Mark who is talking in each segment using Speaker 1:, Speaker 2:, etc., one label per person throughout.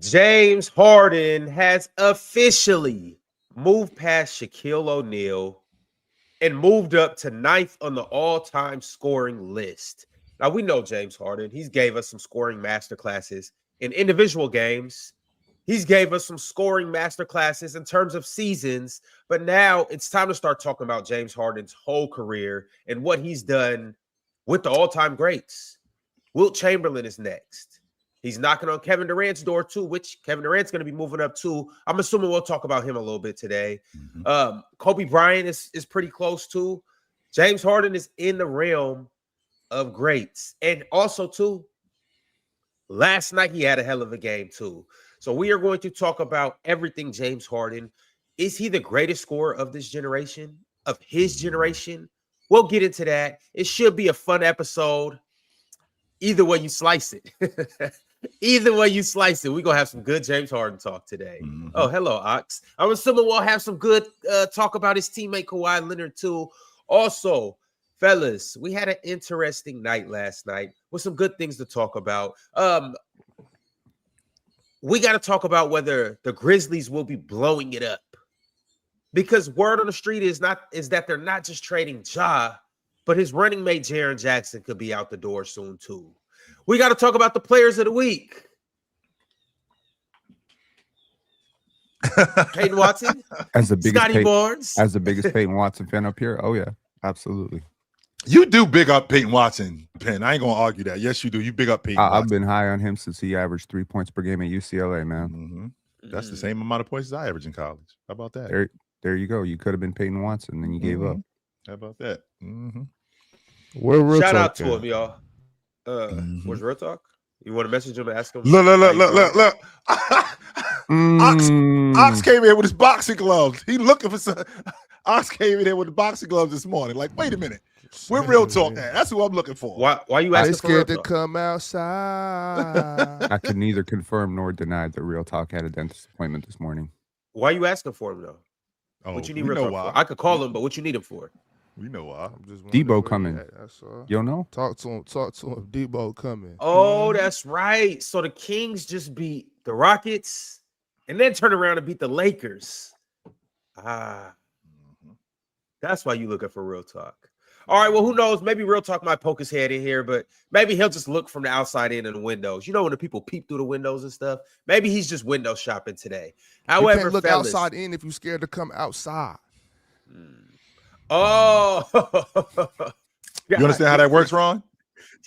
Speaker 1: James Harden has officially moved past Shaquille O'Neal and moved up to ninth on the all-time scoring list. Now, we know James Harden. He's gave us some scoring masterclasses in individual games. He's gave us some scoring masterclasses in terms of seasons. But now it's time to start talking about James Harden's whole career and what he's done with the all-time greats. Wilt Chamberlain is next. He's knocking on Kevin Durant's door too, which Kevin Durant's going to be moving up too. I'm assuming we'll talk about him a little bit today. Kobe Bryant is pretty close too. James Harden is in the realm of greats. And also too, last night he had a hell of a game too. So we are going to talk about everything James Harden. Is he the greatest scorer of this generation, of his generation? We'll get into that. It should be a fun episode. Either way you slice it. Either way you slice it, we're going to have some good James Harden talk today. Oh, hello, Ox. I'm assuming we'll have some good talk about his teammate Kawhi Leonard too. Also, fellas, we had an interesting night last night with some good things to talk about. We got to talk about whether the Grizzlies will be blowing it up. Because word on the street is that they're not just trading Ja, but his running mate, Jaren Jackson, could be out the door soon, too. We got to talk about the players of the week. Peyton Watson, Scotty Barnes.
Speaker 2: As the biggest Peyton Watson fan up here, oh, yeah, absolutely.
Speaker 3: You do big up Peyton Watson, Penn. I ain't going to argue that. Yes, you do. You big up Peyton Watson.
Speaker 2: I've been high on him since he averaged 3 points per game at UCLA, man.
Speaker 3: That's the same amount of points as I average in college. How about that?
Speaker 2: There you go. You could have been Peyton Watson, then you gave up.
Speaker 3: How about that?
Speaker 1: Shout out to him, y'all. Where's Real Talk? You want to message him and ask him?
Speaker 3: Look. Ox came in with his boxing gloves. He looking for some. Ox came in here with the boxing gloves this morning. Like, wait a minute. We're Real Talk at. That's who I'm looking for.
Speaker 1: Why you asking for
Speaker 4: scared to come outside?
Speaker 2: I can neither confirm nor deny that Real Talk had a dentist appointment this morning.
Speaker 1: Why you asking for him, though? What you need Real Talk for? I could call him, but what you need him for?
Speaker 3: We know why.
Speaker 2: Debo coming. You don't know?
Speaker 4: Talk to him. Debo coming.
Speaker 1: Oh, that's right. So the Kings just beat the Rockets and then turn around and beat the Lakers. That's why you looking for Real Talk. All right, well, who knows? Maybe Real Talk might poke his head in here, but maybe he'll just look from the outside in the windows. You know when the people peep through the windows and stuff? Maybe he's just window shopping today. However,
Speaker 4: you can't look
Speaker 1: fellas,
Speaker 4: outside in if you're scared to come outside.
Speaker 1: Oh.
Speaker 3: You understand how that works, Ron?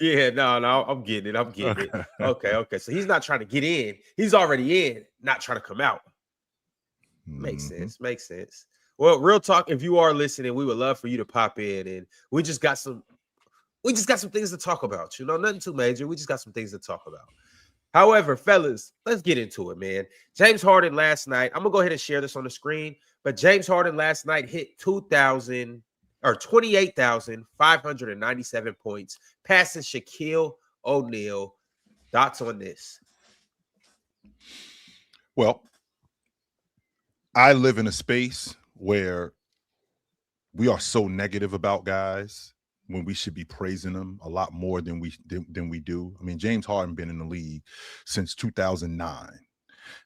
Speaker 1: Yeah, no, I'm getting it. Okay. So he's not trying to get in. He's already in, not trying to come out. Makes sense. Well, Real Talk, if you are listening, we would love for you to pop in, and we just got some things to talk about. You know, nothing too major. We just got some things to talk about. However, fellas, let's get into it, man. James Harden last night, I'm gonna go ahead and share this on the screen, but James Harden last night hit 28,597 points, passing Shaquille O'Neal. Thoughts on this?
Speaker 3: Well, I live in a space where we are so negative about guys when we should be praising them a lot more than we do. I mean, James Harden been in the league since 2009.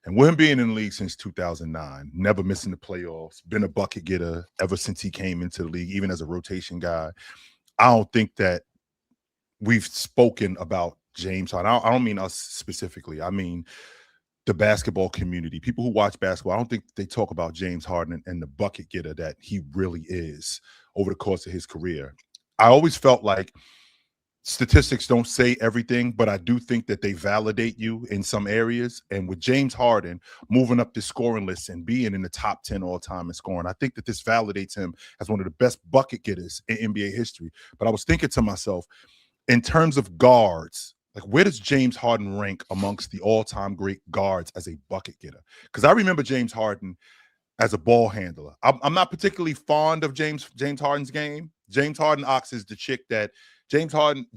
Speaker 3: And with him being in the league since 2009, never missing the playoffs, been a bucket getter ever since he came into the league, even as a rotation guy. I don't think that we've spoken about James Harden. I don't mean us specifically. I mean the basketball community, people who watch basketball. I don't think they talk about James Harden and the bucket getter that he really is over the course of his career. I always felt like statistics don't say everything, but I do think that they validate you in some areas. And with James Harden moving up the scoring list and being in the top 10 all time in scoring, I think that this validates him as one of the best bucket getters in NBA history. But I was thinking to myself, in terms of guards, like, where does James Harden rank amongst the all-time great guards as a bucket getter? Because I remember James Harden as a ball handler. I'm not particularly fond of James Harden's game. James Harden Ox is the chick that James Harden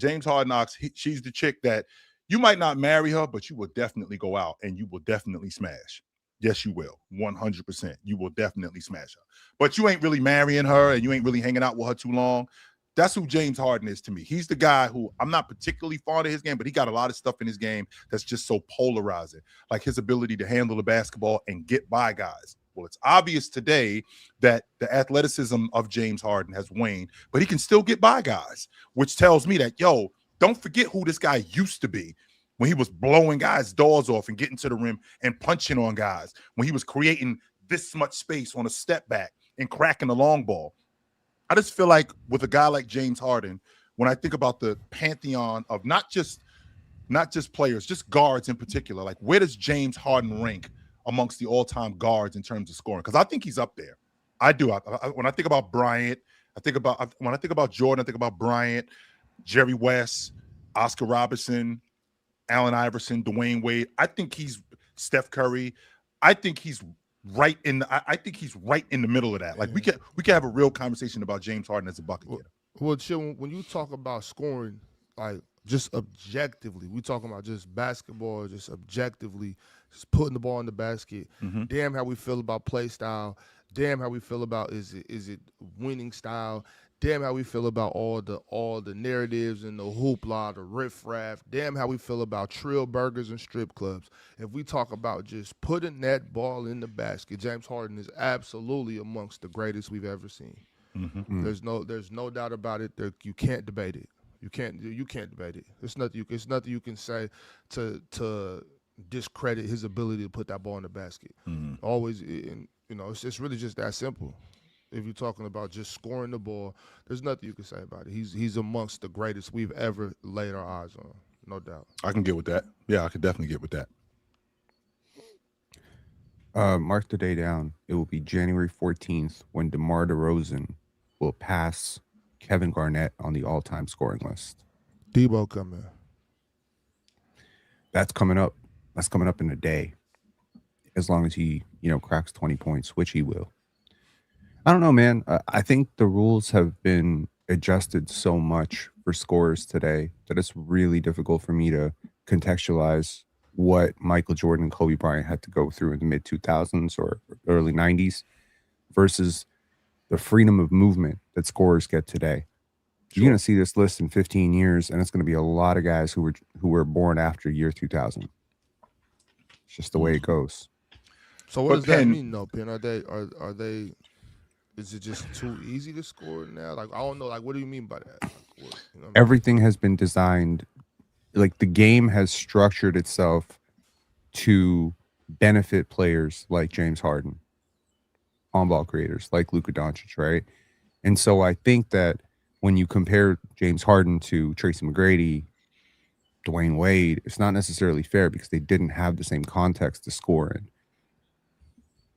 Speaker 3: Ox. She's the chick that you might not marry her, but you will definitely go out and you will definitely smash. Yes, you will. 100%. You will definitely smash her. But you ain't really marrying her and you ain't really hanging out with her too long. That's who James Harden is to me. He's the guy who I'm not particularly fond of his game, but he got a lot of stuff in his game that's just so polarizing, like his ability to handle the basketball and get by guys. Well, it's obvious today that the athleticism of James Harden has waned, but he can still get by guys, which tells me that, yo, don't forget who this guy used to be when he was blowing guys' doors off and getting to the rim and punching on guys, when he was creating this much space on a step back and cracking the long ball. I just feel like with a guy like James Harden, when I think about the pantheon of not just players, just guards in particular, like where does James Harden rank amongst the all-time guards in terms of scoring? Because I think he's up there. I do. When I think about Bryant, when I think about Jordan, I think about Bryant, Jerry West, Oscar Robertson, Allen Iverson, Dwayne Wade. I think he's Steph Curry. I think he's right in the middle of that. Like we can have a real conversation about James Harden as a bucket getter.
Speaker 4: Well, Chill, when you talk about scoring, like just objectively, we talking about just basketball, just objectively, just putting the ball in the basket.
Speaker 3: Mm-hmm.
Speaker 4: Damn how we feel about play style. Damn how we feel about is it winning style. Damn how we feel about all the narratives and the hoopla, the riffraff. Damn how we feel about trill burgers and strip clubs. If we talk about just putting that ball in the basket, James Harden is absolutely amongst the greatest we've ever seen.
Speaker 3: Mm-hmm.
Speaker 4: There's no doubt about it. You can't debate it. You can't debate it. It's nothing you can say to discredit his ability to put that ball in the basket.
Speaker 3: Mm-hmm.
Speaker 4: Always, it's really just that simple. If you're talking about just scoring the ball, there's nothing you can say about it. He's amongst the greatest we've ever laid our eyes on, no doubt.
Speaker 3: I can get with that. Yeah, I could definitely get with that.
Speaker 2: Mark the day down. It will be January 14th when DeMar DeRozan will pass Kevin Garnett on the all-time scoring list.
Speaker 4: Debo coming.
Speaker 2: That's coming up. That's coming up in a day. As long as he, cracks 20 points, which he will. I don't know, man. I think the rules have been adjusted so much for scorers today that it's really difficult for me to contextualize what Michael Jordan and Kobe Bryant had to go through in the mid-2000s or early 90s versus the freedom of movement that scorers get today. You're going to see this list in 15 years, and it's going to be a lot of guys who were born after year 2000. It's just the way it goes.
Speaker 4: So what does that mean, though, Penn? Are they? Is it just too easy to score now? Like, I don't know. Like, what do you mean by that? Like,
Speaker 2: Everything has been designed. Like, the game has structured itself to benefit players like James Harden, on-ball creators like Luka Doncic, right? And so I think that when you compare James Harden to Tracy McGrady, Dwayne Wade, it's not necessarily fair because they didn't have the same context to score in.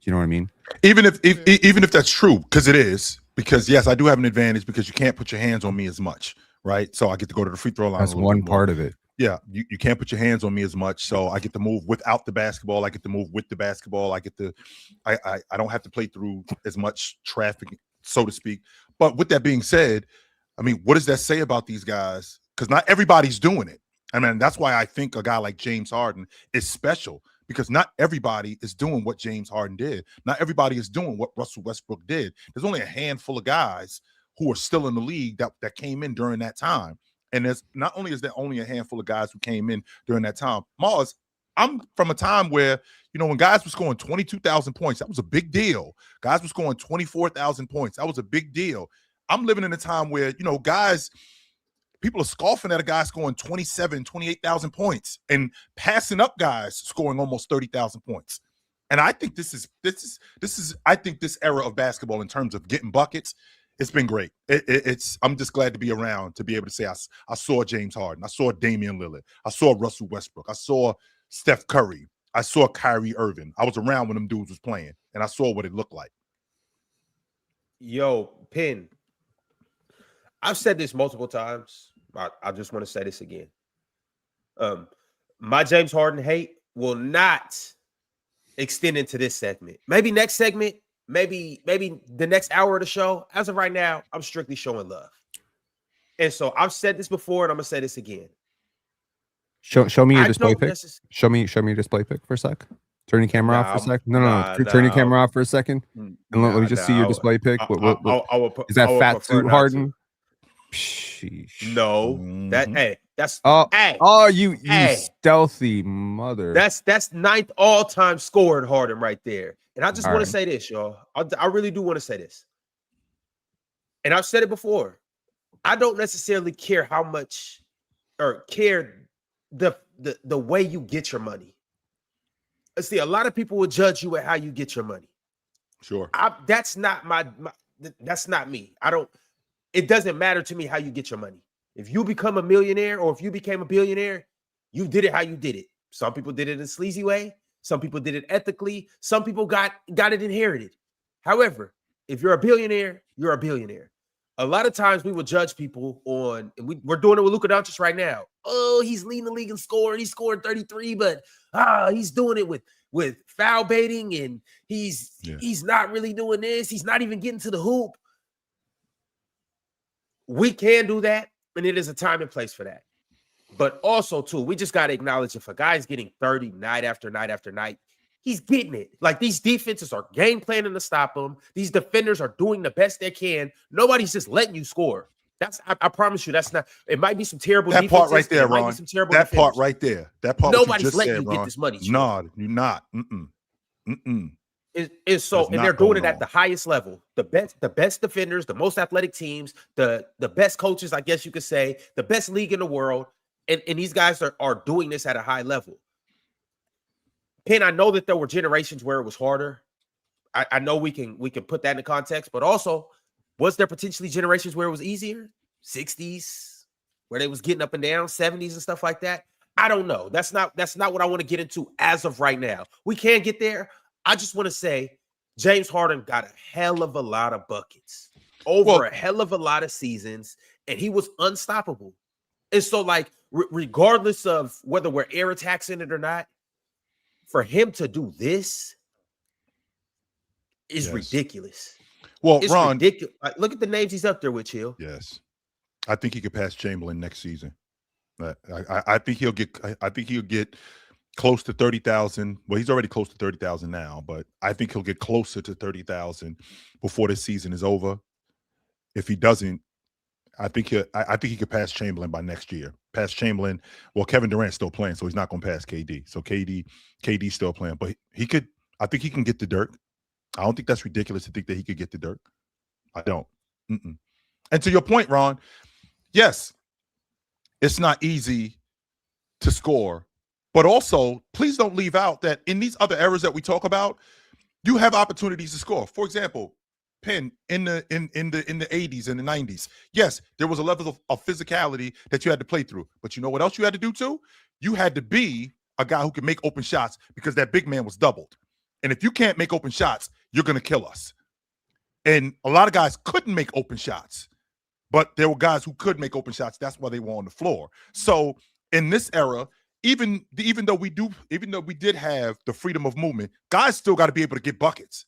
Speaker 2: You know what I mean?
Speaker 3: Even if that's true, because it is, because yes, I do have an advantage because you can't put your hands on me as much, right? So I get to go to the free throw line.
Speaker 2: That's one part of it.
Speaker 3: Yeah, you can't put your hands on me as much, so I get to move without the basketball. I get to move with the basketball. I don't have to play through as much traffic, so to speak. But with that being said, I mean, what does that say about these guys? Because not everybody's doing it. I mean, that's why I think a guy like James Harden is special. Because not everybody is doing what James Harden did. Not everybody is doing what Russell Westbrook did. There's only a handful of guys who are still in the league that came in during that time. And there's not only is there only a handful of guys who came in during that time. Mars, I'm from a time where, when guys were scoring 22,000 points, that was a big deal. Guys were scoring 24,000 points. That was a big deal. I'm living in a time where, people are scoffing at a guy scoring 28,000 points and passing up guys scoring almost 30,000 points. And I think this is I think this era of basketball in terms of getting buckets, it's been great. I'm just glad to be around to be able to say I saw James Harden, I saw Damian Lillard, I saw Russell Westbrook, I saw Steph Curry, I saw Kyrie Irving. I was around when them dudes was playing, and I saw what it looked like.
Speaker 1: Yo, Penn, I've said this multiple times. I just want to say this again. My James Harden hate will not extend into this segment. Maybe next segment, maybe the next hour of the show. As of right now, I'm strictly showing love. And so I've said this before, and I'm gonna say this again.
Speaker 2: Show me your display pic. Show me your display pic for a sec. Turn your camera off for a sec. No. Turn your camera off for a second, and let me just see your display pic. Is that fat suit Harden? Sheesh.
Speaker 1: No, that
Speaker 3: Mhm.
Speaker 1: hey, that's
Speaker 2: Oh,
Speaker 1: hey,
Speaker 2: you
Speaker 1: hey.
Speaker 2: stealthy mother.
Speaker 1: That's ninth all-time scorer in Harden right there. And I just
Speaker 2: All
Speaker 1: want to
Speaker 2: right.
Speaker 1: say this, y'all. I really do want to say this. And I've said it before. I don't necessarily care how much or care the way you get your money. See, a lot of people will judge you at how you get your money.
Speaker 3: Sure.
Speaker 1: That's not my that's not me. I don't. It doesn't matter to me how you get your money. If you become a millionaire or if you became a billionaire, you did it how you did it. Some people did it in a sleazy way. Some people did it ethically. Some people got it inherited. However, if you're a billionaire, you're a billionaire. A lot of times we will judge people on, and we're doing it with Luka Doncic right now. Oh, he's leading the league in scoring. He's scoring 33, but he's doing it with foul baiting, and he's not really doing this. He's not even getting to the hoop. We can do that, and it is a time and place for that. But also, too, we just got to acknowledge if a guy's getting 30 night after night after night, he's getting it. Like, these defenses are game planning to stop him. These defenders are doing the best they can. Nobody's just letting you score. I promise you, that's not. It might be some terrible
Speaker 3: That
Speaker 1: defenses.
Speaker 3: part right there,
Speaker 1: It might
Speaker 3: Ron.
Speaker 1: be some terrible
Speaker 3: That
Speaker 1: defenders.
Speaker 3: part right there. That part
Speaker 1: Nobody's
Speaker 3: what you just
Speaker 1: letting
Speaker 3: said,
Speaker 1: you
Speaker 3: Ron.
Speaker 1: get this money.
Speaker 3: No, you're not.
Speaker 1: And so, and they're doing it at the highest level. The best defenders, the most athletic teams, the best coaches, I guess you could say, the best league in the world. And these guys are doing this at a high level. Ken, I know that there were generations where it was harder. I know we can put that in context, but also, was there potentially generations where it was easier? 60s, where they was getting up and down, 70s and stuff like that. I don't know. That's not what I want to get into as of right now. We can get there. I just want to say James Harden got a hell of a lot of buckets over a hell of a lot of seasons, and he was unstoppable. And so, like, regardless of whether we're air attacks in it or not, for him to do this is ridiculous.
Speaker 3: Well,
Speaker 1: it's
Speaker 3: Ron,
Speaker 1: ridiculous. Like, look at the names he's up there with, Chill.
Speaker 3: Yes, I think he could pass Chamberlain next season. I think he'll get. I think he'll get close to 30,000. Well, he's already close to 30,000 now, but I think he'll get closer to 30,000 before this season is over. If he doesn't, I think he could pass Chamberlain by next year. Pass Chamberlain. Well, Kevin Durant's still playing, so he's not going to pass KD. So KD's still playing, but he could. I think he can get the dirt. I don't think that's ridiculous to think that he could get the dirt. I don't. And to your point, Ron, yes, it's not easy to score, but also please don't leave out that in these other eras that we talk about, you have opportunities to score. For example, Penn in the 80s and the 90s. Yes, there was a level of physicality that you had to play through, but you know what else you had to do too? You had to be a guy who could make open shots because that big man was doubled. And if you can't make open shots, you're going to kill us. And a lot of guys couldn't make open shots, but there were guys who could make open shots. That's why they were on the floor. So in this era, even though we did have the freedom of movement, guys still got to be able to get buckets.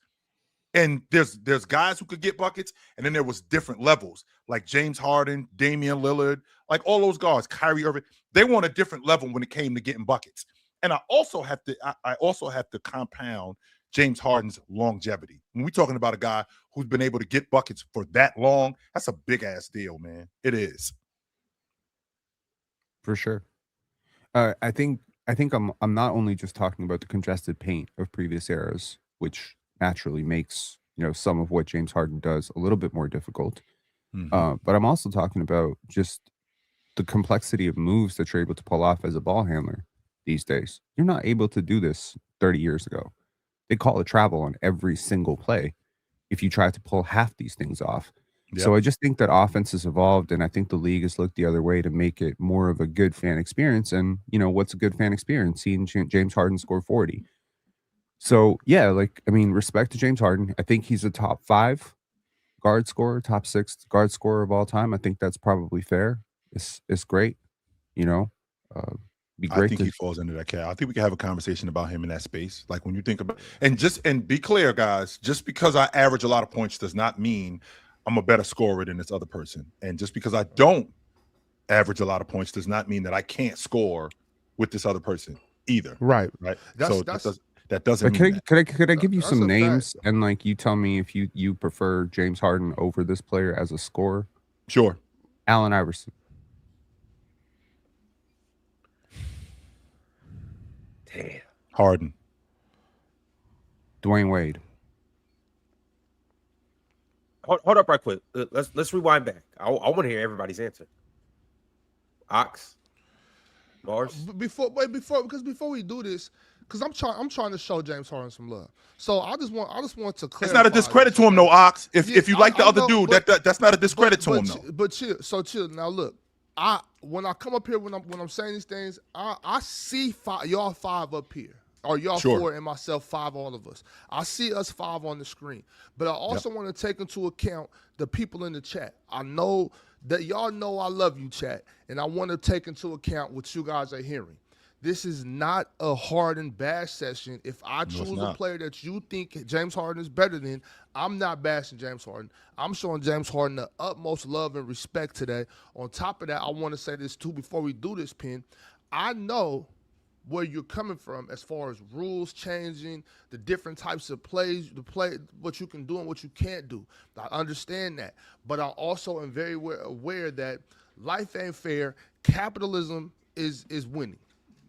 Speaker 3: And there's guys who could get buckets, and then there was different levels, like James Harden, Damian Lillard, like all those guys, Kyrie Irving. They were on a different level when it came to getting buckets. And I also have to compound James Harden's longevity. When we're talking about a guy who's been able to get buckets for that long, that's a big ass deal, man. It is.
Speaker 2: For sure. I think I'm not only just talking about the congested paint of previous eras, which naturally makes some of what James Harden does a little bit more difficult. But I'm also talking about just the complexity of moves that you're able to pull off as a ball handler these days. You're not able to do this 30 years ago. They call it travel on every single play if you try to pull half these things off. Yep. So I just think that offense has evolved, and I think the league has looked the other way to make it more of a good fan experience. And, what's a good fan experience? Seeing James Harden score 40. So, yeah, respect to James Harden. I think he's a top 5 guard scorer, top 6 guard scorer of all time. I think that's probably fair. It's great, Be great.
Speaker 3: I think he falls into that cat. I think we can have a conversation about him in that space. Like when you think about, and be clear, guys, just because I average a lot of points does not mean I'm a better scorer than this other person. And just because I don't average a lot of points does not mean that I can't score with this other person either.
Speaker 4: Right.
Speaker 3: That doesn't mean that.
Speaker 2: Could I give you some names and you tell me if you prefer James Harden over this player as a scorer?
Speaker 3: Sure.
Speaker 2: Allen Iverson.
Speaker 1: Damn.
Speaker 3: Harden.
Speaker 2: Dwayne Wade.
Speaker 1: Hold up right quick. Let's rewind back. I want to hear everybody's answer. Ox, Mars.
Speaker 4: Before we do this, because I'm trying to show James Harden some love. So I just want to clarify.
Speaker 3: It's not a discredit
Speaker 4: this,
Speaker 3: to him,
Speaker 4: okay?
Speaker 3: though, Ox. If
Speaker 4: Yeah,
Speaker 3: you like the
Speaker 4: I
Speaker 3: other
Speaker 4: know,
Speaker 3: dude, that's not a discredit to him, though.
Speaker 4: But chill. Now look, when I come up here when I'm saying these things, I see y'all five up here. Or y'all
Speaker 3: Sure.
Speaker 4: four and myself, five, all of us. I see us five on the screen. But I also want to take into account the people in the chat. I know that y'all know I love you, chat. And I want to take into account what you guys are hearing. This is not a Harden bash session. If I choose a player that you think James Harden is better than, I'm not bashing James Harden. I'm showing James Harden the utmost love and respect today. On top of that, I want to say this too before we do this, Pin. I know where you're coming from as far as rules changing, the different types of plays, what you can do and what you can't do. I understand that. But I also am very aware that life ain't fair. Capitalism is winning.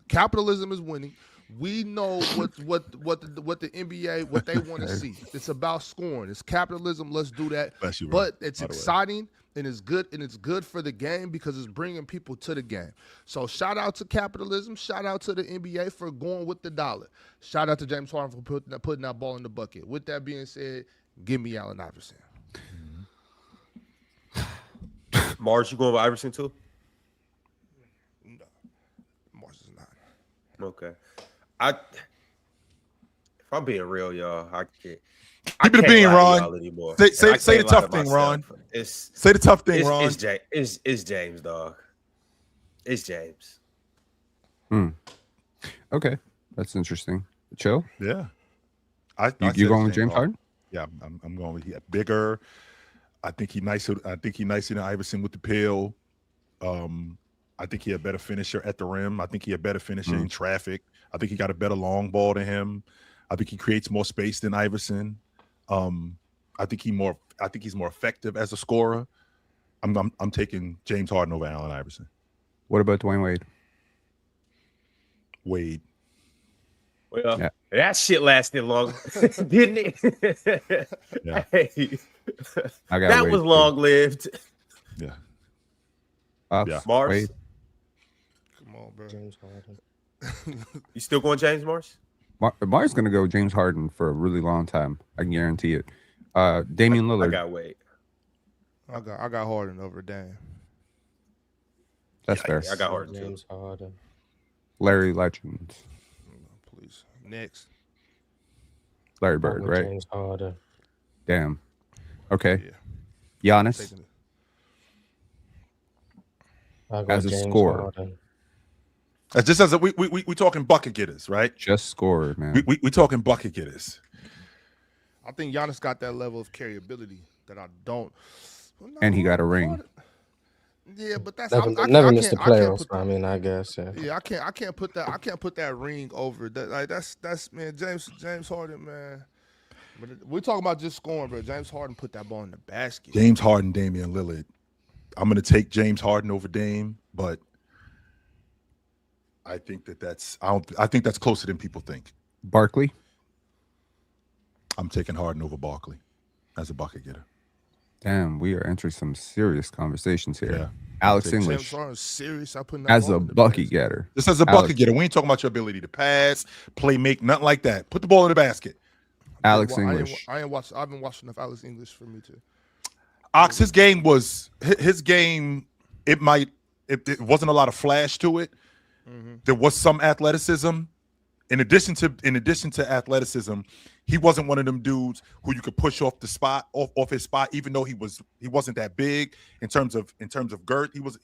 Speaker 4: Capitalism is winning. We know what the NBA, what they want to see. It's about scoring. It's capitalism. Let's do that. But it's exciting. And it's good for the game because it's bringing people to the game. So shout out to capitalism. Shout out to the NBA for going with the dollar. Shout out to James Harden for putting that ball in the bucket. With that being said, give me Allen Iverson.
Speaker 1: Mars, you going with Iverson too?
Speaker 4: No, Mars is not.
Speaker 1: Okay. If I'm being real, y'all, I can't.
Speaker 3: Keep it a bean, Ron. Say the tough thing, Ron. Say the tough thing, Ron.
Speaker 1: It's James, dog. It's James.
Speaker 2: Okay, that's interesting. Chill.
Speaker 3: Yeah.
Speaker 2: You going with James Harden?
Speaker 3: Yeah, I'm going with bigger. I think he nicer than Iverson with the pill. I think he a better finisher at the rim. I think he a better finisher in traffic. I think he got a better long ball than him. I think he creates more space than Iverson. I think he's more effective as a scorer. I'm taking James Harden over Allen Iverson.
Speaker 2: What about Dwayne Wade?
Speaker 3: Wade.
Speaker 1: Well, that shit lasted long, didn't it?
Speaker 3: Yeah.
Speaker 1: Hey,
Speaker 2: that
Speaker 1: was long lived.
Speaker 3: Yeah.
Speaker 2: Yeah.
Speaker 1: Mars.
Speaker 2: Wade.
Speaker 4: Come on, bro.
Speaker 5: James Harden.
Speaker 1: You still going James Mars?
Speaker 2: Mars going to go James Harden for a really long time. I can guarantee it. Damian Lillard.
Speaker 1: I got Wade.
Speaker 4: I got Harden over Dame.
Speaker 2: That's fair.
Speaker 1: I got Harden
Speaker 5: James
Speaker 1: too.
Speaker 5: Harden.
Speaker 2: Larry Legend.
Speaker 4: Please. Next.
Speaker 2: Larry Bird, right?
Speaker 5: James Harden.
Speaker 2: Damn. Okay.
Speaker 4: Yeah.
Speaker 2: Giannis
Speaker 5: I'll go
Speaker 2: as a
Speaker 5: James
Speaker 2: scorer.
Speaker 5: Harden.
Speaker 3: Just as we talking bucket getters, right?
Speaker 2: Just scorer, man.
Speaker 3: We talking bucket getters.
Speaker 4: I think Giannis got that level of carryability that I don't. Well, no,
Speaker 2: And he got a ring.
Speaker 4: Yeah, but that's
Speaker 5: Never missed the playoffs. I mean, I guess. Yeah.
Speaker 4: Yeah, I can't put that ring over that. Like that's man, James Harden, man. But we're talking about just scoring, bro. James Harden put that ball in the basket.
Speaker 3: James Harden, Damian Lillard. I'm gonna take James Harden over Dame, but I think that's closer than people think.
Speaker 2: Barkley.
Speaker 3: I'm taking Harden over Barkley as a bucket getter.
Speaker 2: Damn, we are entering some serious conversations here.
Speaker 3: Yeah.
Speaker 2: Alex
Speaker 4: James
Speaker 2: English
Speaker 4: Harden's serious. I put that
Speaker 2: as
Speaker 4: ball
Speaker 2: a
Speaker 4: in the
Speaker 2: bucket
Speaker 4: basket.
Speaker 2: getter.
Speaker 3: Just as a bucket getter. We ain't talking about your ability to pass, play, make, nothing like that. Put the ball in the basket.
Speaker 2: Alex English.
Speaker 4: I haven't watched enough Alex English for me to.
Speaker 3: Ox, his game. It wasn't a lot of flash to it.
Speaker 4: Mm-hmm.
Speaker 3: There was some athleticism. In addition to athleticism, he wasn't one of them dudes who you could push off his spot, even though he wasn't that big in terms of girth. He was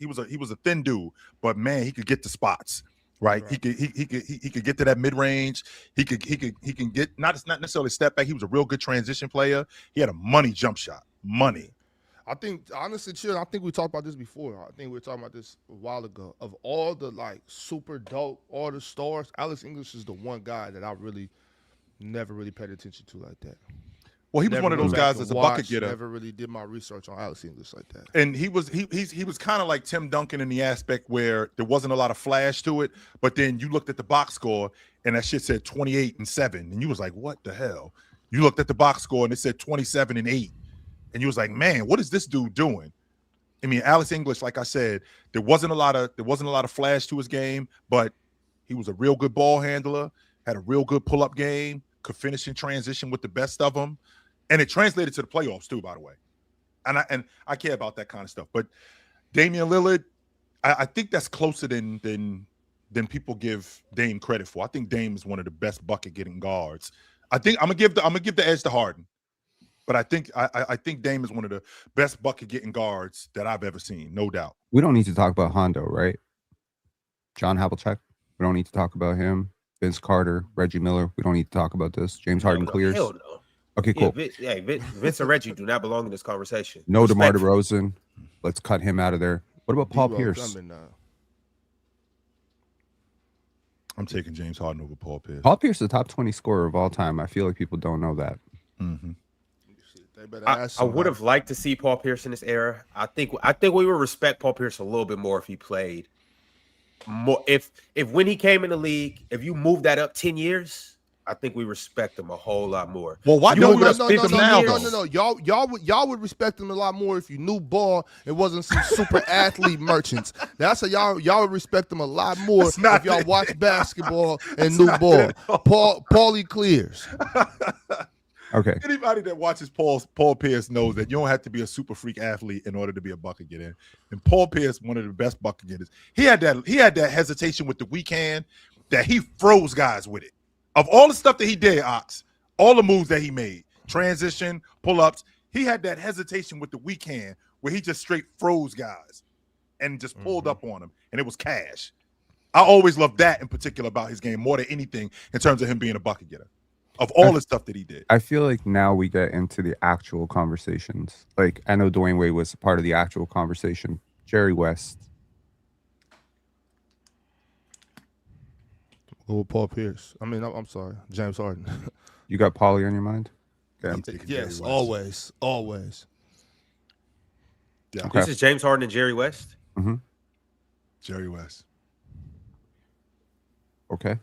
Speaker 3: a thin dude, but man, he could get the spots. Right. He could get to that mid range. He can get not necessarily step back. He was a real good transition player. He had a money jump shot. Money.
Speaker 4: I think honestly, chill. I think we talked about this before. I think we were talking about this a while ago. Of all the super dope, all the stars, Alex English is the one guy that I really never really paid attention to like that.
Speaker 3: Well, he was one of those guys that's a bucket getter.
Speaker 4: Never really did my research on Alex English like that.
Speaker 3: And he was kind of like Tim Duncan in the aspect where there wasn't a lot of flash to it, but then you looked at the box score and that shit said 28 and 7, and you was like, what the hell? You looked at the box score and it said 27 and 8, and you was like, man, what is this dude doing? I mean, Alex English, like I said, there wasn't a lot of flash to his game, but he was a real good ball handler, had a real good pull-up game, could finish in transition with the best of them. And it translated to the playoffs too, by the way. And I care about that kind of stuff. But Damian Lillard, I think that's closer than people give Dame credit for. I think Dame is one of the best bucket getting guards. I think I'm gonna give the edge to Harden, but I think Dame is one of the best bucket getting guards that I've ever seen, no doubt.
Speaker 2: We don't need to talk about Hondo, right? John Havlicek. We don't need to talk about him. Vince Carter, Reggie Miller. We don't need to talk about this. James Harden clears.
Speaker 1: Hell no.
Speaker 2: Okay, cool.
Speaker 1: Yeah, Vince and Reggie do not belong in this conversation.
Speaker 2: No DeMar DeRozan. Let's cut him out of there. What about Paul Pierce?
Speaker 3: I'm taking James Harden over Paul Pierce.
Speaker 2: Paul Pierce is the top 20 scorer of all time. I feel like people don't know that.
Speaker 3: Mm-hmm.
Speaker 1: I would have liked to see Paul Pierce in this era. I think we would respect Paul Pierce a little bit more if he played more. If when he came in the league, if you moved that up 10 years, I think we respect him a whole lot more.
Speaker 3: Well, why don't we respect him now?
Speaker 4: No. Y'all would respect him a lot more if you knew ball. It wasn't some super athlete merchants. That's how y'all would respect him a lot more if y'all watch basketball and knew ball. Paulie clears.
Speaker 2: Okay.
Speaker 3: Anybody that watches Paul Pierce knows that you don't have to be a super freak athlete in order to be a bucket getter. And Paul Pierce, one of the best bucket getters, he had that hesitation with the weak hand that he froze guys with it. Of all the stuff that he did, Ox, all the moves that he made, transition, pull-ups, he had that hesitation with the weak hand where he just straight froze guys and just pulled up on them, and it was cash. I always loved that in particular about his game more than anything in terms of him being a bucket getter. Of all the stuff that he did.
Speaker 2: I feel like now we get into the actual conversations. Like, I know Dwayne Wade was part of the actual conversation. Jerry West.
Speaker 4: Go with Paul Pierce. I mean, I'm sorry, James Harden.
Speaker 2: You got Paulie on your mind?
Speaker 3: Yeah,
Speaker 4: yes, always.
Speaker 3: Yeah.
Speaker 1: Okay. This is James Harden and Jerry West?
Speaker 2: Mm-hmm.
Speaker 3: Jerry West.
Speaker 2: Okay.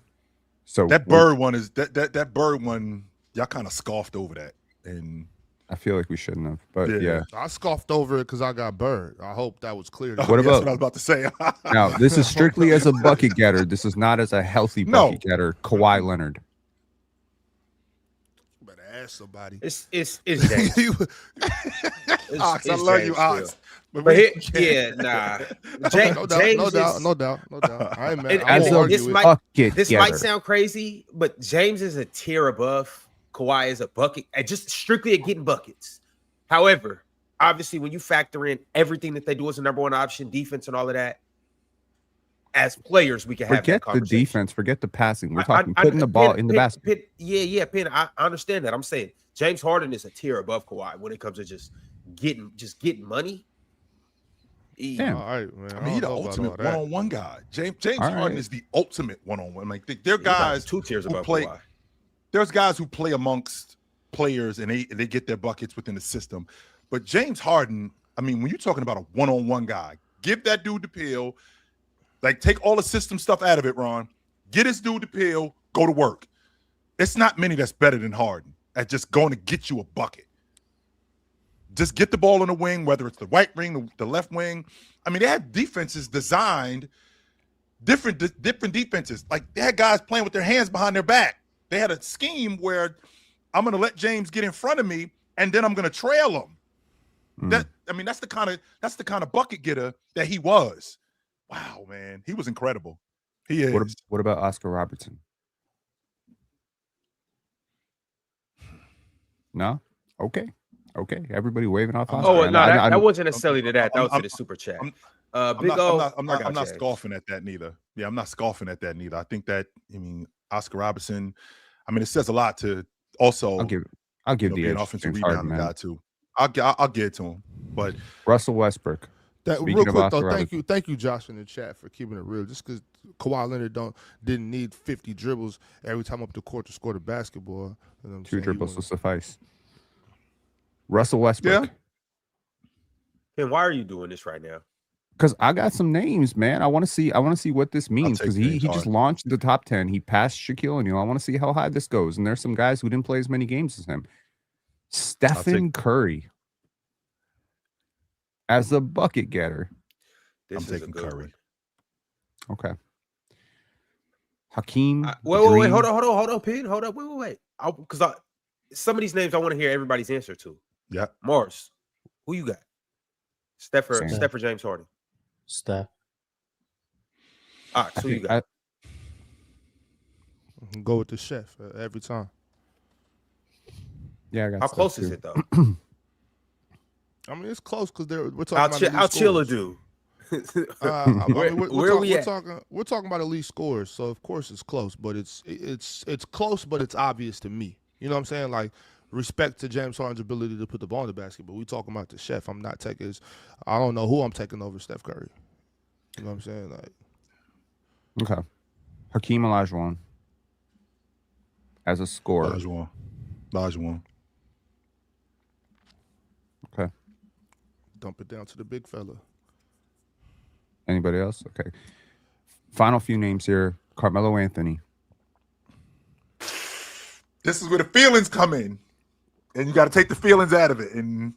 Speaker 2: So
Speaker 3: that Bird one is that Bird one, y'all kind of scoffed over that. And
Speaker 2: I feel like we shouldn't have, but yeah.
Speaker 4: I scoffed over it because I got Bird. I hope that was clear.
Speaker 2: What about?
Speaker 3: That's what I was about to say.
Speaker 2: Now, this is strictly as a bucket getter. This is not as a healthy bucket getter. Kawhi Leonard.
Speaker 4: You better ask somebody.
Speaker 1: It's James.
Speaker 3: Ox, I love you, Ox.
Speaker 1: No
Speaker 4: doubt. I ain't mad.
Speaker 1: This might sound crazy, but James is a tier above. Kawhi is a bucket, just strictly at getting buckets. However, obviously, when you factor in everything that they do as a number one option, defense and all of that, as players, we can have that conversation.
Speaker 2: Forget the defense, forget the passing. We're talking putting the ball in the basket.
Speaker 1: Penn, I understand that. I'm saying James Harden is a tier above Kawhi when it comes to just getting money.
Speaker 2: Damn.
Speaker 4: All right, man.
Speaker 3: I mean, he's the ultimate one-on-one guy. James Harden is the ultimate one-on-one. Like they're guys
Speaker 1: 2 tiers above Kawhi.
Speaker 3: There's guys who play amongst players and they get their buckets within the system. But James Harden, I mean, when you're talking about a one-on-one guy, give that dude the pill. Like, take all the system stuff out of it, Ron. Get this dude the pill, go to work. It's not many that's better than Harden at just going to get you a bucket. Just get the ball in the wing, whether it's the right wing, the left wing. I mean, they had defenses designed, different defenses. Like, they had guys playing with their hands behind their back. They had a scheme where I'm going to let James get in front of me, and then I'm going to trail him. That's the kind of bucket getter that he was. Wow, man, he was incredible. He is.
Speaker 2: What about Oscar Robertson? No. Okay. Everybody waving off.
Speaker 1: Oscar. That wasn't necessarily to that. That was to the super chat.
Speaker 3: I'm not scoffing at that neither. Yeah, I'm not scoffing at that neither. I think that Oscar Robertson. I mean, it says a lot to also.
Speaker 2: I'll give the
Speaker 3: an offensive rebounding guy too. I'll get it to him. But
Speaker 2: Russell Westbrook.
Speaker 4: Real quick though, thank you, Josh, in the chat for keeping it real. Just because Kawhi Leonard didn't need 50 dribbles every time up the court to score the basketball. You know
Speaker 2: 2 dribbles will suffice. Russell Westbrook.
Speaker 3: Yeah.
Speaker 1: And why are you doing this right now?
Speaker 2: Because I got some names, man. I want to see what this means. Because he just launched the top 10. He passed Shaquille O'Neal. I want to see how high this goes. And there's some guys who didn't play as many games as him. Stephen Curry as a bucket getter.
Speaker 3: I'm taking Curry.
Speaker 1: One.
Speaker 2: Okay. Hakeem.
Speaker 1: Wait, hold on, Pin. Hold up, wait. Because some of these names I want to hear everybody's answer to.
Speaker 3: Yeah.
Speaker 1: Mars, who you got? Steph or James Harden?
Speaker 5: Steph.
Speaker 1: All right, so you got.
Speaker 4: Go with the chef every time.
Speaker 2: Yeah, I got.
Speaker 1: How close is it though?
Speaker 4: I mean, it's close because we're talking about
Speaker 1: how Chilla do.
Speaker 4: We're talking about elite scores, so of course it's close, but it's close, but it's obvious to me. You know what I'm saying? Like, respect to James Harden's ability to put the ball in the basket, but we talking about the chef. I'm not taking. I don't know who I'm taking over Steph Curry. You know what I'm saying? Like,
Speaker 2: okay, Hakeem Olajuwon as a scorer.
Speaker 3: Olajuwon.
Speaker 2: Okay.
Speaker 4: Dump it down to the big fella.
Speaker 2: Anybody else? Okay. Final few names here. Carmelo Anthony.
Speaker 3: This is where the feelings come in. And you got to take the feelings out of it. And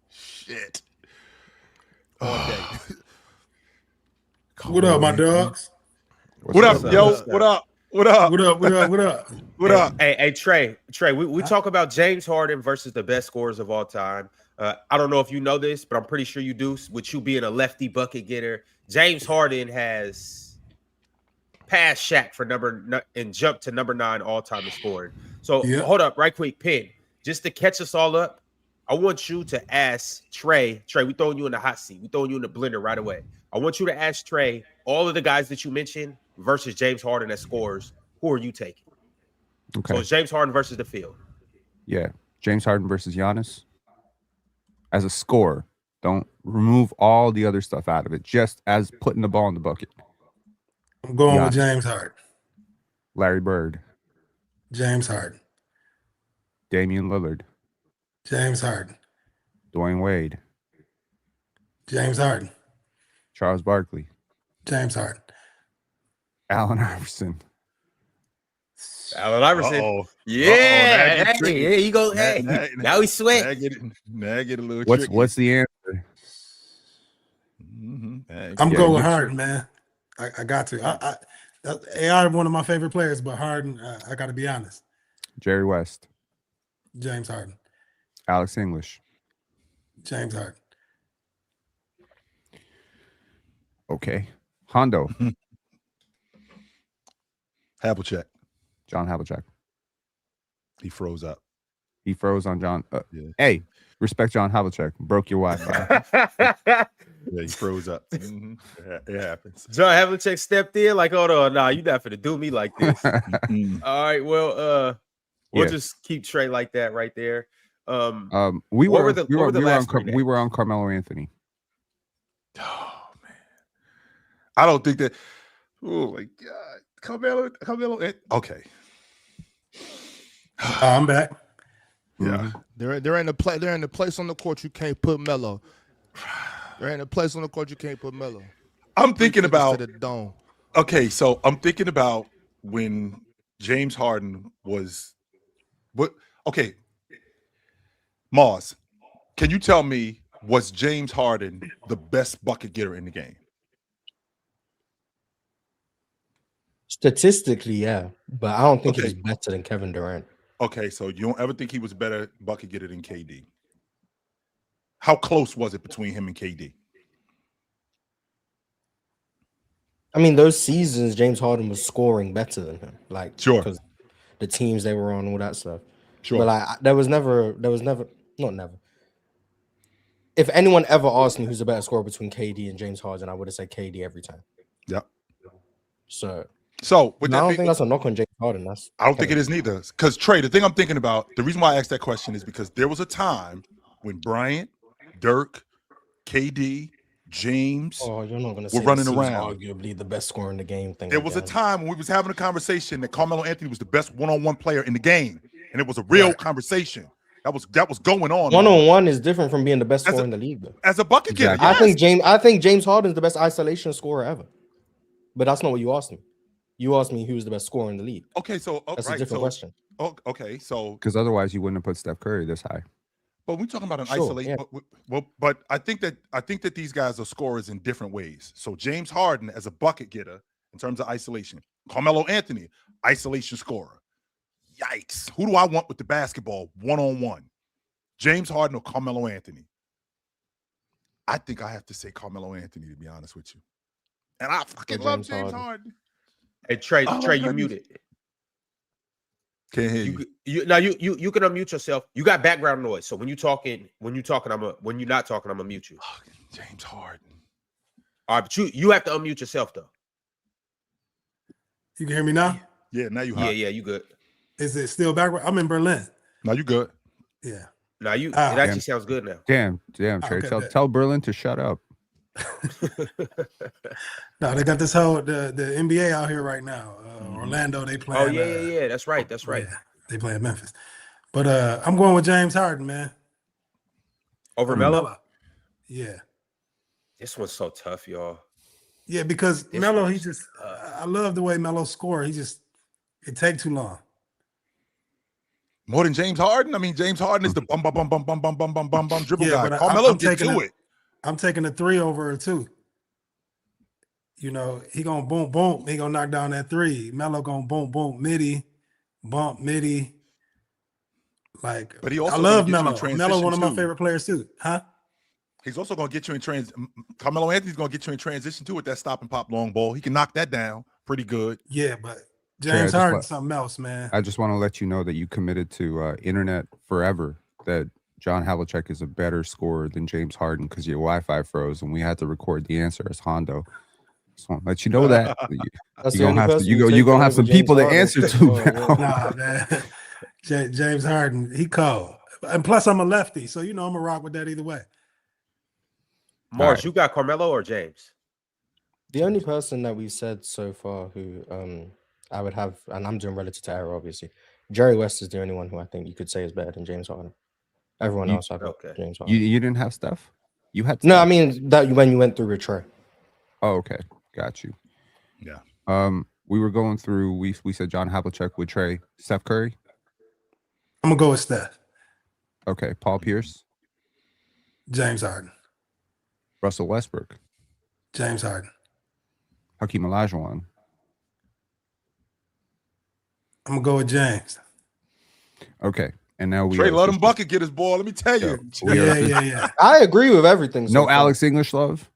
Speaker 3: shit.
Speaker 4: All day.
Speaker 6: What up, my dogs?
Speaker 3: What up, yo? What up? What up?
Speaker 6: What up? What up? What up?
Speaker 3: What up?
Speaker 1: Hey, Trey, we talk about James Harden versus the best scorers of all time. I don't know if you know this, but I'm pretty sure you do. With you being a lefty bucket getter, James Harden has passed Shaq for and jumped to number 9 all time in scoring. So hold up, right quick, Pin. Just to catch us all up, I want you to ask Trey. Trey, we throwing you in the hot seat. We throwing you in the blender right away. I want you to ask Trey all of the guys that you mentioned versus James Harden as scores. Who are you taking?
Speaker 2: Okay.
Speaker 1: So it's James Harden versus the field.
Speaker 2: Yeah, James Harden versus Giannis. As a scorer, don't remove all the other stuff out of it. Just as putting the ball in the bucket.
Speaker 6: I'm going with James Harden.
Speaker 2: Larry Bird.
Speaker 6: James Harden.
Speaker 2: Damian Lillard.
Speaker 6: James Harden.
Speaker 2: Dwayne Wade.
Speaker 6: James Harden.
Speaker 2: Charles Barkley.
Speaker 6: James Harden.
Speaker 2: Allen Iverson.
Speaker 1: Allen Iverson.
Speaker 3: Uh-oh.
Speaker 1: Yeah. Hey, you go. Hey, now he's sweating.
Speaker 3: Now I get a little
Speaker 2: What's the answer?
Speaker 6: I'm going with Harden, man. I got to. AI one of my favorite players, but Harden, I got to be honest.
Speaker 2: Jerry West.
Speaker 6: James Harden.
Speaker 2: Alex English.
Speaker 6: James Harden.
Speaker 2: Okay. Hondo.
Speaker 3: Havlicek.
Speaker 2: John Havlicek.
Speaker 3: He froze up.
Speaker 2: He froze on John. Hey, respect John Havlicek. Broke your Wi-Fi.
Speaker 3: Yeah, he froze up. Mm-hmm. It happens.
Speaker 1: John Havlicek stepped in like, hold on, nah, you're not finna do me like this. All right, well, we'll just keep Trey like that right there.
Speaker 2: We were on Carmelo Anthony.
Speaker 3: Oh man, I don't think that. Oh my God, Carmelo. Okay,
Speaker 6: I'm back.
Speaker 3: Yeah,
Speaker 4: they're in the place on the court you can't put Melo. They're in a place on the court you can't put Melo.
Speaker 3: I'm thinking about
Speaker 4: the dome.
Speaker 3: Okay, so I'm thinking about when James Harden was. What? Okay, Mars, can you tell me, was James Harden the best bucket getter in the game?
Speaker 5: Statistically, yeah, but I don't think he's better than Kevin Durant.
Speaker 3: Okay, so you don't ever think he was better bucket getter than KD? How close was it between him and KD?
Speaker 5: I mean, those seasons, James Harden was scoring better than him. Like,
Speaker 3: sure,
Speaker 5: because the teams they were on, all that stuff.
Speaker 3: Sure,
Speaker 5: but like, there was never. Not never. If anyone ever asked me who's the better scorer between KD and James Harden, I would have said KD every time.
Speaker 3: Yep.
Speaker 5: So
Speaker 3: I
Speaker 5: don't think that's a knock on James Harden.
Speaker 3: I don't think it is neither. Because Trey, the thing I'm thinking about, the reason why I asked that question is because there was a time when Bryant, Dirk, KD, James
Speaker 5: you're not gonna say
Speaker 3: were running around.
Speaker 5: Arguably the best scorer in the game.
Speaker 3: There was a time when we was having a conversation that Carmelo Anthony was the best one-on-one player in the game. and it was a real
Speaker 6: Right.
Speaker 3: conversation that was going on.
Speaker 5: One-on-one is different from being the best
Speaker 3: As
Speaker 5: scorer
Speaker 3: a-
Speaker 5: in the league, though.
Speaker 3: as a bucket getter.
Speaker 2: Exactly.
Speaker 3: Yes.
Speaker 5: I think James Harden's the best isolation scorer ever. But that's not what you asked me. You asked me who's the best scorer in the league.
Speaker 3: Okay, so
Speaker 5: That's
Speaker 3: right,
Speaker 5: a different
Speaker 3: so
Speaker 5: question.
Speaker 3: okay, so
Speaker 2: Because otherwise you wouldn't have put Steph Curry this high.
Speaker 3: but we're talking about an
Speaker 5: Sure,
Speaker 3: isolation.
Speaker 5: yeah.
Speaker 3: But I think that these guys are scorers in different ways. So James Harden as a bucket getter in terms of isolation, Carmelo Anthony, isolation scorer. Yikes! Who do I want with the basketball one-on-one? James Harden or Carmelo Anthony? I think I have to say Carmelo Anthony, to be honest with you. And I fucking love James Harden.
Speaker 1: Hey, Trey,
Speaker 3: Oh, my
Speaker 1: Trey, you
Speaker 3: goodness.
Speaker 1: muted.
Speaker 3: Can't hear you.
Speaker 1: You can unmute yourself. You got background noise. So when you're not talking, I'm gonna mute you.
Speaker 3: Oh, James Harden.
Speaker 1: All right, but you have to unmute yourself though.
Speaker 6: You can hear me now?
Speaker 3: Yeah, now you hot.
Speaker 1: Yeah, you good.
Speaker 6: Is it still backward? I'm in Berlin.
Speaker 3: Now you good.
Speaker 6: Yeah.
Speaker 1: Now it
Speaker 6: Ah,
Speaker 1: actually
Speaker 2: damn.
Speaker 1: sounds good now.
Speaker 2: Damn, Trey.
Speaker 6: Okay,
Speaker 2: Tell Berlin to shut up.
Speaker 6: No, they got this whole the NBA out here right now. Orlando, they playing.
Speaker 1: Oh yeah. That's right.
Speaker 6: Yeah, they playing Memphis. But I'm going with James Harden, man.
Speaker 1: Over Melo.
Speaker 6: Yeah.
Speaker 1: This one's so tough, y'all.
Speaker 6: Yeah, because
Speaker 1: This
Speaker 6: Melo,
Speaker 1: one's
Speaker 6: he just I love the way Melo score. It takes too long.
Speaker 3: More than James Harden? I mean, James Harden is the bum dribble
Speaker 6: Yeah,
Speaker 3: guy.
Speaker 6: but
Speaker 3: Carmelo
Speaker 6: I'm
Speaker 3: get
Speaker 6: taking
Speaker 3: to
Speaker 6: a-
Speaker 3: it.
Speaker 6: I'm taking a 3 over a 2. You know, he gonna boom, boom. He gonna knock down that 3. Melo gonna boom, boom, midi, bump, midi. Like,
Speaker 3: But he also
Speaker 6: I love
Speaker 3: gonna get you in
Speaker 6: Melo.
Speaker 3: transition,
Speaker 6: Melo, one of my
Speaker 3: too.
Speaker 6: favorite players too. Huh?
Speaker 3: He's also going to get you in Carmelo Anthony's going to get you in transition too with that stop and pop long ball. He can knock that down pretty good.
Speaker 6: Yeah, but
Speaker 2: Trey, I
Speaker 6: James
Speaker 2: just
Speaker 6: Harden's something else, man.
Speaker 2: I just want to let you know that you committed to internet forever. That John Havlicek is a better scorer than James Harden because your Wi-Fi froze and we had to record the answer as Hondo. Just want to let you know that
Speaker 5: That's
Speaker 2: you're
Speaker 5: the
Speaker 2: gonna
Speaker 5: only
Speaker 2: have to
Speaker 5: person
Speaker 2: you
Speaker 5: who's
Speaker 2: gonna have
Speaker 5: taken
Speaker 2: some
Speaker 5: over
Speaker 2: people to
Speaker 5: James
Speaker 2: answer
Speaker 5: Harden.
Speaker 2: to.
Speaker 5: Oh,
Speaker 2: now.
Speaker 6: Nah, man. James Harden, he cold. And plus, I'm a lefty, so you know I'm gonna rock with that either way.
Speaker 1: Mars,
Speaker 2: right.
Speaker 1: you got Carmelo or James?
Speaker 5: The only person that we've said so far who I would have, and I'm doing relative to error, obviously. Jerry West is the only one who I think you could say is better than James Harden. Everyone else, I got
Speaker 1: okay.
Speaker 5: James Harden.
Speaker 2: You didn't have stuff. You had
Speaker 5: No,
Speaker 2: Steph?
Speaker 5: I mean that when you went through with Trey.
Speaker 2: Oh, okay, got you.
Speaker 3: Yeah.
Speaker 2: We were going through. We said John Havlicek with Trey, Steph Curry.
Speaker 6: I'm gonna go with Steph.
Speaker 2: Okay, Paul Pierce,
Speaker 6: James Harden.
Speaker 2: Russell Westbrook,
Speaker 6: James Harden.
Speaker 2: Hakeem Olajuwon.
Speaker 6: I'm gonna go with James.
Speaker 2: Okay, and now we
Speaker 3: Trey,
Speaker 2: are
Speaker 3: let him
Speaker 2: officially-
Speaker 3: bucket get his ball. Let me tell
Speaker 2: Yeah,
Speaker 3: you.
Speaker 2: we are
Speaker 6: Yeah.
Speaker 5: I agree with everything. so
Speaker 2: No
Speaker 5: far.
Speaker 2: Alex English love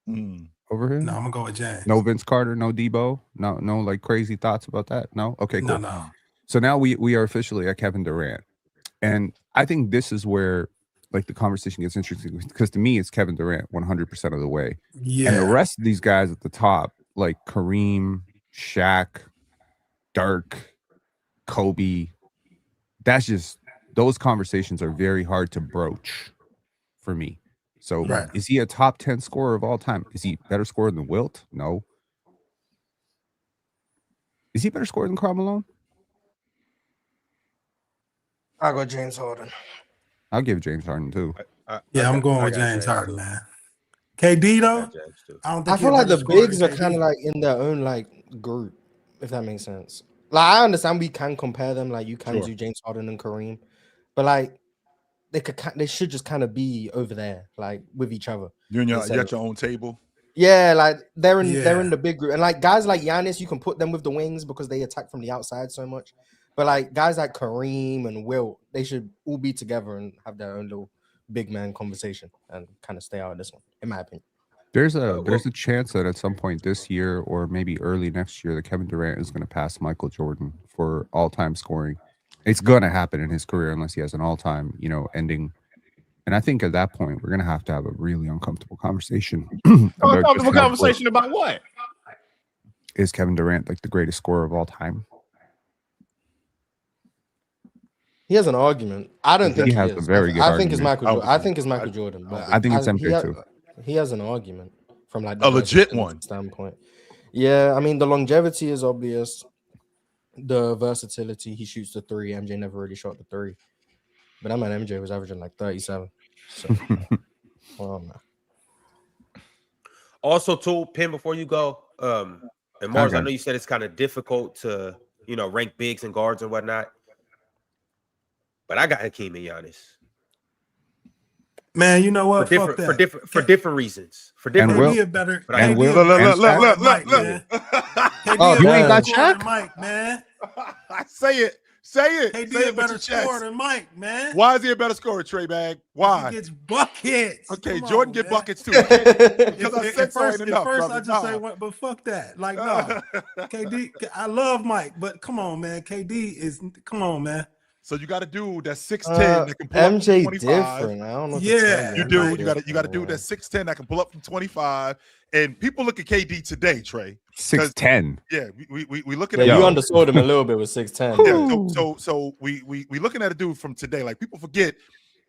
Speaker 3: Mm.
Speaker 2: over here.
Speaker 6: No, I'm gonna go with James.
Speaker 2: No Vince Carter. No Debo. No like crazy thoughts about that. No. Okay, cool.
Speaker 6: No.
Speaker 2: So now we are officially at Kevin Durant, and I think this is where like the conversation gets interesting because to me it's Kevin Durant 100% of the way,
Speaker 6: Yeah.
Speaker 2: and the rest of these guys at the top like Kareem, Shaq, Dirk, Kobe. That's just those conversations are very hard to broach for me. So
Speaker 6: Right.
Speaker 2: is he a top 10 scorer of all time? Is he better scorer than Wilt? No. Is he better scorer than Karl Malone?
Speaker 5: I got James Harden.
Speaker 2: I'll give James Harden too.
Speaker 6: Yeah, I'm going with James Harden, man. KD though, I don't think
Speaker 5: I feel
Speaker 6: he a
Speaker 5: like the
Speaker 6: better scorer
Speaker 5: bigs
Speaker 6: than
Speaker 5: are kind
Speaker 6: KD.
Speaker 5: of like in their own like group, if that makes sense. Like I understand we can compare them, like you can
Speaker 3: Sure.
Speaker 5: do James Harden and Kareem, but like they should just kind of be over there, like with each other.
Speaker 3: You
Speaker 5: Instead
Speaker 3: at
Speaker 5: of-
Speaker 3: your own table.
Speaker 5: Yeah, like they're in
Speaker 6: Yeah.
Speaker 5: the big group, and like guys like Giannis, you can put them with the wings because they attack from the outside so much. But like guys like Kareem and Wilt, they should all be together and have their own little big man conversation and kind of stay out of this one, in my opinion.
Speaker 2: There's a chance that at some point this year or maybe early next year that Kevin Durant is going to pass Michael Jordan for all-time scoring. It's going to happen in his career unless he has an all-time, ending. And I think at that point we're going to have a really uncomfortable conversation. about just how
Speaker 7: Conversation about what?
Speaker 2: is Kevin Durant like the greatest scorer of all time?
Speaker 5: He has an argument. I don't think
Speaker 2: He
Speaker 5: he
Speaker 2: has
Speaker 5: is.
Speaker 2: a very good
Speaker 5: I think it's
Speaker 2: argument.
Speaker 5: Michael. I think it's Michael Jordan. But
Speaker 2: I think it's MJ too.
Speaker 5: He has an argument from like
Speaker 3: A legit
Speaker 5: versatility
Speaker 3: one.
Speaker 5: standpoint. Yeah, I mean the longevity is obvious. the versatility. He shoots the three. MJ never really shot the three. But that man MJ was averaging like 37. So, well, no.
Speaker 1: Also, too, Pin, before you go, and Mars, I
Speaker 2: Okay.
Speaker 1: know you said it's kind of difficult to, rank bigs and guards and whatnot. But I got Hakeem and Giannis.
Speaker 6: Man, you know what? Fuck that.
Speaker 1: For different reasons. For different
Speaker 2: Will-
Speaker 6: KD a better.
Speaker 1: But I-
Speaker 6: KD
Speaker 2: Will-
Speaker 6: a better
Speaker 2: and
Speaker 6: scorer
Speaker 2: Shaq-
Speaker 6: than Mike, man. KD
Speaker 5: Oh,
Speaker 6: a
Speaker 5: you
Speaker 6: better
Speaker 5: ain't got
Speaker 6: scorer than
Speaker 2: Shaq?
Speaker 6: Mike, man.
Speaker 3: Say it. Say
Speaker 6: KD
Speaker 3: it
Speaker 6: a
Speaker 3: with your
Speaker 6: better
Speaker 3: chest.
Speaker 6: scorer than Mike, man.
Speaker 3: Why is he a better scorer, Trey Bag?
Speaker 6: He
Speaker 3: Why?
Speaker 6: gets buckets.
Speaker 3: Okay,
Speaker 6: Come
Speaker 3: Jordan
Speaker 6: on,
Speaker 3: get
Speaker 6: man.
Speaker 3: buckets too.
Speaker 6: If-
Speaker 3: Because I
Speaker 6: if-
Speaker 3: said
Speaker 6: at
Speaker 3: so
Speaker 6: first,
Speaker 3: ain't
Speaker 6: at
Speaker 3: enough,
Speaker 6: first
Speaker 3: brother.
Speaker 6: I just say,
Speaker 3: Nah.
Speaker 6: what, but fuck that. Like, no. KD, I love Mike, but come on, man. KD is, come on, man.
Speaker 3: So you got a dude that's 6'10 that can pull up from
Speaker 5: MJ
Speaker 3: 25.
Speaker 5: different. I don't know. What
Speaker 6: Yeah,
Speaker 5: to tell
Speaker 3: You
Speaker 5: MJ
Speaker 3: do.
Speaker 6: like-
Speaker 3: You got a dude
Speaker 5: different,
Speaker 3: that's 6'10 that can pull up from 25. And people look at KD today, Trey.
Speaker 2: 6'10.
Speaker 3: Yeah, we looking
Speaker 5: Yeah,
Speaker 3: at
Speaker 5: you
Speaker 2: Yo.
Speaker 5: undersold him a little bit with 6'10.
Speaker 3: Yeah, so we looking at a dude from today. Like people forget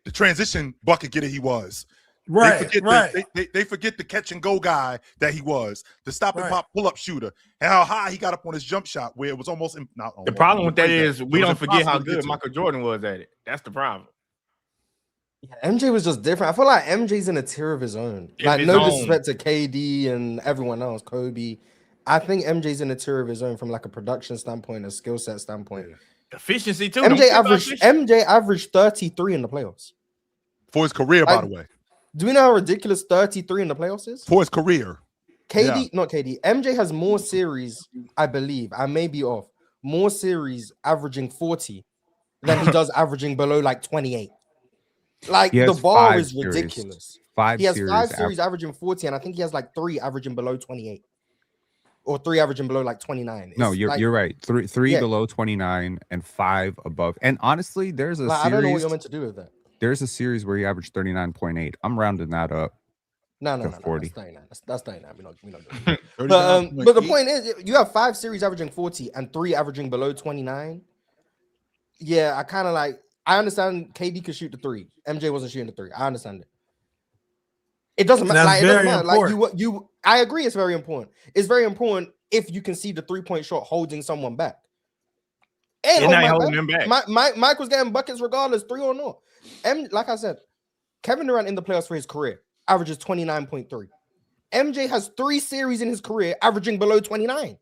Speaker 3: the transition bucket getter he was.
Speaker 6: Right,
Speaker 3: They forget
Speaker 6: right.
Speaker 3: they forget the catch and go guy that he was, the stop and
Speaker 6: Right.
Speaker 3: pop pull up shooter, and how high he got up on his jump shot, where it was almost not.
Speaker 7: The problem with that
Speaker 3: It
Speaker 7: is we
Speaker 3: was
Speaker 7: don't forget how
Speaker 3: impossible to get
Speaker 7: good
Speaker 3: to.
Speaker 7: Michael Jordan was at it. That's the problem.
Speaker 5: Yeah, MJ was just different. I feel like MJ's in a tier of his own.
Speaker 7: Of
Speaker 5: Like
Speaker 7: his
Speaker 5: no
Speaker 7: own.
Speaker 5: disrespect to KD and everyone else, Kobe. I think MJ's in a tier of his own from like a production standpoint, a skill set standpoint.
Speaker 7: Efficiency too.
Speaker 5: MJ averaged 33 in the playoffs.
Speaker 3: For his career, by
Speaker 5: Like-
Speaker 3: the way,
Speaker 5: Do we know how ridiculous 33 in the playoffs is?
Speaker 3: for his career,
Speaker 5: KD, not KD. MJ has more series, I believe. I may be off. More series averaging 40 than he does averaging below like 28. Like
Speaker 2: He
Speaker 5: the
Speaker 2: has
Speaker 5: bar
Speaker 2: 5
Speaker 5: is
Speaker 2: series.
Speaker 5: ridiculous.
Speaker 2: 5
Speaker 5: He has
Speaker 2: series.
Speaker 5: 5 series averaging 40, and I think he has like 3 averaging below 28. Or 3 averaging below like 29.
Speaker 2: No,
Speaker 5: It's
Speaker 2: you're
Speaker 5: like,
Speaker 2: you're right. Three
Speaker 5: Yeah.
Speaker 2: below 29 and 5 above. And honestly, there's a
Speaker 5: like, I don't know what
Speaker 2: series.
Speaker 5: you're meant to do with that.
Speaker 2: There's a series where he averaged 39.8. I'm rounding that up.
Speaker 5: No,
Speaker 2: to 40.
Speaker 5: that's 39. That's 39. We're not doing that.
Speaker 3: 39.8.
Speaker 5: But the point is, you have 5 series averaging 40 and 3 averaging below 29. Yeah, I kind of like. I understand KD could shoot the 3. MJ wasn't shooting the 3. I understand it. It doesn't matter.
Speaker 6: That's
Speaker 5: Like, it doesn't
Speaker 6: very
Speaker 5: matter. Like
Speaker 6: important.
Speaker 5: you. I agree. It's very important. It's very important if you can see the 3-point shot holding someone back. And
Speaker 7: They're not
Speaker 5: hold
Speaker 7: holding
Speaker 5: Mike
Speaker 7: them back.
Speaker 5: Mike was getting buckets regardless, 3 or not. Like I said, Kevin Durant in the playoffs for his career averages 29.3. MJ has 3 series in his career averaging below 29.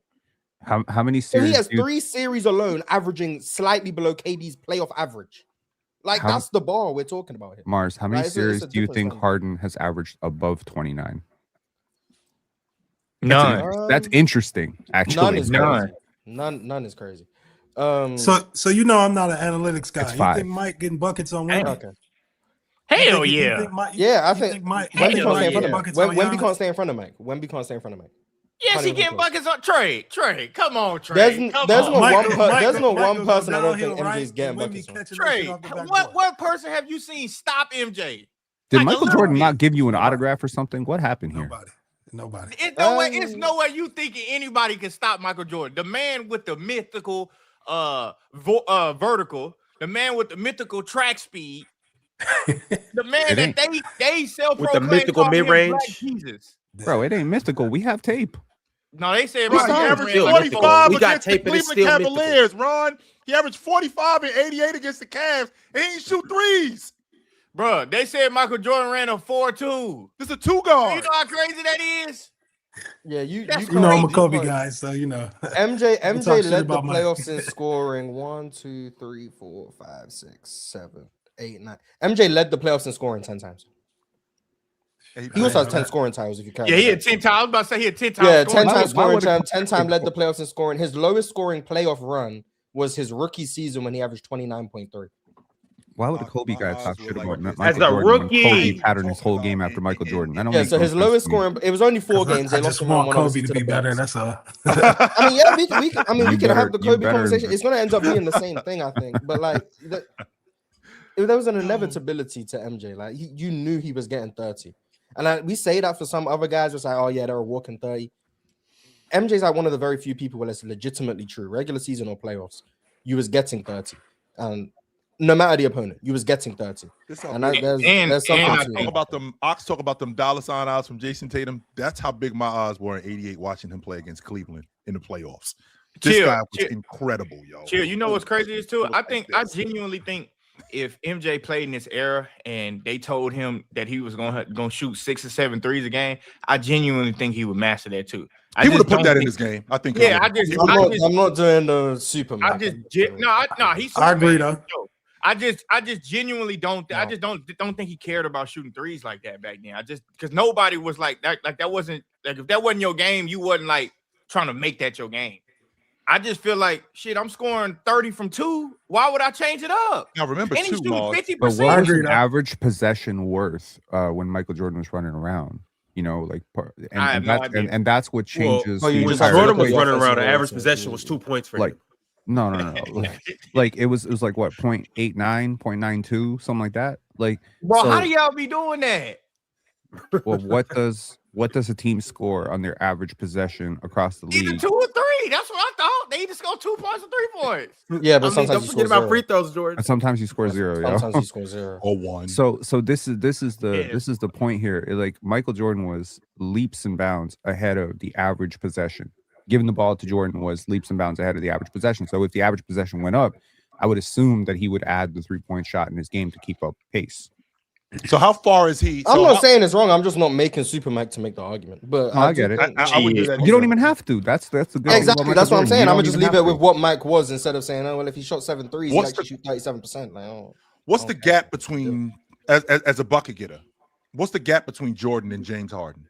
Speaker 2: How many
Speaker 5: So
Speaker 2: series?
Speaker 5: he has
Speaker 2: do you-
Speaker 5: 3 series alone averaging slightly below KD's playoff average. Like
Speaker 2: How-
Speaker 5: that's the bar we're talking about here.
Speaker 2: Mars, how many
Speaker 5: Like, it's a
Speaker 2: series do you
Speaker 5: different
Speaker 2: think
Speaker 5: standard.
Speaker 2: Harden has averaged above 29?
Speaker 7: None.
Speaker 2: That's interesting, actually.
Speaker 5: None is
Speaker 7: None.
Speaker 5: crazy. None is crazy.
Speaker 6: So you know I'm not an analytics guy.
Speaker 2: It's
Speaker 6: You
Speaker 2: 5.
Speaker 6: think Mike getting buckets on
Speaker 7: Damn.
Speaker 6: Wemby?
Speaker 5: okay.
Speaker 7: Hell
Speaker 6: You
Speaker 7: yeah.
Speaker 6: think Mike-
Speaker 5: Yeah, I
Speaker 6: you
Speaker 5: think
Speaker 6: Mike
Speaker 5: Wemby
Speaker 6: getting
Speaker 5: can't stay in
Speaker 7: yeah.
Speaker 5: front of Mike.
Speaker 6: buckets on
Speaker 5: Wemby
Speaker 6: Giannis?
Speaker 5: can't stay in front of Mike. Wemby can't stay in front of Mike.
Speaker 7: Yes,
Speaker 5: Not
Speaker 7: he
Speaker 5: even
Speaker 7: getting
Speaker 5: close.
Speaker 7: buckets on Trey. Come on, Trey.
Speaker 5: There's
Speaker 7: Come
Speaker 5: no
Speaker 7: on.
Speaker 5: one
Speaker 6: Mike-
Speaker 5: per-
Speaker 6: Mike-
Speaker 5: there's no
Speaker 6: Mike
Speaker 5: one
Speaker 6: will go
Speaker 5: person I don't think
Speaker 6: downhill,
Speaker 5: MJ's
Speaker 6: right,
Speaker 5: getting
Speaker 6: and Wemby
Speaker 5: buckets on.
Speaker 6: catching that
Speaker 7: Trey,
Speaker 6: shit off the backboard.
Speaker 7: what person have you seen stop MJ?
Speaker 2: Did
Speaker 7: Like a
Speaker 2: Michael
Speaker 7: little
Speaker 2: Jordan
Speaker 7: bit.
Speaker 2: not give you an
Speaker 6: Nobody.
Speaker 2: autograph or something? What happened here?
Speaker 6: Nobody.
Speaker 7: It's no way you thinking anybody can stop Michael Jordan. The man with the mythical vertical, the man with the mythical track speed, the man
Speaker 2: It
Speaker 7: that they self
Speaker 1: With the mythical mid-range?
Speaker 7: Jesus.
Speaker 2: Bro, it ain't mystical. We have tape.
Speaker 7: No, they said
Speaker 3: He
Speaker 7: Michael
Speaker 1: Sorry,
Speaker 3: averaged
Speaker 1: still
Speaker 7: Jordan
Speaker 1: mythical.
Speaker 3: 45
Speaker 1: We got
Speaker 3: against the
Speaker 1: tape and it's
Speaker 3: Cleveland
Speaker 1: still mythical.
Speaker 3: Cavaliers, Ron. He averaged 45 and 88 against the Cavs, and he didn't shoot threes.
Speaker 7: Bro, they said Michael Jordan ran a 4.2.
Speaker 3: This is a 2
Speaker 7: You
Speaker 3: guard.
Speaker 7: know how crazy that is?
Speaker 5: Yeah, you
Speaker 7: That's
Speaker 6: You know I'm a
Speaker 7: crazy.
Speaker 6: Kobe guy, so you know.
Speaker 5: MJ
Speaker 6: We'll talk shit
Speaker 5: led the
Speaker 6: about Mike.
Speaker 5: playoffs in scoring 1, 2, 3, 4, 5, 6, 7, 8, 9. MJ led the playoffs in scoring 10 times. He also has 10 scoring titles if you count.
Speaker 7: Yeah, he had 10 times. I was about to say he had 10 times.
Speaker 5: Yeah,
Speaker 7: scoring.
Speaker 5: 10 times
Speaker 2: Why
Speaker 5: scoring,
Speaker 2: would it-
Speaker 5: 10 times led the playoffs in scoring. His lowest scoring playoff run was his rookie season when he averaged 29.3.
Speaker 2: Why would a Kobe
Speaker 3: My
Speaker 2: guy
Speaker 3: eyes
Speaker 2: talk
Speaker 3: were
Speaker 2: shit
Speaker 3: like
Speaker 2: about
Speaker 3: this.
Speaker 2: Michael
Speaker 1: As a
Speaker 2: Jordan when
Speaker 1: rookie.
Speaker 2: Kobe patterned his whole game after Michael Jordan? That don't
Speaker 5: Yeah,
Speaker 2: make
Speaker 5: so
Speaker 2: no
Speaker 5: his
Speaker 2: sense
Speaker 5: lowest
Speaker 2: to me.
Speaker 5: scoring, it was only 4 games. They
Speaker 6: I
Speaker 5: lost
Speaker 6: just
Speaker 5: in
Speaker 6: want
Speaker 5: one,
Speaker 6: Kobe
Speaker 5: obviously,
Speaker 6: to
Speaker 5: to
Speaker 6: be
Speaker 5: the
Speaker 6: better.
Speaker 5: Bucks.
Speaker 6: That's all.
Speaker 5: I mean, yeah, we can
Speaker 2: You
Speaker 5: can have the
Speaker 2: better- you
Speaker 5: Kobe
Speaker 2: better-
Speaker 5: conversation. It's going to end up being the same thing, I think. But like, there was an inevitability to MJ. Like, you knew he was getting 30, and we say that for some other guys. It's like, oh yeah, they're walking 30. MJ's like one of the very few people where it's legitimately true, regular season or playoffs. You was getting 30, and no matter the opponent, you was getting 30. And there's something
Speaker 7: and I
Speaker 5: to
Speaker 3: Talk
Speaker 5: it.
Speaker 3: about them. Ox talk about them dollar sign odds from Jason Tatum. That's how big my odds were in '88 watching him play against Cleveland in the playoffs. This
Speaker 7: Chill,
Speaker 3: guy was
Speaker 7: chill.
Speaker 3: incredible, yo.
Speaker 7: Chill. You know what's crazy is too?
Speaker 3: It was
Speaker 7: I
Speaker 3: like this.
Speaker 7: genuinely think if MJ played in this era and they told him that he was gonna shoot 6 or 7 threes a game, I genuinely think he would master that too.
Speaker 3: He would have
Speaker 7: just
Speaker 3: put
Speaker 7: don't
Speaker 3: that in
Speaker 7: think-
Speaker 3: his game. I think.
Speaker 7: Yeah,
Speaker 5: I'm not doing the super.
Speaker 7: I just he's
Speaker 6: I agree,
Speaker 7: Superman.
Speaker 6: though.
Speaker 7: Yo, I just genuinely don't. I
Speaker 5: No.
Speaker 7: just don't think he cared about shooting threes like that back then. I just because nobody was like that. Like that wasn't like if that wasn't your game, you wasn't like trying to make that your game. I just feel like shit. I'm scoring 30 from 2. Why would I change it up?
Speaker 3: Now remember
Speaker 7: And he's
Speaker 3: too,
Speaker 7: shooting
Speaker 3: Mars.
Speaker 7: 50%.
Speaker 2: But what was
Speaker 6: agree,
Speaker 2: an
Speaker 6: though.
Speaker 2: average possession worth when Michael Jordan was running around? You know, like,
Speaker 7: I have no idea.
Speaker 2: and that's what changes.
Speaker 5: Well,
Speaker 2: the
Speaker 5: you
Speaker 1: When
Speaker 5: just have
Speaker 2: entire
Speaker 5: to
Speaker 1: Jordan was
Speaker 5: look at
Speaker 1: running
Speaker 5: the
Speaker 1: around, the
Speaker 5: offensive
Speaker 1: average
Speaker 5: rating.
Speaker 1: possession was 2 points for
Speaker 2: Like,
Speaker 1: him.
Speaker 2: no. Like it was like what 0.89, 0.92, something like that. Like,
Speaker 7: Bro,
Speaker 2: so,
Speaker 7: how do y'all be doing that?
Speaker 2: well, what does a team score on their average possession across the
Speaker 7: Either
Speaker 2: league?
Speaker 7: 2 or 3. That's what I thought. They either score 2 points or 3 points.
Speaker 5: Yeah, but
Speaker 1: I mean,
Speaker 5: sometimes
Speaker 1: don't
Speaker 5: you
Speaker 1: forget
Speaker 5: score
Speaker 1: about free
Speaker 5: zero.
Speaker 1: throws, Jordan.
Speaker 2: And sometimes you score zero.
Speaker 5: Sometimes you score 0.
Speaker 3: Or 1.
Speaker 2: So this is the
Speaker 7: Yeah.
Speaker 2: this is the point here. Like Michael Jordan was leaps and bounds ahead of the average possession. Giving the ball to Jordan was leaps and bounds ahead of the average possession. So if the average possession went up, I would assume that he would add the 3-point shot in his game to keep up pace.
Speaker 3: So how far is he?
Speaker 5: I'm
Speaker 3: so
Speaker 5: not
Speaker 3: how-
Speaker 5: saying it's wrong. I'm just not making Super Mike to make the argument. But
Speaker 2: No, I
Speaker 5: do
Speaker 2: get it.
Speaker 5: think-
Speaker 3: I would do that.
Speaker 2: You don't even have to. That's the good thing about
Speaker 5: Exactly.
Speaker 2: Michael
Speaker 5: That's what I'm
Speaker 2: Jordan.
Speaker 5: saying.
Speaker 2: You
Speaker 5: I'm
Speaker 2: don't
Speaker 5: gonna just
Speaker 2: even
Speaker 5: leave
Speaker 2: have
Speaker 5: it
Speaker 2: to.
Speaker 5: with what Mike was instead of saying, "Oh well, if he shot 7 threes, he
Speaker 3: What's
Speaker 5: actually shoot 37%." Like, oh,
Speaker 3: What's the
Speaker 5: okay.
Speaker 3: gap between as a bucket getter? What's the gap between Jordan and James Harden?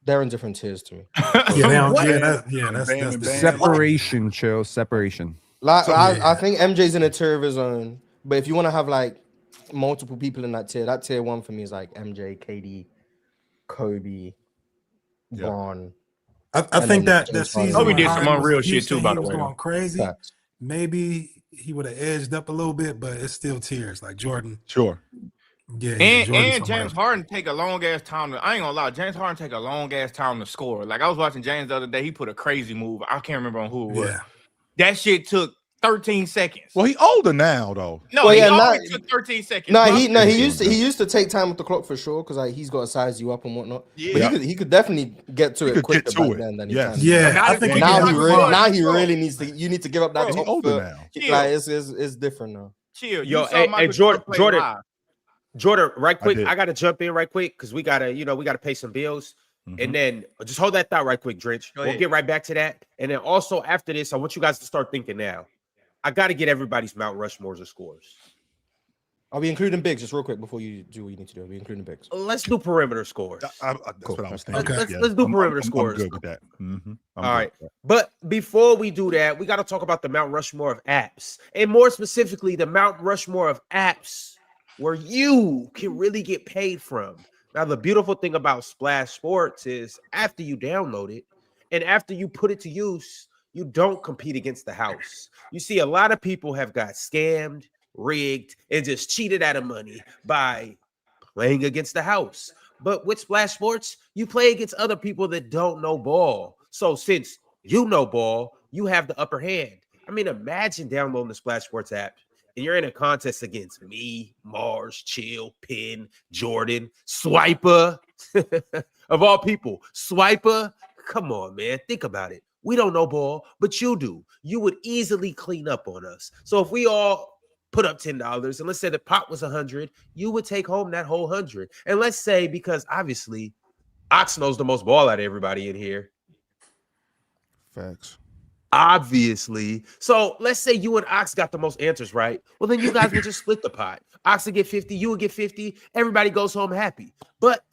Speaker 5: They're in different tiers to me.
Speaker 6: Yeah, they don't,
Speaker 7: What?
Speaker 6: that's
Speaker 3: Bam
Speaker 6: that's
Speaker 3: and
Speaker 6: the
Speaker 3: bam.
Speaker 2: Separation, chill. Separation.
Speaker 5: Like,
Speaker 6: So,
Speaker 5: I
Speaker 6: yeah.
Speaker 5: think MJ's in a tier of his own. But if you want to have like multiple people in that tier 1 for me is like MJ, KD, Kobe,
Speaker 3: Yeah.
Speaker 5: Braun.
Speaker 6: I
Speaker 5: And
Speaker 6: think
Speaker 5: then
Speaker 6: that
Speaker 5: James
Speaker 6: season
Speaker 5: Harden.
Speaker 7: Kobe did
Speaker 6: when
Speaker 7: some
Speaker 6: Harden was in
Speaker 7: unreal shit
Speaker 6: Houston,
Speaker 7: too, by
Speaker 6: he
Speaker 7: the
Speaker 6: was
Speaker 7: way,
Speaker 6: going crazy.
Speaker 5: Facts.
Speaker 6: Maybe he would have edged up a little bit, but it's still tiers. Like Jordan,
Speaker 3: Sure.
Speaker 6: yeah,
Speaker 7: And
Speaker 6: Jordan
Speaker 7: James
Speaker 6: somewhere.
Speaker 7: Harden take a long ass time to. I ain't gonna lie, James Harden take a long ass time to score. Like I was watching James the other day, he put a crazy move. I can't remember on who it was.
Speaker 6: Yeah,
Speaker 7: That shit took 13 seconds.
Speaker 3: Well, he older now though.
Speaker 7: No,
Speaker 5: Well,
Speaker 7: he
Speaker 5: yeah,
Speaker 7: always
Speaker 5: not-
Speaker 7: took 13 seconds.
Speaker 5: No,
Speaker 7: bro.
Speaker 5: he used to take time with the clock for sure because like he's got to size you up and whatnot.
Speaker 7: Yeah.
Speaker 5: But he could definitely get to
Speaker 3: He
Speaker 5: it
Speaker 3: could
Speaker 5: quicker
Speaker 3: get to
Speaker 5: back
Speaker 3: it.
Speaker 5: then than
Speaker 3: Yes.
Speaker 5: he can.
Speaker 6: yeah.
Speaker 7: Now
Speaker 6: I
Speaker 7: that
Speaker 6: think
Speaker 7: we
Speaker 6: it
Speaker 5: Now
Speaker 6: gets
Speaker 5: he
Speaker 7: got
Speaker 6: fun.
Speaker 5: really, now he
Speaker 7: Bro.
Speaker 5: really needs to. You need to give up that
Speaker 7: Bro,
Speaker 3: He
Speaker 5: top
Speaker 3: older
Speaker 5: foot.
Speaker 3: now.
Speaker 7: Chill.
Speaker 5: Like it's different now.
Speaker 7: Chill.
Speaker 1: Yo,
Speaker 7: You saw
Speaker 1: hey,
Speaker 7: Michael
Speaker 1: Jordan,
Speaker 7: play
Speaker 1: Jordan.
Speaker 7: live.
Speaker 1: Jordan, right quick.
Speaker 3: did.
Speaker 1: I gotta jump in right quick because we gotta pay some bills.
Speaker 3: Mhm.
Speaker 1: And then just hold that thought right quick, Drench.
Speaker 7: Go
Speaker 1: We'll
Speaker 7: ahead.
Speaker 1: get right back to that. And then also after this, I want you guys to start thinking now. I gotta get everybody's Mount Rushmores of scores.
Speaker 5: Are we including bigs just real quick before you do what you need to do? Are we including bigs?
Speaker 1: Let's do perimeter scores.
Speaker 3: That's what I was thinking.
Speaker 6: Okay.
Speaker 1: Let's do perimeter
Speaker 3: I'm
Speaker 1: scores.
Speaker 3: good with that. Mhm. I'm
Speaker 1: All
Speaker 3: good
Speaker 1: right.
Speaker 3: with that.
Speaker 1: But before we do that, we got to talk about the Mount Rushmore of apps, and more specifically, the Mount Rushmore of apps where you can really get paid from. Now, the beautiful thing about Splash Sports is after you download it and after you put it to use, you don't compete against the house. You see, a lot of people have got scammed, rigged, and just cheated out of money by playing against the house. But with Splash Sports, you play against other people that don't know ball. So since you know ball, you have the upper hand. I mean, imagine downloading the Splash Sports app and you're in a contest against me, Mars, Chill, Pin, Jordan, Swiper, of all people. Swiper, come on, man. Think about it. We don't know ball, but you do. You would easily clean up on us. So if we all put up $10, and let's say the pot was 100, you would take home that whole 100. And let's say, because obviously Ox knows the most ball out of everybody in here.
Speaker 4: Facts.
Speaker 1: Obviously. So let's say you and Ox got the most answers right. Well, then you guys would just split the pot. Ox would get 50, you would get 50. Everybody goes home happy. But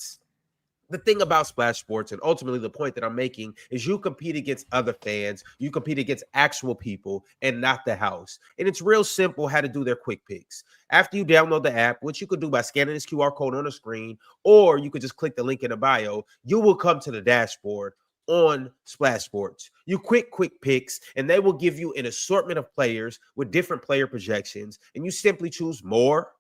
Speaker 1: the thing about Splash Sports, and ultimately the point that I'm making, is you compete against other fans. You compete against actual people and not the house. And it's real simple how to do their quick picks. After you download the app, which you could do by scanning this QR code on the screen, or you could just click the link in the bio, you will come to the dashboard on Splash Sports. You quick picks, and they will give you an assortment of players with different player projections, and you simply choose more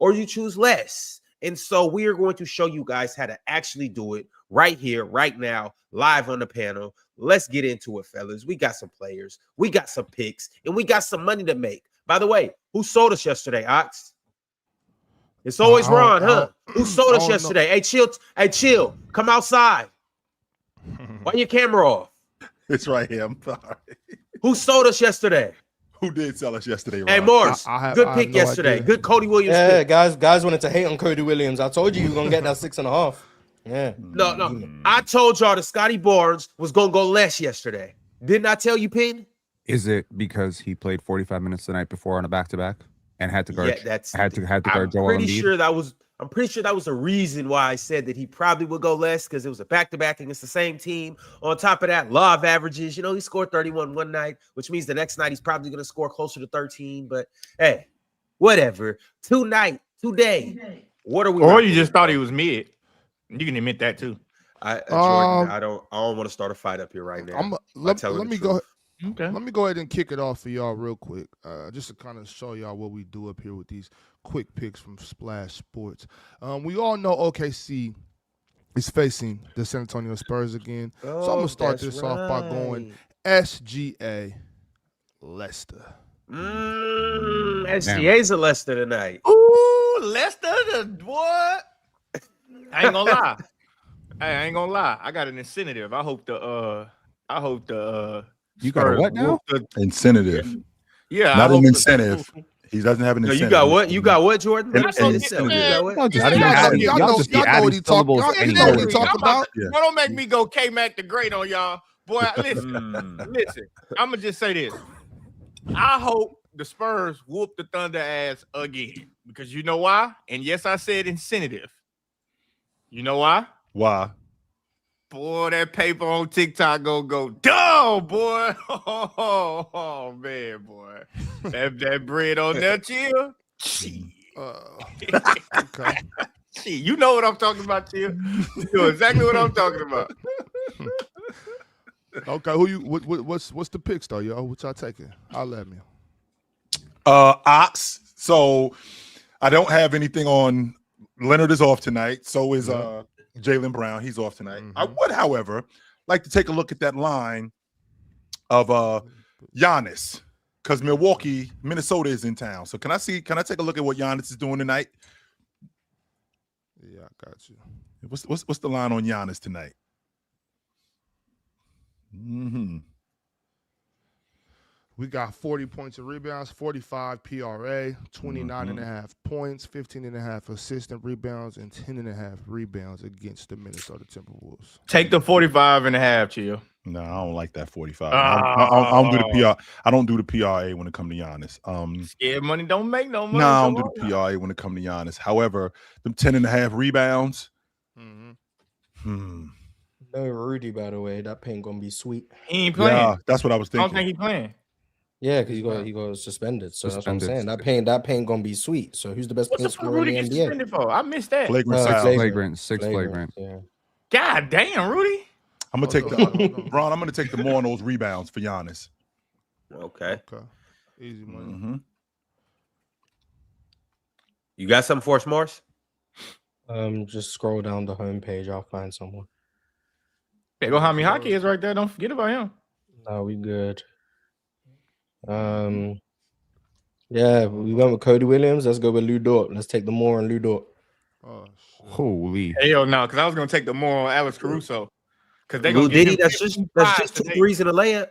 Speaker 1: or you choose less. And so we are going to show you guys how to actually do it right here, right now, live on the panel. Let's get into it, fellas. We got some players, we got some picks, and we got some money to make. By the way, who sold us yesterday, Ox? It's always Ron, huh? Who sold us yesterday? Hey, chill. Come outside. Why your camera off?
Speaker 3: It's right here. I'm sorry.
Speaker 1: Who sold us yesterday?
Speaker 3: Who did sell us yesterday, Ron?
Speaker 1: Hey, Morris.
Speaker 4: I have
Speaker 1: Good pick
Speaker 4: no
Speaker 1: yesterday.
Speaker 4: idea.
Speaker 1: Good Cody Williams
Speaker 5: Yeah,
Speaker 1: pick.
Speaker 5: guys wanted to hate on Cody Williams. I told you were gonna get that 6.5. Yeah.
Speaker 1: No. I told y'all that Scotty Barnes was gonna go less yesterday. Didn't I tell you, Pin?
Speaker 2: Is it because he played 45 minutes the night before on a back-to-back and had to guard?
Speaker 1: Yeah, that's.
Speaker 2: had to
Speaker 1: I'm
Speaker 2: guard Joel
Speaker 1: pretty
Speaker 2: Embiid?
Speaker 1: sure that was. I'm pretty sure that was the reason why I said that he probably would go less, because it was a back-to-back against the same team. On top of that, law of averages. He scored 31 one night, which means the next night he's probably going to score closer to 13. But hey, whatever. Today. What are we?
Speaker 7: Or you just thought he was mid. You can admit that too.
Speaker 1: Jordan, I don't want to start a fight up here right now.
Speaker 4: Let me go.
Speaker 7: Okay.
Speaker 4: Let me go ahead and kick it off for y'all real quick, just to kind of show y'all what we do up here with these quick picks from Splash Sports. We all know OKC is facing the San Antonio Spurs again, so I'm gonna start this off by going SGA Leicester.
Speaker 1: SGA's a Leicester tonight.
Speaker 7: Ooh, Leicester, the what? I ain't gonna lie. Hey, I ain't gonna lie. I got an incentive. I hope the
Speaker 2: You got a what now?
Speaker 3: Incentive.
Speaker 7: Yeah,
Speaker 3: Not
Speaker 7: I
Speaker 3: an
Speaker 7: hope
Speaker 3: incentive. He doesn't have an
Speaker 1: No,
Speaker 3: incentive.
Speaker 1: you got what? You got what, Jordan? Let me
Speaker 3: And-
Speaker 1: say
Speaker 3: and-
Speaker 1: this. You
Speaker 3: and-
Speaker 1: got what?
Speaker 2: Y'all just
Speaker 7: Yeah,
Speaker 2: be
Speaker 7: y'all
Speaker 2: adding-
Speaker 7: know-
Speaker 2: y'all just be
Speaker 4: y'all know
Speaker 2: adding
Speaker 4: what he talk-
Speaker 2: syllables
Speaker 4: y'all know
Speaker 2: anyway.
Speaker 4: what he talking about.
Speaker 3: Yeah.
Speaker 7: Y'all don't make me go K-Mac the Great on y'all. Boy, listen. I'm going to just say this. I hope the Spurs whoop the Thunder ass again. Because you know why? And yes, I said incentive. You know why?
Speaker 3: Why?
Speaker 7: Boy, that paper on TikTok gonna go dumb, boy. Oh man, boy. That bread on there, chill.
Speaker 4: Okay.
Speaker 7: Shit, you know what I'm talking about, chill. You know exactly what I'm talking about.
Speaker 4: Okay, what's the picks though, y'all? What y'all taking? I'll let me.
Speaker 3: Ox. So I don't have anything on. Leonard is off tonight. So is Jaylen Brown. He's off tonight. I would, however, like to take a look at that line of Giannis, because Minnesota is in town. So can I take a look at what Giannis is doing tonight?
Speaker 4: Yeah, I got you.
Speaker 3: What's the line on Giannis tonight?
Speaker 4: We got 40 points of rebounds, 45 PRA, 29 and a half points, 15 and a half assistant rebounds, and 10 and a half rebounds against the Minnesota Timberwolves.
Speaker 7: Take the 45 and a half, chill.
Speaker 3: No, I don't like that 45. I don't do the PR. I don't do the PRA when it comes to Giannis.
Speaker 7: Scared money don't make no money.
Speaker 3: No, I don't do the PRA when it comes to Giannis. However, them 10 and a half rebounds.
Speaker 5: No Rudy, by the way. That paint gonna be sweet.
Speaker 7: He ain't playing.
Speaker 3: Yeah, that's what I was
Speaker 7: I don't
Speaker 3: thinking.
Speaker 7: think he playing.
Speaker 5: Yeah, because he got suspended. So that's what I'm
Speaker 2: Suspended.
Speaker 5: saying. That paint gonna be sweet. So who's the best
Speaker 7: What's
Speaker 5: paint
Speaker 7: the fuck
Speaker 5: scorer
Speaker 7: Rudy
Speaker 5: in
Speaker 7: get
Speaker 5: the NBA?
Speaker 7: suspended for? I missed that.
Speaker 3: Flagrant
Speaker 5: Uh,
Speaker 3: foul.
Speaker 5: flagrant.
Speaker 2: Six flagrant.
Speaker 5: Yeah.
Speaker 7: God damn, Rudy.
Speaker 3: I'm gonna take the Ron. I'm gonna take the more on those rebounds for Giannis.
Speaker 1: Okay.
Speaker 4: Okay. Easy money.
Speaker 1: You got something for us, Morris?
Speaker 5: Just scroll down the homepage. I'll find someone.
Speaker 7: There go Hami Hockey is right there. Don't forget about him.
Speaker 5: No, we good. Yeah, we went with Cody Williams. Let's go with Lou Dort. Let's take the more on Lou Dort.
Speaker 4: Oh, shit.
Speaker 2: Holy.
Speaker 7: Hell no, because I was gonna take the more on Alex Caruso. Because they
Speaker 1: Lou
Speaker 7: gonna give
Speaker 1: Diddy,
Speaker 7: him
Speaker 1: that's just
Speaker 7: 15
Speaker 1: two
Speaker 7: tries today.
Speaker 1: threes and a layup.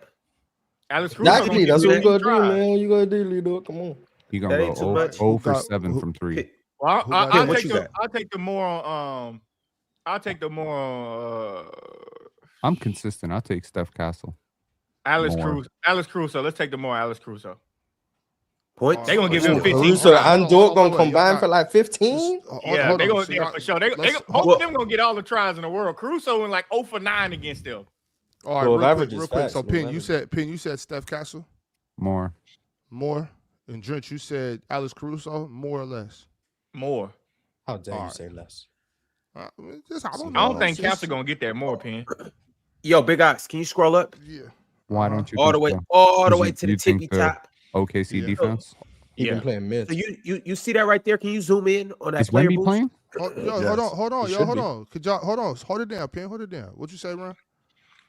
Speaker 7: Alex Caruso.
Speaker 5: Exactly.
Speaker 7: gonna
Speaker 5: That's
Speaker 7: give
Speaker 5: what
Speaker 7: him
Speaker 5: you gotta
Speaker 7: 15
Speaker 5: do,
Speaker 7: tries.
Speaker 5: man. You gotta do, Lou Dort. Come on.
Speaker 2: He
Speaker 1: That
Speaker 2: gonna
Speaker 1: ain't too
Speaker 2: go
Speaker 1: much.
Speaker 2: 0 for
Speaker 4: Who got-
Speaker 2: 7 from 3.
Speaker 7: Well,
Speaker 4: Who got-
Speaker 7: I'll
Speaker 1: what
Speaker 7: take
Speaker 1: you
Speaker 7: the
Speaker 1: got?
Speaker 7: I'll take the more on I'll take the more on
Speaker 2: I'm consistent. I'll take Steph Castle.
Speaker 7: Alex
Speaker 2: More.
Speaker 7: Caruso. Alex Caruso. Let's take the more Alex Caruso.
Speaker 1: Points.
Speaker 7: They gonna give him 15
Speaker 5: Caruso
Speaker 7: tries.
Speaker 5: and Dort gonna
Speaker 4: Wait,
Speaker 5: combine
Speaker 4: y'all
Speaker 5: for like 15?
Speaker 7: Yeah,
Speaker 4: hold
Speaker 7: they
Speaker 4: on.
Speaker 7: gonna
Speaker 4: So
Speaker 7: yeah,
Speaker 4: y'all-
Speaker 7: for sure. Both
Speaker 5: Well-
Speaker 7: of them gonna get all the tries in the world. Caruso went like 0 for 9 against them.
Speaker 4: All right,
Speaker 5: Well,
Speaker 4: real
Speaker 5: average
Speaker 4: quick,
Speaker 5: is
Speaker 4: real quick.
Speaker 5: facts,
Speaker 4: So
Speaker 5: man,
Speaker 4: Pin, you said Steph Castle
Speaker 2: More.
Speaker 4: more, and Drench, you said Alex Caruso more or less.
Speaker 7: More.
Speaker 5: How dare you
Speaker 4: Alright.
Speaker 5: say less?
Speaker 4: I don't
Speaker 7: I don't think
Speaker 4: It's-
Speaker 7: Castle gonna get that more, Pin.
Speaker 1: Yo, Big Ox, can you scroll up
Speaker 4: Yeah.
Speaker 2: Why don't you
Speaker 1: all the
Speaker 2: think
Speaker 1: way,
Speaker 2: so?
Speaker 1: all the
Speaker 2: Because
Speaker 1: way
Speaker 2: you-
Speaker 1: to the
Speaker 2: you think
Speaker 1: tippy
Speaker 2: the-
Speaker 1: top?
Speaker 2: OKC
Speaker 4: Yeah.
Speaker 2: defense.
Speaker 5: He been
Speaker 7: Yeah.
Speaker 5: playing mid.
Speaker 1: So you see that right there? Can you zoom in on that
Speaker 2: Is
Speaker 1: player
Speaker 2: Wemby
Speaker 1: boost?
Speaker 2: playing?
Speaker 4: Hold
Speaker 3: Yes.
Speaker 4: on,
Speaker 1: It
Speaker 4: yo,
Speaker 1: should
Speaker 4: hold
Speaker 1: be.
Speaker 4: on. Could y'all hold it down, Pin, hold it down. What you say, Ron?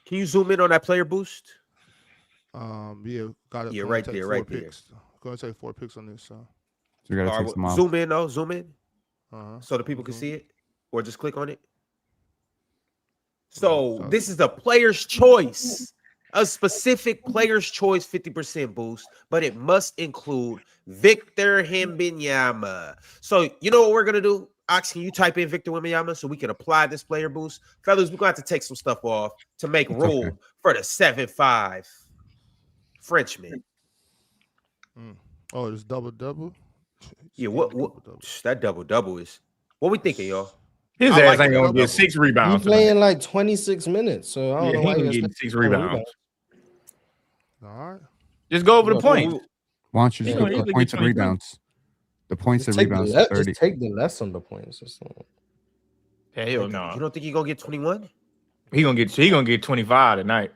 Speaker 1: Can you zoom in on that player boost?
Speaker 4: Yeah, got it.
Speaker 1: Yeah,
Speaker 4: Gonna
Speaker 1: right
Speaker 4: take
Speaker 1: there,
Speaker 4: 4
Speaker 1: right there.
Speaker 4: picks. Going to take 4 picks on this. So,
Speaker 2: So you gotta
Speaker 1: All
Speaker 2: take
Speaker 1: right,
Speaker 2: some off.
Speaker 1: zoom in though, zoom in
Speaker 4: uh-huh.
Speaker 1: so the people can see it, or just click on it.
Speaker 4: Right,
Speaker 1: So this is the player's choice a specific player's choice 50% boost, but it must include Victor Wembanyama. So you know what we're gonna do? Ox, can you type in Victor Wembanyama so we can apply this player boost? Fellas, we're gonna have to take some stuff off to make
Speaker 2: It's
Speaker 1: room
Speaker 2: okay.
Speaker 1: for the 7'5 Frenchman.
Speaker 4: Oh, it's double.
Speaker 1: Yeah, what that double is? What we thinking, y'all?
Speaker 7: His
Speaker 3: I
Speaker 7: ass
Speaker 3: like
Speaker 7: ain't
Speaker 3: the
Speaker 7: gonna
Speaker 3: double.
Speaker 7: get 6
Speaker 5: He
Speaker 7: rebounds.
Speaker 5: playing like 26 minutes, so I don't
Speaker 7: Yeah,
Speaker 5: know
Speaker 7: he
Speaker 5: why
Speaker 7: ain't
Speaker 5: you're
Speaker 7: getting
Speaker 5: expecting
Speaker 7: 6
Speaker 5: him to
Speaker 7: rebounds.
Speaker 4: All right.
Speaker 7: Just go over the
Speaker 5: Yeah,
Speaker 7: points.
Speaker 2: Why don't you
Speaker 7: He
Speaker 2: just
Speaker 7: gonna
Speaker 2: get the
Speaker 7: easily
Speaker 2: points
Speaker 7: get
Speaker 2: and
Speaker 7: 23.
Speaker 2: rebounds? The points and
Speaker 5: Just take
Speaker 2: rebounds
Speaker 5: the
Speaker 2: to 30.
Speaker 5: just take the less on the points. Or something.
Speaker 7: Hell
Speaker 1: You
Speaker 7: no.
Speaker 1: don't think he gonna get 21?
Speaker 7: He gonna get 25 tonight.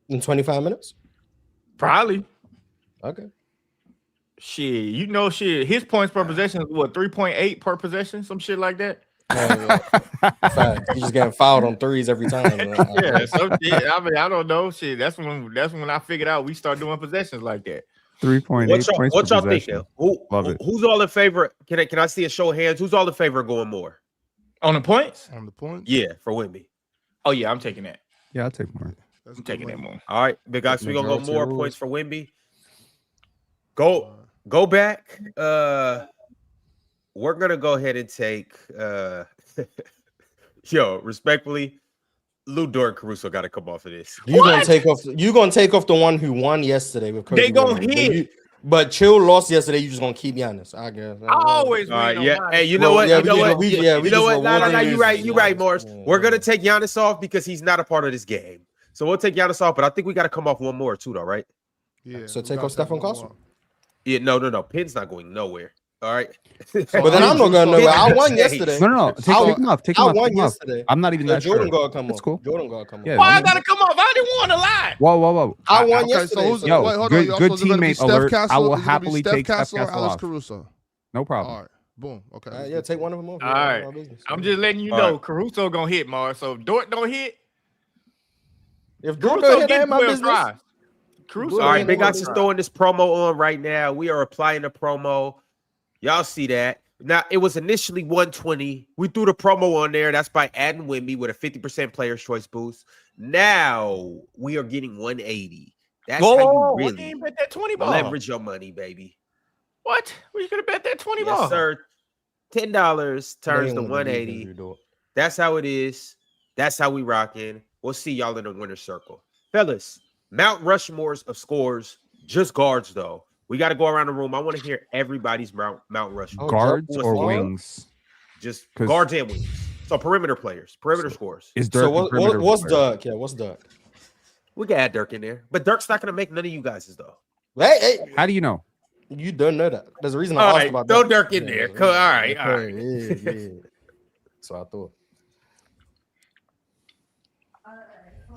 Speaker 5: In 25 minutes.
Speaker 7: Probably.
Speaker 5: Okay.
Speaker 7: Shit, you know shit. His points per possession is what 3.8 per possession, some shit like that.
Speaker 5: Facts. He's just getting fouled on threes every time.
Speaker 7: Yeah, some shit. I mean, I don't know. Shit, that's when I figured out we start doing possessions like that.
Speaker 2: 3.8
Speaker 1: What
Speaker 2: points
Speaker 1: y'all
Speaker 2: per
Speaker 1: thinking?
Speaker 2: possession. Love it.
Speaker 1: Who's all in favor? Can I see a show of hands? Who's all in favor of going more?
Speaker 7: On the points?
Speaker 4: On the points.
Speaker 1: Yeah, for Wemby.
Speaker 7: Oh yeah, I'm taking that.
Speaker 2: Yeah, I'll take more.
Speaker 4: That's
Speaker 7: I'm
Speaker 4: good
Speaker 7: taking
Speaker 4: money.
Speaker 7: that more.
Speaker 1: All right, big guys, we're gonna go
Speaker 5: Majority
Speaker 1: more
Speaker 5: rules.
Speaker 1: points for Wemby. Go back. We're gonna go ahead and take yo, respectfully, Lou Dort Caruso got to come off of this.
Speaker 5: You gonna take off the one who won yesterday with Cody
Speaker 7: They gonna
Speaker 5: Whitman.
Speaker 7: hit.
Speaker 5: But Chill lost yesterday. You just gonna keep Giannis, I guess.
Speaker 7: I always
Speaker 1: All right,
Speaker 7: win.
Speaker 1: yeah.
Speaker 7: On
Speaker 1: Hey, you
Speaker 7: mine.
Speaker 1: know what?
Speaker 5: Yeah,
Speaker 1: You know what?
Speaker 5: we
Speaker 1: You know
Speaker 5: just
Speaker 1: what? No,
Speaker 5: rewarded
Speaker 1: you're right. You're right,
Speaker 5: Giannis.
Speaker 1: Morris. We're gonna take Giannis off because he's not a part of this game. So we'll take Giannis off, but I think we got to come off one more too, though, right?
Speaker 4: Yeah.
Speaker 5: So
Speaker 4: we
Speaker 5: take
Speaker 4: gotta
Speaker 5: off Stephen
Speaker 4: one
Speaker 5: Castle.
Speaker 4: more.
Speaker 1: Yeah, no. Pinn's not going nowhere. All right.
Speaker 5: But then I'm not going nowhere. I won yesterday.
Speaker 2: No. Take him off. Take him
Speaker 5: I
Speaker 2: off.
Speaker 5: won
Speaker 2: Take him off.
Speaker 5: yesterday.
Speaker 2: I'm not even
Speaker 5: So
Speaker 2: that
Speaker 5: Jordan
Speaker 2: sure.
Speaker 5: gotta come
Speaker 2: That's
Speaker 5: off.
Speaker 2: cool.
Speaker 5: Jordan gotta come
Speaker 2: Yeah,
Speaker 5: off.
Speaker 7: Why I gotta come off? I didn't want to lie.
Speaker 2: Whoa.
Speaker 5: I won
Speaker 4: Okay,
Speaker 5: yesterday.
Speaker 4: so who's
Speaker 5: so-
Speaker 2: Yo,
Speaker 4: wait, hold
Speaker 2: good-
Speaker 4: on, y'all.
Speaker 2: good
Speaker 4: So is it gonna be
Speaker 2: teammate
Speaker 4: Steph
Speaker 2: alert.
Speaker 4: Castle?
Speaker 2: I will
Speaker 4: Is it gonna be
Speaker 2: happily
Speaker 4: Steph
Speaker 2: take Steph
Speaker 4: Castle or
Speaker 2: Castle
Speaker 4: Alex
Speaker 2: off.
Speaker 4: Caruso.
Speaker 2: No problem.
Speaker 4: All right. Boom. Okay.
Speaker 5: Yeah, take one of them off.
Speaker 7: All right. I'm just letting you
Speaker 1: All
Speaker 7: know
Speaker 1: right.
Speaker 7: Caruso gonna hit, Mars. So if Dort don't hit,
Speaker 5: If Drew
Speaker 7: Caruso
Speaker 5: hit, that
Speaker 7: get
Speaker 5: ain't my
Speaker 7: 12
Speaker 5: business.
Speaker 7: tries. Caruso.
Speaker 5: All
Speaker 1: All right,
Speaker 5: ain't
Speaker 1: Big
Speaker 5: no
Speaker 1: Guys is throwing this promo on right now. We are applying the promo. Y'all see that. Now, it was initially 120. We threw the promo on there. That's by adding Wemby with a 50% player's choice boost. Now we are getting 180. That's how you
Speaker 7: Whoa, we
Speaker 1: really
Speaker 7: didn't bet that 20 ball.
Speaker 1: leverage your money, baby.
Speaker 7: What? We could have bet that 20
Speaker 1: Yes,
Speaker 7: ball.
Speaker 1: sir. $10 turns
Speaker 5: They
Speaker 1: to
Speaker 5: ain't gonna believe
Speaker 1: 180.
Speaker 5: you do it.
Speaker 1: That's how it is. That's how we rocking. We'll see y'all in the winner's circle. Fellas, Mount Rushmores of scores, just guards, though. We got to go around the room. I want to hear everybody's Mount Rushmore.
Speaker 2: Guards
Speaker 1: Who wants
Speaker 2: or
Speaker 1: to go?
Speaker 2: wings?
Speaker 1: Just
Speaker 2: 'Cause-
Speaker 1: guards and wings. So perimeter players, perimeter scores.
Speaker 2: Is Dirk
Speaker 5: So
Speaker 2: a perimeter
Speaker 5: what's
Speaker 2: player?
Speaker 5: Dirk? Yeah, what's Dirk?
Speaker 1: We can add Dirk in there. But Dirk's not going to make none of you guys' though.
Speaker 5: Hey,
Speaker 2: How do you know?
Speaker 5: you don't know that. There's a reason I
Speaker 1: All
Speaker 5: asked
Speaker 1: right,
Speaker 5: about
Speaker 1: throw
Speaker 5: Dirk.
Speaker 1: Dirk in there. All right.
Speaker 5: Yeah. So I thought.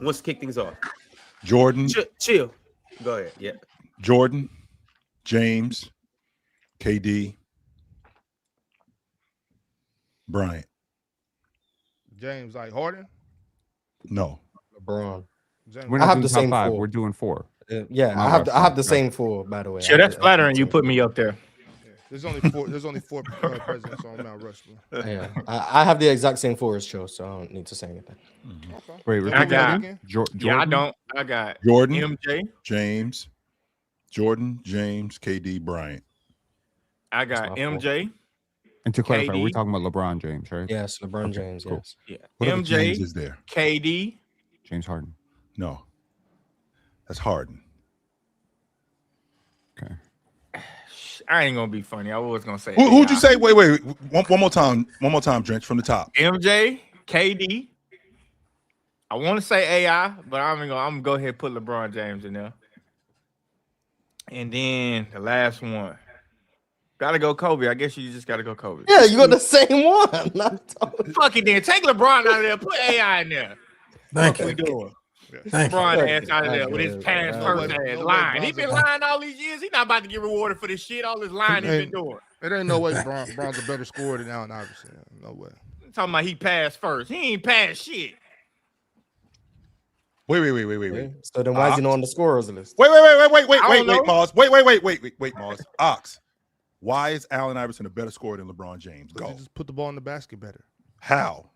Speaker 1: Let's kick things off.
Speaker 3: Jordan,
Speaker 1: Chill. Go ahead. Yeah.
Speaker 3: Jordan, James, KD, Bryant.
Speaker 4: James like Harden.
Speaker 3: No.
Speaker 5: LeBron.
Speaker 4: James.
Speaker 2: We're
Speaker 5: I
Speaker 2: not
Speaker 5: have
Speaker 2: doing
Speaker 5: the
Speaker 2: top
Speaker 5: same
Speaker 2: 5.
Speaker 5: four.
Speaker 2: We're doing 4.
Speaker 5: Yeah,
Speaker 2: My
Speaker 5: I have
Speaker 2: bad.
Speaker 5: the same four, by the way.
Speaker 7: Sure, that's flattering. You put me up there.
Speaker 4: There's only four presidents on Mount Rushmore.
Speaker 5: Yeah, I have the exact same four as Joe, so I don't need to say anything.
Speaker 4: Okay.
Speaker 2: Wait,
Speaker 7: I
Speaker 2: repeat that
Speaker 7: got-
Speaker 2: again? Jordan?
Speaker 7: Yeah, I don't. I got
Speaker 3: Jordan,
Speaker 7: MJ.
Speaker 3: James, Jordan, James, KD, Bryant.
Speaker 7: I got
Speaker 5: That's my fault.
Speaker 7: MJ.
Speaker 2: And to clarify, we're
Speaker 7: KD.
Speaker 2: talking about LeBron James, right?
Speaker 5: Yes, LeBron
Speaker 2: Okay,
Speaker 5: James.
Speaker 2: cool.
Speaker 5: Yes.
Speaker 7: Yeah.
Speaker 3: What other
Speaker 7: MJ,
Speaker 3: James is there?
Speaker 7: KD.
Speaker 2: James Harden.
Speaker 3: No. That's Harden.
Speaker 2: Okay.
Speaker 7: I ain't gonna be funny. I was gonna say.
Speaker 3: Who'd you
Speaker 7: AI.
Speaker 3: say? Wait. One more time. One more time, Drench, from the top.
Speaker 7: MJ, KD. I want to say AI, but I'm gonna go ahead and put LeBron James in there. And then the last one. Gotta go Kobe. I guess you just gotta go Kobe.
Speaker 5: Yeah, you got the same one.
Speaker 7: Fuck it then. Take LeBron out of there. Put AI in there.
Speaker 6: Thank
Speaker 7: What we
Speaker 6: you.
Speaker 7: doing?
Speaker 6: Thank you.
Speaker 7: LeBron
Speaker 5: Thank
Speaker 7: ass
Speaker 5: you.
Speaker 7: out of there
Speaker 5: I
Speaker 7: with his
Speaker 5: get it.
Speaker 7: past
Speaker 5: I
Speaker 7: first
Speaker 4: get it.
Speaker 7: ass
Speaker 4: No
Speaker 7: lying.
Speaker 4: way
Speaker 7: He been
Speaker 4: Bron's
Speaker 7: lying all these years. He not about to get rewarded for this shit. All this lying he been doing.
Speaker 4: It ain't no way Bron's a better scorer than Allen Iverson. No way.
Speaker 7: Talking about he passed first. He ain't passed shit.
Speaker 3: Wait.
Speaker 5: So then why is he not on the scorers list?
Speaker 3: Wait,
Speaker 7: I don't know.
Speaker 3: Mars. Wait, Mars. Ox. Why is Allen Iverson a better scorer than LeBron James?
Speaker 4: Because
Speaker 3: Go.
Speaker 4: he just put the ball in the basket better.
Speaker 3: How?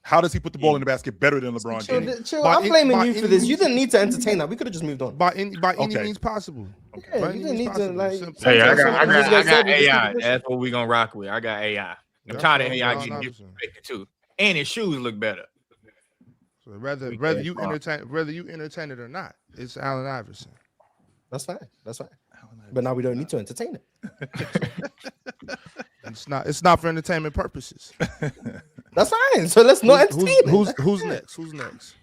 Speaker 3: How does he put the ball in the basket better than LeBron James?
Speaker 5: Chill.
Speaker 4: By
Speaker 5: I'm
Speaker 4: any-
Speaker 5: blaming
Speaker 4: by
Speaker 5: you
Speaker 4: any
Speaker 5: for this. You
Speaker 4: means-
Speaker 5: didn't need to entertain that. We could have just moved on.
Speaker 4: By any
Speaker 3: Okay.
Speaker 4: means possible.
Speaker 5: Yeah,
Speaker 4: By
Speaker 5: you
Speaker 4: any
Speaker 5: didn't
Speaker 4: means
Speaker 5: need to
Speaker 4: possible.
Speaker 5: like.
Speaker 4: Simple.
Speaker 7: Hey, I
Speaker 5: sometimes
Speaker 7: got
Speaker 5: something just gets said with this
Speaker 7: AI.
Speaker 5: position.
Speaker 7: That's what we gonna rock with. I got AI. I'm
Speaker 4: That's
Speaker 7: tired of
Speaker 4: all
Speaker 7: AI
Speaker 4: Allen
Speaker 7: getting
Speaker 4: Iverson.
Speaker 7: disrespected too, and his shoes look better.
Speaker 4: So whether
Speaker 7: Weekday
Speaker 4: you
Speaker 7: tomorrow.
Speaker 4: entertain it or not, it's Allen Iverson.
Speaker 5: That's fine. But now we don't need to entertain it.
Speaker 4: It's not for entertainment purposes.
Speaker 5: That's fine. So let's not entertain it.
Speaker 4: Who's next? Who's next?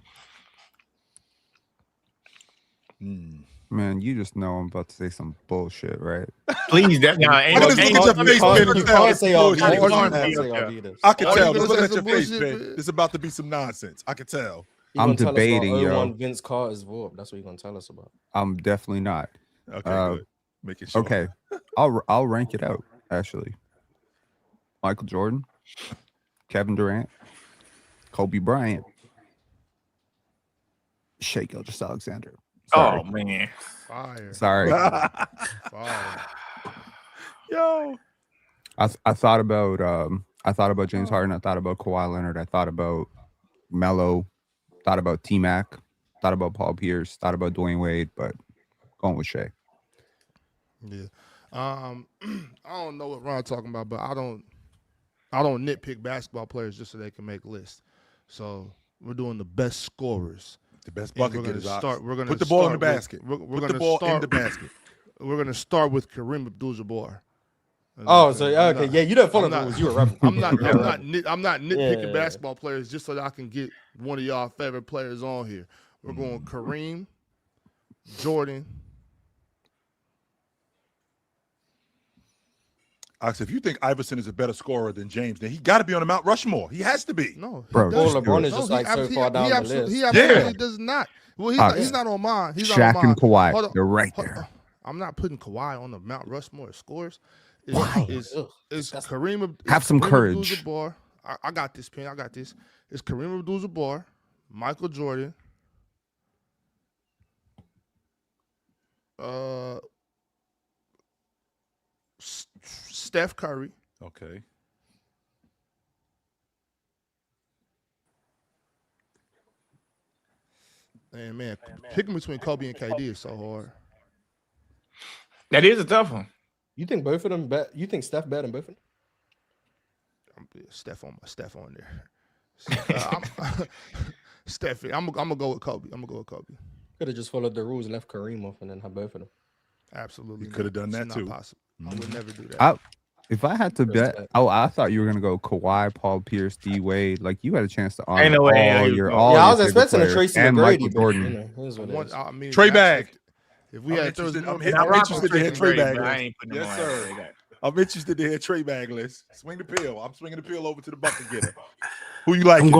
Speaker 2: Man, you just know I'm about to say some bullshit, right?
Speaker 7: Please, that now ain't
Speaker 3: Look
Speaker 7: no
Speaker 3: at
Speaker 7: game.
Speaker 3: your face, man.
Speaker 5: You can't say all
Speaker 3: Bullshit.
Speaker 5: these. You can't
Speaker 7: Bullshit.
Speaker 5: say all these.
Speaker 3: I can
Speaker 4: Are you
Speaker 3: tell.
Speaker 4: gonna
Speaker 3: Look
Speaker 4: say
Speaker 3: at your
Speaker 4: some
Speaker 3: face,
Speaker 4: bullshit,
Speaker 3: man.
Speaker 4: man?
Speaker 3: It's about to be some nonsense. I can tell.
Speaker 2: I'm debating, yo.
Speaker 5: 01 Vince Carter's VORP. That's what you're gonna tell us about.
Speaker 2: I'm definitely not.
Speaker 3: Okay, good. Making sure.
Speaker 2: Okay, I'll rank it out actually. Michael Jordan, Kevin Durant, Kobe Bryant, Shea Gilgeous-Alexander. Sorry.
Speaker 7: Oh man,
Speaker 4: Fire.
Speaker 2: Sorry.
Speaker 4: Fire.
Speaker 3: Yo.
Speaker 2: I thought about James Harden. I thought about Kawhi Leonard. I thought about Melo. Thought about T-Mac. Thought about Paul Pierce. Thought about Dwayne Wade. But going with Shea.
Speaker 4: Yeah. I don't know what Ron's talking about, but I don't nitpick basketball players just so they can make lists. So we're doing the best scorers.
Speaker 3: The best
Speaker 4: And
Speaker 3: bucket
Speaker 4: we're gonna
Speaker 3: getters.
Speaker 4: start. We're gonna
Speaker 3: Put the ball in the
Speaker 4: start with-
Speaker 3: basket.
Speaker 4: We're
Speaker 3: Put
Speaker 4: gonna
Speaker 3: the ball
Speaker 4: start,
Speaker 3: in the basket.
Speaker 4: We're gonna start with Kareem Abdul-Jabbar.
Speaker 5: Oh, so okay, yeah, you don't follow the rules. You were rapping.
Speaker 4: I'm not nitpicking
Speaker 5: Yeah.
Speaker 4: basketball players just so that I can get one of y'all favorite players on here. We're going Kareem, Jordan.
Speaker 3: Alex, if you think Iverson is a better scorer than James, then he got to be on the Mount Rushmore. He has to be.
Speaker 4: No,
Speaker 2: Bro,
Speaker 4: he does.
Speaker 2: just
Speaker 5: LeBron
Speaker 2: do
Speaker 5: is
Speaker 2: it.
Speaker 5: just
Speaker 4: No,
Speaker 5: like so far down the list.
Speaker 4: He absolutely
Speaker 3: Yeah.
Speaker 4: does not. Well, he's not on mine. He's not
Speaker 2: Shaq
Speaker 4: on mine.
Speaker 2: and Kawhi,
Speaker 4: Hold on.
Speaker 2: they're right
Speaker 4: Hold-
Speaker 2: there.
Speaker 4: I'm not putting Kawhi on the Mount Rushmore of scores.
Speaker 5: Why?
Speaker 4: It's
Speaker 5: Ugh,
Speaker 4: Kareem.
Speaker 2: Have some
Speaker 4: Kareem
Speaker 2: courage.
Speaker 4: Abdul-Jabbar. I got this, Pin. I got this. It's Kareem Abdul-Jabbar, Michael Jordan, Steph Curry,
Speaker 3: Okay.
Speaker 4: and man, picking between Kobe and KD is so hard.
Speaker 7: that is a tough one.
Speaker 5: You think both of them bet? You think Steph better than both of them?
Speaker 4: Steph on there. Steph, I'm gonna go with Kobe.
Speaker 5: Could have just followed the rules and left Kareem off and then have both of them.
Speaker 4: Absolutely,
Speaker 3: You coulda
Speaker 4: not.
Speaker 3: done
Speaker 4: It's
Speaker 3: that
Speaker 4: not
Speaker 3: too.
Speaker 4: Possible. I would never do that.
Speaker 2: If I had to bet, I thought you were gonna go Kawhi, Paul Pierce, D Wade. Like you had a chance to honor
Speaker 7: Ain't no way
Speaker 2: all
Speaker 7: he was
Speaker 2: your
Speaker 7: going.
Speaker 2: all
Speaker 5: Yeah, I
Speaker 2: your
Speaker 5: was
Speaker 2: favorite
Speaker 5: expecting a
Speaker 2: players
Speaker 5: Tracy
Speaker 2: and
Speaker 5: McGrady,
Speaker 2: Michael
Speaker 5: but
Speaker 2: Jordan.
Speaker 5: you know, here's what it is.
Speaker 4: I mean,
Speaker 3: Trey
Speaker 4: that's-
Speaker 3: Bag.
Speaker 4: If we
Speaker 3: I'm
Speaker 4: had Thursday
Speaker 3: interested. I'm
Speaker 4: morning,
Speaker 3: I'm
Speaker 7: rock
Speaker 3: interested
Speaker 7: with
Speaker 3: to hear
Speaker 7: Tracy
Speaker 3: Trey
Speaker 7: McGrady,
Speaker 3: Bag
Speaker 7: but I
Speaker 3: list.
Speaker 7: ain't putting him
Speaker 3: Yes,
Speaker 7: on
Speaker 3: sir.
Speaker 7: like that.
Speaker 3: I'm interested to hear Trey Bag list. Swing the pill. I'm swinging the pill over to the bucket getter. Who you like?
Speaker 6: I'm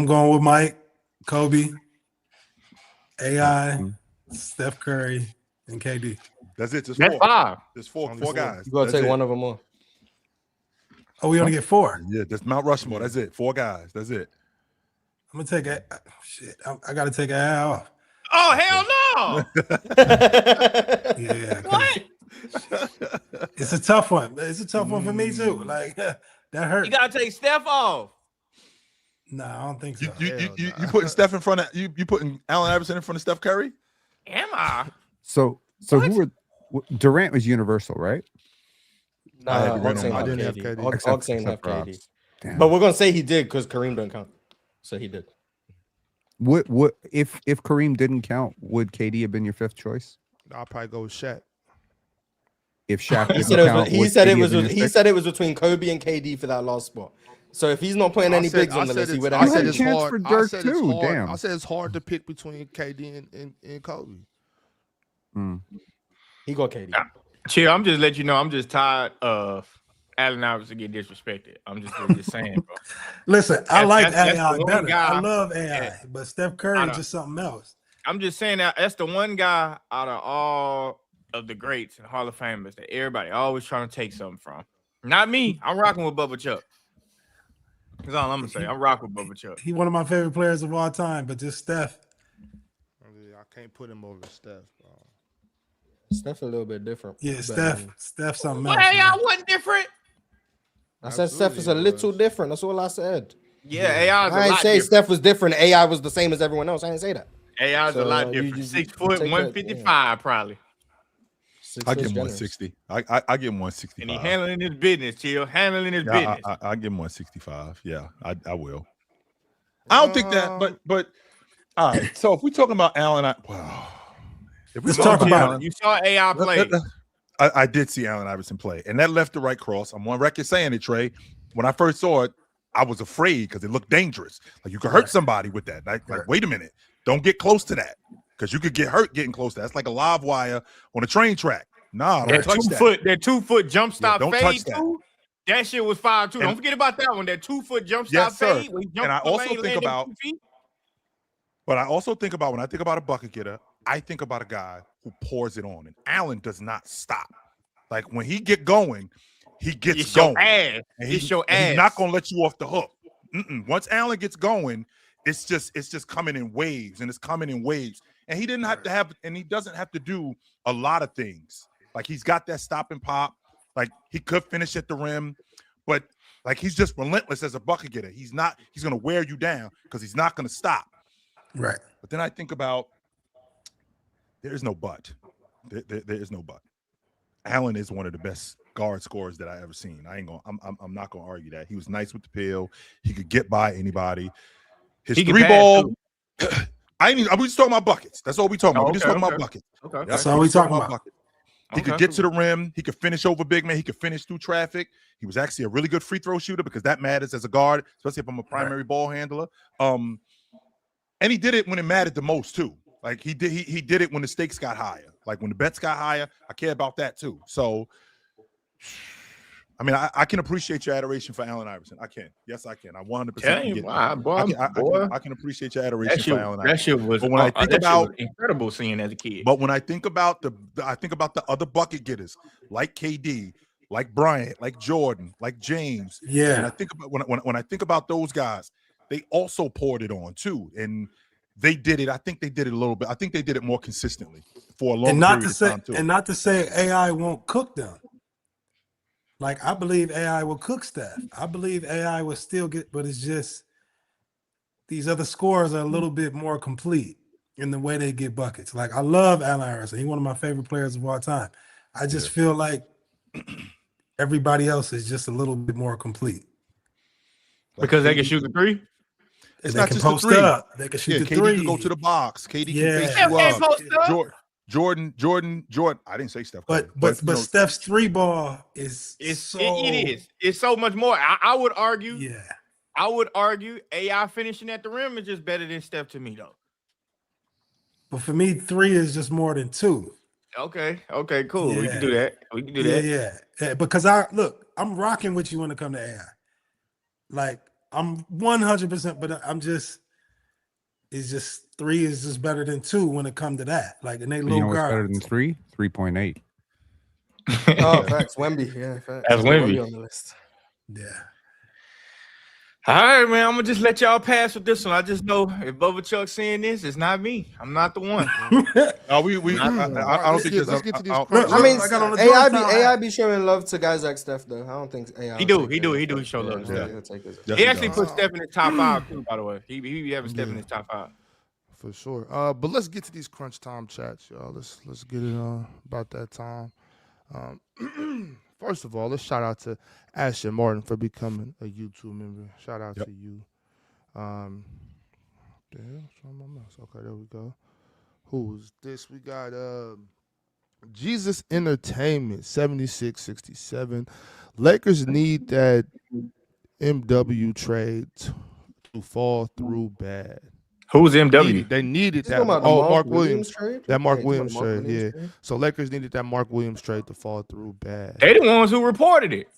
Speaker 6: going with Mike, Kobe, AI,
Speaker 2: Mhm.
Speaker 6: Steph Curry, and KD.
Speaker 3: That's it. Just
Speaker 7: That's
Speaker 3: four.
Speaker 7: five.
Speaker 3: There's four
Speaker 4: Only four.
Speaker 3: guys.
Speaker 5: You gotta
Speaker 3: That's
Speaker 5: take
Speaker 3: it.
Speaker 5: one of them off.
Speaker 6: Oh, we only get 4.
Speaker 3: Yeah, that's Mount Rushmore. That's it. 4 guys. That's it.
Speaker 6: I'm gonna take it. Shit, I gotta take a hat off.
Speaker 7: Oh hell no!
Speaker 6: Yeah, 'cause
Speaker 7: What?
Speaker 6: it's a tough one. It's a tough one for me too. Like that hurt.
Speaker 7: You gotta take Steph off.
Speaker 6: Nah, I don't think so.
Speaker 3: You putting Steph in front of you putting Allen Iverson in front of Steph Curry?
Speaker 7: Am I?
Speaker 2: So who were Durant was universal, right?
Speaker 3: I had
Speaker 5: Nah,
Speaker 3: Durant
Speaker 5: Hawks
Speaker 3: on
Speaker 5: ain't
Speaker 3: my
Speaker 5: have
Speaker 4: didn't have
Speaker 5: KD.
Speaker 4: KD.
Speaker 5: Hawks ain't have
Speaker 2: Except for
Speaker 5: KD.
Speaker 2: Ops. Damn.
Speaker 5: But we're gonna say he did because Kareem don't count. So he did.
Speaker 2: What if Kareem didn't count, would KD have been your 5th choice?
Speaker 4: I'll probably go with Shaq.
Speaker 2: If Shaq
Speaker 5: He
Speaker 2: didn't
Speaker 5: said it
Speaker 2: count,
Speaker 5: was, he
Speaker 2: would
Speaker 5: said
Speaker 2: KD
Speaker 5: it was
Speaker 2: have been
Speaker 5: he
Speaker 2: your
Speaker 5: said it was between Kobe and KD for that last spot. So if he's not putting any bigs on the list, he would
Speaker 4: I
Speaker 5: have
Speaker 2: You
Speaker 4: said
Speaker 2: had a
Speaker 4: it's
Speaker 2: chance
Speaker 4: hard.
Speaker 2: for
Speaker 4: I
Speaker 2: Dirk
Speaker 4: said it's
Speaker 2: too,
Speaker 4: hard.
Speaker 2: damn.
Speaker 4: I said it's hard to pick between KD and Kobe.
Speaker 2: Mm.
Speaker 5: He got KD.
Speaker 7: Chill, I'm just letting you know I'm just tired of Allen Iverson get disrespected. I'm just saying, bro.
Speaker 6: Listen, I
Speaker 7: That's-
Speaker 6: like
Speaker 7: that's the
Speaker 6: AI
Speaker 7: one
Speaker 6: better.
Speaker 7: guy-
Speaker 6: I love AI,
Speaker 7: Yeah.
Speaker 6: but Steph Curry
Speaker 7: I
Speaker 6: is
Speaker 7: don't-
Speaker 6: just something else.
Speaker 7: I'm just saying that's the one guy out of all of the greats and Hall of Famers that everybody always trying to take something from. Not me. I'm rocking with Bubba Chuck. That's all I'm gonna say. I'm rocking with Bubba Chuck.
Speaker 6: He's one of my favorite players of all time, but just Steph.
Speaker 4: I can't put him over Steph. Bro.
Speaker 5: Steph a little bit different.
Speaker 6: Yeah,
Speaker 5: But,
Speaker 6: Steph something
Speaker 7: Well,
Speaker 6: else.
Speaker 7: hey,
Speaker 6: man.
Speaker 7: y'all wasn't different.
Speaker 5: I said Steph is a
Speaker 4: Absolutely,
Speaker 5: little
Speaker 4: was.
Speaker 5: different. That's all I said.
Speaker 7: Yeah, AI is a
Speaker 5: I ain't
Speaker 7: lot
Speaker 5: say
Speaker 7: different.
Speaker 5: Steph was different. AI was the same as everyone else. I didn't say that.
Speaker 7: AI is a
Speaker 5: So,
Speaker 7: lot
Speaker 5: you
Speaker 7: different.
Speaker 5: just
Speaker 7: 6 foot,
Speaker 5: take that,
Speaker 7: 155 probably.
Speaker 5: 6
Speaker 3: I
Speaker 5: foot's
Speaker 3: give him
Speaker 5: generous.
Speaker 3: 160. I give him
Speaker 7: And he
Speaker 3: 165.
Speaker 7: handling his business, chill. Handling his
Speaker 3: Yeah,
Speaker 7: business.
Speaker 3: I give him 165. Yeah, I will. I don't think that, but all right. So if we're talking about Allen, if we
Speaker 6: Let's
Speaker 7: Come on,
Speaker 6: talk
Speaker 7: chill.
Speaker 6: about it.
Speaker 7: You saw AI play.
Speaker 3: I did see Allen Iverson play, and that left to right cross. I'm on record saying it, Trey. When I first saw it, I was afraid because it looked dangerous. Like you could hurt somebody with that. Like wait a minute, don't get close to that because you could get hurt getting close to that. That's like a live wire on a train track. Nah, don't touch that.
Speaker 7: That 2 foot jump stop
Speaker 3: don't
Speaker 7: fade
Speaker 3: touch that.
Speaker 7: too. That shit was fire too.
Speaker 3: And-
Speaker 7: Don't forget about that one. That 2 foot jump
Speaker 3: Yes,
Speaker 7: stop
Speaker 3: sir.
Speaker 7: fade. When he
Speaker 3: And I
Speaker 7: jumped the
Speaker 3: also
Speaker 7: lane,
Speaker 3: think
Speaker 7: landed
Speaker 3: about-
Speaker 7: 2 feet.
Speaker 3: But I also think about when I think about a bucket getter, I think about a guy who pours it on. And Allen does not stop. Like when he get going, he gets
Speaker 7: It's
Speaker 3: going.
Speaker 7: your ass.
Speaker 3: And
Speaker 7: It's your
Speaker 3: and
Speaker 7: ass.
Speaker 3: he's not gonna let you off the hook. Once Allen gets going, it's just coming in waves, and it's coming in waves. And he didn't have to have, and he doesn't have to do a lot of things. Like he's got that stop and pop. Like he could finish at the rim, but like he's just relentless as a bucket getter. He's gonna wear you down because he's not gonna stop.
Speaker 6: Right.
Speaker 3: But then I think about there is no but. There is no but. Allen is one of the best guard scorers that I ever seen. I'm not gonna argue that. He was nice with the pill. He could get by anybody. His
Speaker 7: He can
Speaker 3: three
Speaker 7: pass,
Speaker 3: ball.
Speaker 7: too.
Speaker 3: We just talking about buckets. That's all we talking about.
Speaker 7: Oh,
Speaker 3: We just
Speaker 7: okay,
Speaker 3: talking about
Speaker 7: okay.
Speaker 3: buckets.
Speaker 7: Okay.
Speaker 6: That's all we talking about.
Speaker 3: buckets. He could get to the rim. He could finish over big man. He could finish through traffic. He was actually a really good free throw shooter because that matters as a guard, especially if I'm a primary ball handler. And he did it when it mattered the most too. Like he did it when the stakes got higher. Like when the bets got higher, I care about that too. So, I mean, I can appreciate your adoration for Allen Iverson. I can. Yes, I can. I 100% can get that. I can appreciate your adoration for Allen Iverson.
Speaker 7: That shit was.
Speaker 3: But when I think about
Speaker 7: incredible seeing as a kid.
Speaker 3: But when I think about the other bucket getters like KD, like Bryant, like Jordan, like James.
Speaker 6: Yeah.
Speaker 3: And I think about when I think about those guys, they also poured it on too, and they did it. I think they did it a little bit. I think they did it more consistently for a long period of time too.
Speaker 6: And not to say AI won't cook them. Like I believe AI will cook Steph. I believe AI will still get, but it's just these other scorers are a little bit more complete in the way they get buckets. Like I love Allen Iverson. He's one of my favorite players of all time. I just feel like everybody else is just a little bit more complete.
Speaker 7: Because they can shoot the three?
Speaker 3: It's
Speaker 6: they
Speaker 3: not
Speaker 6: can
Speaker 3: just the
Speaker 6: post
Speaker 3: three.
Speaker 6: up. They can shoot the
Speaker 3: KD
Speaker 6: three.
Speaker 3: can go to the box. KD can face
Speaker 7: Steph
Speaker 3: you
Speaker 7: can't
Speaker 3: up.
Speaker 7: post up.
Speaker 3: Jordan. I didn't say Steph.
Speaker 6: But
Speaker 3: you know,
Speaker 6: Steph's three ball is
Speaker 7: It is. It's so much more. I would argue.
Speaker 6: Yeah.
Speaker 7: I would argue AI finishing at the rim is just better than Steph to me, though.
Speaker 6: But for me, three is just more than two.
Speaker 7: Okay, cool.
Speaker 6: Yeah.
Speaker 7: We can do that.
Speaker 6: Yeah. Because I'm rocking with you when it comes to AI. Like I'm 100%, but it's just three is just better than two when it comes to that. Like and they
Speaker 2: You
Speaker 6: low
Speaker 2: know what's
Speaker 6: guards.
Speaker 2: better than 3.8.
Speaker 5: Oh, facts. Wemby. Yeah, facts.
Speaker 7: That's Wemby.
Speaker 5: on the list.
Speaker 6: Yeah.
Speaker 7: All right, man. I'm gonna just let y'all pass with this one. I just know if Bubba Chuck's saying this, it's not me. I'm not the one.
Speaker 3: I don't think
Speaker 4: let's get to these
Speaker 6: Look,
Speaker 5: I mean,
Speaker 6: I got on the
Speaker 5: AI be showing love to guys like Steph though. I don't think AI.
Speaker 7: He do. He show love.
Speaker 3: Yeah.
Speaker 5: He'll take his.
Speaker 3: Yes,
Speaker 7: He
Speaker 3: he
Speaker 7: actually
Speaker 3: does.
Speaker 7: put Steph in the top 5 too. By the way, he having Steph in his top 5.
Speaker 4: For sure. But let's get to these crunch time chats, y'all. Let's get it about that time. First of all, let's shout out to Ashton Martin for becoming a YouTube member. Shout out to you. The hell? Show my mouse. Okay, there we go. Who's this? We got Jesus Entertainment 7667. Lakers need that MW trade to fall through bad.
Speaker 7: Who's MW?
Speaker 4: They needed
Speaker 5: You
Speaker 4: that.
Speaker 5: talking about the
Speaker 4: Oh,
Speaker 5: Mark
Speaker 4: Mark
Speaker 5: Williams
Speaker 4: Williams.
Speaker 5: trade?
Speaker 4: That Mark
Speaker 5: Yeah, you
Speaker 4: Williams
Speaker 5: talking about
Speaker 4: trade,
Speaker 5: Mark
Speaker 4: yeah.
Speaker 5: Williams trade?
Speaker 4: So Lakers needed that Mark Williams trade to fall through bad.
Speaker 7: They the ones who reported it.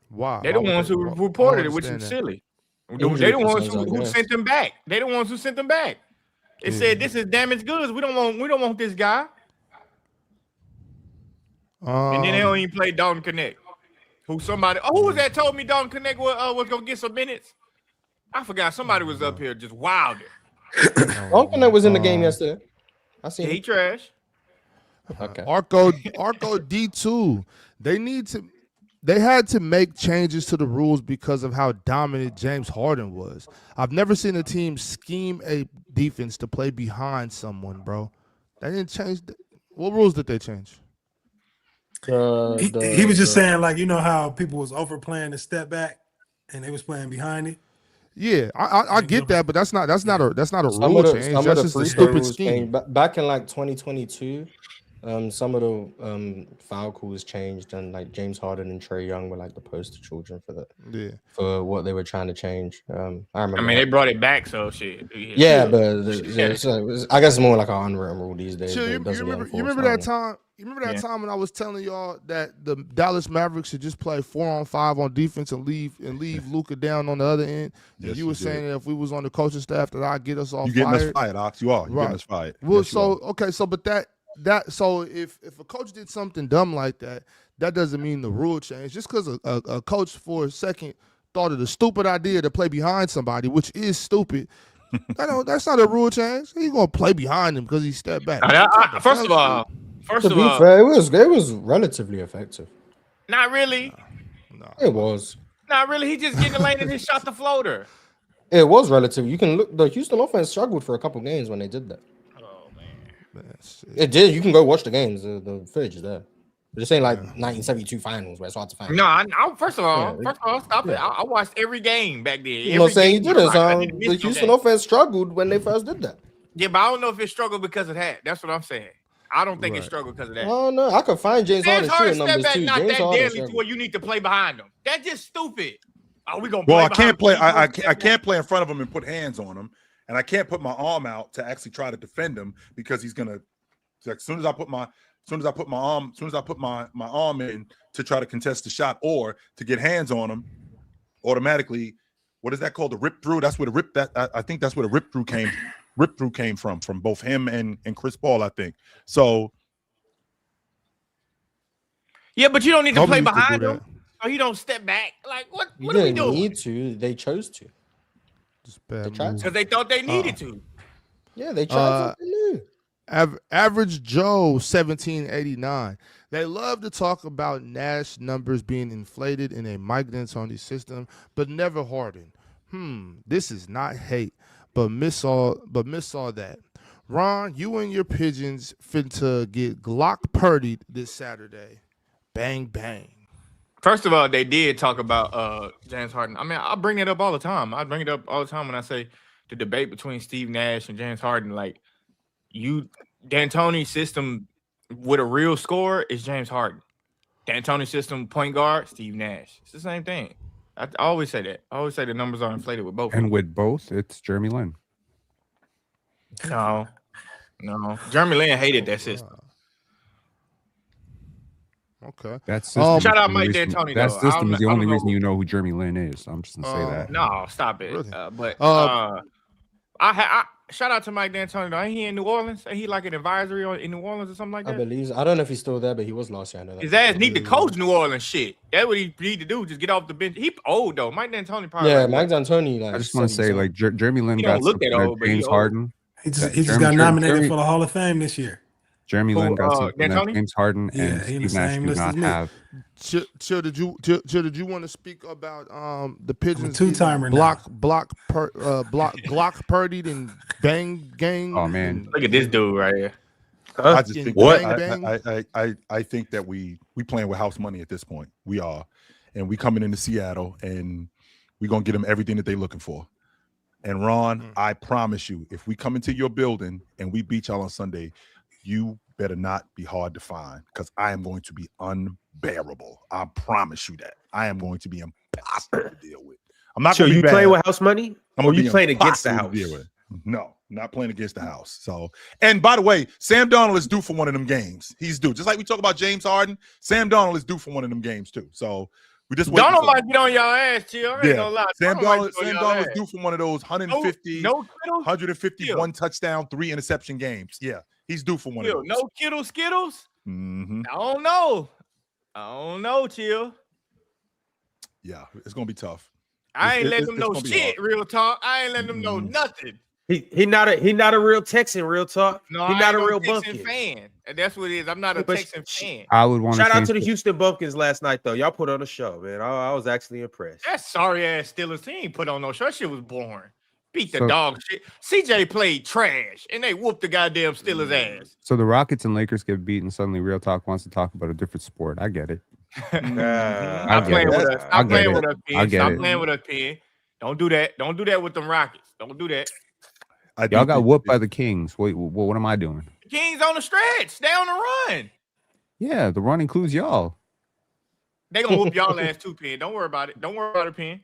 Speaker 4: Wow.
Speaker 7: They the ones who reported it, which is silly. They the ones
Speaker 5: concerns, I
Speaker 7: who
Speaker 5: guess.
Speaker 7: sent them back. They the ones who sent them back. It said this is damaged goods. We don't want this guy. And then they don't even play Dalton Connect. Who was that told me Dalton Connect was gonna get some minutes? I forgot. Somebody was up here just wilding.
Speaker 5: Dalton was in the game yesterday. I seen
Speaker 7: He
Speaker 5: him.
Speaker 7: trash.
Speaker 5: Okay.
Speaker 4: Arco D2. They need to. they had to make changes to the rules because of how dominant James Harden was. I've never seen a team scheme a defense to play behind someone, bro. They didn't change. What rules did they change?
Speaker 6: He was just saying, like, you know how people was overplaying the step back and they was playing behind it.
Speaker 4: Yeah, I get that, but that's not a
Speaker 5: some
Speaker 4: rule
Speaker 5: of the,
Speaker 4: change.
Speaker 5: some
Speaker 4: That's
Speaker 5: of the
Speaker 4: just a
Speaker 5: free
Speaker 4: stupid
Speaker 5: throws
Speaker 4: scheme.
Speaker 5: changed. Back in like 2022, some of the foul calls changed, and like James Harden and Trae Young were like the poster children for that.
Speaker 4: Yeah,
Speaker 5: for what they were trying to change. I remember.
Speaker 7: I mean, they brought it back, so shit.
Speaker 5: Yeah, but I guess it's more like an unwritten rule these days.
Speaker 4: Chill, you remember that time? You remember that time when I was telling y'all that the Dallas Mavericks should just play 4-on-5 on defense and leave Luka down on the other end?
Speaker 3: Yes,
Speaker 4: you were saying that if we was on the coaching staff, that I'd get us all
Speaker 3: you getting
Speaker 4: fired.
Speaker 3: us fired, Ox. You are. You're getting us fired.
Speaker 4: Well,
Speaker 3: Yes,
Speaker 4: so if a coach did something dumb like that, that doesn't mean the rule changed. Just because a coach for a second thought of the stupid idea to play behind somebody, which is stupid. That's not a rule change. He's gonna play behind him because he stepped back.
Speaker 7: First of all,
Speaker 5: to be fair, it was relatively effective.
Speaker 7: Not really.
Speaker 4: No.
Speaker 5: It was.
Speaker 7: Not really. He just getting the lane and he shot the floater.
Speaker 5: It was relative. You can look. The Houston offense struggled for a couple games when they did that.
Speaker 7: Oh man.
Speaker 5: It did. You can go watch the games. The footage is there. But this ain't like 1972 finals where it's hard to find.
Speaker 7: No, first of all, stop it. I watched every game back then.
Speaker 5: I'm not saying you didn't. The Houston offense struggled when they first did that.
Speaker 7: Yeah, but I don't know if it struggled because of that. That's what I'm saying. I don't think it struggled because of that.
Speaker 5: Oh no, I could find James Harden shooting numbers too.
Speaker 7: Not
Speaker 5: James
Speaker 7: that
Speaker 5: Harden
Speaker 7: deadly to where you need to play behind him. That's just stupid. We gonna
Speaker 3: well,
Speaker 7: play
Speaker 3: I can't play.
Speaker 7: behind him.
Speaker 3: I can't play in front of him and put hands on him, and I can't put my arm out to actually try to defend him because he's gonna. Like, as soon as I put my arm in to try to contest the shot or to get hands on him, automatically, what is that called? The rip through. That's where the rip. I think that's where the rip through came from both him and Chris Paul. I think so.
Speaker 7: Yeah, but you don't need to play behind him, or he don't step back. Like what? What are we doing?
Speaker 5: Need to. They chose to.
Speaker 4: Just bad
Speaker 7: because they thought they needed to.
Speaker 5: Yeah, they tried. They knew.
Speaker 4: Average Joe 1789. They love to talk about Nash numbers being inflated in a Mike D'Antoni system, but never Harden. This is not hate, but miss all that. Ron, you and your pigeons finna get Glock purdied this Saturday. Bang bang.
Speaker 7: First of all, they did talk about James Harden. I mean, I bring it up all the time. I bring it up all the time when I say the debate between Steve Nash and James Harden. Like, D'Antoni's system with a real scorer is James Harden. D'Antoni's system point guard, Steve Nash. It's the same thing. I always say that. I always say the numbers are inflated with both.
Speaker 2: And with both, it's Jeremy Lin.
Speaker 7: No. Jeremy Lin hated that system.
Speaker 4: Okay.
Speaker 2: That system
Speaker 7: shout out Mike D'Antoni.
Speaker 2: That system is the only reason you know who Jeremy Lin is. I'm just gonna say that.
Speaker 7: No, stop it.
Speaker 4: Really?
Speaker 7: I shout out to Mike D'Antoni. Though. Ain't he in New Orleans? Ain't he like an advisory in New Orleans or something like that?
Speaker 5: I believe. I don't know if he's still there, but he was last year. I know that.
Speaker 7: His ass need to coach New Orleans shit. That's what he need to do. Just get off the bench. He old though. Mike D'Antoni probably.
Speaker 5: Yeah, Mike D'Antoni. Like,
Speaker 2: I just want to say, like Jeremy Lin got
Speaker 7: look that old,
Speaker 2: James Harden.
Speaker 6: He just got nominated for the Hall of Fame this year.
Speaker 2: Jeremy Lin got something that James Harden and Steve Nash do not have.
Speaker 4: Chill, did you want to speak about the Pigeons
Speaker 6: two-timer
Speaker 4: Glock purdied and bang gang?
Speaker 2: Oh man,
Speaker 7: look at this dude right here.
Speaker 3: I just think
Speaker 4: I
Speaker 3: think that we playing with house money at this point. We are, and we coming into Seattle, and we gonna get them everything that they looking for. And Ron, I promise you, if we come into your building and we beat y'all on Sunday, you better not be hard to find because I am going to be unbearable. I promise you that. I am going to be impossible to deal with. I'm not.
Speaker 1: Sure, you playing with house money? Or you playing against the house?
Speaker 3: No, not playing against the house. So, and by the way, Sam Darnold is due for one of them games. He's due. Just like we talk about James Harden, Sam Darnold is due for one of them games too. So we just
Speaker 7: Donald might get on y'all ass, chill. I ain't gonna lie.
Speaker 3: Sam Darnold is due for one of those 151 touchdown, 3 interception games. Yeah, he's due for one of those.
Speaker 7: No Skittles.
Speaker 3: Mm-hmm.
Speaker 7: I don't know, chill.
Speaker 3: Yeah, it's gonna be tough.
Speaker 7: I ain't letting them know shit. Real talk. I ain't letting them know nothing.
Speaker 1: He not a real Texan. Real talk.
Speaker 7: No,
Speaker 1: He
Speaker 7: I
Speaker 1: not
Speaker 7: ain't
Speaker 1: a
Speaker 7: no
Speaker 1: real
Speaker 7: Texan
Speaker 1: Bumpkin.
Speaker 7: fan. And that's what it is. I'm not a
Speaker 1: But
Speaker 7: Texan fan.
Speaker 2: I would want to
Speaker 1: Shout out to the Houston Bumpkins last night though. Y'all put on a show, man. I was actually impressed.
Speaker 7: That sorry ass Steelers team put on no show. That shit was boring. Beat the
Speaker 2: So-
Speaker 7: dog shit. CJ played trash, and they whooped the goddamn Steelers ass.
Speaker 2: So the Rockets and Lakers get beaten. Suddenly, Real Talk wants to talk about a different sport. I get it.
Speaker 7: Stop playing with us.
Speaker 2: I
Speaker 7: Stop
Speaker 2: get
Speaker 7: playing
Speaker 2: it.
Speaker 7: with us,
Speaker 2: I
Speaker 7: Penn.
Speaker 2: get
Speaker 7: Stop
Speaker 2: it.
Speaker 7: playing with us, Penn. Don't do that. Don't do that with them Rockets. Don't do that.
Speaker 2: Y'all got whooped by the Kings. Wait, what am I doing?
Speaker 7: Kings on the stretch. They on the run.
Speaker 2: Yeah, the run includes y'all.
Speaker 7: They gonna whoop y'all ass too, Penn. Don't worry about it. Don't worry about it, Penn.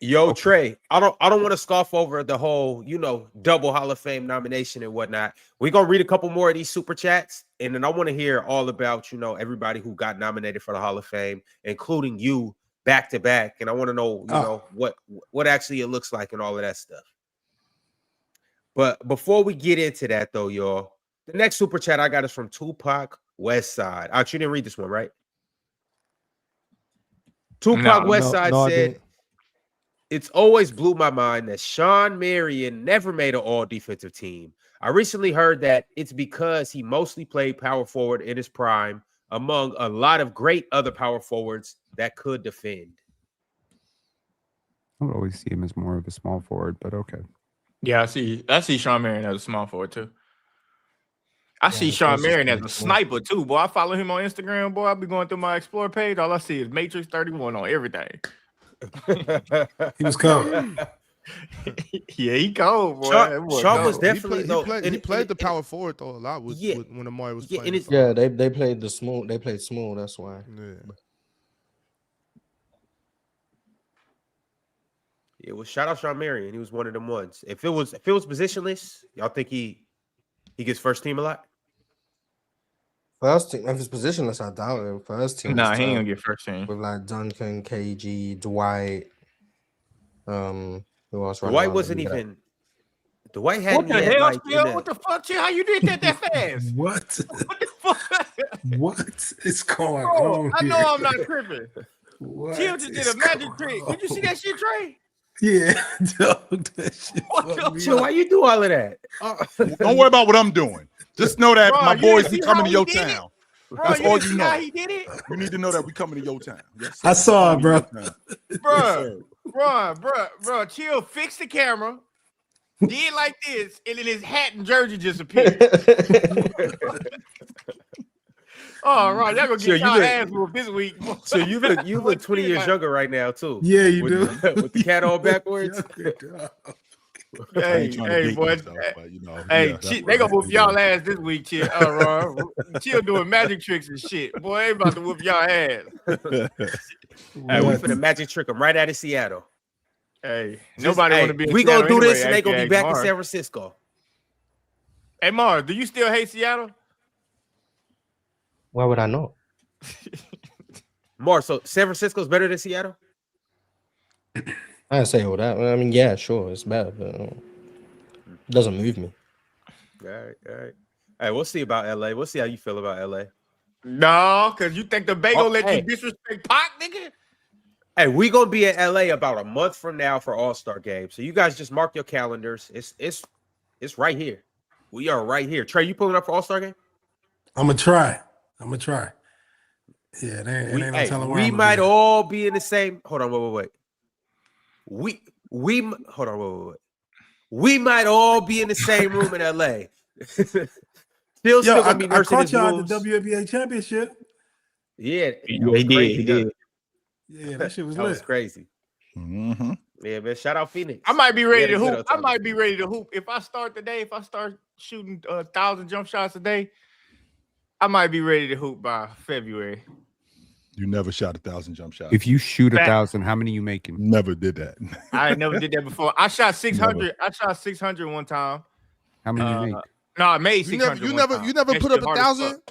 Speaker 1: Yo, Trey, I don't want to scoff over the whole, double Hall of Fame nomination and whatnot. We're gonna read a couple more of these super chats, and then I want to hear all about, everybody who got nominated for the Hall of Fame, including you back to back. And I want to know, what actually it looks like and all of that stuff. But before we get into that, though, y'all, the next super chat I got is from Tupac Westside. You didn't read this one, right? Tupac Westside said, "It's always blew my mind that Sean Marion never made an all-defensive team. I recently heard that it's because he mostly played power forward in his prime among a lot of great other power forwards that could defend."
Speaker 2: I would always see him as more of a small forward, but okay.
Speaker 7: Yeah, I see Sean Marion as a small forward too. I see Sean Marion as a sniper too, boy. I follow him on Instagram, boy. I be going through my Explore page. All I see is Matrix 31 on everything.
Speaker 6: He was cold.
Speaker 7: Yeah, he cold, boy.
Speaker 1: Sean was definitely
Speaker 4: he played the power forward though a lot when Amari was playing.
Speaker 5: Yeah, they played the small. They played small. That's why.
Speaker 1: Yeah, well, shout out Sean Marion. He was one of them ones. If it was positionless, y'all think he gets first team a lot?
Speaker 5: First team. If it's positionless, I doubt it. First team.
Speaker 7: Nah, he ain't gonna get first team.
Speaker 5: With like Duncan, KG, Dwight. Who else?
Speaker 1: Dwight wasn't even. Dwight hadn't.
Speaker 7: What the hell, Phil? What the fuck, Chill? How you did that fast?
Speaker 6: What?
Speaker 7: What the fuck?
Speaker 6: What is going
Speaker 7: Bro,
Speaker 6: on?
Speaker 7: I know
Speaker 6: here?
Speaker 7: I'm not tripping.
Speaker 6: What
Speaker 7: Chill just did
Speaker 6: is
Speaker 7: a magic
Speaker 6: going
Speaker 7: trick.
Speaker 6: on?
Speaker 7: Did you see that shit, Trey?
Speaker 6: Yeah, dog, that shit
Speaker 7: What
Speaker 6: fucked
Speaker 7: the
Speaker 6: me
Speaker 1: Chill,
Speaker 6: up.
Speaker 1: why you do all of that?
Speaker 3: Don't worry about what I'm doing. Just know that
Speaker 7: Bro,
Speaker 3: my
Speaker 7: you
Speaker 3: boys
Speaker 7: didn't
Speaker 3: be
Speaker 7: see
Speaker 3: coming
Speaker 7: how
Speaker 3: to your
Speaker 7: he did it?
Speaker 3: town.
Speaker 7: Bro,
Speaker 3: That's
Speaker 7: you
Speaker 3: all
Speaker 7: didn't
Speaker 3: you
Speaker 7: see
Speaker 3: know.
Speaker 7: how he did it?
Speaker 3: You need to know that we coming to your town. Yes,
Speaker 6: I
Speaker 3: sir.
Speaker 6: saw it, bro.
Speaker 7: Bro, Chill, fix the camera, did like this, and then his hat and jersey just appeared. Oh, right, y'all gonna
Speaker 1: Chill,
Speaker 7: get y'all ass whooped this week.
Speaker 1: So you look 20 years younger right now too.
Speaker 6: Yeah, you do.
Speaker 1: With the cat on backwards.
Speaker 7: Hey, boy.
Speaker 3: They
Speaker 7: they gonna whoop y'all ass this week, Chill. Chill doing magic tricks and shit. Boy, they about to whoop y'all ass.
Speaker 1: Hey, we finna magic trick them right out of Seattle.
Speaker 7: Hey, nobody want to be in
Speaker 1: we
Speaker 7: Seattle
Speaker 1: gonna do
Speaker 7: anyway,
Speaker 1: this and they gonna be
Speaker 7: actually,
Speaker 1: back in
Speaker 7: Mars.
Speaker 1: San Francisco.
Speaker 7: Hey, Mars, do you still hate Seattle?
Speaker 5: Why would I not?
Speaker 1: Mar, so San Francisco's better than Seattle?
Speaker 5: I didn't say all that. I mean, yeah, sure, it's better, but it doesn't move me.
Speaker 1: All right. Hey, we'll see about LA. We'll see how you feel about LA.
Speaker 7: No, because you think the Bay gonna let
Speaker 1: hey.
Speaker 7: you disrespect Pac, nigga?
Speaker 1: Hey, we gonna be in LA about a month from now for All-Star Game. So you guys just mark your calendars. It's right here. We are right here. Trey, you pulling up for All-Star Game?
Speaker 6: I'm gonna try. Yeah, it ain't no telling where
Speaker 1: we
Speaker 6: I'm
Speaker 1: might
Speaker 6: gonna be.
Speaker 1: all be in the same. Hold on, wait. We hold on, wait. We might all be in the same room in LA. Still gonna be
Speaker 6: I
Speaker 1: nursing
Speaker 6: caught
Speaker 1: his
Speaker 6: y'all
Speaker 1: moves.
Speaker 6: at the WNBA championship.
Speaker 1: Yeah,
Speaker 7: He did.
Speaker 6: Yeah, that shit was
Speaker 1: That was
Speaker 6: lit.
Speaker 1: crazy.
Speaker 3: Mm-hmm.
Speaker 1: Yeah, man. Shout out Phoenix.
Speaker 7: I might be ready to
Speaker 1: Yeah,
Speaker 7: hoop. I might be ready to hoop. If I start shooting 1,000 jump shots a day, I might be ready to hoop by February.
Speaker 3: You never shot 1,000 jump shots.
Speaker 2: If you shoot
Speaker 7: Fact.
Speaker 2: 1,000, how many you making?
Speaker 3: Never did that.
Speaker 7: I never did that before. I shot 600. I shot 600 one time.
Speaker 2: How many you make?
Speaker 7: No, I made
Speaker 4: You
Speaker 7: 600.
Speaker 4: never put up 1,000.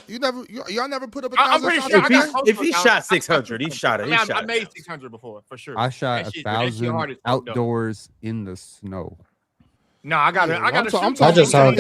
Speaker 4: Y'all never put up 1,000.
Speaker 7: I'm pretty
Speaker 4: shots
Speaker 7: sure
Speaker 4: a
Speaker 7: I
Speaker 4: day?
Speaker 7: got close
Speaker 1: If
Speaker 7: to
Speaker 1: he
Speaker 7: 1,000.
Speaker 1: shot 600, he shot it. He shot
Speaker 7: I made
Speaker 1: it.
Speaker 7: 600 before for sure.
Speaker 2: I shot
Speaker 7: That shit hard
Speaker 2: 1,000
Speaker 7: as fuck, though.
Speaker 2: outdoors in the snow.
Speaker 7: No, I got to. I got to shoot.
Speaker 5: That just sounds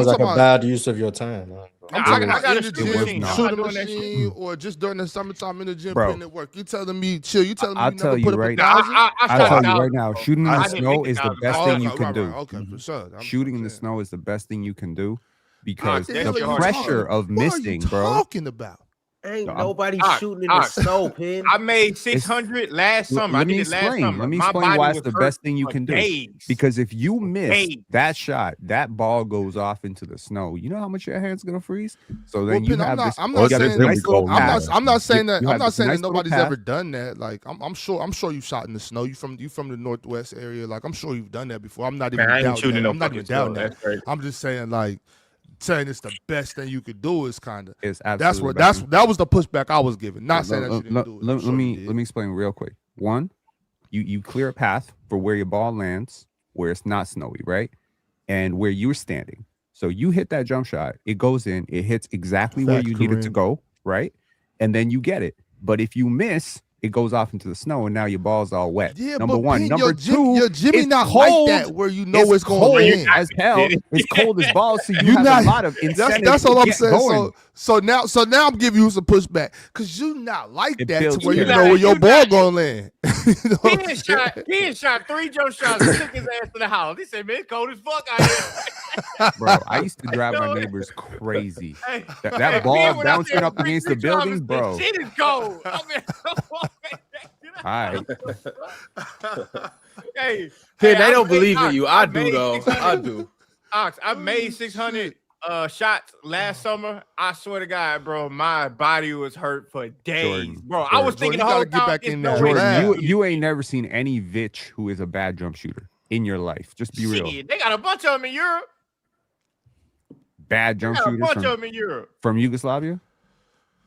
Speaker 5: like a
Speaker 4: talking
Speaker 5: bad use of your time. Man.
Speaker 4: I'm
Speaker 7: Nah,
Speaker 4: talking
Speaker 7: I
Speaker 4: about
Speaker 7: got
Speaker 4: in
Speaker 7: a
Speaker 4: the
Speaker 7: shooting
Speaker 2: was
Speaker 4: gym,
Speaker 2: not.
Speaker 4: shooting
Speaker 7: I'm not doing that shit.
Speaker 4: machine, or just during the summertime in the gym
Speaker 2: Bro.
Speaker 4: putting it work. You telling me, chill? You telling me
Speaker 2: I'll
Speaker 4: you
Speaker 2: tell
Speaker 4: never
Speaker 2: you
Speaker 4: put up
Speaker 2: right
Speaker 4: a
Speaker 2: now.
Speaker 4: thousand?
Speaker 7: I
Speaker 2: I'll
Speaker 7: shot
Speaker 2: tell you
Speaker 7: 1,000,
Speaker 2: right now,
Speaker 7: bro.
Speaker 2: shooting in
Speaker 7: I
Speaker 2: the
Speaker 7: didn't
Speaker 2: snow
Speaker 7: make
Speaker 2: is the
Speaker 7: 1,000.
Speaker 2: best
Speaker 4: Oh,
Speaker 2: thing
Speaker 4: okay,
Speaker 2: you can
Speaker 4: right,
Speaker 2: do.
Speaker 4: okay, for sure.
Speaker 2: Shooting in the snow is the best thing you can do because
Speaker 4: What the
Speaker 2: the
Speaker 4: hell are you
Speaker 2: pressure
Speaker 4: talking?
Speaker 2: of
Speaker 4: What are you
Speaker 2: missing, bro.
Speaker 4: talking about?
Speaker 1: Ain't
Speaker 2: No,
Speaker 1: nobody
Speaker 7: Ox,
Speaker 1: shooting in the
Speaker 7: Ox.
Speaker 1: snow, Pin.
Speaker 7: I made 600 last summer. I
Speaker 2: Let
Speaker 7: did
Speaker 2: me
Speaker 7: it last
Speaker 2: explain.
Speaker 7: summer.
Speaker 2: Let me
Speaker 7: My
Speaker 2: explain
Speaker 7: body
Speaker 2: why
Speaker 7: was
Speaker 2: it's the
Speaker 7: hurt
Speaker 2: best thing you
Speaker 7: for
Speaker 2: can do.
Speaker 7: days.
Speaker 2: Because if you miss
Speaker 7: days.
Speaker 2: that shot, that ball goes off into the snow. You know how much your hand's gonna freeze. So then
Speaker 4: Well,
Speaker 2: you
Speaker 4: Pin,
Speaker 2: have this.
Speaker 4: I'm
Speaker 2: you
Speaker 4: not
Speaker 2: got this
Speaker 4: saying
Speaker 2: nice little path.
Speaker 4: I'm not saying that
Speaker 2: You
Speaker 4: I'm
Speaker 2: have
Speaker 4: not
Speaker 2: this
Speaker 4: saying
Speaker 2: nice
Speaker 4: that
Speaker 2: little
Speaker 4: nobody's
Speaker 2: path.
Speaker 4: ever done that. Like I'm sure you shot in the snow. You from the Northwest area. Like I'm sure you've done that before. I'm not even
Speaker 7: Man, I ain't
Speaker 4: doubting
Speaker 7: shooting
Speaker 4: that.
Speaker 7: no
Speaker 4: I'm not
Speaker 7: fucking
Speaker 4: even doubting
Speaker 7: snow.
Speaker 4: that.
Speaker 7: That's crazy.
Speaker 4: I'm just saying like saying it's the best thing you could do is kind of
Speaker 2: It's
Speaker 4: that's
Speaker 2: absolutely
Speaker 4: what
Speaker 2: the best thing.
Speaker 4: that was the pushback I was giving. Not saying that you didn't do it. I'm sure you did.
Speaker 2: Let me explain real quick. One, you clear a path for where your ball lands, where it's not snowy, right? And where you're standing. So you hit that jump shot, it goes in, it hits exactly where
Speaker 4: Facts,
Speaker 2: you need it to
Speaker 4: Kareem.
Speaker 2: go, right? And then you get it. But if you miss, it goes off into the snow, and now your ball's all wet.
Speaker 4: Yeah,
Speaker 2: Number
Speaker 4: but
Speaker 2: one.
Speaker 4: Pin,
Speaker 2: Number two,
Speaker 4: your Jimmy
Speaker 2: it's
Speaker 4: not
Speaker 2: cold.
Speaker 4: like that where you know it's going to
Speaker 2: cold
Speaker 4: land.
Speaker 2: as hell. It's cold as balls, so you
Speaker 4: You
Speaker 2: have
Speaker 4: not-
Speaker 2: a lot of incentive
Speaker 4: That's
Speaker 2: to
Speaker 4: all I'm
Speaker 2: get
Speaker 4: saying.
Speaker 2: going.
Speaker 4: So now I'm giving you some pushback because you not like
Speaker 2: It
Speaker 4: that to
Speaker 2: builds
Speaker 4: where you
Speaker 2: character.
Speaker 4: know where your
Speaker 7: You
Speaker 4: ball
Speaker 7: not-
Speaker 4: gonna land. You know what I'm saying?
Speaker 7: He shot 3 jump shots and took his ass to the house. He said, man, it's cold as fuck out here.
Speaker 2: Bro, I used to drive my neighbors crazy.
Speaker 7: Hey,
Speaker 2: That
Speaker 7: hey,
Speaker 2: ball
Speaker 7: man, when I
Speaker 2: bouncing
Speaker 7: said
Speaker 2: up
Speaker 7: three-
Speaker 2: against
Speaker 7: three
Speaker 2: the building,
Speaker 7: drivers,
Speaker 2: bro.
Speaker 7: Shit is cold. I mean,
Speaker 2: All right.
Speaker 7: hey,
Speaker 1: Pin, they
Speaker 7: I
Speaker 1: don't
Speaker 7: made-
Speaker 1: believe in
Speaker 7: Ox,
Speaker 1: you. I
Speaker 7: made
Speaker 1: do though.
Speaker 7: 600
Speaker 1: I do.
Speaker 7: Ox, I made 600 shots last summer. I swear to God, bro, my body was hurt for days,
Speaker 2: Jordan,
Speaker 7: bro. I was thinking
Speaker 4: Jordan, you
Speaker 7: the whole
Speaker 4: gotta get
Speaker 7: time,
Speaker 4: back
Speaker 7: it's
Speaker 4: in
Speaker 7: no
Speaker 4: there.
Speaker 7: way
Speaker 2: Jordan,
Speaker 4: Jordan,
Speaker 7: she-
Speaker 2: you ain't never seen any bitch who is a bad jump shooter in your life. Just be real.
Speaker 7: Shit, they got a bunch of them in Europe.
Speaker 2: Bad
Speaker 7: They
Speaker 2: jump
Speaker 7: got a
Speaker 2: shooters
Speaker 7: bunch of them in Europe.
Speaker 2: from Yugoslavia.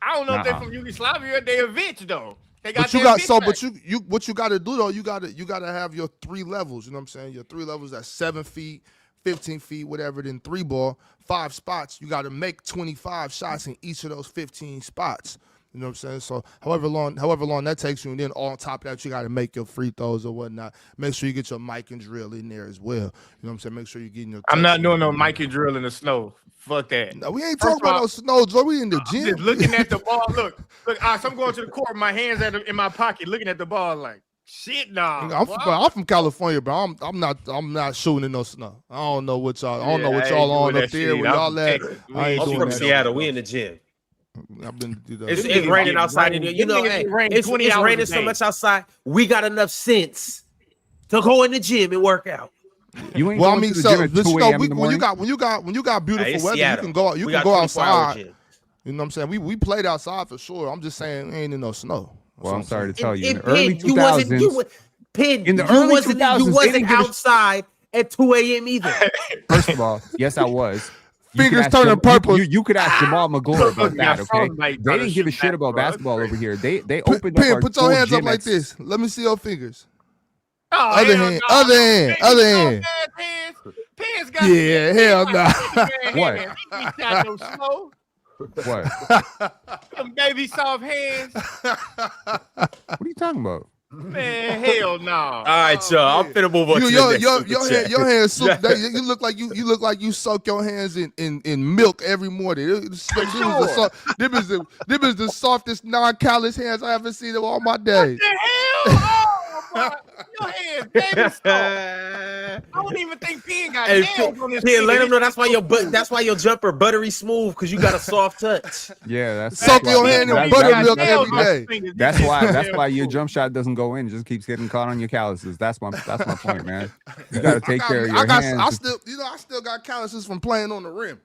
Speaker 7: I don't know if
Speaker 2: Nuh-uh.
Speaker 7: they're from Yugoslavia. They a bitch though. They got
Speaker 4: But you
Speaker 7: their
Speaker 4: got
Speaker 7: bitch
Speaker 4: so,
Speaker 7: back.
Speaker 4: but you what you got to do though? You got to have your 3 levels. You know what I'm saying? Your 3 levels at 7 feet, 15 feet, whatever. Then 3 ball, 5 spots. You got to make 25 shots in each of those 15 spots. You know what I'm saying? So however long that takes you, and then on top of that, you got to make your free throws or whatnot. Make sure you get your mic and drill in there as well. You know what I'm saying? Make sure you're getting your.
Speaker 7: I'm not
Speaker 4: touch
Speaker 7: doing no
Speaker 4: in.
Speaker 7: mic and drill in the snow. Fuck that.
Speaker 4: No, we ain't
Speaker 7: First
Speaker 4: talking about
Speaker 7: of
Speaker 4: no snow, Joe. We in the
Speaker 7: I'm
Speaker 4: gym.
Speaker 7: just looking at the ball. Look, Ox, I'm going to the court. My hands in my pocket, looking at the ball like shit. Nah,
Speaker 4: I'm from California, bro. I'm not shooting in no snow. I don't know what y'all. I don't know what
Speaker 7: I
Speaker 4: y'all
Speaker 7: ain't
Speaker 4: on
Speaker 7: doing
Speaker 4: up
Speaker 7: that
Speaker 4: there
Speaker 7: shit.
Speaker 4: where
Speaker 7: I'm
Speaker 4: y'all
Speaker 7: from
Speaker 4: at.
Speaker 7: Texas. We
Speaker 4: I ain't
Speaker 7: ain't
Speaker 1: I'm
Speaker 4: doing
Speaker 1: from
Speaker 4: that.
Speaker 1: Seattle. We in the gym.
Speaker 4: I've been.
Speaker 1: It's
Speaker 7: Them niggas
Speaker 1: raining
Speaker 7: get
Speaker 1: outside.
Speaker 7: rain-
Speaker 1: You know,
Speaker 7: them niggas
Speaker 1: hey,
Speaker 7: get rain
Speaker 1: it's
Speaker 7: 20 hours
Speaker 1: raining
Speaker 7: a
Speaker 1: so
Speaker 7: day.
Speaker 1: much outside. We got enough sense to go in the gym and work out.
Speaker 2: You ain't
Speaker 4: Well, I
Speaker 2: going
Speaker 4: mean,
Speaker 2: to the gym at 2 a.m. in the
Speaker 4: when you
Speaker 2: morning.
Speaker 4: got beautiful
Speaker 1: Hey, it's
Speaker 4: weather,
Speaker 1: Seattle.
Speaker 4: you can go. You
Speaker 1: We
Speaker 4: can
Speaker 1: got
Speaker 4: go
Speaker 1: 24-hour
Speaker 4: outside.
Speaker 1: gym.
Speaker 4: You know what I'm saying? We played outside for sure. I'm just saying, ain't in no snow. That's
Speaker 2: Well,
Speaker 4: what
Speaker 2: I'm sorry to
Speaker 4: saying.
Speaker 2: tell you, in the
Speaker 1: Pin,
Speaker 2: early
Speaker 1: you wasn't
Speaker 2: 2000s,
Speaker 1: Pin,
Speaker 2: in the
Speaker 1: you
Speaker 2: early
Speaker 1: wasn't
Speaker 2: 2000s,
Speaker 1: you
Speaker 2: they
Speaker 1: wasn't
Speaker 2: didn't give a
Speaker 1: outside at 2 a.m. either.
Speaker 2: first of all, yes, I was. You could
Speaker 4: Fingers
Speaker 2: ask
Speaker 4: turning purple.
Speaker 2: You could ask Jamal McGlure about that, okay?
Speaker 7: Frostbite
Speaker 2: They
Speaker 7: trying
Speaker 2: didn't
Speaker 7: to
Speaker 2: give a
Speaker 7: shoot
Speaker 2: shit about
Speaker 7: basketball.
Speaker 2: basketball over here. They
Speaker 4: Pin,
Speaker 2: opened up our
Speaker 4: put your
Speaker 2: full
Speaker 4: hands up
Speaker 2: gym
Speaker 4: like
Speaker 2: at
Speaker 4: this. Let me see your fingers.
Speaker 7: Oh,
Speaker 4: Other
Speaker 7: hell
Speaker 4: hand,
Speaker 7: no.
Speaker 4: other hand,
Speaker 7: Baby
Speaker 4: other
Speaker 7: soft
Speaker 4: hand.
Speaker 7: ass hands. Pants got
Speaker 4: Yeah, hell nah.
Speaker 2: What?
Speaker 7: Hands. He ain't shot no snow.
Speaker 2: What?
Speaker 7: Them baby soft hands.
Speaker 2: What are you talking about?
Speaker 7: Man, hell no.
Speaker 1: All right, y'all. I'm finna move on to the next super chat.
Speaker 4: Your hands soup. You look like you soak your hands in milk every morning. Them is the softest non-callous hands I ever seen in all my days.
Speaker 7: What the hell? Oh, boy. Your hands, baby soft. I don't even think Pin got
Speaker 1: Hey,
Speaker 7: nails on his
Speaker 1: Pin, let
Speaker 7: finger.
Speaker 1: him know that's why your jumper buttery smooth because you got a soft touch.
Speaker 2: Yeah, that's
Speaker 4: Soak
Speaker 2: why-
Speaker 4: your hand in
Speaker 2: that's-
Speaker 4: buttermilk
Speaker 2: that's-
Speaker 4: every
Speaker 2: that's-
Speaker 4: day.
Speaker 2: That's why your jump shot doesn't go in. It just keeps getting caught on your calluses. That's my point, man. You got to take care of your hands.
Speaker 4: I still got calluses from playing on the rim.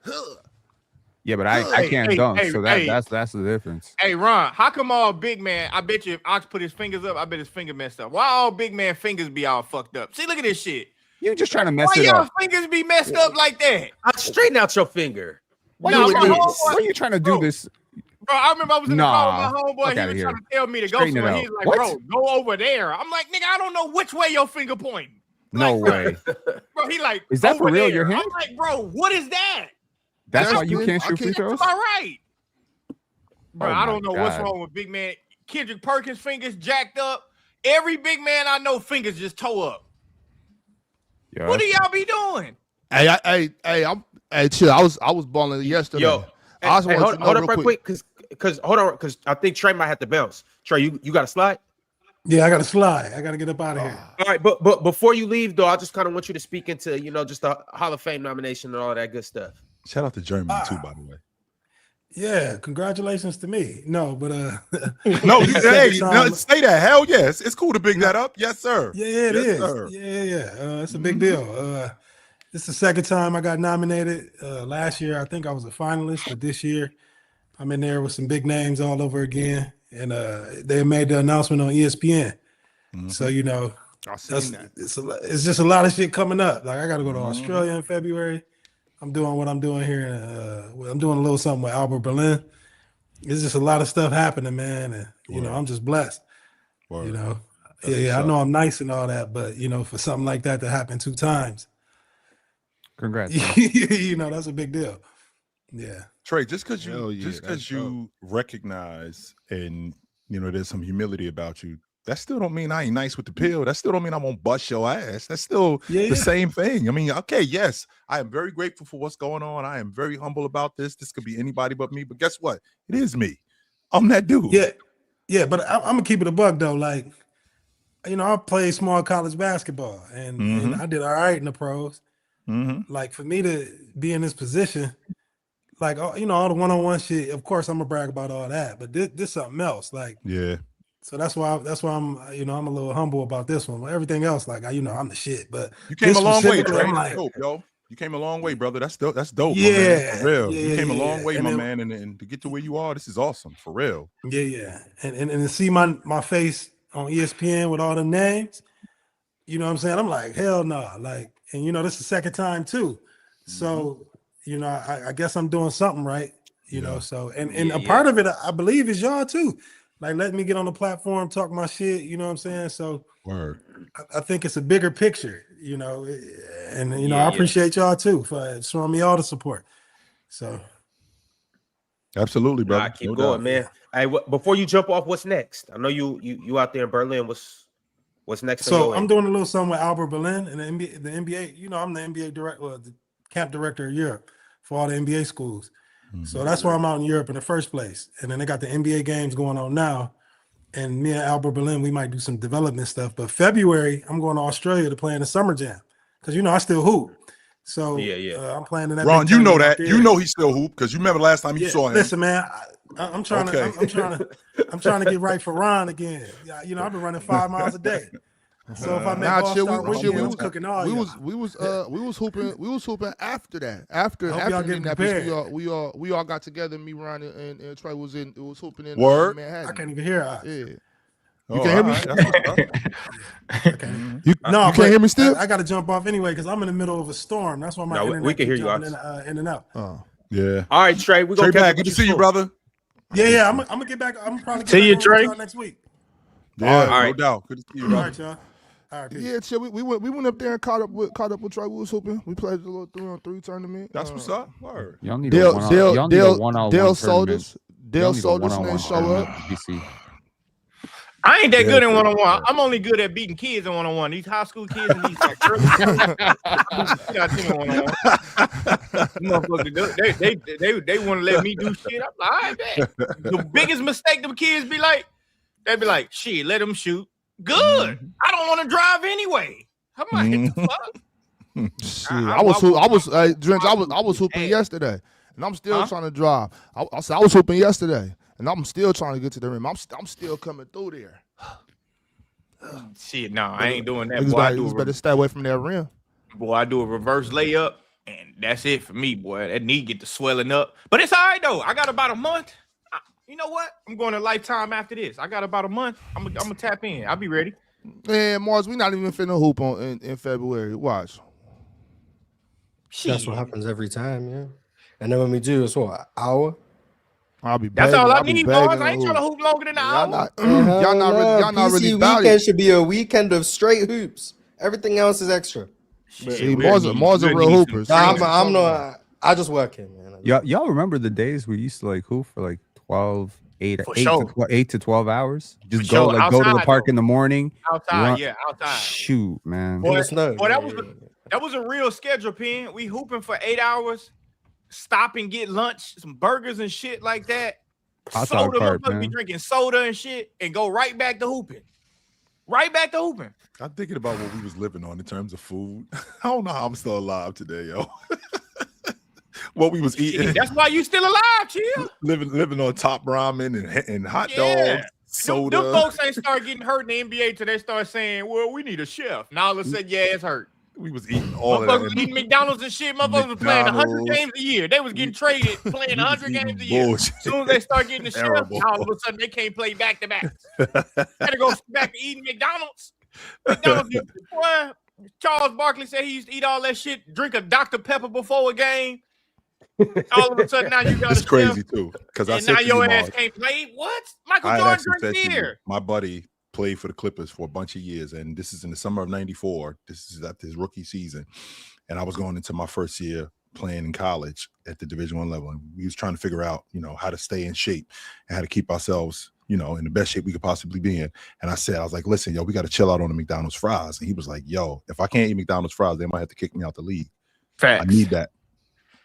Speaker 2: Yeah, but I can't dunk, so
Speaker 7: hey.
Speaker 2: that's the difference.
Speaker 7: Hey, Ron, how come all big man, I bet you if Ox put his fingers up, I bet his finger messed up. Why all big man fingers be all fucked up? See, look at this shit.
Speaker 2: You just trying to mess
Speaker 7: Why
Speaker 2: it
Speaker 7: y'all
Speaker 2: up.
Speaker 7: fingers be messed up like that?
Speaker 1: I straighten out your finger.
Speaker 2: Why
Speaker 7: Nah,
Speaker 2: you
Speaker 7: my
Speaker 2: trying to-
Speaker 7: homeboy-
Speaker 2: why you trying to do this?
Speaker 7: Bro, I remember I was in the car with
Speaker 2: Nah,
Speaker 7: my homeboy.
Speaker 2: fuck
Speaker 7: He
Speaker 2: outta
Speaker 7: was
Speaker 2: here.
Speaker 7: trying to tell me to go
Speaker 2: Straighten it
Speaker 7: somewhere.
Speaker 2: out.
Speaker 7: He's like,
Speaker 2: What?
Speaker 7: bro, go over there. I'm like, nigga, I don't know which way your finger pointing.
Speaker 2: No
Speaker 7: Like,
Speaker 2: way.
Speaker 7: Bro, he like,
Speaker 2: Is that for
Speaker 7: over
Speaker 2: real,
Speaker 7: there.
Speaker 2: your hand?
Speaker 7: I'm like, bro, what is that?
Speaker 2: That's
Speaker 4: That's
Speaker 2: why you
Speaker 4: good.
Speaker 2: can't
Speaker 4: I
Speaker 2: shoot free
Speaker 4: can't-
Speaker 2: throws?
Speaker 7: Am I right? Bro,
Speaker 2: Oh
Speaker 7: I don't
Speaker 2: my
Speaker 7: know what's
Speaker 2: God.
Speaker 7: wrong with big man. Kendrick Perkins' fingers jacked up. Every big man I know fingers just toe up.
Speaker 2: Yeah.
Speaker 7: What do y'all be doing?
Speaker 4: Hey, chill. I was balling yesterday.
Speaker 1: Yo,
Speaker 4: I just want
Speaker 1: hold,
Speaker 4: you to know
Speaker 1: hold
Speaker 4: real
Speaker 1: up right quick, because I think Trey might have to bounce. Trey, you got a slide?
Speaker 6: Yeah, I got to slide. I got to get up out of here.
Speaker 1: All right, but before you leave, though, I just kind of want you to speak into, just the Hall of Fame nomination and all that good stuff.
Speaker 3: Shout out to Germany too, by the way.
Speaker 6: Yeah, congratulations to me. No, but
Speaker 3: No,
Speaker 6: Second time.
Speaker 3: no, say that. Hell yes, it's cool to big that up. Yes, sir.
Speaker 6: Yeah, it
Speaker 3: Yes,
Speaker 6: is.
Speaker 3: sir.
Speaker 6: Yeah. It's a big deal. This is the second time I got nominated. Last year, I think I was a finalist, but this year I'm in there with some big names all over again. And they made the announcement on ESPN. So,
Speaker 4: I seen that.
Speaker 6: it's just a lot of shit coming up. Like I got to go to Australia in February. I'm doing what I'm doing here. I'm doing a little something with Albert Berlin. It's just a lot of stuff happening, man. And, I'm just blessed.
Speaker 3: Word.
Speaker 6: Yeah, I know I'm nice and all that, but, for something like that to happen 2 times.
Speaker 2: Congrats.
Speaker 6: That's a big deal. Yeah.
Speaker 3: Trey, just because
Speaker 4: Hell yeah, that's
Speaker 3: you recognize and there's some humility about you, that still don't mean I ain't nice with the pill. That still don't mean I'm gonna bust your ass. That's still the same thing. I mean, okay, yes, I am very grateful for what's going on. I am very humble about this. This could be anybody but me, but guess what? It is me. I'm that dude.
Speaker 6: Yeah, but I'm gonna keep it a buck though. Like, I played small college basketball and I did all right in the pros. Like for me to be in this position, like all the one-on-one shit, of course I'm gonna brag about all that, but this something else. Like,
Speaker 3: yeah.
Speaker 6: So that's why I'm I'm a little humble about this one. Everything else, like I'm the shit. But
Speaker 3: you came a long way,
Speaker 6: Trey.
Speaker 3: I'm like, dope, yo. You came a long way, brother. That's dope. That's dope, my man. For real. You came a long way, my man. And to get to where you are, this is awesome. For real.
Speaker 6: Yeah. And to see my face on ESPN with all the names, you know what I'm saying? I'm like, hell no. Like, and this is the second time too. So, I guess I'm doing something right. So and a part of it, I believe, is y'all too. Like, let me get on the platform, talk my shit, you know what I'm saying? So
Speaker 3: Word.
Speaker 6: I think it's a bigger picture, and I appreciate y'all too for showing me all the support. So
Speaker 3: absolutely, brother.
Speaker 1: Keep going, man. Hey, before you jump off, what's next? I know you out there in Berlin. What's next?
Speaker 6: So I'm doing a little something with Albert Berlin and the NBA. I'm the NBA director, the camp director of Europe for all the NBA schools. So that's why I'm out in Europe in the first place. And then they got the NBA games going on now. And me and Albert Berlin, we might do some development stuff. But February, I'm going to Australia to play in the Summer Jam. Because, I still hoop. So I'm playing in that.
Speaker 3: Ron, you know that. You know he still hoop because you remember last time you saw him.
Speaker 6: Listen, man, I'm trying to get right for Ron again. I've been running 5 miles a day. So if I make All-Star Weekend, we was cooking all.
Speaker 4: We was hooping after that. After Indianapolis, we all got together. Me, Ron, and Trey was hooping in Manhattan.
Speaker 6: I can't even hear.
Speaker 4: Yeah. You can hear me?
Speaker 6: You can't
Speaker 4: hear me still?
Speaker 6: I got to jump off anyway because I'm in the middle of a storm. That's why my internet
Speaker 1: we can hear you
Speaker 6: in and out.
Speaker 4: Oh.
Speaker 3: Yeah.
Speaker 1: All right, Trey. We're gonna
Speaker 3: back. Good to see you, brother.
Speaker 6: Yeah. I'm gonna get back. I'm probably
Speaker 8: see you, Trey,
Speaker 6: next week.
Speaker 3: Yeah, no doubt. Good to see you, brother.
Speaker 6: All right, y'all. All right, peace.
Speaker 4: Yeah, chill. We went up there and caught up with Trey. We was hooping. We played a little 3-on-3 tournament.
Speaker 3: That's what's up. Word.
Speaker 2: Y'all need
Speaker 4: Dale
Speaker 2: Solders
Speaker 4: didn't show up.
Speaker 7: I ain't that good in one-on-one. I'm only good at beating kids in one-on-one. These high school kids and these like early motherfuckers, they want to let me do shit. I'm like, all right, man. The biggest mistake them kids be like, they'd be like, shit, let them shoot. Good. I don't want to drive anyway. I'm like, the fuck?
Speaker 4: Shit, I was hooping yesterday, and I'm still trying to drive. I was hooping yesterday, and I'm still trying to get to the rim. I'm still coming through there.
Speaker 7: Shit, no, I ain't doing that. Boy,
Speaker 4: better stay away from that rim.
Speaker 7: Boy, I do a reverse layup, and that's it for me, boy. That knee get to swelling up, but it's all right though. I got about a month. You know what? I'm going to Lifetime after this. I got about a month. I'm gonna tap in. I'll be ready.
Speaker 4: Man, Mars, we not even finna hoop in February. Watch.
Speaker 5: That's what happens every time, yeah. And then when we do, it's what, an hour?
Speaker 4: I'll be.
Speaker 7: That's all I need, Mars. I ain't trying to hoop longer than an hour.
Speaker 4: Y'all not really about it.
Speaker 5: Weekend should be a weekend of straight hoops. Everything else is extra.
Speaker 4: See, Mars a real hooper.
Speaker 5: I'm not. I just work in, man.
Speaker 2: Y'all remember the days we used to like hoop for like 8 to 12 hours? Just go to the park in the morning.
Speaker 7: Outside.
Speaker 2: Shoot, man.
Speaker 7: Boy, that was a real schedule, Pen. We hooping for 8 hours, stop and get lunch, some burgers and shit like that.
Speaker 2: Hot dog
Speaker 7: Soda,
Speaker 2: cart,
Speaker 7: motherfuckers be
Speaker 2: man.
Speaker 7: drinking soda and shit, and go right back to hooping. Right back to hooping.
Speaker 3: I'm thinking about what we was living on in terms of food. I don't know how I'm still alive today, yo. What we was eating.
Speaker 7: That's why you still alive, chill.
Speaker 3: living on top ramen and hot
Speaker 7: Yeah.
Speaker 3: dogs, soda.
Speaker 7: Them folks ain't start getting hurt in the NBA till they start saying, well, we need a chef. Now all of a sudden, yeah, it's hurt.
Speaker 3: We was eating all of
Speaker 7: Motherfuckers
Speaker 3: that.
Speaker 7: eating McDonald's and shit. Motherfuckers was playing 100
Speaker 3: McDonald's.
Speaker 7: games a year. They was getting traded playing 100 games a year.
Speaker 3: Bullshit.
Speaker 7: As soon as they start getting the chef,
Speaker 3: Terrible.
Speaker 7: now all of a sudden they can't play back to back. Gotta go back to eating McDonald's. McDonald's, boy, Charles Barkley said he used to eat all that shit, drink a Dr. Pepper before a game. All of a sudden now you got
Speaker 3: It's
Speaker 7: a
Speaker 3: crazy
Speaker 7: chef,
Speaker 3: too. Because I
Speaker 7: and
Speaker 3: said
Speaker 7: now
Speaker 3: to
Speaker 7: your
Speaker 3: you,
Speaker 7: ass
Speaker 3: Mark,
Speaker 7: can't play. What? Michael
Speaker 3: I
Speaker 7: Jordan
Speaker 3: actually said
Speaker 7: drinks
Speaker 3: to you,
Speaker 7: beer.
Speaker 3: my buddy played for the Clippers for a bunch of years, and this is in the summer of '94. This is after his rookie season, and I was going into my first year playing in college at the Division I level, and we was trying to figure out, how to stay in shape and how to keep ourselves, in the best shape we could possibly be in. And I was like, listen, yo, we got to chill out on the McDonald's fries. And he was like, yo, if I can't eat McDonald's fries, they might have to kick me out the league.
Speaker 7: Facts.
Speaker 3: I need that.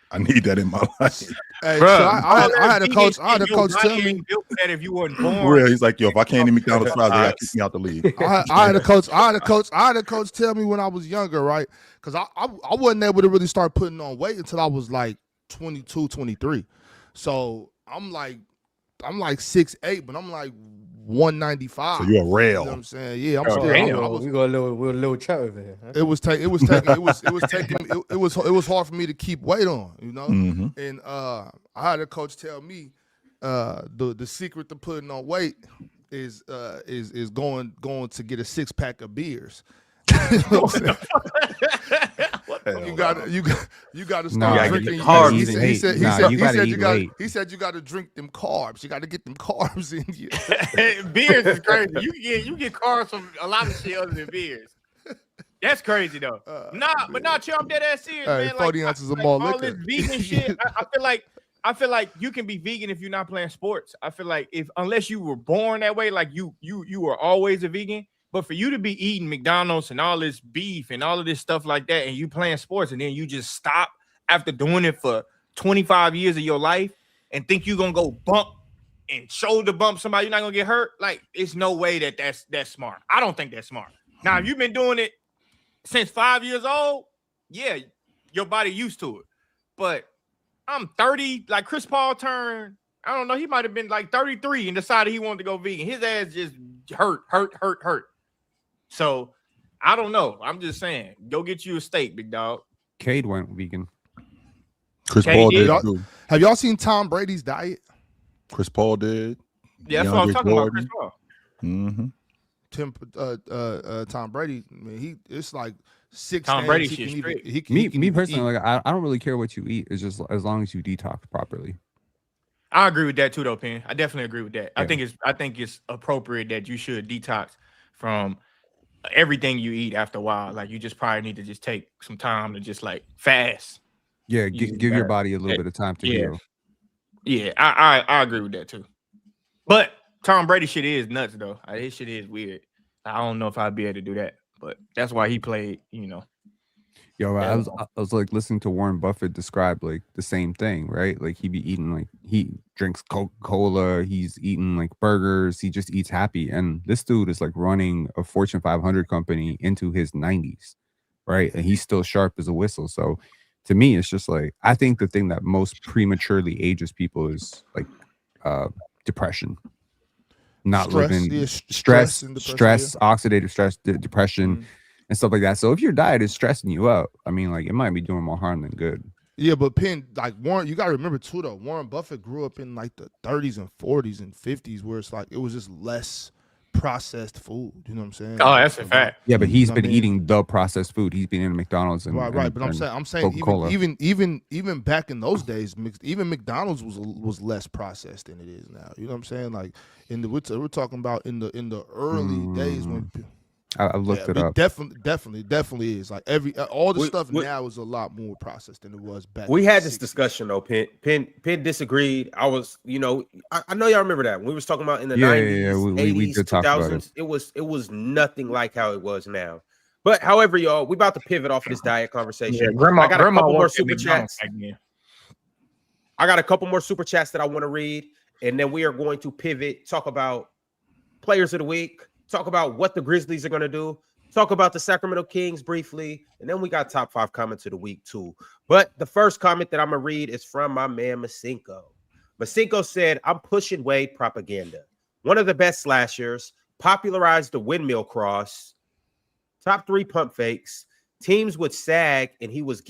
Speaker 3: I need that in my life.
Speaker 4: Hey,
Speaker 7: Bruh,
Speaker 4: so I had a coach. I had a coach tell me.
Speaker 7: built for that if you weren't born.
Speaker 3: Real. He's like, yo, if I can't eat McDonald's fries, they got to kick me out the league.
Speaker 4: I had a coach tell me when I was younger, right? Because I wasn't able to really start putting on weight until I was like 22, 23. So I'm like 6'8", but I'm like 195.
Speaker 3: So you're a rail.
Speaker 4: You know what I'm saying? Yeah, I'm
Speaker 7: Oh,
Speaker 4: still.
Speaker 7: damn.
Speaker 5: We got a little chat over here. Huh?
Speaker 4: It was hard for me to keep weight on,
Speaker 3: Mhm.
Speaker 4: And I had a coach tell me the secret to putting on weight is going to get a 6-pack of beers. You know what I'm saying? You got to start drinking
Speaker 1: carbs.
Speaker 4: He said
Speaker 2: He
Speaker 4: you got to drink them carbs. You got to get them carbs in you.
Speaker 7: Beers is crazy. You get carbs from a lot of shit other than beers. That's crazy though. Chill, I'm dead ass serious,
Speaker 4: Hey,
Speaker 7: man.
Speaker 4: 40 ounces of malt
Speaker 7: all this
Speaker 4: liquor.
Speaker 7: vegan shit. I feel like you can be vegan if you're not playing sports. I feel like unless you were born that way, like you were always a vegan. But for you to be eating McDonald's and all this beef and all of this stuff like that, and you playing sports, and then you just stop after doing it for 25 years of your life and think you're gonna go bump and shoulder bump somebody, you're not gonna get hurt. Like, it's no way that's smart. I don't think that's smart. Now, if you've been doing it since 5 years old, yeah, your body used to it. But I'm 30, like Chris Paul turned, I don't know, he might have been like 33 and decided he wanted to go vegan. His ass just hurt. So I don't know. I'm just saying, go get you a steak, big dog.
Speaker 2: Cade went vegan.
Speaker 3: Chris
Speaker 7: Okay,
Speaker 3: Paul did
Speaker 7: yeah.
Speaker 3: too.
Speaker 4: Have y'all seen Tom Brady's diet?
Speaker 3: Chris Paul did.
Speaker 7: Yeah, that's what I'm
Speaker 3: DeAndre
Speaker 7: talking about, Chris
Speaker 3: Jordan.
Speaker 7: Paul.
Speaker 4: Tom Brady. I mean, it's like 6
Speaker 7: Tom
Speaker 4: things
Speaker 7: Brady
Speaker 4: he
Speaker 7: shit
Speaker 4: can
Speaker 7: straight.
Speaker 4: even- he can-
Speaker 2: Me
Speaker 4: he can
Speaker 2: personally,
Speaker 4: eat.
Speaker 2: like I don't really care what you eat. It's just as long as you detox properly.
Speaker 7: I agree with that too, though, Penn. I definitely agree with that.
Speaker 2: Yeah.
Speaker 7: I think it's appropriate that you should detox from everything you eat after a while. Like, you just probably need to just take some time to just like fast.
Speaker 2: Yeah,
Speaker 7: You
Speaker 2: give your
Speaker 7: better-
Speaker 2: body a little
Speaker 7: yeah.
Speaker 2: bit of time to
Speaker 7: Yeah.
Speaker 2: heal.
Speaker 7: Yeah, I agree with that too. But Tom Brady shit is nuts though. His shit is weird. I don't know if I'd be able to do that, but that's why he played.
Speaker 2: Yo,
Speaker 7: Yeah.
Speaker 2: I was like listening to Warren Buffett describe like the same thing, right? Like he be eating like he drinks Coca-Cola, he's eating like burgers, he just eats happy. And this dude is like running a Fortune 500 company into his 90s, right? And he's still sharp as a whistle. So to me, it's just like I think the thing that most prematurely ages people is like depression. Not
Speaker 4: Stress,
Speaker 2: living
Speaker 4: yeah,
Speaker 2: stress,
Speaker 4: and depression,
Speaker 2: oxidative stress, depression.
Speaker 4: Mhm.
Speaker 2: And stuff like that. So if your diet is stressing you out, I mean, like it might be doing more harm than good.
Speaker 4: Yeah, but Penn, like Warren, you gotta remember too though. Warren Buffett grew up in like the 30s and 40s and 50s, where it's like it was just less processed food. You know what I'm saying?
Speaker 7: Oh, that's a fact.
Speaker 2: Yeah, but he's
Speaker 4: I
Speaker 2: been
Speaker 4: mean-
Speaker 2: eating the processed food. He's been in McDonald's and
Speaker 4: Right. But I'm saying
Speaker 2: Coca-Cola.
Speaker 4: even back in those days, even McDonald's was less processed than it is now. You know what I'm saying? Like we're talking about in the early days when.
Speaker 2: I've looked it up.
Speaker 4: Definitely is. Like all the
Speaker 1: We-
Speaker 4: stuff
Speaker 1: we-
Speaker 4: now is a lot more processed than it was back.
Speaker 1: We
Speaker 4: in the
Speaker 1: had this
Speaker 4: 60s.
Speaker 1: discussion though. Penn disagreed. I was, I know y'all remember that when we was talking about in the
Speaker 2: Yeah,
Speaker 1: 90s,
Speaker 2: yeah, we
Speaker 1: 80s,
Speaker 2: did talk about
Speaker 1: 2000s. It was nothing like how it was now. But however, y'all, we about to pivot off of this diet conversation.
Speaker 7: Yeah, grandma
Speaker 1: I got a couple more
Speaker 7: worked at
Speaker 1: super
Speaker 7: McDonald's
Speaker 1: chats.
Speaker 7: back then.
Speaker 1: I got a couple more super chats that I want to read, and then we are going to pivot, talk about players of the week, talk about what the Grizzlies are going to do, talk about the Sacramento Kings briefly, and then we got top 5 comments of the week too. But the first comment that I'm going to read is from my man Masinko. Masinko said, I'm pushing Wade propaganda. One of the best slashers, popularized the windmill cross, top 3 pump fakes. Teams would sag, and he was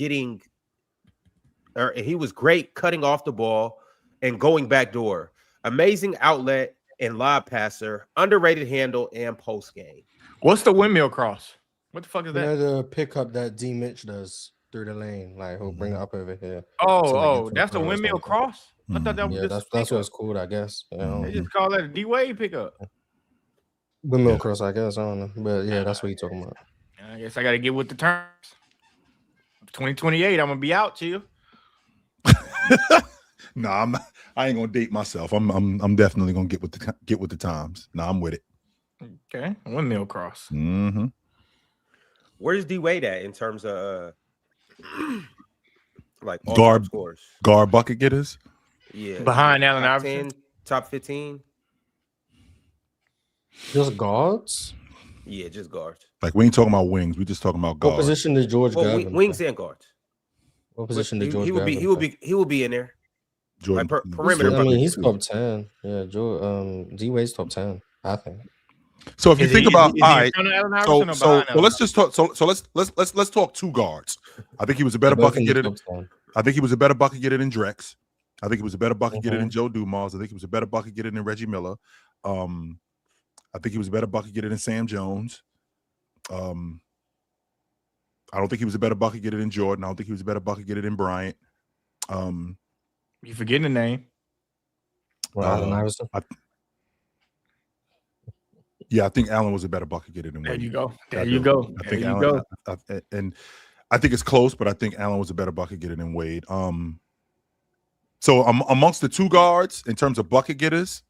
Speaker 1: great cutting off the ball and going back door. Amazing outlet and lob passer, underrated handle and post game.
Speaker 7: What's the windmill cross? What the fuck is
Speaker 5: You know
Speaker 7: that?
Speaker 5: the pickup that D Mitch does through the lane, like he'll bring it up over here.
Speaker 7: Oh, that's a windmill cross. I thought that was
Speaker 5: Yeah,
Speaker 7: just
Speaker 5: that's what it's called, I guess.
Speaker 7: They just call that a D Wade pickup.
Speaker 5: Windmill cross, I guess. I don't know, but yeah, that's what you're talking about.
Speaker 7: I guess I got to get with the terms. 2028, I'm gonna be out to you.
Speaker 3: No, I ain't gonna date myself. I'm definitely gonna get with the times. No, I'm with it.
Speaker 7: Okay, windmill cross.
Speaker 3: Mm-hmm.
Speaker 1: Where's D Wade at in terms of like
Speaker 3: Guard
Speaker 1: scores?
Speaker 3: Guard bucket getters.
Speaker 1: Yeah,
Speaker 7: Behind Allen
Speaker 1: top
Speaker 7: Iverson?
Speaker 1: 10, top 15.
Speaker 5: Just guards?
Speaker 1: Yeah, just guards.
Speaker 3: Like we ain't talking about wings. We just talking about
Speaker 5: What
Speaker 3: guards.
Speaker 5: position did George Gervin
Speaker 1: wings
Speaker 5: play?
Speaker 1: and guards.
Speaker 5: What position did
Speaker 1: He
Speaker 5: George
Speaker 1: would be.
Speaker 5: Gervin
Speaker 1: He will be in there.
Speaker 3: Jordan,
Speaker 1: Like perimeter.
Speaker 5: I mean, he's
Speaker 3: too.
Speaker 5: top 10. Yeah, D Wade's top 10, I think.
Speaker 3: So if you think about, all right, so let's just talk. So let's talk 2 guards. I think he was a better bucket getter. I think he was a better bucket getter than Drex. I think he was a better bucket getter than Joe Dumars. I think he was a better bucket getter than Reggie Miller. I think he was a better bucket getter than Sam Jones. I don't think he was a better bucket getter than Jordan. I don't think he was a better bucket getter than Bryant.
Speaker 7: You forgetting the name?
Speaker 5: Allen Iverson.
Speaker 3: I think Allen was a better bucket getter than Wade.
Speaker 7: There you go. There you go.
Speaker 3: I think Allen, and I think it's close, but I think Allen was a better bucket getter than Wade. So amongst the 2 guards in terms of bucket getters,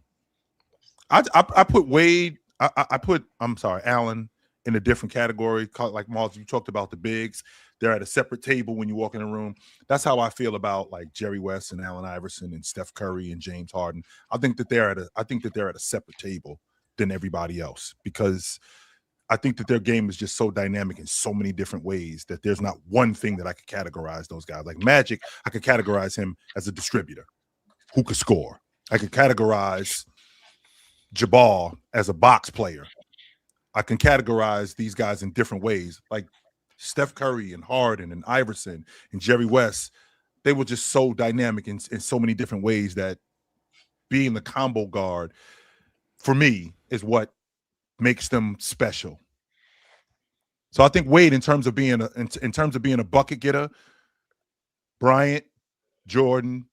Speaker 3: I put Wade. Allen in a different category. Like Miles, you talked about the bigs. They're at a separate table when you walk in the room. That's how I feel about like Jerry West and Allen Iverson and Steph Curry and James Harden. I think that they're at a separate table than everybody else, because I think that their game is just so dynamic in so many different ways that there's not one thing that I could categorize those guys. Like Magic, I could categorize him as a distributor who could score. I could categorize Jabal as a box player. I can categorize these guys in different ways. Like Steph Curry and Harden and Iverson and Jerry West, they were just so dynamic in so many different ways that being the combo guard for me is what makes them special. So I think Wade, in terms of being a bucket getter, Bryant, Jordan,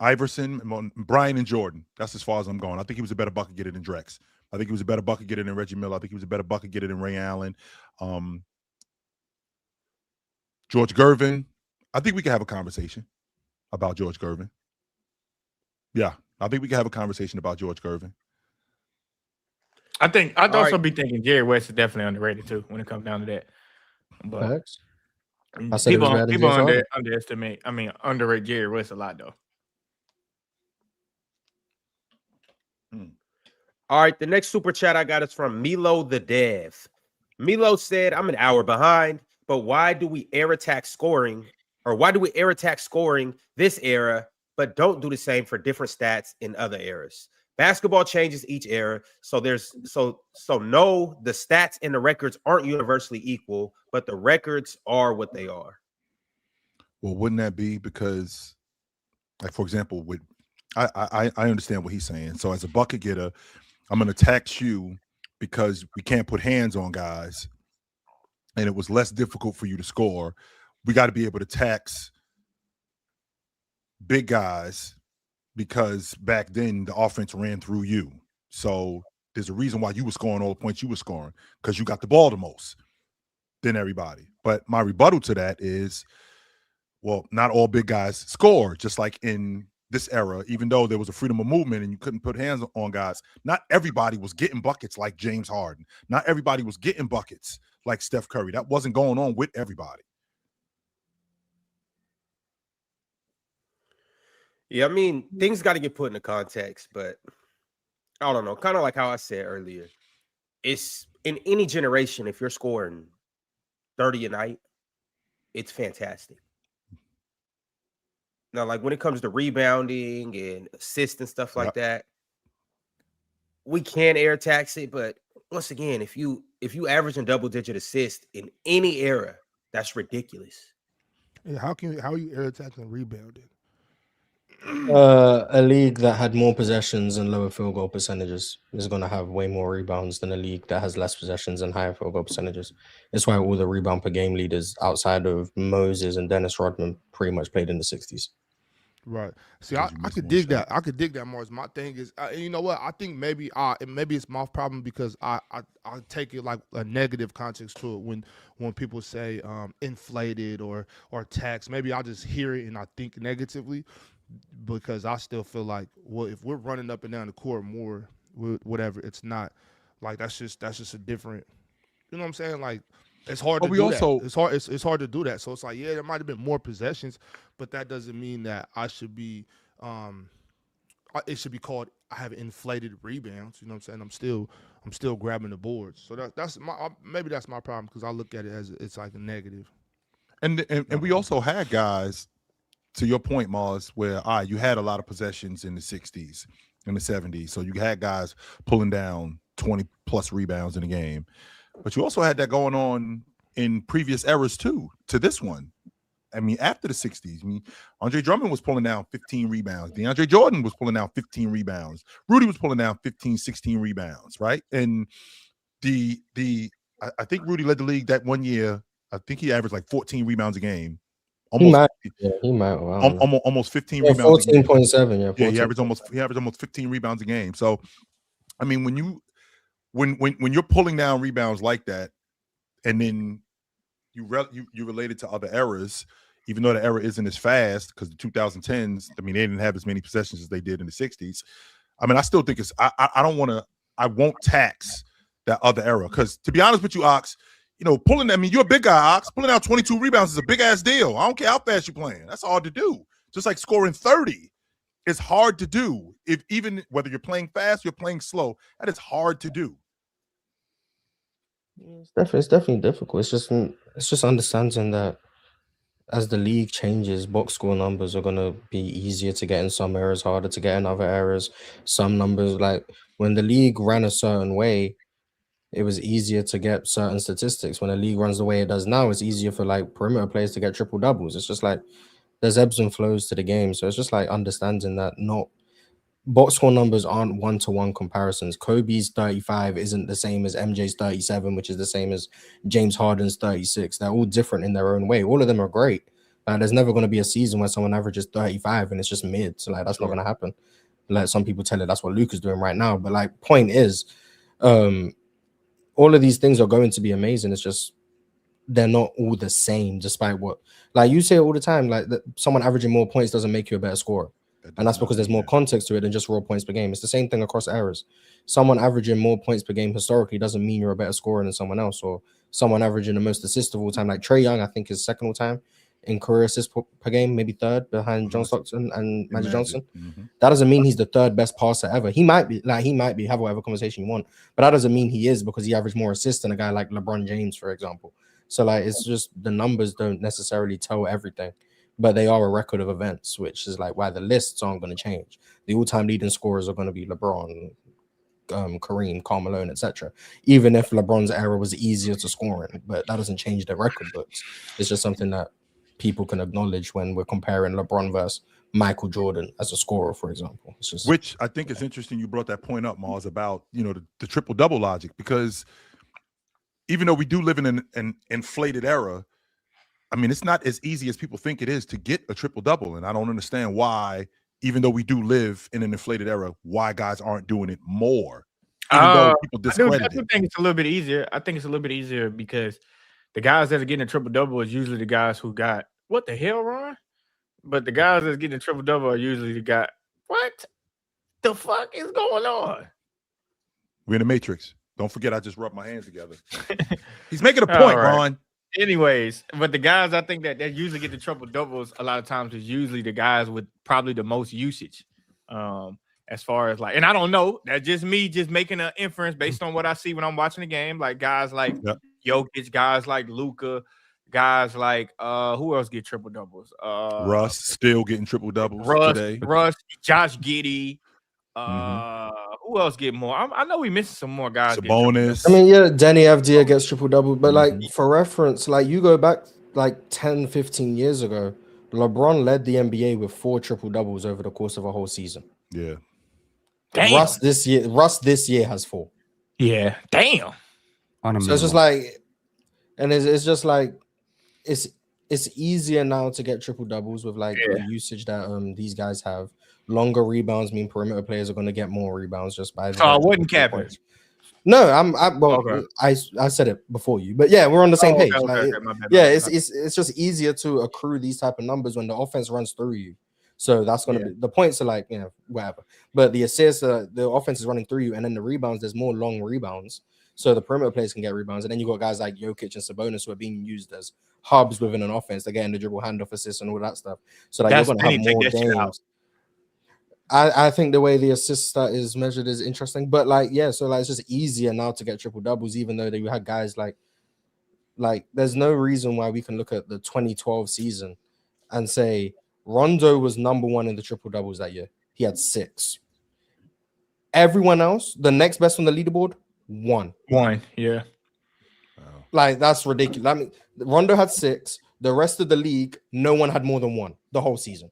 Speaker 3: Iverson, Bryant and Jordan. That's as far as I'm going. I think he was a better bucket getter than Drex. I think he was a better bucket getter than Reggie Miller. I think he was a better bucket getter than Ray Allen. George Gervin. I think we can have a conversation about George Gervin. Yeah, I think we can have a conversation about George Gervin.
Speaker 7: I'd also be thinking Jerry West is definitely underrated too when it comes down to that. But people underrate Jerry West a lot though.
Speaker 1: All right, the next super chat I got is from Milo the Dev. Milo said, I'm an hour behind, but why do we air attack scoring this era, but don't do the same for different stats in other eras? Basketball changes each era, so the stats and the records aren't universally equal, but the records are what they are.
Speaker 3: Well, wouldn't that be because, like, for example, I understand what he's saying. So as a bucket getter, I'm going to tax you because we can't put hands on guys, and it was less difficult for you to score. We got to be able to tax big guys because back then the offense ran through you. So there's a reason why you were scoring all the points you were scoring, because you got the ball the most than everybody. But my rebuttal to that is, well, not all big guys score, just like in this era, even though there was a freedom of movement and you couldn't put hands on guys, not everybody was getting buckets like James Harden. Not everybody was getting buckets like Steph Curry. That wasn't going on with everybody.
Speaker 1: Yeah, I mean, things got to get put into context, but I don't know. Kind of like how I said earlier, it's in any generation, if you're scoring 30 a night, it's fantastic. Now, like when it comes to rebounding and assists and stuff like that, we can air tax it, but once again, if you average a double-digit assist in any era, that's ridiculous.
Speaker 4: Yeah, how are you air attacking and rebounding?
Speaker 5: A league that had more possessions and lower field goal percentages is going to have way more rebounds than a league that has less possessions and higher field goal percentages. That's why all the rebound per game leaders outside of Moses and Dennis Rodman pretty much played in the 60s.
Speaker 4: Right. See, I could dig that. I could dig that, Mars. My thing is, you know what? I think maybe it's my problem because I take it like a negative context to it when people say inflated or tax. Maybe I just hear it and I think negatively because I still feel like, well, if we're running up and down the court more, whatever, it's not like that's just a different. You know what I'm saying? Like. It's hard to do that. It's hard to do that. So it's like, yeah, there might have been more possessions, but that doesn't mean that I should be it should be called I have inflated rebounds. You know what I'm saying? I'm still grabbing the boards. So that's maybe that's my problem because I look at it as it's like a negative.
Speaker 3: And we also had guys, to your point, Mars, where you had a lot of possessions in the 60s and the 70s. So you had guys pulling down 20 plus rebounds in a game. But you also had that going on in previous eras too, to this one. I mean, after the 60s, I mean, Andre Drummond was pulling down 15 rebounds. DeAndre Jordan was pulling down 15 rebounds. Rudy was pulling down 15, 16 rebounds, right? And I think Rudy led the league that one year. I think he averaged like 14 rebounds a game. Almost,
Speaker 5: he might.
Speaker 3: Almost 15 rebounds.
Speaker 5: 14.7. Yeah, 14.
Speaker 3: He averaged almost 15 rebounds a game. So, I mean, when you're pulling down rebounds like that, and then you relate it to other eras, even though the era isn't as fast because the 2010s, I mean, they didn't have as many possessions as they did in the 60s. I mean, I still think I won't tax that other era because, to be honest with you, Ox, you know, you're a big guy, Ox. Pulling out 22 rebounds is a big ass deal. I don't care how fast you're playing. That's hard to do. Just like scoring 30. It's hard to do. Even whether you're playing fast, you're playing slow, that is hard to do.
Speaker 5: It's definitely difficult. It's just understanding that as the league changes, box score numbers are gonna be easier to get in some areas, harder to get in other areas. Some numbers, like when the league ran a certain way, it was easier to get certain statistics. When the league runs the way it does now, it's easier for like perimeter players to get triple doubles. It's just like there's ebbs and flows to the game. So it's just like understanding that not box score numbers aren't one-to-one comparisons. Kobe's 35 isn't the same as MJ's 37, which is the same as James Harden's 36. They're all different in their own way. All of them are great. There's never going to be a season where someone averages 35 and it's just mid. So like that's not going to happen. Like some people tell it that's what Luke is doing right now. But like point is, all of these things are going to be amazing. It's just they're not all the same, despite what like you say all the time. Like someone averaging more points doesn't make you a better scorer. And that's because there's more context to it than just raw points per game. It's the same thing across eras. Someone averaging more points per game historically doesn't mean you're a better scorer than someone else, or someone averaging the most assists of all time. Like Trae Young, I think is second all time in career assists per game, maybe third behind John Stockton and Magic Johnson. Mm-hmm. That doesn't mean he's the third best passer ever. He might be, have whatever conversation you want, but that doesn't mean he is because he averaged more assists than a guy like LeBron James, for example. So like it's just the numbers don't necessarily tell everything. But they are a record of events, which is like why the lists aren't going to change. The all-time leading scorers are going to be LeBron, Kareem, Karl Malone, etc. Even if LeBron's era was easier to score in, but that doesn't change the record books. It's just something that people can acknowledge when we're comparing LeBron versus Michael Jordan as a scorer, for example. It's just,
Speaker 3: which I think is interesting. You brought that point up, Mars, about the triple-double logic, because even though we do live in an inflated era, I mean, it's not as easy as people think it is to get a triple-double, and I don't understand why, even though we do live in an inflated era, why guys aren't doing it more, even though people discredit it.
Speaker 7: I think it's a little bit easier. I think it's a little bit easier because the guys that are getting a triple-double is usually the guys who got, what the hell, Ron? But the guys that's getting a triple-double are usually the guy, what the fuck is going on?
Speaker 3: We're in the Matrix. Don't forget, I just rubbed my hands together. He's making a point, right. Ron.
Speaker 7: Anyways, but the guys I think that usually get the triple doubles a lot of times is usually the guys with probably the most usage. As far as like, and I don't know, that's just me just making an inference based on what I see when I'm watching the game. Like guys like Jokic, guys like Luka, guys like who else get triple doubles?
Speaker 3: Russ still getting triple doubles today.
Speaker 7: Russ, Josh Giddey. Who else get more? I know we missing some more guys.
Speaker 3: Sabonis.
Speaker 5: I mean, yeah, Danny Avdia gets triple double, but like for reference, like you go back like 10, 15 years ago, LeBron led the NBA with 4 triple doubles over the course of a whole season.
Speaker 3: Yeah.
Speaker 7: Damn.
Speaker 5: Russ this year has 4.
Speaker 7: Yeah, damn.
Speaker 5: So it's just like, and it's just like it's easier now to get triple doubles with like the usage that these guys have. Longer rebounds mean perimeter players are going to get more rebounds just by.
Speaker 7: So I wasn't capping.
Speaker 5: No, I said it before you, but yeah, we're on the same page. It's just easier to accrue these type of numbers when the offense runs through you. So that's going to be the points are like, whatever. But the assists, the offense is running through you, and then the rebounds, there's more long rebounds. So the perimeter players can get rebounds, and then you got guys like Jokic and Sabonis who are being used as hubs within an offense. They're getting the dribble handoff assists and all that stuff. So like you're going to have more games. I think the way the assist stat is measured is interesting, but like so like it's just easier now to get triple doubles, even though you had guys like there's no reason why we can look at the 2012 season and say Rondo was number 1 in the triple doubles that year. He had 6. Everyone else, the next best on the leaderboard, 1.
Speaker 7: Yeah.
Speaker 5: Like that's ridiculous. I mean, Rondo had 6. The rest of the league, no one had more than 1 the whole season.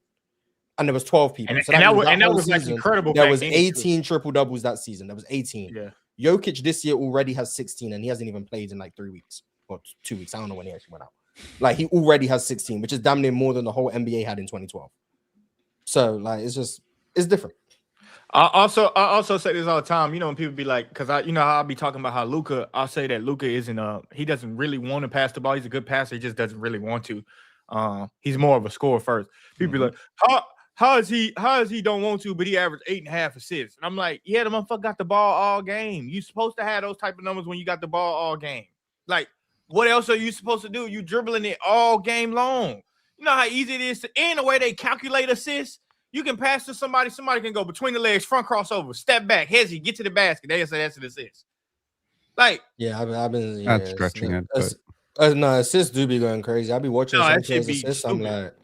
Speaker 5: And there was 12 people.
Speaker 7: And that was like incredible.
Speaker 5: There was 18 triple doubles that season. There was 18.
Speaker 7: Yeah.
Speaker 5: Jokic this year already has 16, and he hasn't even played in like 3 weeks or 2 weeks. I don't know when he actually went out. Like he already has 16, which is damn near more than the whole NBA had in 2012. So like it's different.
Speaker 7: I also say this all the time. You know, when people be like, because how I'll be talking about how Luka, I'll say that Luka he doesn't really want to pass the ball. He's a good passer. He just doesn't really want to. He's more of a scorer first. People be like, How is he don't want to, but he averaged 8.5 assists? And I'm like, yeah, the motherfucker got the ball all game. You supposed to have those type of numbers when you got the ball all game. Like, what else are you supposed to do? You dribbling it all game long. You know how easy it is and the way they calculate assists. You can pass to somebody can go between the legs, front crossover, step back, hezzy, get to the basket. They say that's an assist. Like,
Speaker 5: I've been
Speaker 2: not stretching it.
Speaker 5: No, assists do be going crazy. I'll be watching some players assists. I'm like,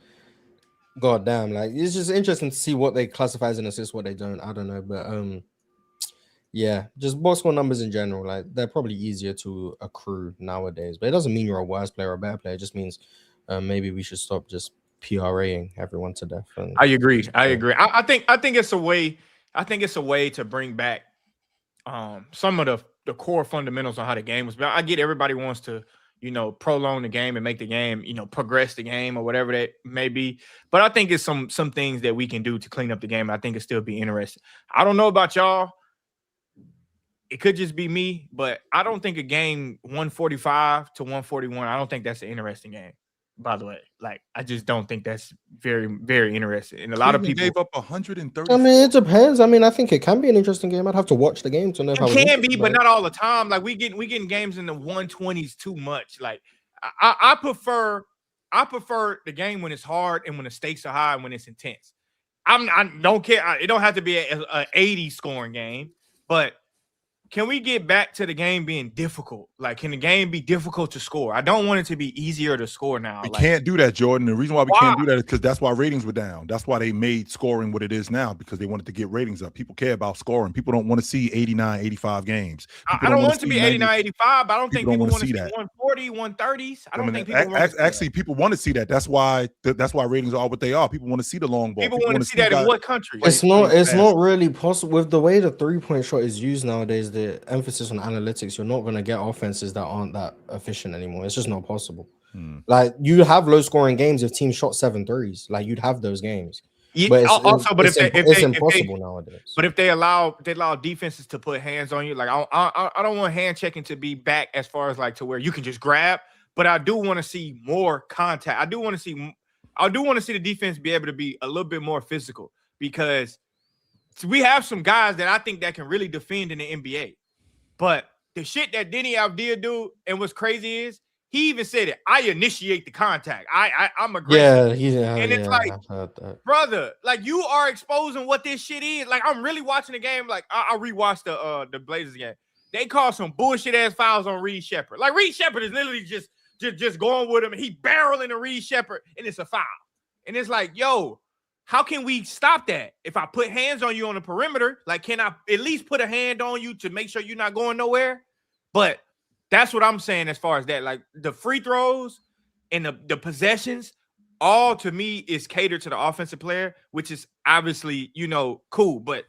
Speaker 5: God damn, like it's just interesting to see what they classify as an assist, what they don't. I don't know, but just box score numbers in general, like they're probably easier to accrue nowadays. But it doesn't mean you're a worse player or a better player. It just means maybe we should stop just PRAing everyone to death.
Speaker 7: I agree. I think it's a way. I think it's a way to bring back some of the core fundamentals on how the game was built. I get everybody wants to prolong the game and make the game, progress the game or whatever that may be. But I think it's some things that we can do to clean up the game. I think it'll still be interesting. I don't know about y'all. It could just be me, but I don't think a game 145 to 141, I don't think that's an interesting game. By the way, like I just don't think that's very, very interesting. And a lot of people
Speaker 3: gave up 130.
Speaker 5: I mean, it depends. I mean, I think it can be an interesting game. I'd have to watch the game to know how
Speaker 7: it can be, but not all the time. Like we getting games in the 120s too much. Like I prefer the game when it's hard and when the stakes are high and when it's intense. I don't care. It don't have to be a 80 scoring game, but can we get back to the game being difficult? Like, can the game be difficult to score? I don't want it to be easier to score now.
Speaker 3: We can't do that, Jordan. The reason why we can't do that is because that's why ratings were down. That's why they made scoring what it is now, because they wanted to get ratings up. People care about scoring. People don't want to see 89, 85 games.
Speaker 7: I don't want it to be 89, 85, but I don't think people want to see 140, 130s. I don't think people want to see
Speaker 3: actually, people want to see that. That's why ratings are what they are. People want to see the long ball.
Speaker 7: People want to see that in what country?
Speaker 5: It's not really possible. With the way the 3-point shot is used nowadays, the emphasis on analytics, you're not going to get offenses that aren't that efficient anymore. It's just not possible. Like you have low scoring games if teams shot 7 threes. Like you'd have those games.
Speaker 7: Yeah, but
Speaker 5: it's impossible nowadays.
Speaker 7: But if they allow defenses to put hands on you, like I don't want hand checking to be back as far as like to where you can just grab. But I do want to see more contact. I do want to see the defense be able to be a little bit more physical, because we have some guys that I think that can really defend in the NBA. But the shit that Denny Avdia do and what's crazy is he even said it. I initiate the contact. I'm aggressive. And it's like,
Speaker 5: I've heard that.
Speaker 7: brother, like you are exposing what this shit is. Like I'm really watching the game. Like I rewatched the Blazers game. They call some bullshit ass fouls on Reed Shepherd. Like Reed Shepherd is literally just going with him, and he barreling to Reed Shepherd, and it's a foul. And it's like, yo, how can we stop that? If I put hands on you on the perimeter, like, can I at least put a hand on you to make sure you're not going nowhere? But that's what I'm saying as far as that. Like the free throws and the possessions, all to me is catered to the offensive player, which is obviously, cool. But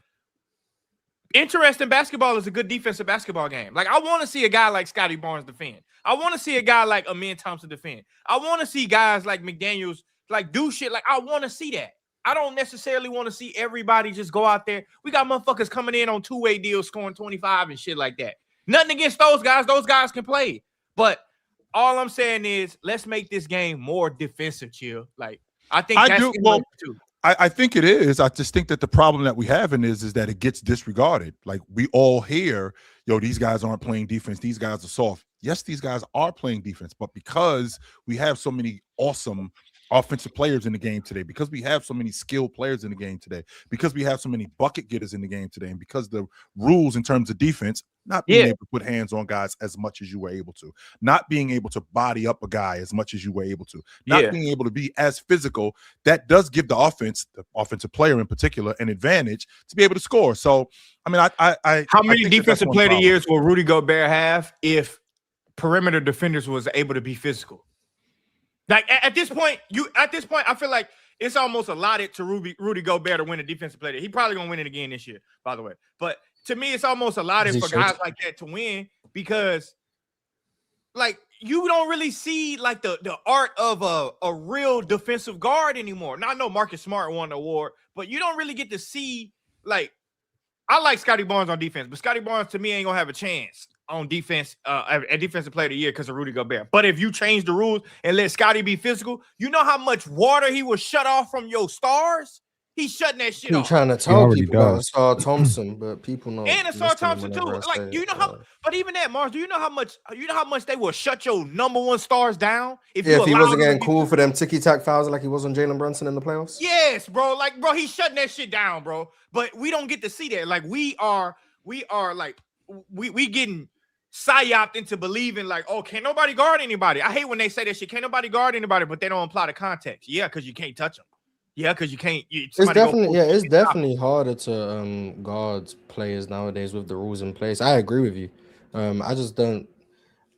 Speaker 7: interesting basketball is a good defensive basketball game. Like I want to see a guy like Scotty Barnes defend. I want to see a guy like Amin Thompson defend. I want to see guys like McDaniels like do shit. Like I want to see that. I don't necessarily want to see everybody just go out there. We got motherfuckers coming in on two-way deals scoring 25 and shit like that. Nothing against those guys. Those guys can play. But all I'm saying is let's make this game more defensive, chill. Like I think that's too.
Speaker 3: I think it is. I just think that the problem that we have is that it gets disregarded. Like we all hear, these guys aren't playing defense. These guys are soft. Yes, these guys are playing defense, but because we have so many awesome offensive players in the game today, because we have so many skilled players in the game today, because we have so many bucket getters in the game today, and because the rules in terms of defense, not being able to put hands on guys as much as you were able to, not being able to body up a guy as much as you were able to, not being able to be as physical, that does give the offensive player in particular, an advantage to be able to score. So, I mean,
Speaker 7: how many defensive player of the years will Rudy Gobert have if perimeter defenders was able to be physical? Like at this point, I feel like it's almost allotted to Rudy Gobert to win a defensive player. He probably gonna win it again this year, by the way. But to me, it's almost allotted for guys like that to win because, like, you don't really see like the art of a real defensive guard anymore. Now I know Marcus Smart won the award, but you don't really get to see like. I like Scotty Barnes on defense, but Scotty Barnes to me ain't gonna have a chance on defense, a defensive player of the year because of Rudy Gobert. But if you change the rules and let Scotty be physical, you know how much water he will shut off from your stars? He's shutting that shit off.
Speaker 5: He's trying to tell people about Star Thompson, but people know.
Speaker 7: And Star Thompson too. Like, do you know how? But even that, Mars, do you know how much they will shut your number one stars down if he
Speaker 5: wasn't getting cool for them ticky-tack fouls like he was on Jalen Brunson in the playoffs?
Speaker 7: Yes, bro. Like, bro, he's shutting that shit down, bro. But we don't get to see that. Like, we are like we getting psyoped into believing like, oh, can't nobody guard anybody. I hate when they say that shit. Can't nobody guard anybody, but they don't apply the context. Yeah, because you can't touch them. Yeah, because you can't.
Speaker 5: It's definitely harder to guard players nowadays with the rules in place. I agree with you. I just don't.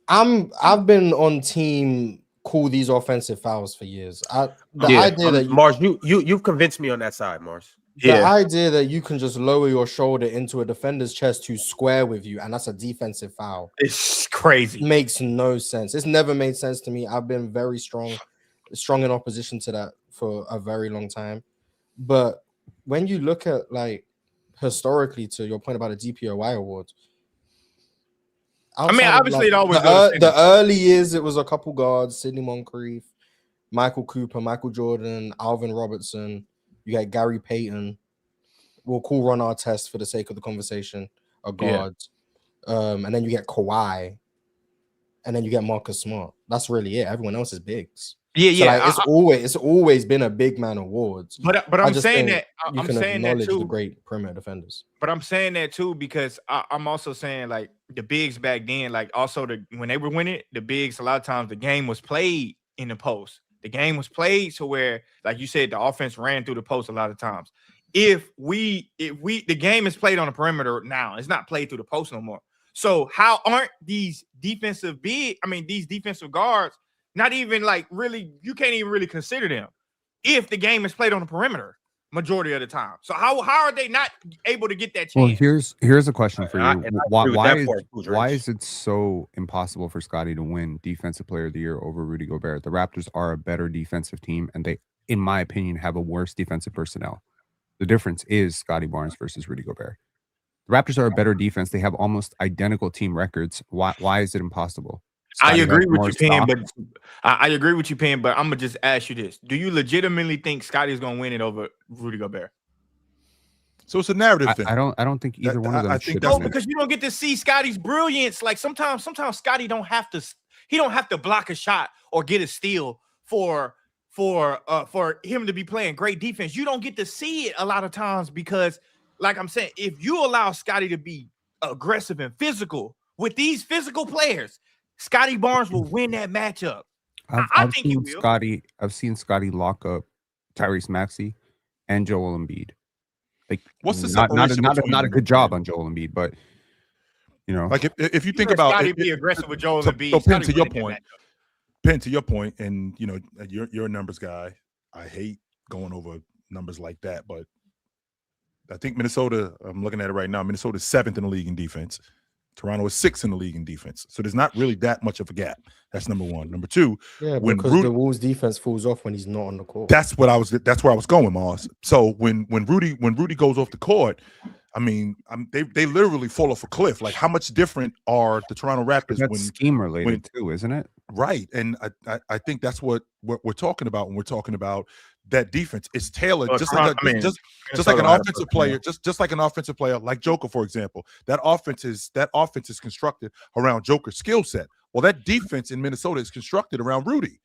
Speaker 5: I've been on team call these offensive fouls for years. Idea that
Speaker 1: Mars, you've convinced me on that side, Mars.
Speaker 5: The idea that you can just lower your shoulder into a defender's chest to square with you, and that's a defensive foul.
Speaker 7: It's crazy.
Speaker 5: Makes no sense. It's never made sense to me. I've been very strong in opposition to that for a very long time. But when you look at, like, historically, to your point about the DPOY awards,
Speaker 7: I mean, obviously, it always
Speaker 5: the early years, it was a couple guards: Sidney Moncrief, Michael Cooper, Michael Jordan, Alvin Robertson. You got Gary Payton. We'll call Ron Artest for the sake of the conversation, a guard. And then you get Kawhi, and then you get Marcus Smart. That's really it. Everyone else is bigs. It's always been a big man awards.
Speaker 7: But I'm saying that
Speaker 5: you can acknowledge the great perimeter defenders.
Speaker 7: But I'm saying that too because I'm also saying like the bigs back then, like also when they were winning, the bigs a lot of times the game was played in the post. The game was played to where, like you said, the offense ran through the post a lot of times. The game is played on the perimeter now. It's not played through the post no more. So how aren't these defensive guards not even like really, you can't even really consider them if the game is played on the perimeter majority of the time. So how are they not able to get that chance?
Speaker 2: Well, here's a question for you. Why is it so impossible for Scotty to win Defensive Player of the Year over Rudy Gobert? The Raptors are a better defensive team, and they, in my opinion, have a worse defensive personnel. The difference is Scotty Barnes versus Rudy Gobert. The Raptors are a better defense. They have almost identical team records. Why is it impossible?
Speaker 7: I agree with you, Penn, but I'm gonna just ask you this: do you legitimately think Scotty is gonna win it over Rudy Gobert?
Speaker 3: So it's a narrative thing.
Speaker 2: I don't think either one of them should.
Speaker 7: No, because you don't get to see Scotty's brilliance. Like sometimes Scotty don't have to. He don't have to block a shot or get a steal for him to be playing great defense. You don't get to see it a lot of times because, like I'm saying, if you allow Scotty to be aggressive and physical with these physical players, Scotty Barnes will win that matchup. I think he will.
Speaker 2: I've seen Scotty lock up Tyrese Maxey and Joel Embiid. Like,
Speaker 3: what's the
Speaker 2: not
Speaker 3: separation?
Speaker 2: not a good job on Joel Embiid, but you know,
Speaker 3: like if you think about
Speaker 7: Scotty be aggressive with Joel Embiid.
Speaker 3: So Penn, to your point, and you know, you're a numbers guy. I hate going over numbers like that, but I think Minnesota, I'm looking at it right now, Minnesota's 7th in the league in defense. Toronto is 6th in the league in defense. So there's not really that much of a gap. That's number one. Number two,
Speaker 5: because the Wolves defense falls off when he's not on the court.
Speaker 3: That's where I was going, Mars. So when Rudy goes off the court, I mean, they literally fall off a cliff. Like, how much different are the Toronto Raptors?
Speaker 2: That's scheme related too, isn't it?
Speaker 3: Right. And I think that's what we're talking about when we're talking about that defense. It's tailored just like an offensive player, just like an offensive player, like Joker, for example. That offense is constructed around Joker's skill set. Well, that defense in Minnesota is constructed around Rudy,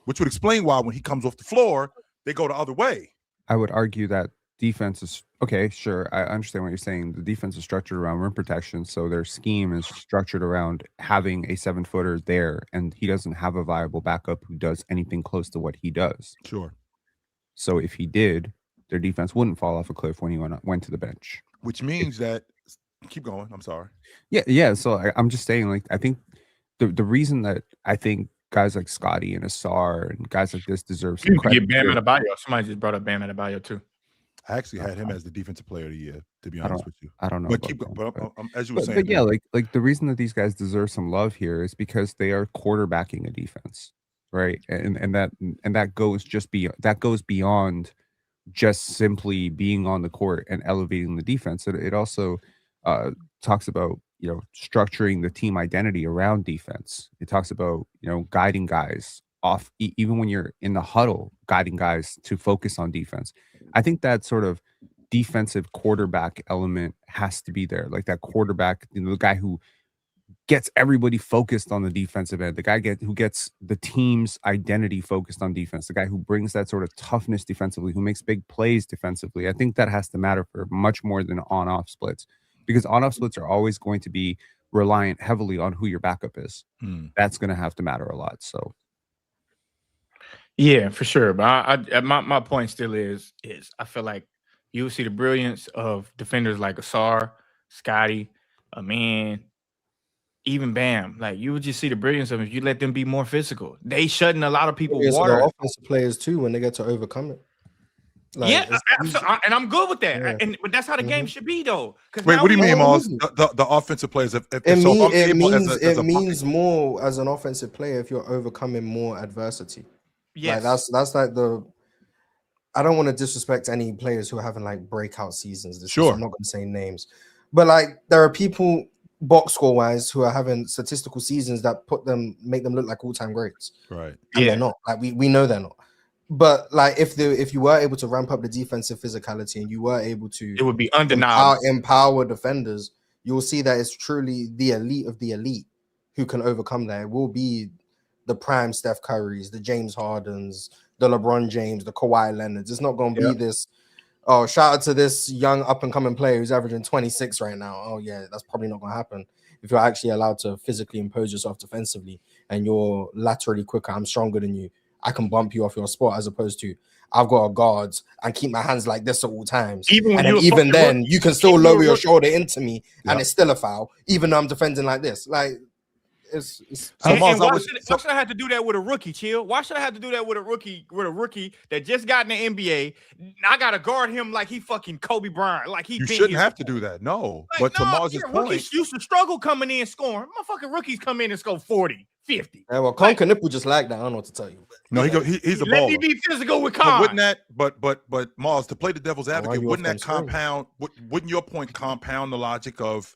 Speaker 3: which would explain why when he comes off the floor, they go the other way.
Speaker 2: I would argue that defense is okay. Sure, I understand what you're saying. The defense is structured around rim protection, so their scheme is structured around having a 7-footer there, and he doesn't have a viable backup who does anything close to what he does.
Speaker 3: Sure.
Speaker 2: So if he did, their defense wouldn't fall off a cliff when he went to the bench.
Speaker 3: Which means that keep going. I'm sorry.
Speaker 2: Yeah. So I'm just saying, like, I think the reason that I think guys like Scotty and Asar and guys like this deserve some credit.
Speaker 7: Get Bam Adebayo. Somebody just brought up Bam Adebayo too.
Speaker 3: I actually had him as the defensive player of the year, to be honest with you.
Speaker 2: I don't know.
Speaker 3: But keep going. As you were saying.
Speaker 2: But yeah, like the reason that these guys deserve some love here is because they are quarterbacking a defense, right? And that goes beyond just simply being on the court and elevating the defense. It also talks about, you know, structuring the team identity around defense. It talks about, you know, guiding guys off, even when you're in the huddle, guiding guys to focus on defense. I think that sort of defensive quarterback element has to be there. Like that quarterback, you know, the guy who gets everybody focused on the defensive end, the guy who gets the team's identity focused on defense, the guy who brings that sort of toughness defensively, who makes big plays defensively. I think that has to matter for much more than on-off splits, because on-off splits are always going to be reliant heavily on who your backup is. That's going to have to matter a lot. So.
Speaker 7: Yeah, for sure. But my point still is I feel like you'll see the brilliance of defenders like Asar, Scotty, Amin, even Bam. Like, you would just see the brilliance of them if you let them be more physical. They shutting a lot of people water.
Speaker 5: Offensive players too when they get to overcome it. Like,
Speaker 7: yeah, and I'm good with that. Yeah. But that's how the game should be, though.
Speaker 3: Wait, what do you mean, Moss? The offensive players?
Speaker 5: It means more as an offensive player if you're overcoming more adversity.
Speaker 7: Yes.
Speaker 5: Like that's like I don't want to disrespect any players who are having like breakout seasons.
Speaker 3: Sure.
Speaker 5: I'm not going to say names, but like there are people box score wise who are having statistical seasons that make them look like all-time greats.
Speaker 3: Right.
Speaker 5: And they're not. Like we know they're not. But like if you were able to ramp up the defensive physicality and you were able to,
Speaker 7: it would be undeniable.
Speaker 5: Empower defenders. You'll see that it's truly the elite of the elite who can overcome that. It will be the prime Steph Currys, the James Hardens, the LeBron James, the Kawhi Leonards. It's not going to be this, oh, shout out to this young up-and-coming player who's averaging 26 right now. Oh, yeah, that's probably not going to happen. If you're actually allowed to physically impose yourself defensively and you're laterally quicker, I'm stronger than you, I can bump you off your spot, as opposed to I've got a guard and keep my hands like this at all times. Even then, you can still lower your shoulder into me and it's still a foul, even though I'm defending like this. Like, why
Speaker 7: should I have to do that with a rookie? Chill. Why should I have to do that with a rookie? With a rookie that just got in the NBA, I gotta guard him like he fucking Kobe Bryant. Like
Speaker 3: you shouldn't have to do that. No, like, but to Mars's point,
Speaker 7: rookies used to struggle coming in scoring. Motherfucking rookies come in and score 40, 50.
Speaker 5: Yeah, well, Con Nipple just like that. I don't know what to tell you.
Speaker 3: No, he's a baller.
Speaker 7: Let me be physical with Con.
Speaker 3: Wouldn't that? But Mars, to play the devil's advocate, wouldn't that compound? Wouldn't your point compound the logic of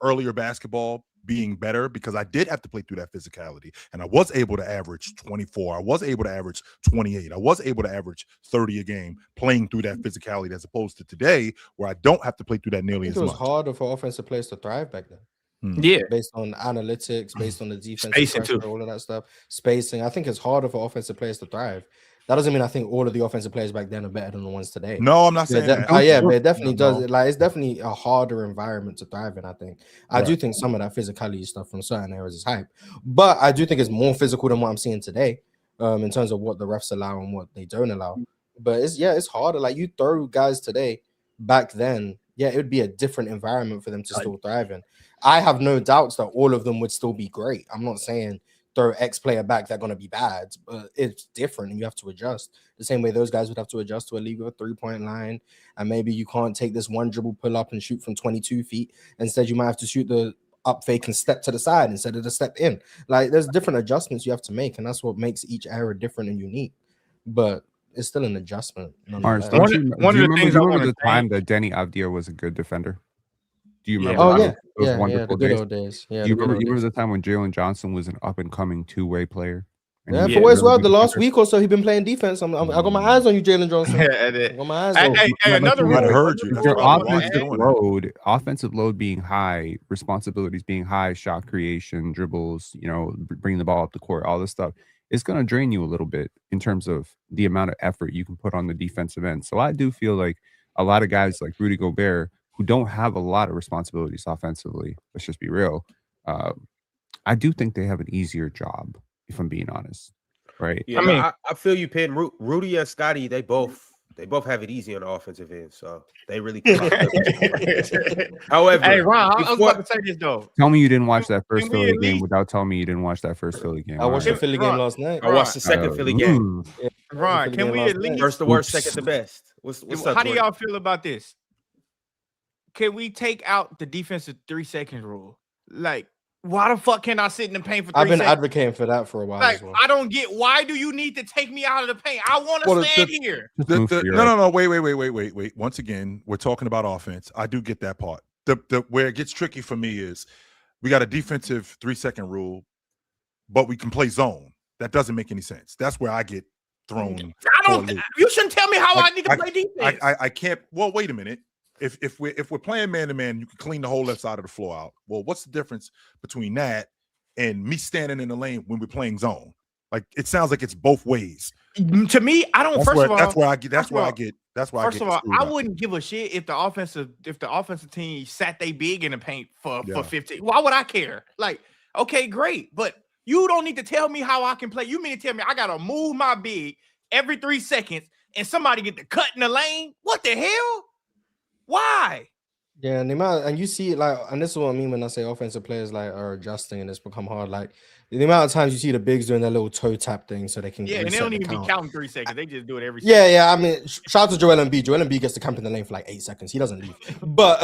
Speaker 3: earlier basketball being better? Because I did have to play through that physicality, and I was able to average 24. I was able to average 28. I was able to average 30 a game playing through that physicality, as opposed to today where I don't have to play through that nearly as much.
Speaker 5: It was harder for offensive players to thrive back then.
Speaker 7: Yeah.
Speaker 5: based on analytics, based on the defensive
Speaker 7: Spacing
Speaker 5: pressure,
Speaker 7: too.
Speaker 5: all of that stuff. Spacing. I think it's harder for offensive players to thrive. That doesn't mean I think all of the offensive players back then are better than the ones today.
Speaker 3: No, I'm not
Speaker 5: Yeah,
Speaker 3: saying that.
Speaker 5: but it definitely
Speaker 3: No.
Speaker 5: does. Like, it's definitely a harder environment to thrive in. I think. I do
Speaker 3: Right.
Speaker 5: think some of that physicality stuff from certain areas is hype, but I do think it's more physical than what I'm seeing today, in terms of what the refs allow and what they don't allow. But it's harder. Like, you throw guys today, back then, it would be a different environment for them to still thrive in. I have no doubts that all of them would still be great. I'm not saying throw X player back, they're going to be bad, but it's different and you have to adjust the same way those guys would have to adjust to a league with a 3-point line. And maybe you can't take this one dribble pull up and shoot from 22 feet. Instead, you might have to shoot the up fake and step to the side instead of the step in. Like, there's different adjustments you have to make, and that's what makes each era different and unique. But it's still an adjustment.
Speaker 2: Mars,
Speaker 5: nonetheless.
Speaker 2: do you remember the time that Denny Avdia was a good defender? Do you remember?
Speaker 5: Oh,
Speaker 2: those
Speaker 5: the
Speaker 2: wonderful
Speaker 5: good
Speaker 2: days?
Speaker 5: old days. Yeah,
Speaker 2: You remember the time when Jalen Johnson was an up and coming two-way player? And
Speaker 5: for what it's worth, the last week or so he've been playing defense. I got my eyes on you, Jalen Johnson. I got my eyes on you.
Speaker 7: Another
Speaker 3: I heard you.
Speaker 2: Your offensive load being high, responsibilities being high, shot creation, dribbles, bringing the ball up the court, all this stuff, it's going to drain you a little bit in terms of the amount of effort you can put on the defensive end. So I do feel like a lot of guys like Rudy Gobert, who don't have a lot of responsibilities offensively, let's just be real, I do think they have an easier job, if I'm being honest. Right?
Speaker 1: Yeah, I feel you, Penn. Rudy and Scotty, they both have it easy on the offensive end, so they really can. However,
Speaker 7: hey Ron, I was about to say this though.
Speaker 2: Tell me you didn't watch that first Philly game without telling me you didn't watch that first Philly game.
Speaker 5: I watched the Philly game last night.
Speaker 1: I watched the second Philly game.
Speaker 7: Ron, can we at least
Speaker 1: first the worst, second the best? What's up?
Speaker 7: How do y'all feel about this? Can we take out the defensive 3 seconds rule? Like, why the fuck can I sit in the paint for 3 seconds?
Speaker 5: I've been advocating for that for a while.
Speaker 7: Like,
Speaker 5: as well.
Speaker 7: I don't get, why do you need to take me out of the paint? I want to stand here.
Speaker 3: No. Wait. Once again, we're talking about offense. I do get that part. The where it gets tricky for me is we got a defensive 3-second rule, but we can play zone. That doesn't make any sense. That's where I get thrown.
Speaker 7: You shouldn't tell me how I need to play defense.
Speaker 3: I can't. Well, wait a minute. If we're playing man to man, you can clean the whole left side of the floor out. Well, what's the difference between that and me standing in the lane when we're playing zone? Like, it sounds like it's both ways.
Speaker 7: To me, I don't.
Speaker 3: That's where I get. First
Speaker 7: of all, I wouldn't give a shit if the offensive team sat they big in the paint for 15. Why would I care? Like, okay, great, but you don't need to tell me how I can play. You mean to tell me I gotta move my big every 3 seconds and somebody get the cut in the lane? What the hell? Why?
Speaker 5: Yeah, and you see, like, and this is what I mean when I say offensive players like are adjusting and it's become hard. Like, the amount of times you see the bigs doing their little toe tap thing so they can
Speaker 7: and they don't even be counting 3 seconds. They just do it every.
Speaker 5: Yeah. I mean, shout out to Joel Embiid. Joel Embiid gets to camp in the lane for like 8 seconds. He doesn't leave. But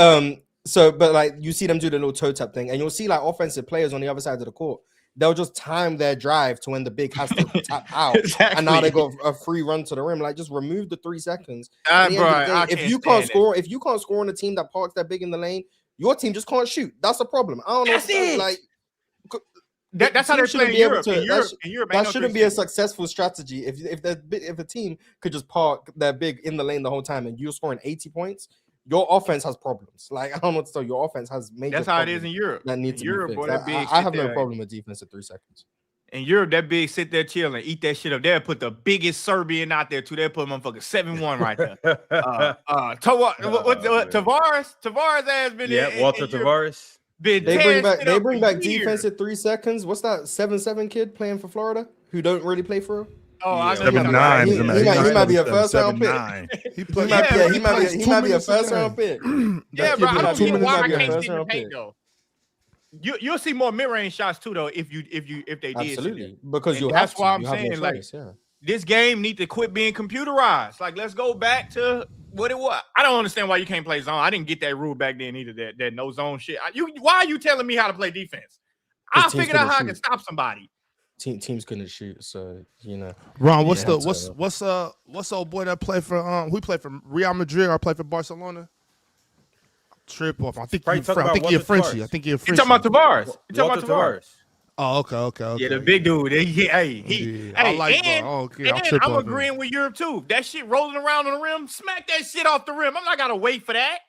Speaker 5: like, you see them do the little toe tap thing, and you'll see like offensive players on the other side of the court. They'll just time their drive to when the big has to tap out, and now they got a free run to the rim. Like, just remove the 3 seconds. If you can't score on a team that parks that big in the lane, your team just can't shoot. That's a problem. I don't know.
Speaker 7: That's it.
Speaker 5: Like,
Speaker 7: that's how they're playing in Europe. In Europe,
Speaker 5: that shouldn't be a successful strategy. If a team could just park their big in the lane the whole time and you're scoring 80 points, your offense has problems. Like, I don't know what to tell you. Your offense has major.
Speaker 7: That's how it is in Europe.
Speaker 5: That needs to be fixed.
Speaker 7: Boy,
Speaker 5: I have no problem with defense at 3 seconds.
Speaker 7: In Europe, that big sit there, chill, and eat that shit up. They'll put the biggest Serbian out there too. They'll put motherfucker 7-1 right there. Tavares has been
Speaker 1: Walter Tavares.
Speaker 5: They bring back defense at 3 seconds. What's that 7-7 kid playing for Florida who don't really play for him?
Speaker 7: I know
Speaker 3: 7-9.
Speaker 5: He might be a first round pick. He might be a first round pick.
Speaker 7: Yeah, bro. I don't know why I can't see the paint though. You'll see more mid-range shots too, though, if they did.
Speaker 5: Absolutely, because
Speaker 7: that's why I'm saying, like, this game need to quit being computerized. Like, let's go back to what it was. I don't understand why you can't play zone. I didn't get that rule back then either. That no zone shit. Why are you telling me how to play defense? I figured out how I can stop somebody.
Speaker 5: Teams couldn't shoot, so
Speaker 4: Ron, what's old boy that played for who played for Real Madrid or played for Barcelona? Trip off. I think you're Frenchie. You talking
Speaker 7: about Tavares? You talking about Tavares?
Speaker 4: Oh, okay.
Speaker 7: Yeah, the big dude. I'm agreeing with Europe too. That shit rolling around on the rim, smack that shit off the rim. I'm not gotta wait for that.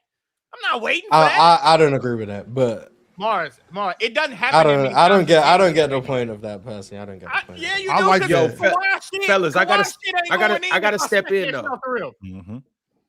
Speaker 7: I'm not waiting for that.
Speaker 5: I don't agree with that, but
Speaker 7: Mars, it doesn't happen.
Speaker 5: I don't get the point of that personally. I don't get the point.
Speaker 7: Yeah, you
Speaker 4: I
Speaker 7: do.
Speaker 4: like
Speaker 7: Yo,
Speaker 4: that.
Speaker 1: fellas, I gotta step in though.
Speaker 3: Mhm.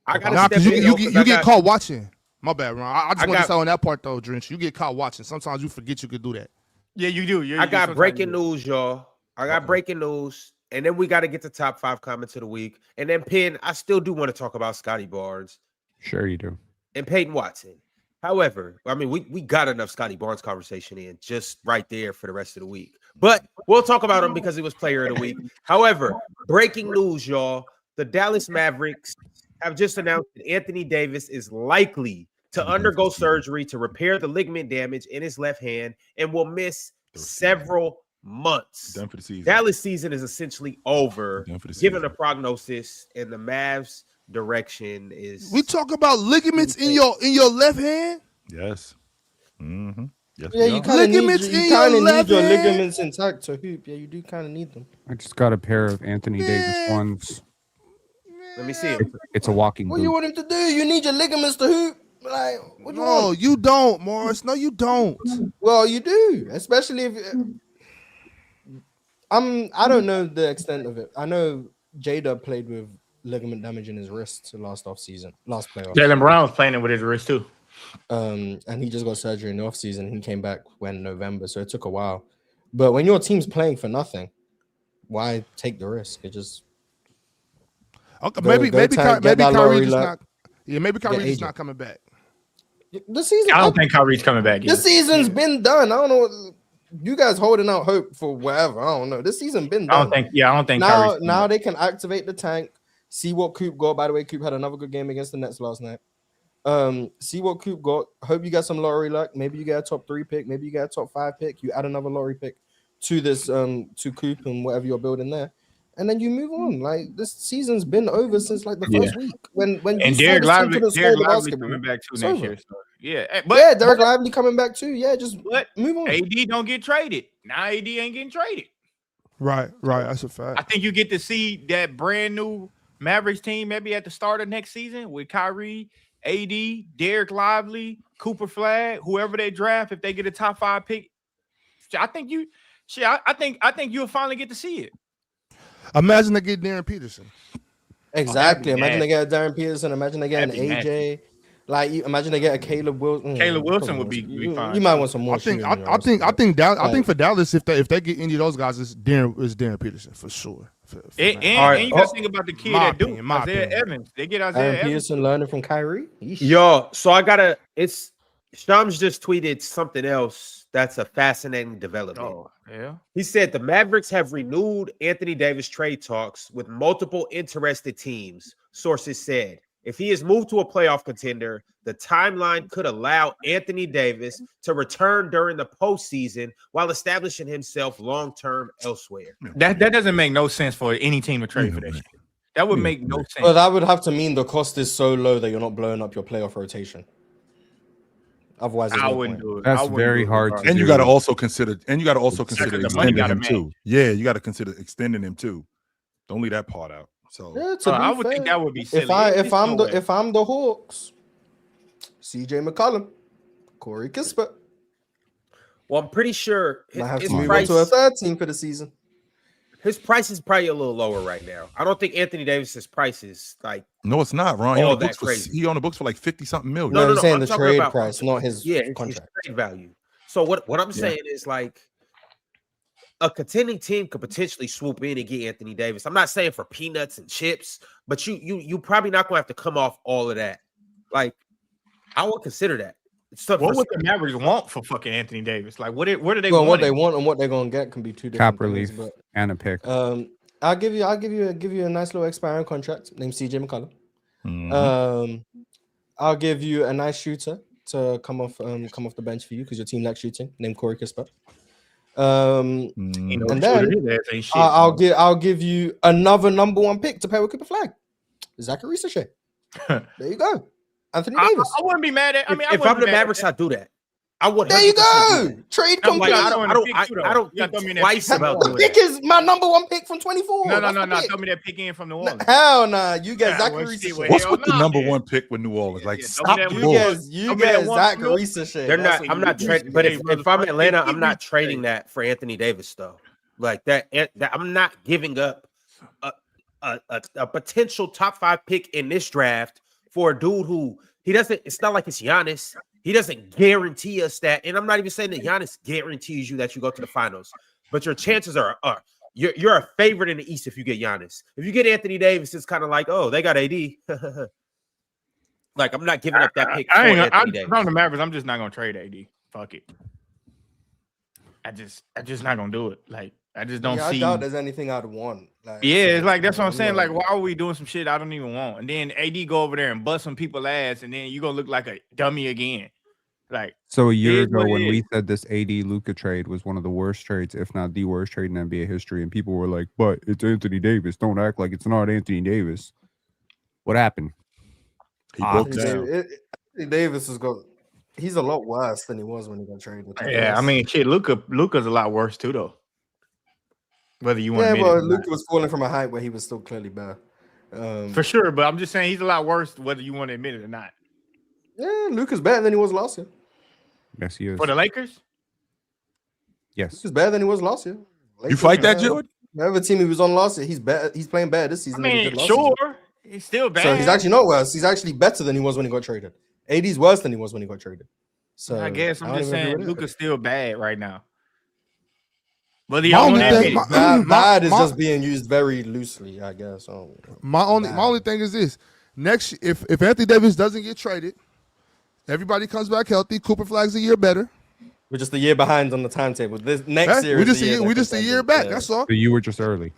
Speaker 1: I gotta
Speaker 4: Nah,
Speaker 1: step
Speaker 4: because
Speaker 1: in though,
Speaker 4: you get caught watching. My bad, Ron. I just
Speaker 1: I
Speaker 4: want to
Speaker 1: got-
Speaker 4: say on that part though, Drench. You get caught watching. Sometimes you forget you could do that.
Speaker 7: Yeah, you do.
Speaker 1: I got breaking news, y'all. I got breaking news, and then we got to get to top 5 comments of the week, and then Penn. I still do want to talk about Scotty Barnes
Speaker 2: Sure you do.
Speaker 1: and Peyton Watson. However, I mean, we got enough Scotty Barnes conversation in just right there for the rest of the week. But we'll talk about him because he was player of the week. However, breaking news, y'all. The Dallas Mavericks have just announced that Anthony Davis is likely to undergo surgery to repair the ligament damage in his left hand and will miss several months.
Speaker 3: Done for the season.
Speaker 1: Dallas season is essentially over,
Speaker 3: Done for the
Speaker 1: given
Speaker 3: season.
Speaker 1: the prognosis, and the Mavs' direction is.
Speaker 4: We talk about ligaments in your left hand.
Speaker 3: Yes. Mm-hmm. Yes.
Speaker 5: Yeah,
Speaker 3: we
Speaker 5: you
Speaker 3: are.
Speaker 5: kind of need
Speaker 4: Ligaments in your
Speaker 5: your
Speaker 4: left hand.
Speaker 5: ligaments intact to hoop. Yeah, you do kind of need them.
Speaker 2: I just got a pair of Anthony Davis ones.
Speaker 1: Let me see him.
Speaker 2: It's a walking
Speaker 5: What
Speaker 2: boot.
Speaker 5: you want him to do? You need your ligaments to hoop. Like, what do you
Speaker 4: No,
Speaker 5: want?
Speaker 4: you don't, Morris. No, you don't.
Speaker 5: Well, you do, especially if I don't know the extent of it. I know Jada played with ligament damage in his wrist last playoff.
Speaker 7: Jaylen Brown was playing it with his wrist too.
Speaker 5: And he just got surgery in the offseason. He came back when November, so it took a while. But when your team's playing for nothing, why take the risk? It just
Speaker 4: Okay,
Speaker 5: Go
Speaker 4: maybe
Speaker 5: tank, get that
Speaker 4: Kyrie
Speaker 5: lottery
Speaker 4: just
Speaker 5: luck.
Speaker 4: not. Yeah, maybe Kyrie just
Speaker 5: agent.
Speaker 4: not coming back.
Speaker 5: the season.
Speaker 7: I don't think Kyrie's coming back.
Speaker 5: This season's been done. I don't know. You guys holding out hope for whatever. I don't know. This season been done.
Speaker 7: I don't think. Yeah, I don't think.
Speaker 5: now
Speaker 7: Kyrie's coming
Speaker 5: now
Speaker 7: back.
Speaker 5: they can activate the tank. See what Coop got. By the way, Coop had another good game against the Nets last night. See what Coop got. Hope you got some lottery luck. Maybe you get a top 3 pick. Maybe you get a top 5 pick. You add another lottery pick to this to Coop and whatever you're building there, and then you move on. Like this season's been over since like the first week when you
Speaker 7: And
Speaker 5: saw
Speaker 7: Derek
Speaker 5: this team
Speaker 7: Lively,
Speaker 5: couldn't score
Speaker 7: Derek
Speaker 5: the
Speaker 7: Lively
Speaker 5: basketball.
Speaker 7: coming back too
Speaker 5: It's
Speaker 7: next
Speaker 5: over.
Speaker 7: year. So, yeah,
Speaker 5: Yeah, Derek Lively coming back too. Yeah, just
Speaker 7: but
Speaker 5: move on.
Speaker 7: AD don't get traded. Now AD ain't getting traded.
Speaker 4: Right. That's a fact.
Speaker 7: I think you get to see that brand new Mavericks team maybe at the start of next season with Kyrie, AD, Derek Lively, Cooper Flag, whoever they draft. If they get a top 5 pick, I think you'll finally get to see it.
Speaker 4: Imagine they get Darren Peterson.
Speaker 5: Exactly.
Speaker 7: that'd be
Speaker 5: Imagine they get a Darren Peterson. Imagine they get an
Speaker 7: That'd be
Speaker 5: AJ. Like, imagine they get a Caleb Wilson.
Speaker 7: Caleb Wilson would be fine.
Speaker 5: You might want some more.
Speaker 4: I think
Speaker 5: shooting,
Speaker 4: I think
Speaker 5: Like-
Speaker 4: for Dallas, if they get any of those guys, it's Darren Peterson for sure.
Speaker 7: And
Speaker 1: All
Speaker 7: you got to think about the kid
Speaker 4: My
Speaker 7: that do
Speaker 4: opinion, my
Speaker 7: Isaiah
Speaker 4: opinion.
Speaker 7: Evans. They get Isaiah
Speaker 5: Darren
Speaker 7: Evans.
Speaker 5: Peterson learning from Kyrie. Yeesh.
Speaker 1: Yo, so it's Shams just tweeted something else that's a fascinating development.
Speaker 7: Oh, yeah.
Speaker 1: He said the Mavericks have renewed Anthony Davis trade talks with multiple interested teams. Sources said if he is moved to a playoff contender, the timeline could allow Anthony Davis to return during the postseason while establishing himself long-term elsewhere.
Speaker 7: That doesn't make no sense for any team to trade for that shit. That would make no sense.
Speaker 5: But that would have to mean the cost is so low that you're not blowing up your playoff rotation. Otherwise, there's
Speaker 7: I
Speaker 5: no
Speaker 7: wouldn't
Speaker 5: point.
Speaker 7: do it.
Speaker 2: That's
Speaker 7: I wouldn't
Speaker 2: very
Speaker 7: do it
Speaker 2: hard to
Speaker 7: regardless.
Speaker 3: And you
Speaker 2: do.
Speaker 3: got to also consider,
Speaker 7: the money
Speaker 3: extending
Speaker 7: gotta
Speaker 3: him
Speaker 7: match.
Speaker 3: too. Yeah, you got to consider extending him too. Don't leave that part out. So
Speaker 5: Yeah, to be
Speaker 7: I would
Speaker 5: fair,
Speaker 7: think that would be silly.
Speaker 5: if I'm the Hawks, CJ McCollum, Corey Kispert
Speaker 1: Well, I'm pretty sure
Speaker 5: might have
Speaker 1: his
Speaker 5: to move on
Speaker 1: price,
Speaker 5: to a third team for the season.
Speaker 1: his price is probably a little lower right now. I don't think Anthony Davis's price is like
Speaker 3: no, it's not, Ron. He
Speaker 1: All
Speaker 3: on the
Speaker 1: that
Speaker 3: books for
Speaker 1: crazy.
Speaker 3: he on the books for like 50-something million.
Speaker 1: No,
Speaker 5: No, I'm saying
Speaker 1: I'm
Speaker 5: the
Speaker 1: talking
Speaker 5: trade
Speaker 1: about-
Speaker 5: price, not his
Speaker 1: his
Speaker 5: contract.
Speaker 1: trade value. So what I'm saying is like a contending team could potentially swoop in and get Anthony Davis. I'm not saying for peanuts and chips, but you probably not gonna have to come off all of that. Like I would consider that. It's tough
Speaker 7: What
Speaker 1: for-
Speaker 7: would the Mavericks want for fucking Anthony Davis? Like, where do they
Speaker 5: Well,
Speaker 7: want
Speaker 5: what they
Speaker 7: him?
Speaker 5: want and what they're gonna get can be two different
Speaker 2: Cap relief
Speaker 5: things,
Speaker 2: and a pick.
Speaker 5: but I'll give you a nice little expiring contract named CJ McCollum.
Speaker 3: Mhm.
Speaker 5: I'll give you a nice shooter to come off the bench for you because your team likes shooting, named Corey Kispert.
Speaker 3: Mhm.
Speaker 7: You know,
Speaker 5: And
Speaker 7: shooter,
Speaker 5: then
Speaker 7: his ass ain't shit,
Speaker 5: I'll give you another number 1 pick to pair with Cooper Flag. Zachary Sachet. There you go. Anthony Davis.
Speaker 7: I wouldn't be mad at. I mean,
Speaker 1: if I'm the Mavericks, I do that. I would.
Speaker 5: There you
Speaker 1: 100%
Speaker 5: go.
Speaker 1: do that.
Speaker 5: Trade
Speaker 7: I'm like,
Speaker 5: complete.
Speaker 1: I don't
Speaker 7: You gotta
Speaker 1: think
Speaker 7: throw me that
Speaker 1: twice
Speaker 7: pick too,
Speaker 1: about
Speaker 7: though.
Speaker 5: The
Speaker 1: doing
Speaker 5: pick
Speaker 1: that.
Speaker 5: is my number 1 pick from 24.
Speaker 7: No.
Speaker 5: That's the pick.
Speaker 7: Throw me that pick in from New Orleans.
Speaker 5: Hell nah. You get
Speaker 7: Yeah,
Speaker 5: Zach
Speaker 7: well,
Speaker 5: Reese.
Speaker 7: shit, well,
Speaker 3: What's
Speaker 7: hell
Speaker 3: with the
Speaker 7: nah,
Speaker 3: number
Speaker 7: man.
Speaker 3: one pick with New Orleans? Like,
Speaker 7: Yeah,
Speaker 3: stop
Speaker 7: throw
Speaker 3: the
Speaker 7: me that
Speaker 3: bull.
Speaker 7: one.
Speaker 5: You
Speaker 7: Throw me that
Speaker 5: get
Speaker 7: one
Speaker 5: Zach
Speaker 7: from New Orleans.
Speaker 5: Reese shit.
Speaker 1: They're
Speaker 5: That's
Speaker 1: not.
Speaker 5: what
Speaker 1: I'm
Speaker 5: you
Speaker 1: not
Speaker 5: get.
Speaker 1: trading. But if
Speaker 7: brother,
Speaker 1: I'm
Speaker 7: first
Speaker 1: Atlanta,
Speaker 7: pick,
Speaker 1: I'm not
Speaker 7: Reese
Speaker 1: trading
Speaker 7: trade.
Speaker 1: that for Anthony Davis though. Like that. I'm not giving up a potential top 5 pick in this draft for a dude who he doesn't. It's not like it's Giannis. He doesn't guarantee us that. And I'm not even saying that Giannis guarantees you that you go to the finals. But your chances are you're a favorite in the East if you get Giannis. If you get Anthony Davis, it's kind of like, oh, they got AD. Like, I'm not giving up that pick for Anthony Davis.
Speaker 7: If I'm the Mavericks, I'm just not gonna trade AD. Fuck it. I just not gonna do it. Like, I just don't
Speaker 5: I
Speaker 7: see.
Speaker 5: doubt there's anything I'd want. Like,
Speaker 7: Yeah,
Speaker 5: so,
Speaker 7: it's like that's what I'm saying.
Speaker 5: yeah.
Speaker 7: Like, why are we doing some shit I don't even want? And then AD go over there and bust some people ass, and then you gonna look like a dummy again. Like,
Speaker 2: So a year
Speaker 7: is what
Speaker 2: ago,
Speaker 7: it
Speaker 2: when we
Speaker 7: is.
Speaker 2: said this AD Luka trade was one of the worst trades, if not the worst trade in NBA history, and people were like, "But it's Anthony Davis. Don't act like it's not Anthony Davis." What happened?
Speaker 3: He broke
Speaker 2: Ox.
Speaker 3: down.
Speaker 5: Anthony Davis has got. He's a lot worse than he was when he got traded.
Speaker 7: yeah, I mean, shit. Luka's a lot worse too, though. Whether you want to
Speaker 5: Yeah,
Speaker 7: admit
Speaker 5: but
Speaker 7: it or not.
Speaker 5: Luka was falling from a height where he was still clearly better.
Speaker 7: For sure, but I'm just saying he's a lot worse, whether you want to admit it or not.
Speaker 5: Yeah, Luka's better than he was last year.
Speaker 2: Yes, he is.
Speaker 7: For the Lakers,
Speaker 2: Yes.
Speaker 5: Luka's better than he was last year.
Speaker 3: You
Speaker 5: Lakers,
Speaker 3: fight that, Jordan?
Speaker 5: Whatever team he was on last year, he's better. He's playing better this
Speaker 7: I
Speaker 5: season than he
Speaker 7: mean,
Speaker 5: did last
Speaker 7: sure,
Speaker 5: season.
Speaker 7: he's still bad.
Speaker 5: So he's actually not worse. He's actually better than he was when he got traded. AD's worse than he was when he got traded. So
Speaker 7: I guess I'm
Speaker 5: don't
Speaker 7: just
Speaker 5: even agree
Speaker 7: saying
Speaker 5: with it.
Speaker 7: Luka's still bad right now. Whether
Speaker 4: My
Speaker 7: y'all
Speaker 4: only
Speaker 7: want to
Speaker 4: thing-
Speaker 7: admit it.
Speaker 5: Bad is
Speaker 4: my-
Speaker 5: just being used very loosely, I guess. So,
Speaker 4: My only thing is this: next, if Anthony Davis doesn't get traded, everybody comes back healthy. Cooper Flag's a year better.
Speaker 5: we're just a year behind on the timetable. This next year,
Speaker 4: We
Speaker 5: is
Speaker 4: just
Speaker 5: the year
Speaker 4: we
Speaker 5: that
Speaker 4: just a year
Speaker 5: contenders,
Speaker 4: back.
Speaker 5: yeah.
Speaker 4: That's all.
Speaker 2: So you were just early.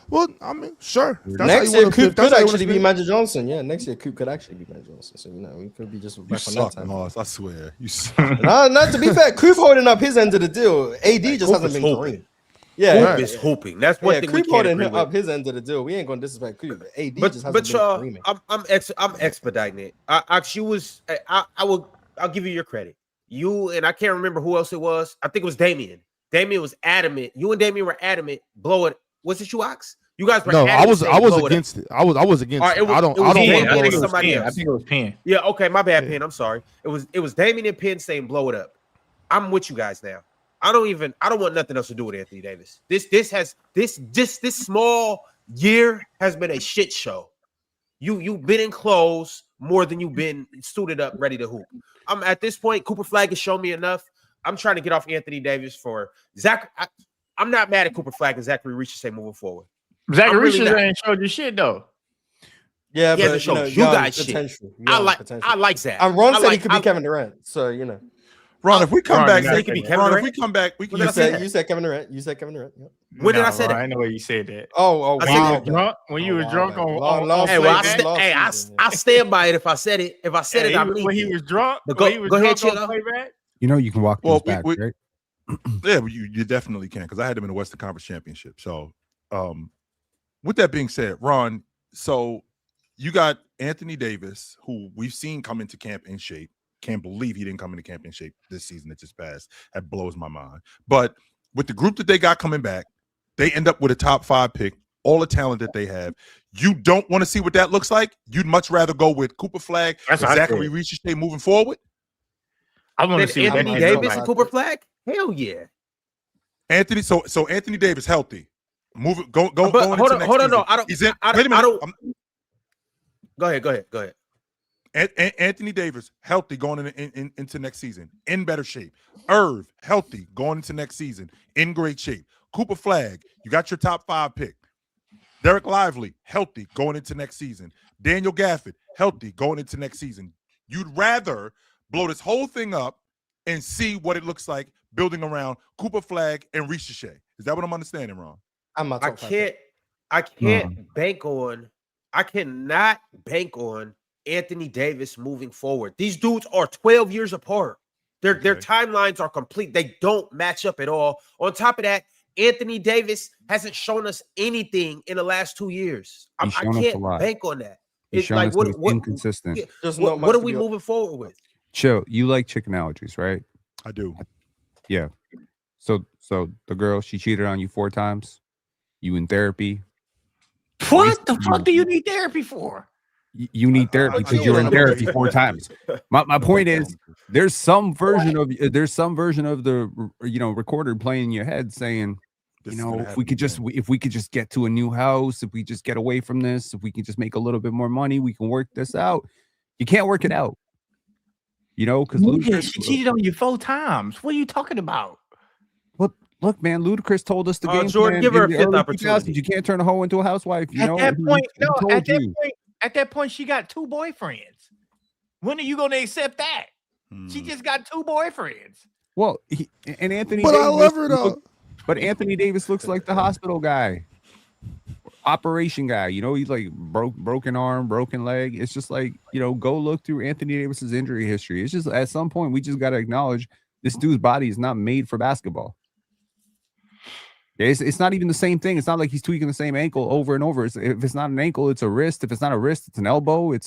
Speaker 4: Well, I mean, sure. If that's how
Speaker 5: Next
Speaker 4: you
Speaker 5: year
Speaker 4: wanna-
Speaker 5: Coop
Speaker 4: if that's
Speaker 5: could
Speaker 4: how you wanna
Speaker 5: actually be
Speaker 4: spin it.
Speaker 5: Magic Johnson. Yeah, next year Coop could actually be Magic Johnson. So we could be just
Speaker 3: You
Speaker 5: back on that
Speaker 3: suck,
Speaker 5: time.
Speaker 3: Mars. I swear. You suck.
Speaker 5: No, to be fair, Coop holding up his end of the deal. AD just
Speaker 1: Coop
Speaker 5: hasn't
Speaker 1: is
Speaker 5: been
Speaker 1: hooping.
Speaker 5: Kareem. Yeah,
Speaker 1: Hoop
Speaker 5: yeah,
Speaker 1: is hooping. That's one
Speaker 5: yeah.
Speaker 1: thing we
Speaker 5: Coop
Speaker 1: can't
Speaker 5: holding
Speaker 1: agree with.
Speaker 5: up his end of the deal. We ain't gonna disrespect Coop. AD
Speaker 1: But
Speaker 5: just hasn't been Kareeming.
Speaker 1: I'm expediting it. I'll give you your credit. You and I can't remember who else it was. I think it was Damian. Damian was adamant. You and Damian were adamant. Blow it. Was it you, Ox? You guys were.
Speaker 4: No,
Speaker 1: adamant
Speaker 4: I was
Speaker 1: saying blow it up.
Speaker 4: against it. I was against
Speaker 1: All right,
Speaker 4: it.
Speaker 1: it was-
Speaker 4: I don't
Speaker 1: it was
Speaker 4: want
Speaker 1: Penn.
Speaker 4: to
Speaker 1: I
Speaker 4: blow
Speaker 1: think
Speaker 4: it
Speaker 1: it's
Speaker 4: up.
Speaker 1: somebody
Speaker 7: I
Speaker 1: else.
Speaker 7: think it was Penn.
Speaker 1: Yeah, okay, my bad,
Speaker 4: Yeah.
Speaker 1: Penn. I'm sorry. It was Damian and Penn saying blow it up. I'm with you guys now. I don't want nothing else to do with Anthony Davis. This small year has been a shit show. You've been in clothes more than you've been suited up, ready to hoop. I'm at this point. Cooper Flag has shown me enough. I'm trying to get off Anthony Davis for Zach. I'm not mad at Cooper Flag and Zachary Ricochet moving forward.
Speaker 7: Zach
Speaker 1: I'm really
Speaker 7: Reese
Speaker 1: not.
Speaker 7: ain't showed you shit though.
Speaker 5: Yeah,
Speaker 1: He hasn't
Speaker 5: but
Speaker 1: shown you
Speaker 5: young
Speaker 1: guys shit.
Speaker 5: potential.
Speaker 1: I
Speaker 5: Young
Speaker 1: like
Speaker 5: potential.
Speaker 1: Zach.
Speaker 5: And Ron
Speaker 1: I
Speaker 5: said he
Speaker 1: like-
Speaker 5: could be
Speaker 1: I-
Speaker 5: Kevin Durant. So
Speaker 3: Ron, if we come
Speaker 7: Ron,
Speaker 3: back,
Speaker 7: you're not
Speaker 3: Zach,
Speaker 1: thinking
Speaker 3: Ron,
Speaker 1: Kevin
Speaker 3: if we come back, we can
Speaker 1: When
Speaker 5: you
Speaker 1: did I say
Speaker 5: said
Speaker 1: that?
Speaker 5: you said Kevin Durant. You said Kevin Durant. Yep.
Speaker 1: When did I say that?
Speaker 7: I know where you said that.
Speaker 5: Oh,
Speaker 1: I
Speaker 7: When
Speaker 1: said
Speaker 7: you
Speaker 1: that.
Speaker 7: was drunk, when you was drunk on
Speaker 5: last
Speaker 1: Hey,
Speaker 5: season,
Speaker 1: well,
Speaker 5: last season, yeah.
Speaker 1: I stand by it. If I said it, I mean
Speaker 7: when he
Speaker 1: it.
Speaker 7: was drunk,
Speaker 1: But
Speaker 7: when he was
Speaker 1: go ahead,
Speaker 7: drunk on
Speaker 1: Chilla.
Speaker 7: playback.
Speaker 2: You know you can walk
Speaker 3: Well,
Speaker 2: things back,
Speaker 3: we-
Speaker 2: right?
Speaker 3: yeah, you definitely can because I had him in the Western Conference Championship. So, with that being said, Ron, so you got Anthony Davis, who we've seen come into camp in shape. Can't believe he didn't come into camp in shape this season that just passed. That blows my mind. But with the group that they got coming back, they end up with a top 5 pick, all the talent that they have. You don't want to see what that looks like. You'd much rather go with Cooper Flag and
Speaker 7: That's what I
Speaker 3: Zachary
Speaker 7: said.
Speaker 3: Ricochet moving forward.
Speaker 7: I want to
Speaker 1: Then
Speaker 7: see what
Speaker 1: Anthony
Speaker 7: that
Speaker 1: Davis
Speaker 7: Davis.
Speaker 1: and Cooper Flag? Hell yeah.
Speaker 3: Anthony, so Anthony Davis healthy. Move it, go
Speaker 1: But
Speaker 3: going
Speaker 1: hold
Speaker 3: into
Speaker 1: on,
Speaker 3: next
Speaker 1: hold on,
Speaker 3: season.
Speaker 1: no, I don't-
Speaker 3: He's in.
Speaker 1: I-
Speaker 3: Wait a minute.
Speaker 1: I don't- Go ahead.
Speaker 3: Anthony Davis healthy going into next season, in better shape. Irv healthy going into next season, in great shape. Cooper Flag, you got your top 5 pick. Derek Lively healthy going into next season. Daniel Gafford healthy going into next season. You'd rather blow this whole thing up and see what it looks like building around Cooper Flag and Ricochet. Is that what I'm understanding, Ron?
Speaker 5: I'm my
Speaker 1: I
Speaker 5: top 5 pick.
Speaker 1: can't bank on. I cannot bank on Anthony Davis moving forward. These dudes are 12 years apart. Their timelines are complete. They don't match up at all. On top of that, Anthony Davis hasn't shown us anything in the last 2 years. I
Speaker 2: He's shown us a
Speaker 1: can't
Speaker 2: lot.
Speaker 1: bank on that.
Speaker 2: He's
Speaker 1: It's
Speaker 2: shown
Speaker 1: like
Speaker 2: us he was inconsistent.
Speaker 1: yeah,
Speaker 5: Just not
Speaker 1: what
Speaker 5: much
Speaker 1: are
Speaker 5: to
Speaker 1: we
Speaker 5: be-
Speaker 1: moving forward with?
Speaker 2: Chill. You like chick analogies, right?
Speaker 3: I do.
Speaker 2: Yeah. So the girl, she cheated on you 4 times. You in therapy.
Speaker 7: What the fuck do you need therapy for?
Speaker 2: You need therapy
Speaker 3: I
Speaker 2: because
Speaker 3: get
Speaker 2: you're
Speaker 3: what
Speaker 2: in
Speaker 3: I'm
Speaker 2: therapy
Speaker 3: saying.
Speaker 2: 4 times. My point is, there's some version of the recorder playing in your head saying,
Speaker 3: This
Speaker 2: you
Speaker 3: is gonna
Speaker 2: know,
Speaker 3: happen
Speaker 2: if we could just get to a new house, if we just get away from this, if we can just make a little bit more money, we can work this out. You can't work it out. You know, because
Speaker 7: She cheated on you 4 times. What are you talking about?
Speaker 2: Look, man, Ludacris told us the game
Speaker 1: Jordan,
Speaker 2: plan
Speaker 1: give her
Speaker 2: in
Speaker 1: a
Speaker 2: the
Speaker 1: fifth
Speaker 2: early
Speaker 1: opportunity.
Speaker 2: 2000s. You can't turn a hoe into a housewife. You know,
Speaker 7: At that
Speaker 2: he
Speaker 7: point, she got 2 boyfriends. When are you gonna accept that? She just got 2 boyfriends.
Speaker 2: Well, Anthony
Speaker 4: But
Speaker 2: Davis,
Speaker 4: I love her though.
Speaker 2: but Anthony Davis looks like the hospital guy, operation guy. You know, he's like broken arm, broken leg. It's just like, you know, go look through Anthony Davis's injury history. It's just at some point we just got to acknowledge this dude's body is not made for basketball. It's not even the same thing. It's not like he's tweaking the same ankle over and over. If it's not an ankle, it's a wrist. If it's not a wrist, it's an elbow. You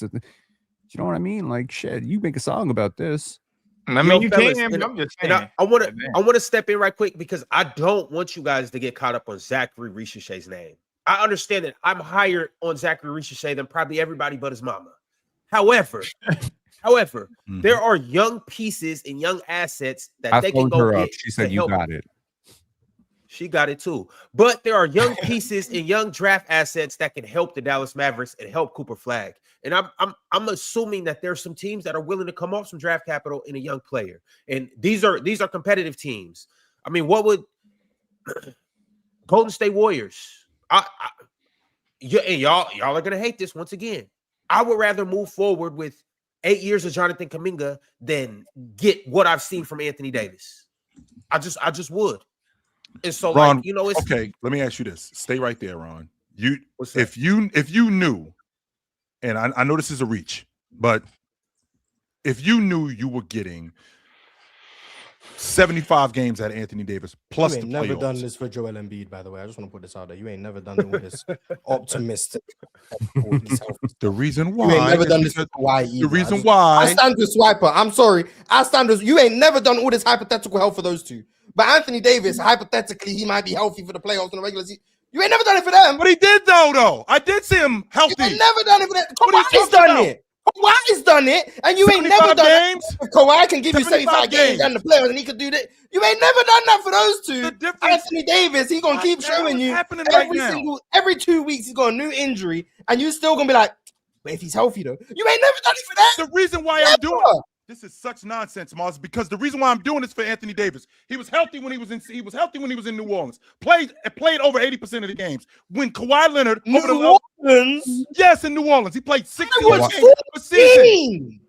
Speaker 2: know what I mean? Like, shit, you make a song about this.
Speaker 7: I mean, you
Speaker 1: fellas,
Speaker 7: can,
Speaker 1: and,
Speaker 7: but I'm just
Speaker 1: and
Speaker 7: saying.
Speaker 1: I want to step in right quick because I don't want you guys to get caught up on Zachary Richard's name. I understand that I'm higher on Zachary Richard than probably everybody but his mama. However, there are young pieces and young assets that they can go get.
Speaker 2: She said you got it.
Speaker 1: She got it too. But there are young pieces and young draft assets that can help the Dallas Mavericks and help Cooper Flag. And I'm assuming that there's some teams that are willing to come off some draft capital in a young player. And these are competitive teams. I mean, what would Golden State Warriors? And y'all are gonna hate this once again. I would rather move forward with 8 years of Jonathan Kuminga than get what I've seen from Anthony Davis. I just would. And so,
Speaker 3: Ron,
Speaker 1: like, you know, it's
Speaker 3: okay. Let me ask you this. Stay right there, Ron. If you knew, and I know this is a reach, but if you knew you were getting 75 games out of Anthony Davis plus
Speaker 5: you
Speaker 3: the
Speaker 5: ain't never
Speaker 3: playoffs.
Speaker 5: done this for Joel Embiid, by the way. I just want to put this out there. You ain't never done all this optimistic.
Speaker 3: The reason why
Speaker 5: You ain't never done this for Kawhi either.
Speaker 3: The reason why
Speaker 5: I stand with Swiper. I'm sorry. I stand with you. Ain't never done all this hypothetical health for those two. But Anthony Davis, hypothetically, he might be healthy for the playoffs in the regular season. You ain't never done it for them.
Speaker 3: But he did though. I did see him healthy.
Speaker 5: You ain't never done it for them.
Speaker 3: What are you
Speaker 5: Kawhi's
Speaker 3: talking
Speaker 5: done
Speaker 3: about?
Speaker 5: it. Kawhi's done it, and you ain't never
Speaker 3: 75
Speaker 5: done
Speaker 3: games?
Speaker 5: it. If Kawhi can give you 75 games
Speaker 3: games.
Speaker 5: and the playoffs, and he could do that. You ain't never done that for those two.
Speaker 3: The difference-
Speaker 5: Anthony Davis, he's gonna keep showing you
Speaker 3: happening right
Speaker 5: every 2 weeks. He's got a new injury, and you still gonna be like, but if he's healthy though, you ain't never done it for that.
Speaker 3: The reason why I'm doing this is such nonsense, Mars, because the reason why I'm doing this for Anthony Davis, he was healthy when he was in New Orleans. Played over 80% of the games. When Kawhi Leonard
Speaker 5: New Orleans,
Speaker 3: yes, in New Orleans, he played 16
Speaker 5: was
Speaker 3: games per season.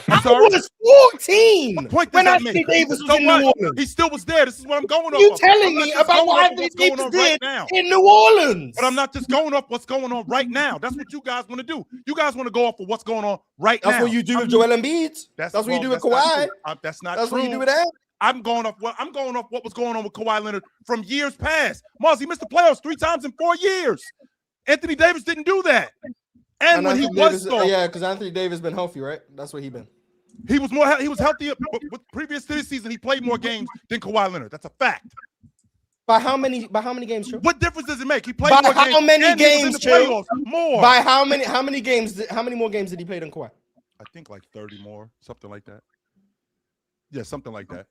Speaker 3: I'm sorry.
Speaker 5: I was 14 when Anthony Davis was in New Orleans.
Speaker 3: He still was there. This is what I'm going off.
Speaker 5: You
Speaker 3: of.
Speaker 5: telling me about what Anthony Davis did in New Orleans?
Speaker 3: But I'm not just going off what's going on right now. That's what you guys want to do. You guys want to go off of what's going on right now.
Speaker 5: That's what you do with Joel Embiid. That's what you do with Kawhi.
Speaker 3: That's not
Speaker 5: That's
Speaker 3: true.
Speaker 5: what you do with that.
Speaker 3: I'm going off what was going on with Kawhi Leonard from years past. Mars, he missed the playoffs 3 times in 4 years. Anthony Davis didn't do that. And when
Speaker 5: Anthony
Speaker 3: he was
Speaker 5: Davis, yeah, because Anthony Davis been healthy, right? That's what he been.
Speaker 3: He was healthier. With previous to this season, he played more games than Kawhi Leonard. That's a fact.
Speaker 5: By how many games, True?
Speaker 3: What difference does it make? He played
Speaker 5: by
Speaker 3: more
Speaker 5: how
Speaker 3: games.
Speaker 5: Many games,
Speaker 3: True? More.
Speaker 5: By how many games? How many more games did he play than Kawhi?
Speaker 3: I think like 30 more, something like that. Yeah, something like that.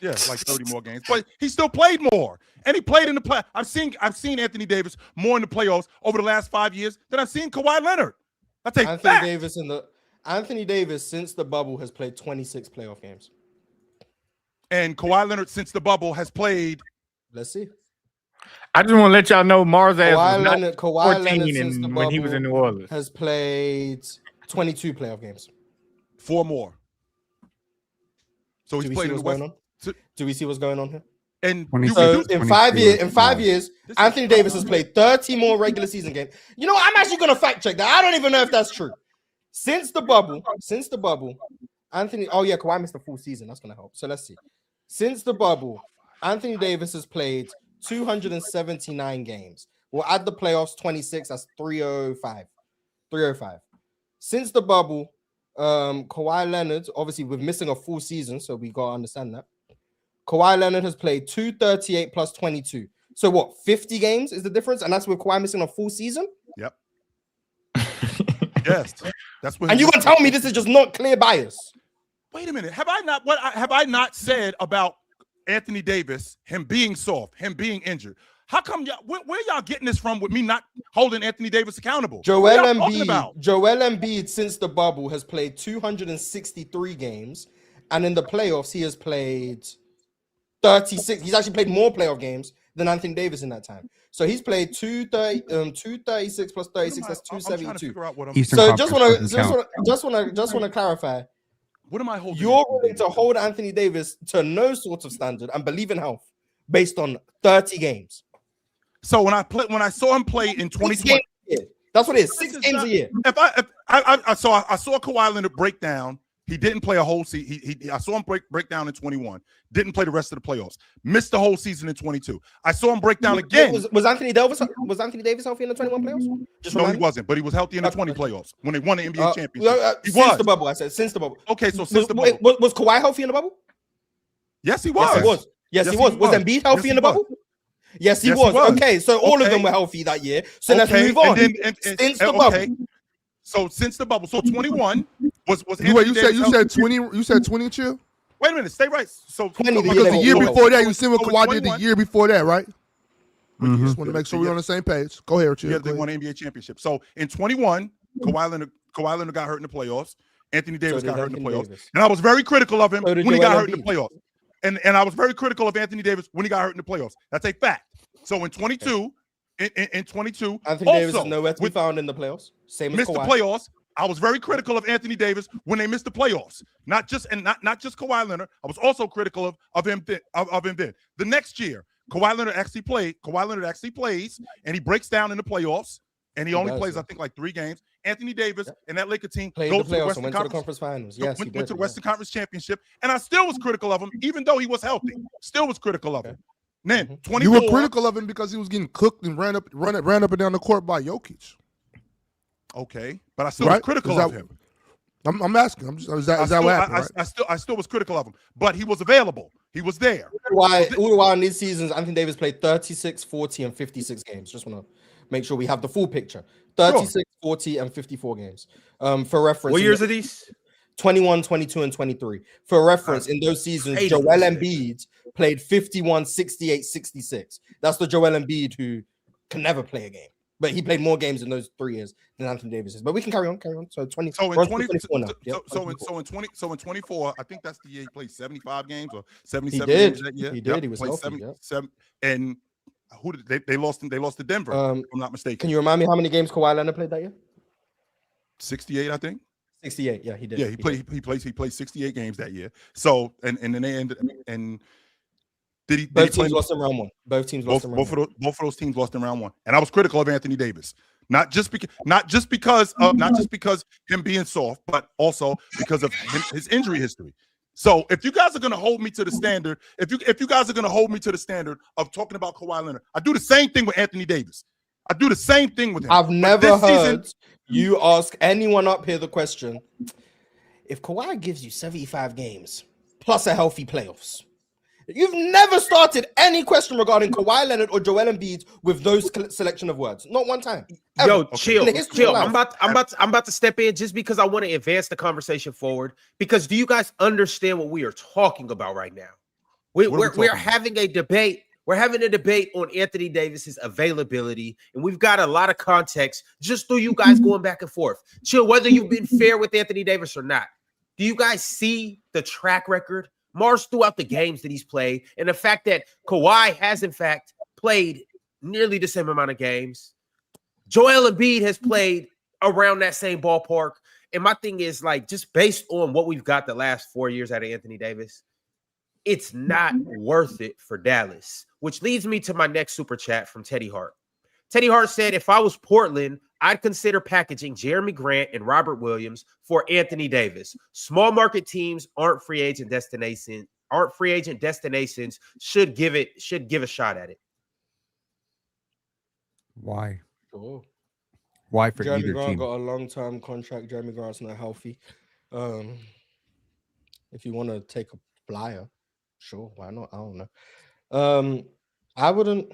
Speaker 3: Yeah, like 30 more games. But he still played more. And he played in the play. I've seen Anthony Davis more in the playoffs over the last 5 years than I've seen Kawhi Leonard. That's a fact.
Speaker 5: Anthony Davis since the bubble has played 26 playoff games.
Speaker 3: And Kawhi Leonard since the bubble has played.
Speaker 5: Let's see.
Speaker 7: I just want to let y'all know Mars ass was not
Speaker 5: Kawhi
Speaker 7: 14
Speaker 5: Leonard since the
Speaker 7: when he was in New Orleans.
Speaker 5: Has played 22 playoff games.
Speaker 3: 4 more. So he's played in the West.
Speaker 5: Do we see what's going on here?
Speaker 3: And
Speaker 5: so in 5 years, Anthony Davis has played 30 more regular season games. You know what? I'm actually going to fact check that. I don't even know if that's true. Since the bubble, Anthony. Oh yeah, Kawhi missed the full season. That's going to help. So let's see. Since the bubble, Anthony Davis has played 279 games. We'll add the playoffs 26. That's 305. 305. Since the bubble, Kawhi Leonard, obviously, we're missing a full season, so we gotta understand that. Kawhi Leonard has played 238 plus 22. So what? 50 games is the difference, and that's with Kawhi missing a full season.
Speaker 3: Yep. Yes, that's what.
Speaker 5: And you're gonna tell me this is just not clear bias?
Speaker 3: Wait a minute. Have I not said about Anthony Davis, him being soft, him being injured? How come y'all? Where y'all getting this from with me not holding Anthony Davis accountable?
Speaker 5: Joel Embiid, since the bubble, has played 263 games, and in the playoffs, he has played 36. He's actually played more playoff games than Anthony Davis in that time. So he's played 236 plus 36. That's 272. So just want to clarify.
Speaker 3: What am I holding?
Speaker 5: You're willing to hold Anthony Davis to no sort of standard and believe in health based on 30 games.
Speaker 3: So when I saw him play in 2020,
Speaker 5: that's what it is. 6 games a year.
Speaker 3: I saw Kawhi Leonard break down. He didn't play a whole season. I saw him break down in 21. Didn't play the rest of the playoffs. Missed the whole season in 22. I saw him break down again.
Speaker 5: Was Anthony Davis healthy in the 21 playoffs?
Speaker 3: No, he wasn't. But he was healthy in the 20 playoffs when they won the NBA championship. He
Speaker 5: since the bubble. I said since the bubble.
Speaker 3: Okay, so since the bubble.
Speaker 5: Was Kawhi healthy in the bubble?
Speaker 3: Yes, he was.
Speaker 5: Yes, he was. Was Embiid healthy in the bubble? Yes, he was. Okay, so all of them were healthy that year. So let's move on. Since the bubble.
Speaker 3: So since the bubble, so 21 was.
Speaker 4: Wait, you said 20. You said 20, chill.
Speaker 3: Wait a minute, stay right. So
Speaker 5: 20
Speaker 4: because the year before that, you see what Kawhi did the year before that, right?
Speaker 2: Mm-hmm.
Speaker 4: Just want to make sure we're on the same page. Go ahead, chill.
Speaker 3: Yeah, they won an NBA championship. So in 21, Kawhi Leonard got hurt in the playoffs. Anthony Davis got hurt in the playoffs, and I was very critical of him when he got hurt in the playoffs. And I was very critical of Anthony Davis when he got hurt in the playoffs. That's a fact. So in 22, in 22,
Speaker 5: Anthony Davis is nowhere to be found in the playoffs. Same as
Speaker 3: missed the playoffs. I was very critical of Anthony Davis when they missed the playoffs. Not just Kawhi Leonard. I was also critical of him then. The next year, Kawhi Leonard actually plays, and he breaks down in the playoffs, and he only plays, I think, like 3 games. Anthony Davis and that Laker team
Speaker 5: goes to the Western Conference Finals. Yes,
Speaker 3: went to the Western Conference Championship, and I still was critical of him, even though he was healthy. Still was critical of him. Then 24,
Speaker 4: you were critical of him because he was getting cooked and ran up and down the court by Jokic.
Speaker 3: Okay, but I still was critical of him.
Speaker 4: I'm asking. Is that what happened?
Speaker 3: I still was critical of him, but he was available. He was there.
Speaker 5: All the while in these seasons, Anthony Davis played 36, 40, and 56 games. Just want to make sure we have the full picture. 36, 40, and 54 games. For reference,
Speaker 1: what years are these?
Speaker 5: 21, 22, and 23. For reference, in those seasons, Joel Embiid played 51, 68, 66. That's the Joel Embiid who can never play a game. But he played more games in those 3 years than Anthony Davis is. But we can carry on. So 20. So in 24 now.
Speaker 3: So in 24, I think that's the year he played 75 games or 77
Speaker 5: games
Speaker 3: that year.
Speaker 5: He did. He was healthy.
Speaker 3: Seven, and who did they lost? They lost to Denver. If I'm not mistaken.
Speaker 5: Can you remind me how many games Kawhi Leonard played that year?
Speaker 3: 68, I think.
Speaker 5: 68. Yeah, he did.
Speaker 3: Yeah, he played 68 games that year. So and then they ended and.
Speaker 5: Both teams lost in round 1. Both of
Speaker 3: those teams lost in round 1, and I was critical of Anthony Davis, not just because him being soft, but also because of his injury history. So if you guys are going to hold me to the standard, if you guys are going to hold me to the standard of talking about Kawhi Leonard, I do the same thing with Anthony Davis. I do the same thing with him.
Speaker 5: I've never heard you ask anyone up here the question: if Kawhi gives you 75 games plus a healthy playoffs. You've never started any question regarding Kawhi Leonard or Joel Embiid with those selection of words. Not one time. Ever.
Speaker 1: Yo, chill. I'm about to step in just because I want to advance the conversation forward. Because do you guys understand what we are talking about right now? We're having a debate. We're having a debate on Anthony Davis's availability, and we've got a lot of context just through you guys going back and forth. Chill, whether you've been fair with Anthony Davis or not. Do you guys see the track record? March throughout the games that he's played, and the fact that Kawhi has, in fact, played nearly the same amount of games. Joel Embiid has played around that same ballpark. And my thing is, like, just based on what we've got the last 4 years out of Anthony Davis, it's not worth it for Dallas, which leads me to my next super chat from Teddy Hart. Teddy Hart said, if I was Portland, I'd consider packaging Jeremy Grant and Robert Williams for Anthony Davis. Small market teams aren't free agent destinations. Should give a shot at it.
Speaker 2: Why?
Speaker 5: Oh.
Speaker 2: Why for
Speaker 5: Jeremy
Speaker 2: either
Speaker 5: Grant
Speaker 2: team?
Speaker 5: got a long-term contract. Jeremy Grant's not healthy. If you want to take a flyer, sure, why not? I don't know. I wouldn't.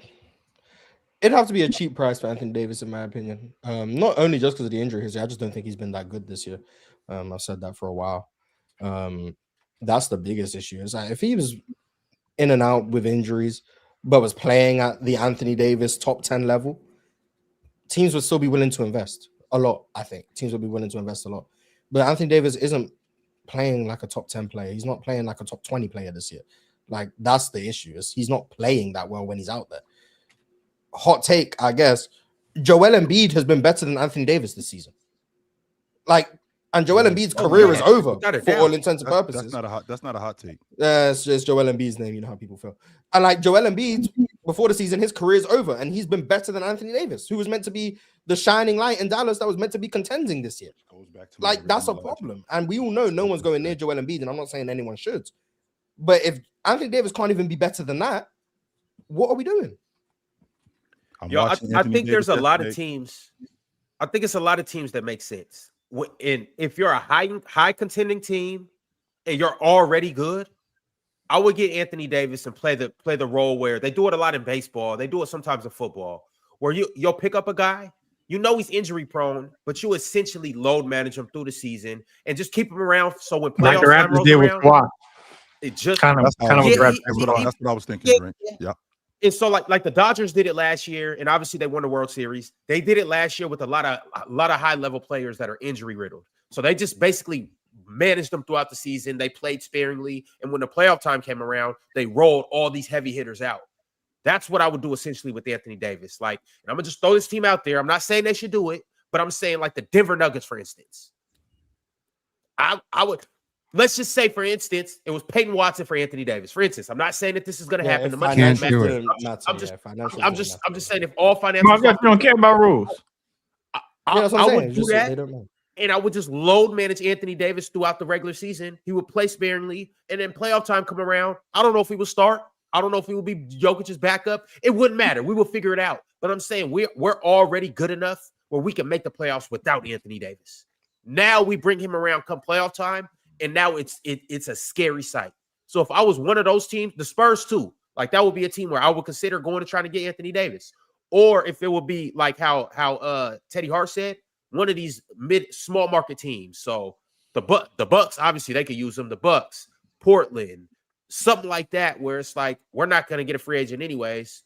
Speaker 5: It'd have to be a cheap price for Anthony Davis, in my opinion. Not only just because of the injury history, I just don't think he's been that good this year. I've said that for a while. That's the biggest issue. Is like if he was in and out with injuries, but was playing at the Anthony Davis top 10 level, teams would still be willing to invest a lot. I think teams would be willing to invest a lot. But Anthony Davis isn't playing like a top 10 player. He's not playing like a top 20 player this year. Like that's the issue. Is he's not playing that well when he's out there. Hot take, I guess. Joel Embiid has been better than Anthony Davis this season. Like, and Joel Embiid's career is over for all intents and purposes.
Speaker 3: That's not a hot take.
Speaker 5: It's just Joel Embiid's name. You know how people feel. And like Joel Embiid, before the season, his career is over, and he's been better than Anthony Davis, who was meant to be the shining light in Dallas that was meant to be contending this year.
Speaker 3: Goes back to
Speaker 5: like that's a problem, and we all know no one's going near Joel Embiid, and I'm not saying anyone should. But if Anthony Davis can't even be better than that, what are we doing?
Speaker 1: I think there's a lot of teams. I think it's a lot of teams that make sense. And if you're a high contending team and you're already good, I would get Anthony Davis and play the role where they do it a lot in baseball. They do it sometimes in football, where you'll pick up a guy, you know he's injury prone, but you essentially load manage him through the season and just keep him around. So when playoff time rolls around, it just
Speaker 3: that's what I was thinking. Yeah.
Speaker 1: And so like the Dodgers did it last year, and obviously they won the World Series. They did it last year with a lot of high level players that are injury riddled. So they just basically managed them throughout the season. They played sparingly, and when the playoff time came around, they rolled all these heavy hitters out. That's what I would do essentially with Anthony Davis. Like, and I'm gonna just throw this team out there. I'm not saying they should do it, but I'm saying like the Denver Nuggets, for instance. I would. Let's just say, for instance, it was Peyton Watson for Anthony Davis. For instance, I'm not saying that this is going to happen. The money
Speaker 2: can't do
Speaker 1: it. I'm just saying if all
Speaker 7: You
Speaker 1: financial,
Speaker 7: don't care about rules.
Speaker 1: I would do that, and I would just load manage Anthony Davis throughout the regular season. He would play sparingly, and then playoff time come around. I don't know if he would start. I don't know if he would be Jokic's backup. It wouldn't matter. We will figure it out. But I'm saying we're already good enough where we can make the playoffs without Anthony Davis. Now we bring him around come playoff time. And now it's a scary sight. So if I was one of those teams, the Spurs too, like that would be a team where I would consider going to try to get Anthony Davis. Or if it would be like how Teddy Hart said, one of these small market teams. So the Bucks, obviously they could use them. The Bucks, Portland, something like that, where it's like we're not going to get a free agent anyways.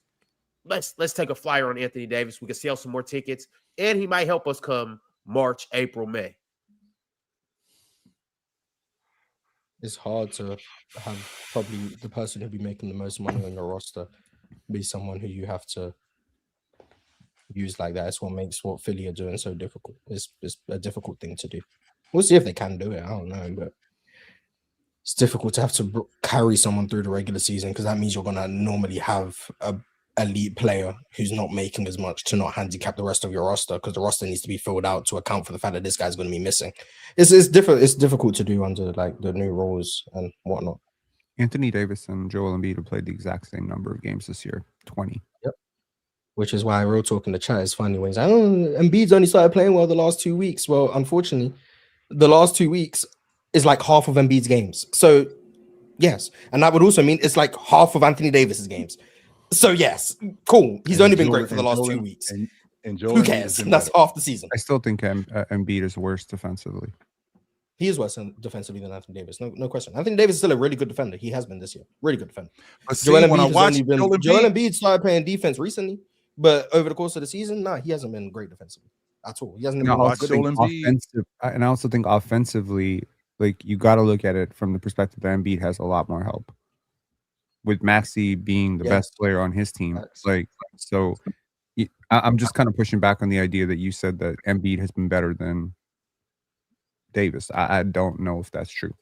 Speaker 1: Let's take a flyer on Anthony Davis. We can sell some more tickets, and he might help us come March, April, May.
Speaker 5: It's hard to have probably the person who'll be making the most money on your roster be someone who you have to use like that. It's what makes what Philly are doing so difficult. It's a difficult thing to do. We'll see if they can do it. I don't know, but it's difficult to have to carry someone through the regular season because that means you're going to normally have a elite player who's not making as much to not handicap the rest of your roster because the roster needs to be filled out to account for the fact that this guy's going to be missing. It's difficult to do under like the new rules and whatnot.
Speaker 2: Anthony Davis and Joel Embiid have played the exact same number of games this year, 20.
Speaker 5: Yep. Which is why real talk in the chat is funny when he's like, Embiid's only started playing well the last 2 weeks. Well, unfortunately, the last 2 weeks is like half of Embiid's games. So yes, and that would also mean it's like half of Anthony Davis's games. So yes, cool. He's only been great for the last 2 weeks.
Speaker 3: And Joel,
Speaker 5: who cares? That's half the season.
Speaker 2: I still think Embiid is worse defensively.
Speaker 5: He is worse defensively than Anthony Davis. No question. Anthony Davis is still a really good defender. He has been this year. Really good defender. Joel Embiid started playing defense recently, but over the course of the season, he hasn't been great defensively at all. He hasn't been
Speaker 2: offensive. And I also think offensively, like you got to look at it from the perspective that Embiid has a lot more help. With Maxey being the best player on his team. I'm just kind of pushing back on the idea that you said that Embiid has been better than Davis. I don't know if that's true.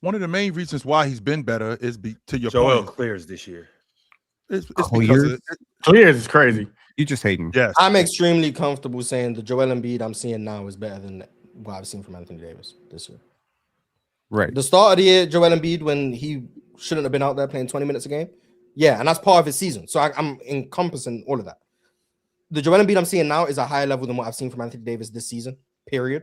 Speaker 3: One of the main reasons why he's been better is to your
Speaker 1: Joel
Speaker 3: point.
Speaker 1: clears this year.
Speaker 3: It's because
Speaker 7: Clears is crazy.
Speaker 2: You just hating.
Speaker 3: Yes.
Speaker 5: I'm extremely comfortable saying the Joel Embiid I'm seeing now is better than what I've seen from Anthony Davis this year.
Speaker 2: Right.
Speaker 5: The start of the year, Joel Embiid, when he shouldn't have been out there playing 20 minutes a game. Yeah, and that's part of his season. So I'm encompassing all of that. The Joel Embiid I'm seeing now is a higher level than what I've seen from Anthony Davis this season, period.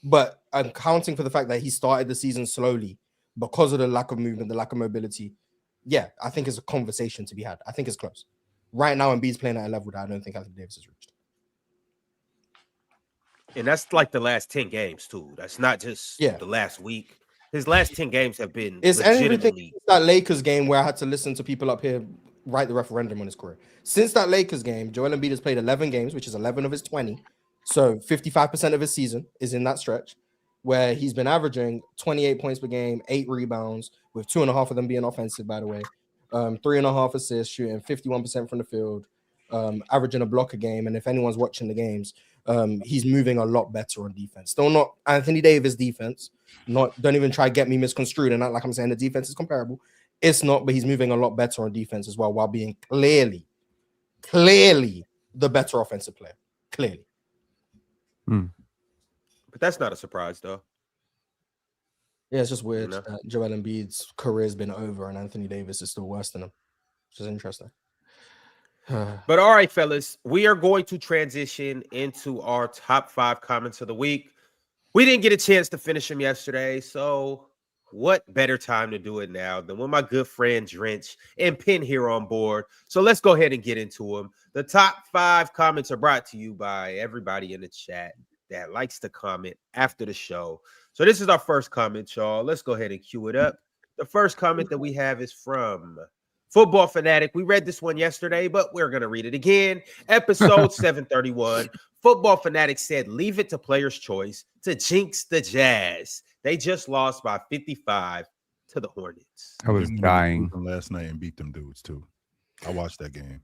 Speaker 5: But I'm counting for the fact that he started the season slowly because of the lack of movement, the lack of mobility. Yeah, I think it's a conversation to be had. I think it's close. Right now, Embiid's playing at a level that I don't think Anthony Davis has reached.
Speaker 1: And that's like the last 10 games, too. That's not just the last week. His last 10 games have been
Speaker 5: it's everything
Speaker 1: legitimately.
Speaker 5: since that Lakers game where I had to listen to people up here write the referendum on his career. Since that Lakers game, Joel Embiid has played 11 games, which is 11 of his 20. So 55% of his season is in that stretch where he's been averaging 28 points per game, 8 rebounds, with 2.5 of them being offensive, by the way. 3.5 assists, shooting 51% from the field, averaging a block a game. And if anyone's watching the games, he's moving a lot better on defense. Still not Anthony Davis defense. Don't even try to get me misconstrued and not like I'm saying the defense is comparable. It's not, but he's moving a lot better on defense as well, while being clearly the better offensive player. Clearly.
Speaker 1: But that's not a surprise, though.
Speaker 5: Yeah, it's just weird that Joel Embiid's career has been over and Anthony Davis is still worse than him, which is interesting.
Speaker 1: But all right, fellas, we are going to transition into our top 5 comments of the week. We didn't get a chance to finish them yesterday, so what better time to do it now than with my good friend Drench and Penn here on board. So let's go ahead and get into them. The top 5 comments are brought to you by everybody in the chat that likes to comment after the show. So this is our first comment, y'all. Let's go ahead and cue it up. The first comment that we have is from Football Fanatic. We read this one yesterday, but we're going to read it again. Episode 731. Football Fanatic said, leave it to players' choice to jinx the Jazz. They just lost by 55 to the Hornets.
Speaker 2: I was dying
Speaker 3: last night and beat them dudes, too. I watched that game.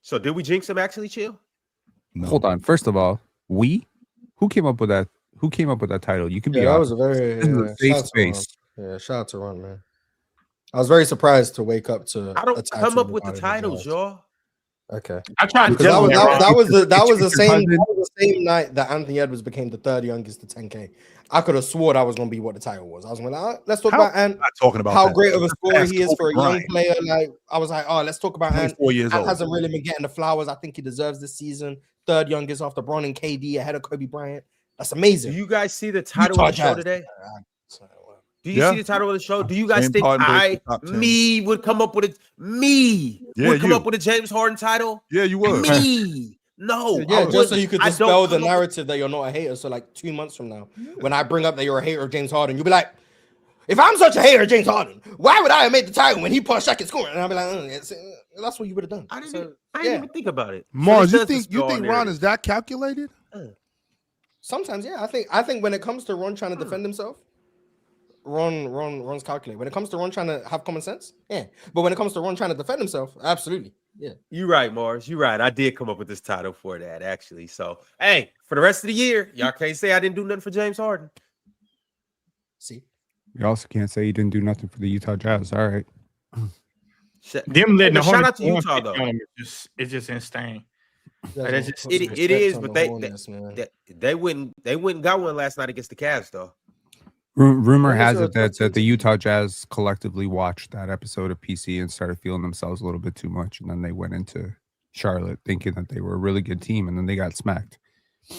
Speaker 1: So did we jinx them, actually, Chill?
Speaker 2: No. Hold on. First of all, who came up with that? Who came up with that title? You can be
Speaker 5: that was a very
Speaker 2: safe space.
Speaker 5: Yeah, shout out to Ron, man. I was very surprised to wake up to.
Speaker 1: I don't come up with the titles, y'all.
Speaker 5: Okay,
Speaker 7: I tried to
Speaker 5: tell that was the same night that Anthony Edwards became the 3rd youngest to 10K. I could have swore that was going to be what the title was. I was like, let's talk about how great of a scorer he is for a young player. Like I was like, let's talk about Ant.
Speaker 3: 4 years old.
Speaker 5: Hasn't really been getting the flowers I think he deserves this season. 3rd youngest after Bron and KD, ahead of Kobe Bryant. That's amazing.
Speaker 1: Do you guys see the title of the show today? Do you see the title of the show? Do you guys think me would come up with a James Harden title?
Speaker 3: Yeah, you would.
Speaker 1: Me. No.
Speaker 5: Yeah, just so you could dispel the narrative that you're not a hater. So like 2 months from now, when I bring up that you're a hater of James Harden, you'll be like, if I'm such a hater of James Harden, why would I have made the title when he pushed second scoring? And I'll be like, that's what you would have done.
Speaker 1: I didn't even think about it.
Speaker 4: Mars, you think Ron is that calculated?
Speaker 5: Sometimes, yeah. I think when it comes to Ron trying to defend himself, Ron's calculated. When it comes to Ron trying to have common sense, yeah. But when it comes to Ron trying to defend himself, absolutely, yeah.
Speaker 1: You're right, Mars. You're right. I did come up with this title for that, actually. So, hey, for the rest of the year, y'all can't say I didn't do nothing for James Harden.
Speaker 5: See,
Speaker 2: you also can't say you didn't do nothing for the Utah Jazz. All right.
Speaker 7: Them letting the
Speaker 1: shout out to Utah though.
Speaker 7: It's just insane.
Speaker 1: It is, but they wouldn't got one last night against the Cavs though.
Speaker 2: Rumor has it that the Utah Jazz collectively watched that episode of PC and started feeling themselves a little bit too much, and then they went into Charlotte thinking that they were a really good team, and then they got smacked.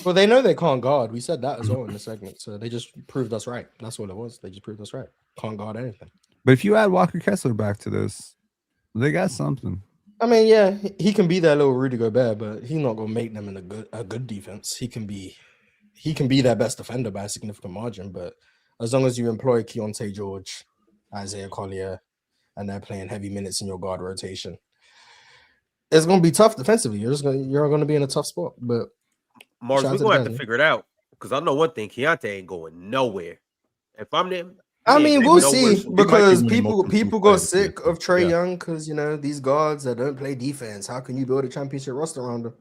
Speaker 5: Well, they know they can't guard. We said that as well in the segment, so they just proved us right. That's what it was. They just proved us right. Can't guard anything.
Speaker 2: But if you add Walker Kessler back to this, they got something.
Speaker 5: I mean, yeah, he can be that little Rudy Gobert, but he's not gonna make them in a good defense. He can be their best defender by a significant margin, but as long as you employ Keontae George, Isaiah Collier, and they're playing heavy minutes in your guard rotation, it's gonna be tough defensively. You're gonna be in a tough spot. But
Speaker 1: Mars, we're gonna have to figure it out because I know one thing: Keontae ain't going nowhere. If I'm them.
Speaker 5: I mean, we'll see because people go sick of Trae Young because these guards that don't play defense. How can you build a championship roster around them?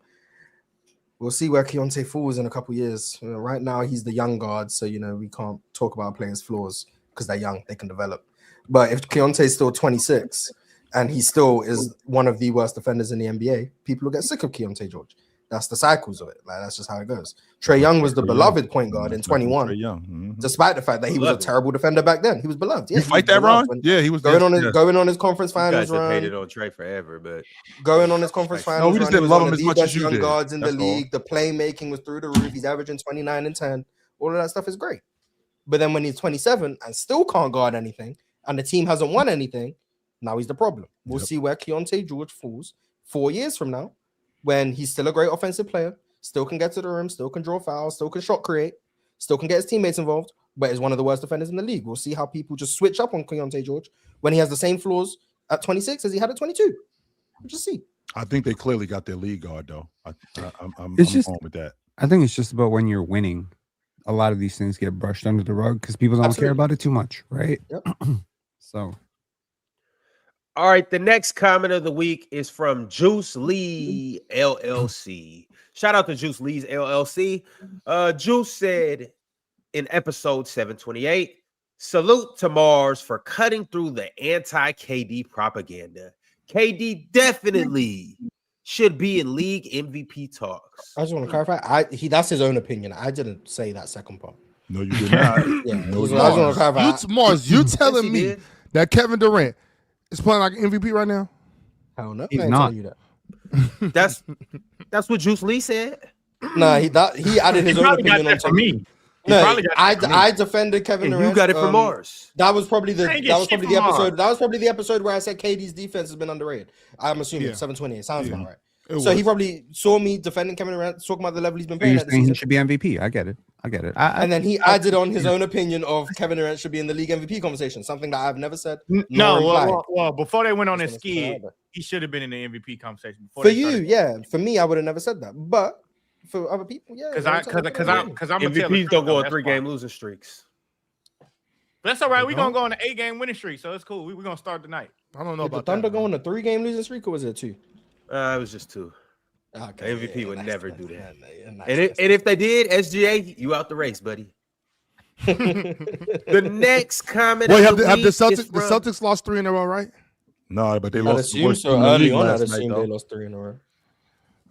Speaker 5: We'll see where Keontae falls in a couple years. Right now, he's the young guard, so we can't talk about players' flaws because they're young; they can develop. But if Keontae's still 26 and he still is one of the worst defenders in the NBA, people will get sick of Keontae George. That's the cycles of it. Like that's just how it goes. Trae Young was the beloved point guard in 21, despite the fact that he was a terrible defender back then. He was beloved. Yeah,
Speaker 3: you fight that, Ron? Yeah, he was
Speaker 5: going on his conference finals run.
Speaker 1: Hated on Trae forever, but
Speaker 5: going on his conference finals.
Speaker 3: No, we just didn't love him as much as you
Speaker 5: young
Speaker 3: did.
Speaker 5: Guards in the league. The playmaking was through the roof. He's averaging 29 and 10 all of that stuff is great. But then when he's 27 and still can't guard anything, and the team hasn't won anything, now he's the problem. We'll see where Keontae George falls 4 years from now, when he's still a great offensive player, still can get to the rim, still can draw fouls, still can shot create, still can get his teammates involved, but is one of the worst defenders in the league. We'll see how people just switch up on Keontae George when he has the same flaws at 26 as he had at 22. We'll just see.
Speaker 3: I think they clearly got their lead guard though. I'm
Speaker 2: just-
Speaker 3: going with that.
Speaker 2: I think it's just about when you're winning. A lot of these things get brushed under the rug because people don't care about it too much, right?
Speaker 5: Yep.
Speaker 2: So,
Speaker 1: All right, the next comment of the week is from Juice Lee LLC. Shout out to Juice Lee's LLC. Juice said in episode 728, salute to Mars for cutting through the anti-KD propaganda. KD definitely should be in league MVP talks.
Speaker 5: I just want to clarify. That's his own opinion. I didn't say that second part.
Speaker 3: No, you did not.
Speaker 5: Yeah,
Speaker 3: No,
Speaker 5: I just
Speaker 3: you
Speaker 5: want to
Speaker 3: didn't.
Speaker 5: clarify.
Speaker 4: Mars, you telling
Speaker 1: he
Speaker 4: me
Speaker 1: did.
Speaker 4: that Kevin Durant is playing like an MVP right now?
Speaker 5: Hell no,
Speaker 2: He's
Speaker 5: I ain't
Speaker 2: not.
Speaker 5: telling you that.
Speaker 1: That's what Juice Lee said.
Speaker 5: Nah, he added his
Speaker 7: He
Speaker 5: own
Speaker 7: probably got
Speaker 5: opinion on
Speaker 7: that from
Speaker 5: something.
Speaker 7: me.
Speaker 5: No,
Speaker 7: probably got that from me.
Speaker 5: I defended Kevin
Speaker 1: And
Speaker 5: Durant.
Speaker 1: you got it from Mars.
Speaker 5: That was probably the
Speaker 7: I ain't get shit from
Speaker 5: episode.
Speaker 7: Mars.
Speaker 5: That was probably the episode where I said KD's defense has been underrated. I'm assuming
Speaker 4: Yeah.
Speaker 5: 728 sounds about right.
Speaker 4: It
Speaker 5: So he
Speaker 4: was.
Speaker 5: probably saw me defending Kevin Durant, talking about the level he's been
Speaker 2: so you're
Speaker 5: playing at the
Speaker 2: saying he
Speaker 5: season,
Speaker 2: should be MVP. I get it.
Speaker 5: and then he added on his own opinion of Kevin Durant should be in the league MVP conversation, something that I've never said.
Speaker 7: No,
Speaker 5: nor implied.
Speaker 7: well, before they went on
Speaker 5: Just
Speaker 7: this
Speaker 5: wanna throw that
Speaker 7: skid,
Speaker 5: out there.
Speaker 7: he should have been in the MVP conversation. Before
Speaker 5: For
Speaker 7: they
Speaker 5: you,
Speaker 7: started.
Speaker 5: yeah. For me, I would have never said that. But for other people, yeah.
Speaker 7: Because I'm gonna tell the
Speaker 1: MVPs
Speaker 7: truth,
Speaker 1: don't go
Speaker 7: though,
Speaker 1: on
Speaker 7: that's
Speaker 1: 3-game
Speaker 7: fine.
Speaker 1: losing streaks.
Speaker 7: That's all right.
Speaker 4: They
Speaker 7: We're gonna
Speaker 4: don't?
Speaker 7: go on an 8-game winning streak, so it's cool. We're gonna start tonight.
Speaker 4: I don't know
Speaker 5: Did the
Speaker 4: about
Speaker 5: Thunder
Speaker 4: that.
Speaker 5: go
Speaker 4: man.
Speaker 5: on a 3-game losing streak, or was it 2?
Speaker 1: It was just 2.
Speaker 5: Okay,
Speaker 1: MVP would
Speaker 5: nice,
Speaker 1: never
Speaker 5: nice,
Speaker 1: do that.
Speaker 5: nice, nice,
Speaker 1: And
Speaker 5: nice.
Speaker 1: if they did, SGA, you out the race, buddy. The next comment.
Speaker 4: Wait,
Speaker 1: of
Speaker 4: have the
Speaker 1: week is
Speaker 4: Celtics lost 3 in a row, right?
Speaker 3: No, but they
Speaker 5: I'd
Speaker 3: lost. the
Speaker 5: assume
Speaker 3: worst
Speaker 5: so.
Speaker 3: team in the
Speaker 5: Early
Speaker 3: league
Speaker 5: on, I'd
Speaker 3: last night,
Speaker 5: assume
Speaker 3: though.
Speaker 5: they lost 3 in a row.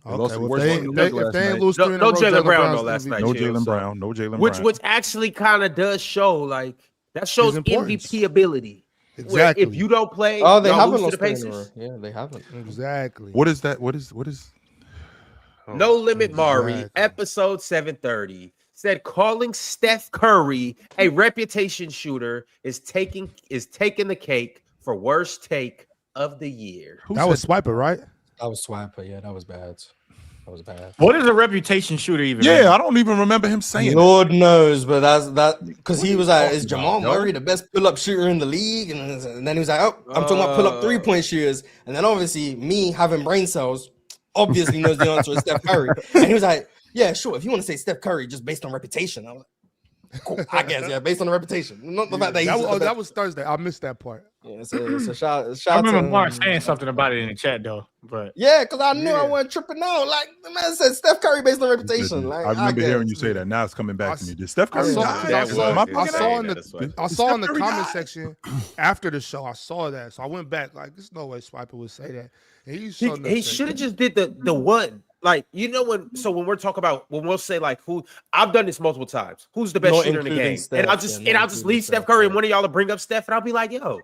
Speaker 3: They lost
Speaker 4: Okay,
Speaker 3: the
Speaker 4: well,
Speaker 3: worst
Speaker 4: if
Speaker 3: one in the league
Speaker 4: they
Speaker 3: last
Speaker 4: ain't
Speaker 3: night.
Speaker 4: lose
Speaker 1: No-
Speaker 4: 3 in
Speaker 1: no
Speaker 4: a row,
Speaker 1: Jaylen Brown,
Speaker 4: Brown's
Speaker 1: though, last
Speaker 4: MVP.
Speaker 1: night.
Speaker 3: No
Speaker 1: chill,
Speaker 3: Jalen
Speaker 1: so-
Speaker 3: Brown. No Jalen
Speaker 1: which
Speaker 3: Brown.
Speaker 1: which actually kind of does show like that shows
Speaker 4: importance.
Speaker 1: MVP ability. Where
Speaker 4: Exactly.
Speaker 1: if you don't play,
Speaker 5: Oh, they
Speaker 1: y'all
Speaker 5: haven't
Speaker 1: lose to
Speaker 5: lost
Speaker 1: the
Speaker 5: 3 in a row.
Speaker 1: Pacers.
Speaker 5: Yeah, they haven't.
Speaker 4: Exactly.
Speaker 3: What is that? What is?
Speaker 1: No Limit Mari,
Speaker 4: Exactly.
Speaker 1: episode 730, said calling Steph Curry a reputation shooter is taking the cake for worst take of the year.
Speaker 4: That was Swiper, right?
Speaker 5: That was Swiper. Yeah, that was bad. That was bad.
Speaker 7: What is a reputation shooter even?
Speaker 3: Yeah,
Speaker 7: mean?
Speaker 3: I don't even remember him saying that.
Speaker 5: Lord knows, but that because he was like,
Speaker 3: talking
Speaker 5: is Jamal
Speaker 3: about, yo?
Speaker 5: Murray the best pull-up shooter in the league? And then he was like, oh, I'm talking about pull-up 3-point shooters. And then obviously me having brain cells obviously knows the answer is Steph Curry. And he was like, yeah, sure. If you want to say Steph Curry just based on reputation, I was like, cool, I guess, yeah, based on the reputation, not the fact that he's
Speaker 4: That
Speaker 5: just
Speaker 4: was,
Speaker 5: the
Speaker 4: that
Speaker 5: best.
Speaker 4: was Thursday. I missed that part.
Speaker 5: Yeah, so shout
Speaker 7: I remember
Speaker 5: to
Speaker 7: Mark saying something about it in the chat though. But
Speaker 5: Yeah, because I knew I
Speaker 4: Yeah.
Speaker 5: wasn't tripping out. Like the man said, Steph Curry based on reputation. Like
Speaker 3: I remember hearing you
Speaker 5: guess.
Speaker 3: say that. Now it's coming back
Speaker 4: I
Speaker 3: to me.
Speaker 4: s-
Speaker 3: Did Steph
Speaker 4: I
Speaker 3: Curry
Speaker 4: saw-
Speaker 3: die?
Speaker 4: I saw-
Speaker 3: Am I
Speaker 4: I
Speaker 3: fucking
Speaker 4: saw
Speaker 3: up?
Speaker 4: in the-
Speaker 1: That's why.
Speaker 4: I saw in the
Speaker 3: Steph Curry
Speaker 4: comment
Speaker 3: died?
Speaker 4: section after the show. I saw that, so I went back. Like, there's no way Swiper would say that. And
Speaker 1: He should have just did the one. Like, you know, when we're talking about when we'll say like who I've done this multiple times. Who's the best
Speaker 5: Not
Speaker 1: shooter in the
Speaker 5: including
Speaker 1: game?
Speaker 5: Steph,
Speaker 1: and I'll just
Speaker 5: yeah, not
Speaker 1: leave
Speaker 5: including
Speaker 1: Steph
Speaker 5: Steph,
Speaker 1: Curry
Speaker 5: yeah.
Speaker 1: and one of y'all will bring up Steph, and I'll be like, yo,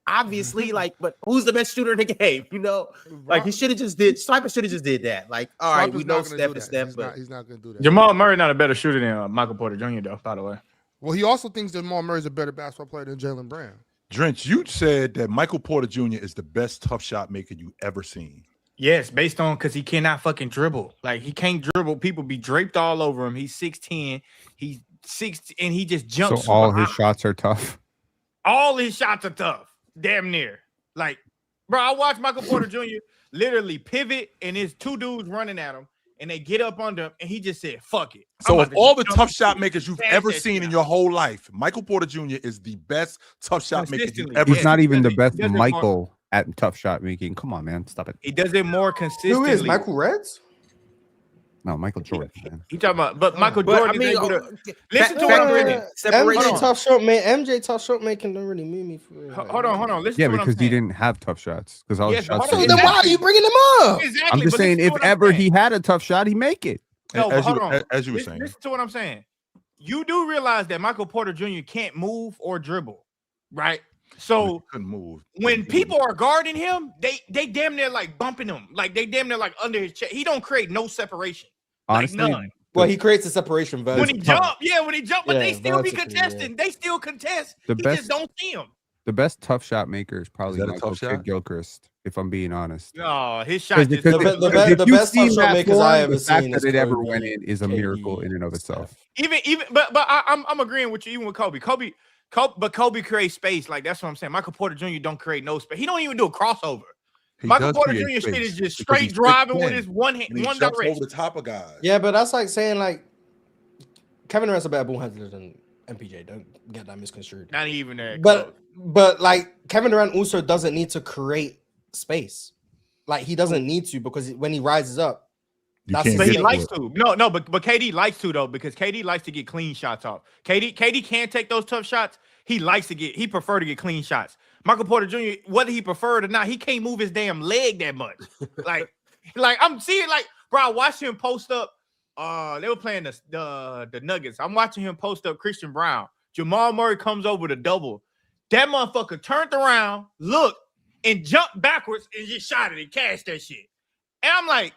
Speaker 1: obviously, like, but who's the best shooter in the game? You know, like he should have just did. Sniper should have just did that. Like, all right, we know Steph is Steph, but
Speaker 4: he's not going to do that.
Speaker 7: Jamal Murray not a better shooter than Michael Porter Jr. though. By the way,
Speaker 4: Well, he also thinks that Jamal Murray's a better basketball player than Jaylen Brown.
Speaker 3: Drench, you said that Michael Porter Jr. is the best tough shot maker you ever seen.
Speaker 7: yes, based on because he cannot fucking dribble. Like he can't dribble. People be draped all over him. He's 6'10". He's 6 and he just jumps.
Speaker 2: So all
Speaker 7: super
Speaker 2: his
Speaker 7: high.
Speaker 2: shots are tough.
Speaker 7: All his shots are tough. Damn near. Like, bro, I watched Michael Porter Jr. literally pivot, and there's 2 dudes running at him, and they get up under him, and he just said, "Fuck it."
Speaker 3: So
Speaker 7: I'm
Speaker 3: of
Speaker 7: about to
Speaker 3: all the
Speaker 7: jump
Speaker 3: tough
Speaker 7: and
Speaker 3: shot makers you've
Speaker 7: smash
Speaker 3: ever
Speaker 7: that
Speaker 3: seen
Speaker 7: shit
Speaker 3: in
Speaker 7: out.
Speaker 3: your whole life, Michael Porter Jr. is the best tough shot maker you've
Speaker 7: Consistently,
Speaker 3: ever
Speaker 2: He's
Speaker 7: Yeah,
Speaker 2: not
Speaker 7: he
Speaker 2: even the
Speaker 7: does it-
Speaker 2: best
Speaker 7: he does it more-
Speaker 2: Michael at tough shot making. Come on, man. Stop it.
Speaker 7: He does it more consistently.
Speaker 5: Who is Michael Reds?
Speaker 2: No, Michael Jordan, man.
Speaker 7: He talking about, but Michael
Speaker 1: but
Speaker 7: Jordan
Speaker 1: I mean,
Speaker 7: is able to listen to
Speaker 1: factor
Speaker 7: what I'm
Speaker 1: in
Speaker 7: saying.
Speaker 1: it. Separation.
Speaker 5: MJ tough shot man. MJ tough shot making don't really move me for real.
Speaker 7: Hold on. Listen
Speaker 2: Yeah,
Speaker 7: to what I'm
Speaker 2: because he
Speaker 7: saying.
Speaker 2: didn't have tough shots. Because all his
Speaker 7: Yes, but
Speaker 2: shots.
Speaker 7: hold
Speaker 2: were
Speaker 7: on,
Speaker 5: So then
Speaker 2: easy.
Speaker 5: why are you bringing him up?
Speaker 7: Exactly.
Speaker 2: I'm just
Speaker 7: but
Speaker 2: saying,
Speaker 7: listen to
Speaker 2: if
Speaker 7: what I'm
Speaker 2: ever
Speaker 7: saying.
Speaker 2: he had a tough shot, he make it.
Speaker 7: No, but hold on.
Speaker 3: As you were saying.
Speaker 7: Listen to what I'm saying. You do realize that Michael Porter Jr. can't move or dribble, right? So
Speaker 3: couldn't move.
Speaker 7: when people are guarding him, they damn near like bumping him, like they damn near like under his chest. He don't create no separation.
Speaker 2: Honestly,
Speaker 7: none.
Speaker 5: Well, he creates a separation
Speaker 7: when
Speaker 5: vertically.
Speaker 7: he jump, but
Speaker 5: Yeah,
Speaker 7: they still be
Speaker 5: vertically,
Speaker 7: contesting. They still contest.
Speaker 2: The
Speaker 7: He
Speaker 2: best-
Speaker 7: just don't see him.
Speaker 2: The best tough shot maker is probably
Speaker 3: that a
Speaker 2: Michael
Speaker 3: tough shot?
Speaker 2: Kidd-Gilchrist, if I'm being honest.
Speaker 7: No, his shot just.
Speaker 5: The best tough shot makers I ever
Speaker 2: the fact
Speaker 5: seen
Speaker 2: that
Speaker 5: is
Speaker 2: it ever
Speaker 5: Kobe,
Speaker 2: went in is a
Speaker 5: KD,
Speaker 2: miracle in and of itself.
Speaker 5: Steph.
Speaker 7: Even, but I'm agreeing with you. Even with Kobe, but Kobe creates space. Like that's what I'm saying. Michael Porter Jr. don't create no space. He don't even do a crossover.
Speaker 3: He
Speaker 7: Michael
Speaker 3: does
Speaker 7: Porter
Speaker 3: create
Speaker 7: Jr. shit is
Speaker 3: space
Speaker 7: just
Speaker 3: because
Speaker 7: straight
Speaker 3: he's
Speaker 7: driving with
Speaker 3: 6'10",
Speaker 7: his one
Speaker 3: and
Speaker 7: hand,
Speaker 3: he
Speaker 7: one
Speaker 3: jumps
Speaker 7: direction.
Speaker 3: over the top of guys.
Speaker 5: Yeah, but that's like saying like Kevin Durant's a better ball handler than MPJ. Don't get that misconstrued.
Speaker 7: Not even that.
Speaker 5: But like Kevin Durant also doesn't need to create space. Like he doesn't need to because when he rises up,
Speaker 3: But
Speaker 7: he likes to. No, but KD likes to though because KD likes to get clean shots off. KD can't take those tough shots. He prefer to get clean shots. Michael Porter Jr., whether he preferred or not, he can't move his damn leg that much. like I'm seeing bro, I watched him post up. They were playing the Nuggets. I'm watching him post up Christian Brown. Jamal Murray comes over to double. That motherfucker turned around, looked, and jumped backwards and just shot it and cashed that shit. And I'm like,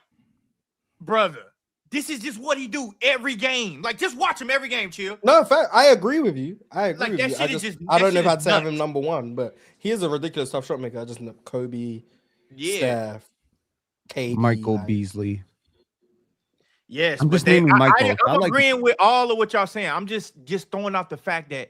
Speaker 7: brother, this is just what he do every game. Like, just watch him every game, chill.
Speaker 5: No, in fact, I agree with you. I agree with you. I don't know if I'd say have him number one, but he is a ridiculous tough shot maker. I just know Kobe, Steph, KD,
Speaker 2: Michael Beasley.
Speaker 7: Yes,
Speaker 2: I'm just naming Michael.
Speaker 7: I'm agreeing with all of what y'all saying. I'm just throwing out the fact that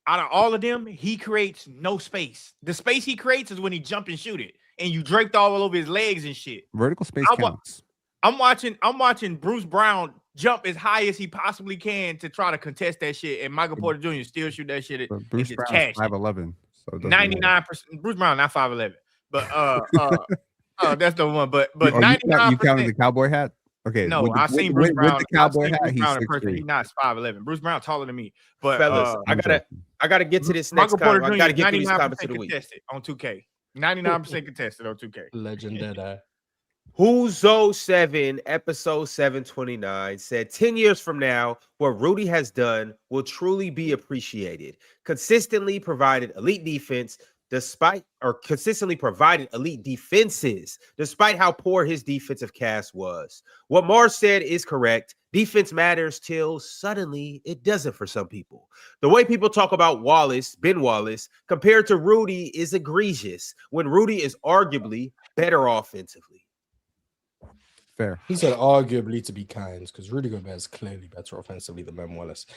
Speaker 7: out of all of them, he creates no space. The space he creates is when he jump and shoot it, and you draped all over his legs and shit.
Speaker 2: Vertical space counts.
Speaker 7: I'm watching Bruce Brown jump as high as he possibly can to try to contest that shit, and Michael Porter Jr. still shoot that shit.
Speaker 2: But Bruce Brown 5'11", so
Speaker 7: 99%. Bruce Brown not 5'11", but that's the one. But 99%.
Speaker 2: You counted the cowboy hat? Okay.
Speaker 7: No, I've seen Bruce Brown.
Speaker 2: With the cowboy hat,
Speaker 7: he's 6'3". He's not 5'11". Bruce Brown taller than me. But
Speaker 1: fellas, I gotta get to this next comment. I gotta get to these comments of the week.
Speaker 7: On 2K. 99% contested on 2K.
Speaker 5: Legendary.
Speaker 1: Whozo7 episode 729 said 10 years from now, what Rudy has done will truly be appreciated. Consistently provided elite defenses despite how poor his defensive cast was. What Mars said is correct. Defense matters till suddenly it doesn't for some people. The way people talk about Ben Wallace, compared to Rudy is egregious when Rudy is arguably better offensively.
Speaker 2: Fair.
Speaker 5: He said arguably to be kind because Rudy Gobert is clearly better offensively than Ben Wallace.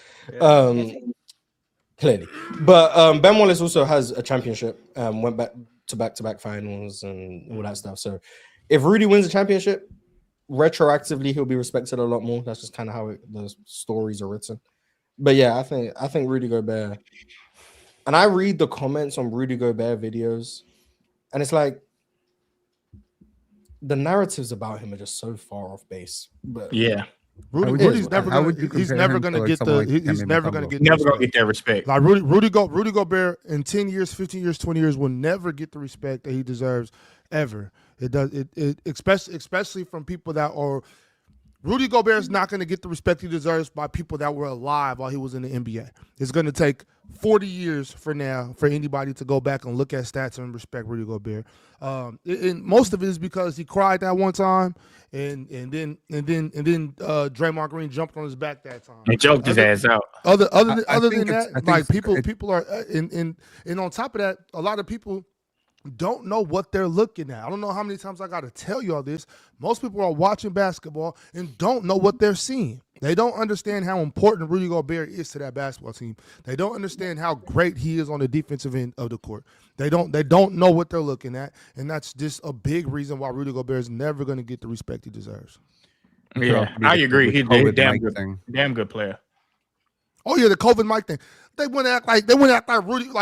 Speaker 5: Clearly. But Ben Wallace also has a championship, went back to back-to-back finals and all that stuff. So if Rudy wins a championship, retroactively he'll be respected a lot more. That's just kind of how the stories are written. But yeah, I think Rudy Gobert, and I read the comments on Rudy Gobert videos, and it's like the narratives about him are just so far off base. But
Speaker 7: yeah,
Speaker 4: Rudy's never gonna get that respect. Like Rudy Gobert in 10 years, 15 years, 20 years will never get the respect that he deserves ever. It does it especially from people that are. Rudy Gobert is not going to get the respect he deserves by people that were alive while he was in the NBA. It's going to take 40 years for anybody to go back and look at stats and respect Rudy Gobert. And most of it is because he cried that one time, and then Draymond Green jumped on his back that time.
Speaker 7: He choked his ass out.
Speaker 4: Other than that, like people are and on top of that, a lot of people don't know what they're looking at. I don't know how many times I got to tell y'all this. Most people are watching basketball and don't know what they're seeing. They don't understand how important Rudy Gobert is to that basketball team. They don't understand how great he is on the defensive end of the court. They don't know what they're looking at, and that's just a big reason why Rudy Gobert is never going to get the respect he deserves.
Speaker 7: Yeah, I agree. He's a damn good player.
Speaker 4: Oh yeah, the COVID mic thing. They wouldn't act like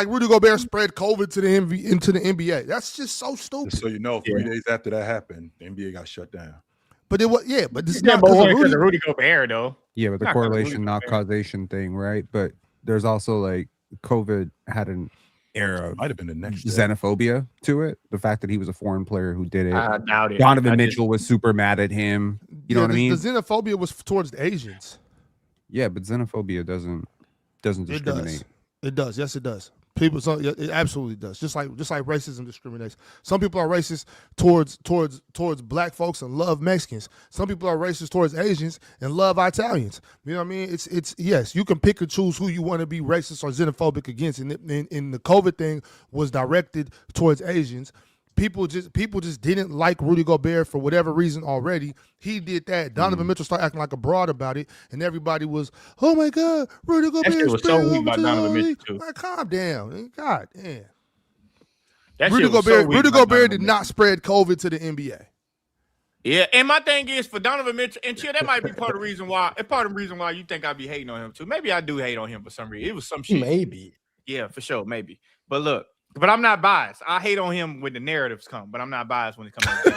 Speaker 4: Rudy Gobert spread COVID to into the NBA. That's just so stupid.
Speaker 3: Just so you know, 3 days after that happened, the NBA got shut down.
Speaker 4: But it was but this is
Speaker 7: not because of Rudy Gobert though.
Speaker 2: Yeah, but the correlation, not causation thing, right? But there's also like COVID had an era of
Speaker 3: might have been the next
Speaker 2: xenophobia to it. The fact that he was a foreign player who did it.
Speaker 7: I doubt it.
Speaker 2: Donovan Mitchell was super mad at him. You know what I mean?
Speaker 4: The xenophobia was towards the Asians.
Speaker 2: Yeah, but xenophobia doesn't discriminate.
Speaker 4: It does. Yes, it does. People, so it absolutely does. Just like racism discriminates. Some people are racist towards black folks and love Mexicans. Some people are racist towards Asians and love Italians. You know what I mean? It's yes, you can pick and choose who you want to be racist or xenophobic against. And the COVID thing was directed towards Asians. People just didn't like Rudy Gobert for whatever reason already. He did that. Donovan Mitchell started acting like a broad about it, and everybody was, "Oh my God, Rudy Gobert!"
Speaker 7: That shit was so weak about Donovan Mitchell too.
Speaker 4: Like, calm down, God damn.
Speaker 7: That
Speaker 4: Rudy
Speaker 7: shit was so weak
Speaker 4: Rudy
Speaker 7: about
Speaker 4: Gobert did
Speaker 7: Donovan
Speaker 4: not spread COVID to the NBA.
Speaker 7: Yeah, and my thing is for Donovan Mitchell, and chill, that might be part of the reason why. It's part of the reason why you think I be hating on him too. Maybe I do hate on him for some reason. It was some shit.
Speaker 5: Maybe.
Speaker 7: Yeah, for sure, maybe. But look, but I'm not biased. I hate on him when the narratives come, but I'm not biased when it comes to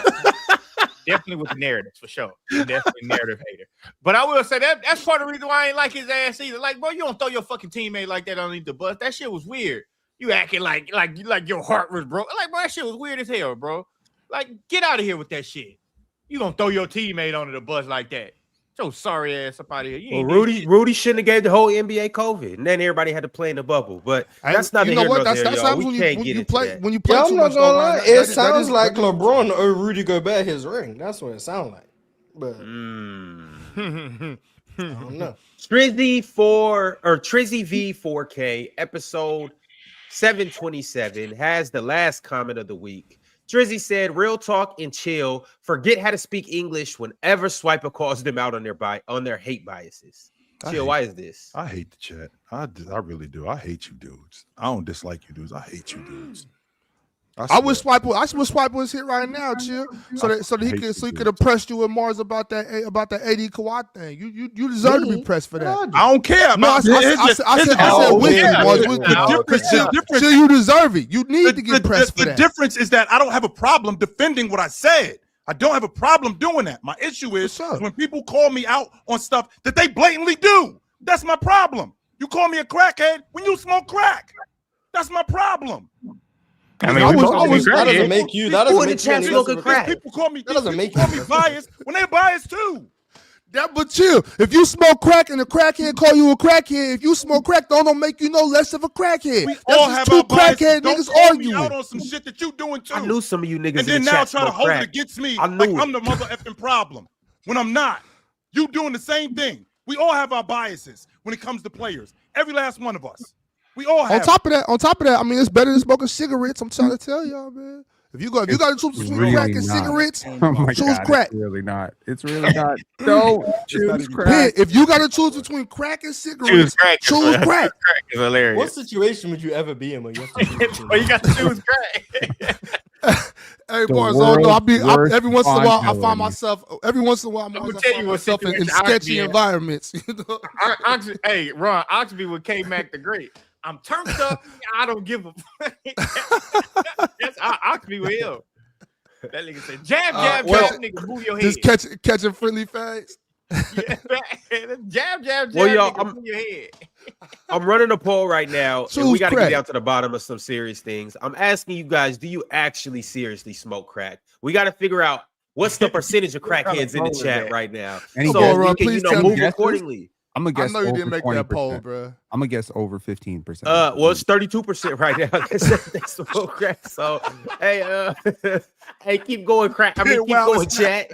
Speaker 7: definitely with the narratives for sure. Definitely narrative hater. But I will say that's part of the reason why I ain't like his ass either. Like, bro, you don't throw your fucking teammate like that underneath the bus. That shit was weird. You acting like your heart was broke. Like, bro, that shit was weird as hell, bro. Like, get out of here with that shit. You gonna throw your teammate under the bus like that? So sorry ass up out of here. You
Speaker 1: Well, Rudy shouldn't have gave the whole NBA COVID, and then everybody had to play in the bubble. But that's not
Speaker 4: you
Speaker 1: the
Speaker 4: know what?
Speaker 1: there,
Speaker 4: That's
Speaker 1: y'all.
Speaker 4: when
Speaker 1: We can't get
Speaker 4: you
Speaker 1: into
Speaker 4: play
Speaker 1: that.
Speaker 4: when you play
Speaker 5: Yeah,
Speaker 4: too
Speaker 5: I'm not
Speaker 4: much.
Speaker 5: gonna
Speaker 4: though,
Speaker 5: lie.
Speaker 4: man.
Speaker 5: It sounds like LeBron owed Rudy Gobert his ring. That's what it sounds like. But I don't know.
Speaker 1: Trizzy V4K episode 727 has the last comment of the week. Drizzy said, "Real talk and chill. Forget how to speak English whenever Swiper calls them out on their hate biases." Chill. Why is this?
Speaker 3: I hate the chat. I really do. I hate you dudes. I don't dislike you dudes. I hate you dudes.
Speaker 4: I wish Swiper was here right now, chill. So that he could have pressed you with Mars about that AD Kawhi thing. You deserve to be pressed for that.
Speaker 3: I don't care.
Speaker 4: No, I said with you, Mars. The difference, you deserve it. You need to get pressed for that.
Speaker 3: The difference is that I don't have a problem defending what I said. I don't have a problem doing that. My issue is when people call me out on stuff that they blatantly do. That's my problem. You call me a crackhead when you smoke crack. That's my problem.
Speaker 7: I mean,
Speaker 5: that doesn't make you. That doesn't make you any less of a crack.
Speaker 3: People call me.
Speaker 5: That doesn't make
Speaker 3: you biased when they're biased too.
Speaker 4: But chill. If you smoke crack and a crackhead call you a crackhead, if you smoke crack, don't make you no less of a crackhead.
Speaker 3: We
Speaker 4: That's
Speaker 3: all
Speaker 4: just
Speaker 3: have
Speaker 4: two
Speaker 3: our biases.
Speaker 4: crackhead
Speaker 3: Don't
Speaker 4: niggas
Speaker 3: call me
Speaker 4: arguing
Speaker 3: out on some shit that you doing too.
Speaker 1: I knew some of you niggas
Speaker 3: and
Speaker 1: in
Speaker 3: then
Speaker 1: the
Speaker 3: now
Speaker 1: chat
Speaker 3: try to hold
Speaker 1: crack.
Speaker 3: it against me
Speaker 1: I
Speaker 3: like
Speaker 1: knew
Speaker 3: I'm the mother effing problem when I'm not. You doing the same thing. We all have our biases when it comes to players. Every last one of us. We all have.
Speaker 4: On top of that, I mean, it's better than smoking cigarettes. I'm trying to tell y'all, man. If you got to choose between crack and cigarettes, choose crack.
Speaker 2: It's really not. It's really not. Don't choose crack.
Speaker 4: If you got to choose between crack and cigarettes, choose crack.
Speaker 7: Crack is hilarious.
Speaker 5: What situation would you ever be in where you have to choose?
Speaker 7: Well, you got to choose crack.
Speaker 4: Hey, boys, every once in a while, I find myself. Every once in a while, I'm myself in sketchy environments. You know?
Speaker 7: Hey, Ron, Oxby with K Mac the Great. I'm turned up. I don't give a fuck. That's Oxby with him. That nigga said, jab, nigga, move your head.
Speaker 4: Just catching friendly fades.
Speaker 7: Yeah, jab,
Speaker 1: Well, y'all,
Speaker 7: nigga, move your head.
Speaker 1: I'm running a poll right now, and we got to
Speaker 4: crack.
Speaker 1: get down to the bottom of some serious things. I'm asking you guys, do you actually seriously smoke crack? We got to figure out what's the percentage of crackheads in the chat right now.
Speaker 2: Any
Speaker 1: So
Speaker 2: guesses?
Speaker 1: we can,
Speaker 4: Please tell
Speaker 1: move
Speaker 4: me.
Speaker 1: accordingly.
Speaker 2: I'm gonna guess.
Speaker 4: I know you
Speaker 2: over
Speaker 4: didn't make
Speaker 2: 20%.
Speaker 4: that poll, bro.
Speaker 2: I'm gonna guess over 15%.
Speaker 1: Well, it's 32% right now. They smoke crack. So, hey, hey, keep going, crack. I mean, keep going, chat.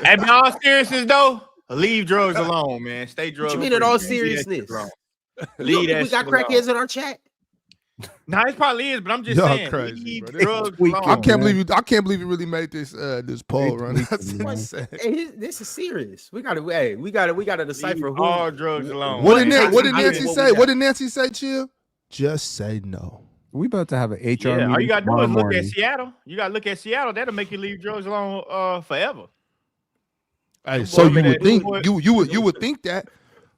Speaker 7: And in all seriousness, though, leave drugs alone, man. Stay drugs.
Speaker 1: What you mean in all seriousness?
Speaker 7: Leave that
Speaker 1: we got
Speaker 7: shit
Speaker 1: crackheads
Speaker 7: alone.
Speaker 1: in our chat.
Speaker 7: Nah, it probably is, but I'm just
Speaker 4: Y'all
Speaker 7: saying.
Speaker 4: crazy,
Speaker 7: Leave
Speaker 4: bro.
Speaker 7: drugs
Speaker 2: Tweaking.
Speaker 7: alone.
Speaker 4: I can't believe you really made this poll, Ron. That's
Speaker 2: tweaking, man.
Speaker 4: insane.
Speaker 1: Hey, this is serious. We gotta decipher who.
Speaker 7: All drugs alone.
Speaker 4: What did
Speaker 1: What
Speaker 4: Nancy
Speaker 1: we
Speaker 4: say?
Speaker 1: got.
Speaker 4: What did Nancy say, Chill? Just say no.
Speaker 2: We about to have an HR
Speaker 7: Yeah,
Speaker 2: meeting
Speaker 7: all you gotta do
Speaker 2: tomorrow
Speaker 7: is look
Speaker 2: morning.
Speaker 7: at Seattle. You gotta look at Seattle. That'll make you leave drugs alone forever.
Speaker 4: Hey,
Speaker 7: Boy,
Speaker 4: so you
Speaker 7: man,
Speaker 4: would think
Speaker 7: boy.
Speaker 4: you would think that.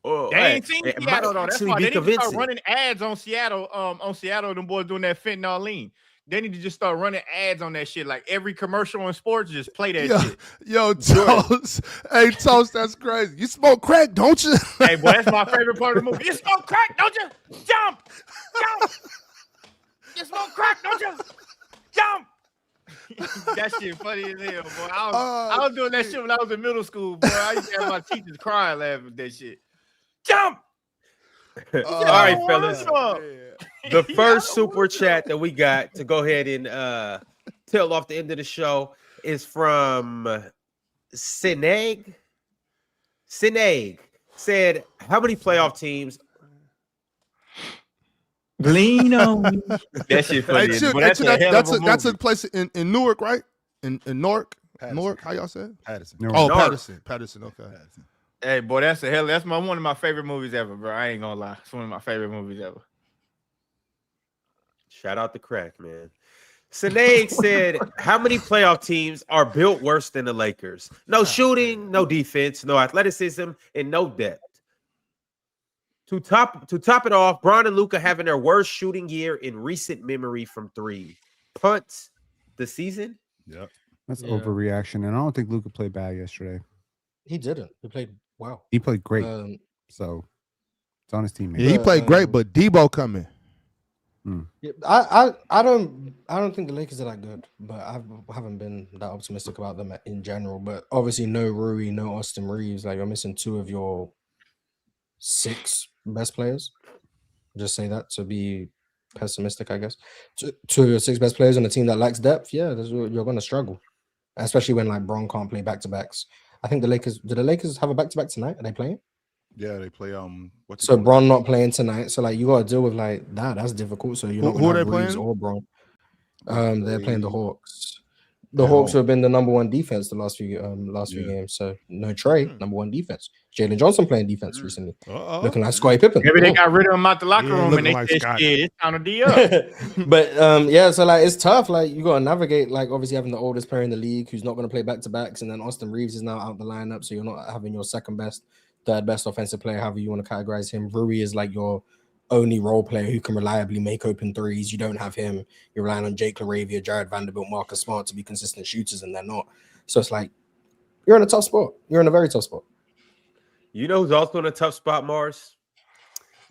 Speaker 1: Oh,
Speaker 7: They ain't seen
Speaker 1: it might
Speaker 7: Seattle though. That's
Speaker 1: actually
Speaker 7: why
Speaker 1: be
Speaker 7: they need to start
Speaker 1: convincing.
Speaker 7: running ads on Seattle. Them boys doing that fentanyl lean. They need to just start running ads on that shit. Like every commercial in sports, just play that shit.
Speaker 4: Yo, Toast. Hey, Toast, that's crazy. You smoke crack, don't you?
Speaker 7: Hey, boy, that's my favorite part of the movie. You smoke crack, don't you? Jump. You smoke crack, don't you? Jump. That shit funny as hell, boy. I was doing that shit when I was in middle school, boy. I used to have my teachers crying laughing at that shit. Jump.
Speaker 1: All right, fellas.
Speaker 7: Jump.
Speaker 1: The first super chat that we got to go ahead and tail off the end of the show is from Sineg. Sineg said, "How many playoff teams?"
Speaker 7: Lean on me. That shit
Speaker 4: Hey,
Speaker 7: funny.
Speaker 4: Chip,
Speaker 7: But that's a hell of a movie.
Speaker 4: that took place in Newark, right? In Newark,
Speaker 3: Patterson.
Speaker 4: Newark. How y'all say it?
Speaker 3: Patterson.
Speaker 2: No,
Speaker 4: Oh,
Speaker 1: Newark.
Speaker 4: Patterson. Okay.
Speaker 3: Patterson.
Speaker 7: Hey, boy, that's one of my favorite movies ever, bro. I ain't gonna lie. It's one of my favorite movies ever.
Speaker 1: Shout out to Crack, man. Sineg said, "How many playoff teams are built worse than the Lakers? No shooting, no defense, no athleticism, and no depth. To top it off, Bron and Luka having their worst shooting year in recent memory from three. Punts the season."
Speaker 3: Yep.
Speaker 2: that's
Speaker 5: Yeah.
Speaker 2: overreaction, and I don't think Luka played bad yesterday.
Speaker 5: He didn't. He played well.
Speaker 2: He played great,
Speaker 5: Um,
Speaker 2: so it's on his teammate.
Speaker 4: Yeah, he played great, but Debo coming.
Speaker 5: yeah, I don't think the Lakers are that good, but I haven't been that optimistic about them in general. But obviously, no Rui, no Austin Reeves. Like, you're missing two of your 6 best players. Just say that to be pessimistic, I guess. Two of your 6 best players on a team that lacks depth. Yeah, you're going to struggle, especially when like Bron can't play back to backs. I think the Lakers. Do the Lakers have a back to back tonight? Are they playing?
Speaker 3: Yeah, they play. What's
Speaker 5: So Bron not playing tonight. So like you got to deal with like that. That's difficult. So you're not
Speaker 4: Who are
Speaker 5: going
Speaker 4: they
Speaker 5: to have Reeves
Speaker 4: playing?
Speaker 5: or Bron. They're playing the
Speaker 3: Play-
Speaker 5: Hawks. The Hawks have been the number 1 defense the last few
Speaker 3: Yeah.
Speaker 5: games. So no Trey, number 1 defense. Jalen Johnson playing defense recently,
Speaker 4: Uh-oh.
Speaker 5: looking like Scottie Pippen.
Speaker 7: Maybe they
Speaker 5: Oh.
Speaker 7: got rid of him out the locker
Speaker 4: Yeah,
Speaker 7: room and
Speaker 4: looking
Speaker 7: they
Speaker 4: like
Speaker 7: said,
Speaker 4: Scott.
Speaker 7: shit, it's time to D up.
Speaker 5: But yeah, so like it's tough. Like you got to navigate. Like obviously having the oldest player in the league who's not going to play back to backs, and then Austin Reeves is now out the lineup, so you're not having your second best, third best offensive player, however you want to categorize him. Rui is like your only role player who can reliably make open threes. You don't have him. You're relying on Jake LaRavia, Jared Vanderbilt, Marcus Smart to be consistent shooters, and they're not. So it's like you're in a tough spot. You're in a very tough spot.
Speaker 1: You know who's also in a tough spot, Mars?